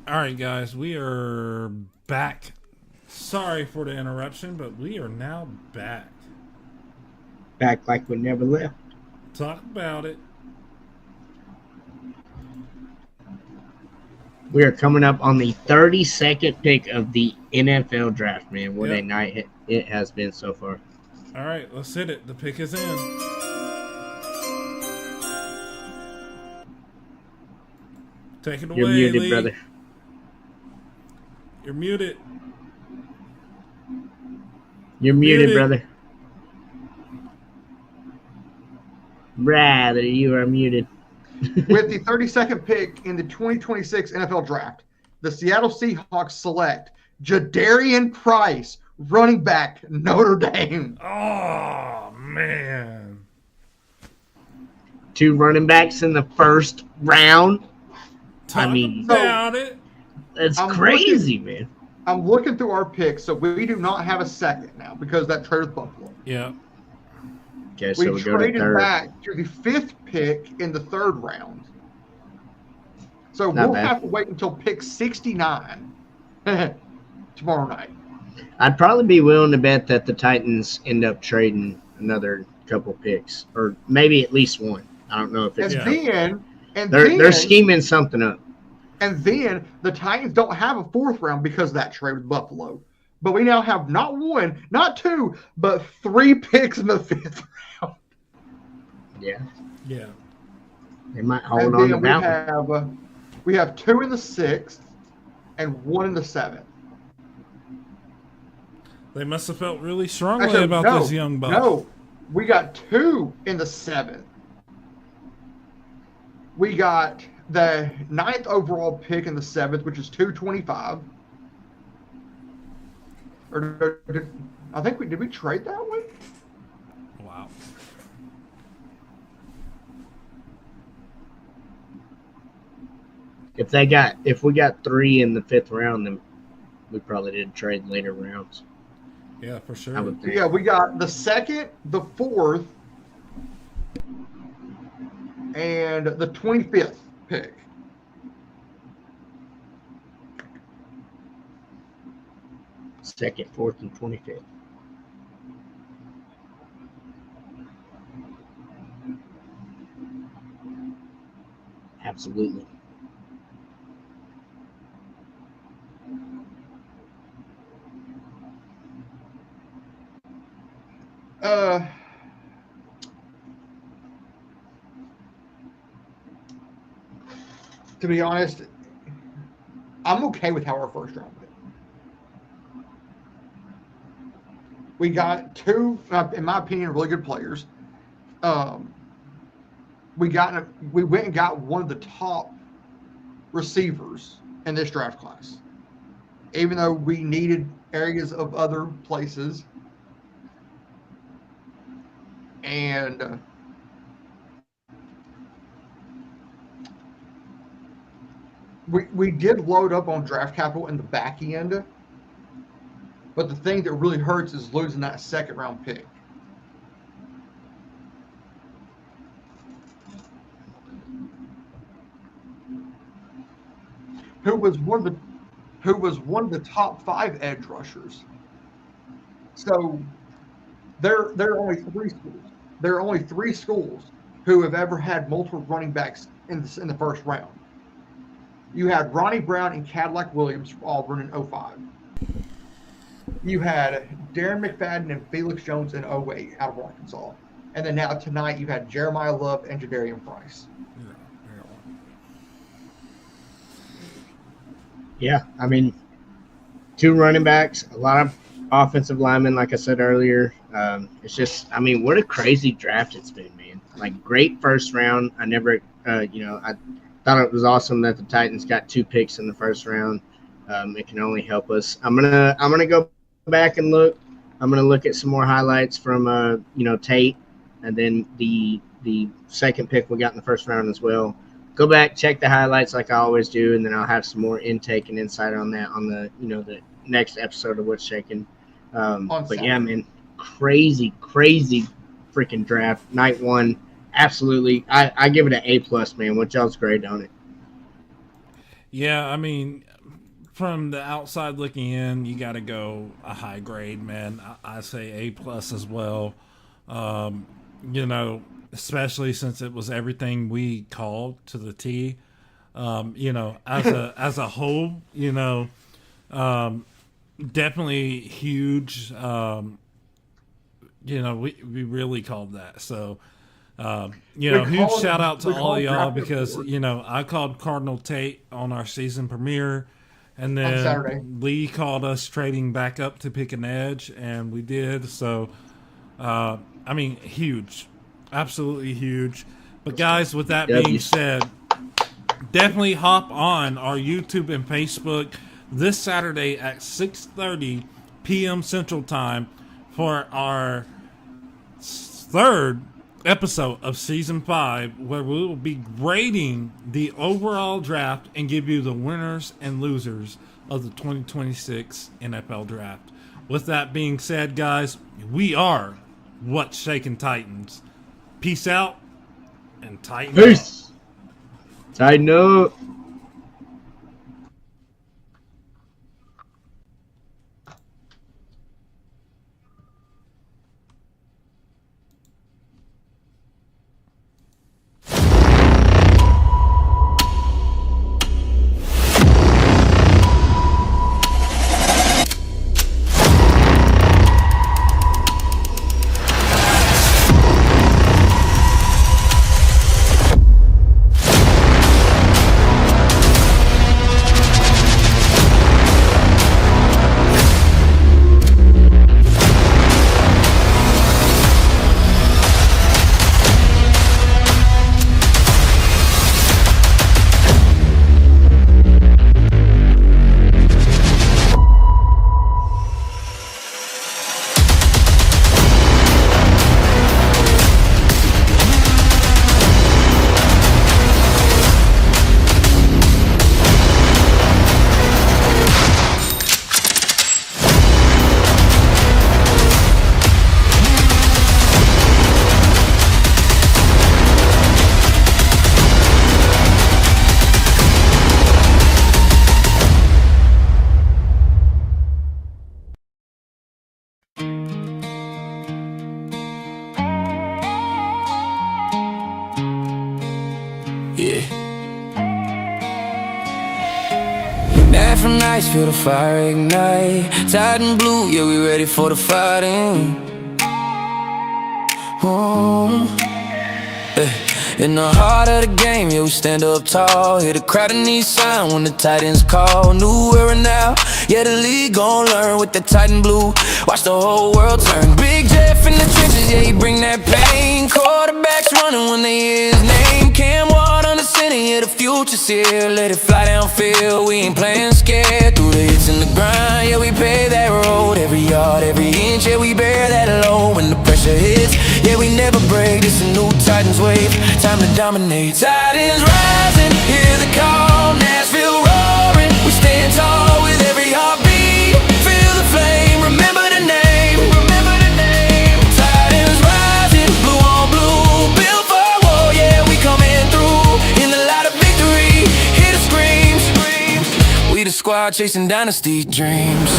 All right, guys, we are back. Sorry for the interruption, but we are now back. Back like we never left. Talk about it. We are coming up on the 32nd pick of the NFL draft, man. What a night it has been so far. All right, let's hit it. The pick is in. Take it away, You're muted, Lee. brother. You're muted. You're muted, brother. Brother, you are muted. With the 32nd pick in the 2026 NFL Draft, the Seattle Seahawks select Jadarian Price, running back, Notre Dame. Oh, man. 2 running backs in the first round. Talk about it. That's crazy, man. I'm looking through our picks, so we do not have a second now because that trade with Buffalo. Yeah. Okay, so we go to traded third. back to the 5th pick in the 3rd round. So Not we'll bad. have to wait until pick 69 tomorrow night. I'd probably be willing to bet that the Titans end up trading another couple picks, or maybe at least one. I don't know if it's. They're scheming something up. And then the Titans don't have a 4th round because of that trade with Buffalo. But we now have not 1, not 2, but 3 picks in the 5th round. Yeah. Yeah. They might hold on to that one. We have 2 in the 6th and 1 in the 7th. They must have felt really strongly Actually, about no, this young buck. No, we got 2 in the 7th. We got the 9th overall pick in the 7th, which is 225. I think did we trade that one? Wow. If we got 3 in the 5th round, then we probably did trade later rounds. Yeah, for sure. I would think. Yeah, we got the 2nd, the 4th, and the 25th pick. Second, 4th, and 25th. Absolutely. To be honest, I'm okay with how our first round went. We got 2, in my opinion, really good players. We went and got one of the top receivers in this draft class, even though we needed areas of other places. And we did load up on draft capital in the back end, but the thing that really hurts is losing that 2nd round pick. Who was one of the top 5 edge rushers. So there are only 3 schools. There are only 3 schools who have ever had multiple running backs in the first round. You had Ronnie Brown and Cadillac Williams from Auburn in 05. You had Darren McFadden and Felix Jones in 08 out of Arkansas. And then now tonight you had Jeremiah Love and Jadarian Price. Yeah, I mean, 2 running backs, a lot of offensive linemen, like I said earlier. It's just, I mean, what a crazy draft it's been, man. Like, great first round. I never, I thought it was awesome that the Titans got 2 picks in the first round. It can only help us. I'm gonna go back and look. I'm gonna look at some more highlights from Tate, and then the 2nd pick we got in the first round as well. Go back, check the highlights like I always do, and then I'll have some more intake and insight on that on the the next episode of What's Shaking. But yeah, man, crazy freaking draft. Night 1, absolutely. I give it an A+, man. What y'all's grade on it? Yeah, I mean, from the outside looking in, you got to go a high grade, man. I say A+ as well. Especially since it was everything we called to the T. As a whole, definitely huge. We really called that. So, huge shout out to all of y'all because, I called Cardinal Tate on our season premiere. And then Lee called us trading back up to pick an edge, and we did. So, huge. Absolutely huge. But guys, with that being said, definitely hop on our YouTube and Facebook this Saturday at 6:30 p.m. Central Time for our 3rd episode of Season 5, where we will be grading the overall draft and give you the winners and losers of the 2026 NFL Draft. With that being said, guys, we are What's Shaking Titans. Peace out and tighten up. Peace. Tighten up. night from nights, feel the fire ignite. Titan blue, yeah, we ready for the fighting. In the heart of the game, yeah, we stand up tall. Hear the crowd and need sign when the Titans call. New era now, yeah, the league gon' learn with the Titan blue. Watch the whole world turn. Big Jeff in the trenches, yeah, he bring that pain. Quarterbacks running when they hear his name. Cam Ward on the center, yeah, the future's here. Let it fly downfield, we ain't playing scared. Through the hits and the grind, yeah, we pay that road. Every yard, every inch, yeah, we bear that load. When the pressure hits, yeah, we never break. This a new Titans wave, time to dominate. Titans rising, hear the call. Nashville roaring, we stand tall with every heartbeat. Feel the flame, remember the name. Remember the name. Titans rising, blue on blue, built for war. Yeah, we coming through in the light of victory. Hear the screams. We the squad chasing dynasty dreams.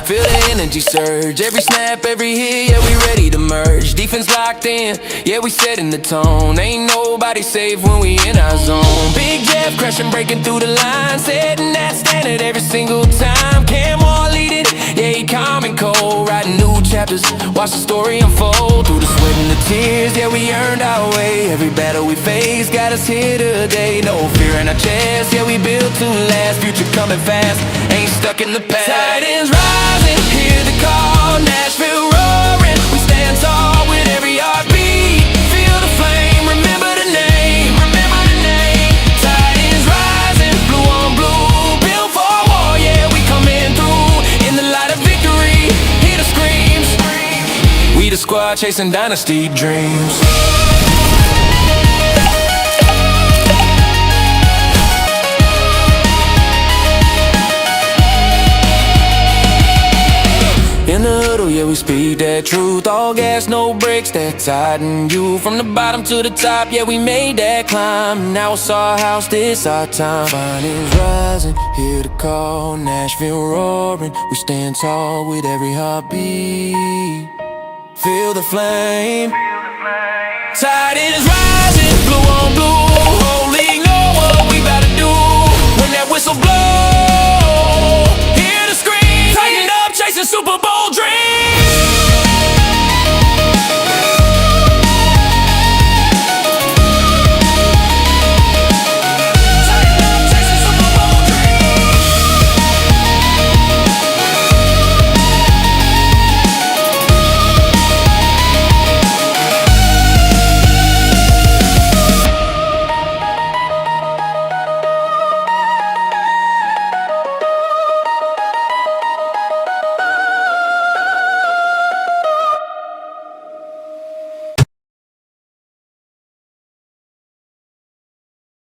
Feel the energy surge, every snap, every hit, yeah, we ready to merge. Defense locked in, yeah, we setting the tone. Ain't nobody safe when we in our zone. Big Jeff crashing, breaking through the line, setting that standard every single time. Cam Wall leading, yeah, he calm and cold. Writing new chapters, watch the story unfold. Through the sweat and the tears, yeah, we earned our way. Every battle we face got us here today. No fear in our chest, yeah, we built to last. Future coming fast, ain't stuck in the past. Titans rising, hear the call. Nashville roaring, we stand tall with every heartbeat. Feel the flame, remember the name. Remember the name. Titans rising, blue on blue, built for war. Yeah, we coming through in the light of victory. Hear the screams. We the squad chasing dynasty dreams. In the huddle, yeah, we speak that truth. All gas, no brakes, that Titan you. From the bottom to the top, yeah, we made that climb. Now it's our house, this our time. Sun is rising, hear the call. Nashville roaring, we stand tall with every heartbeat. Feel the flame. Titans rising, blue on blue. Whole league know what we about to do. When that whistle blows,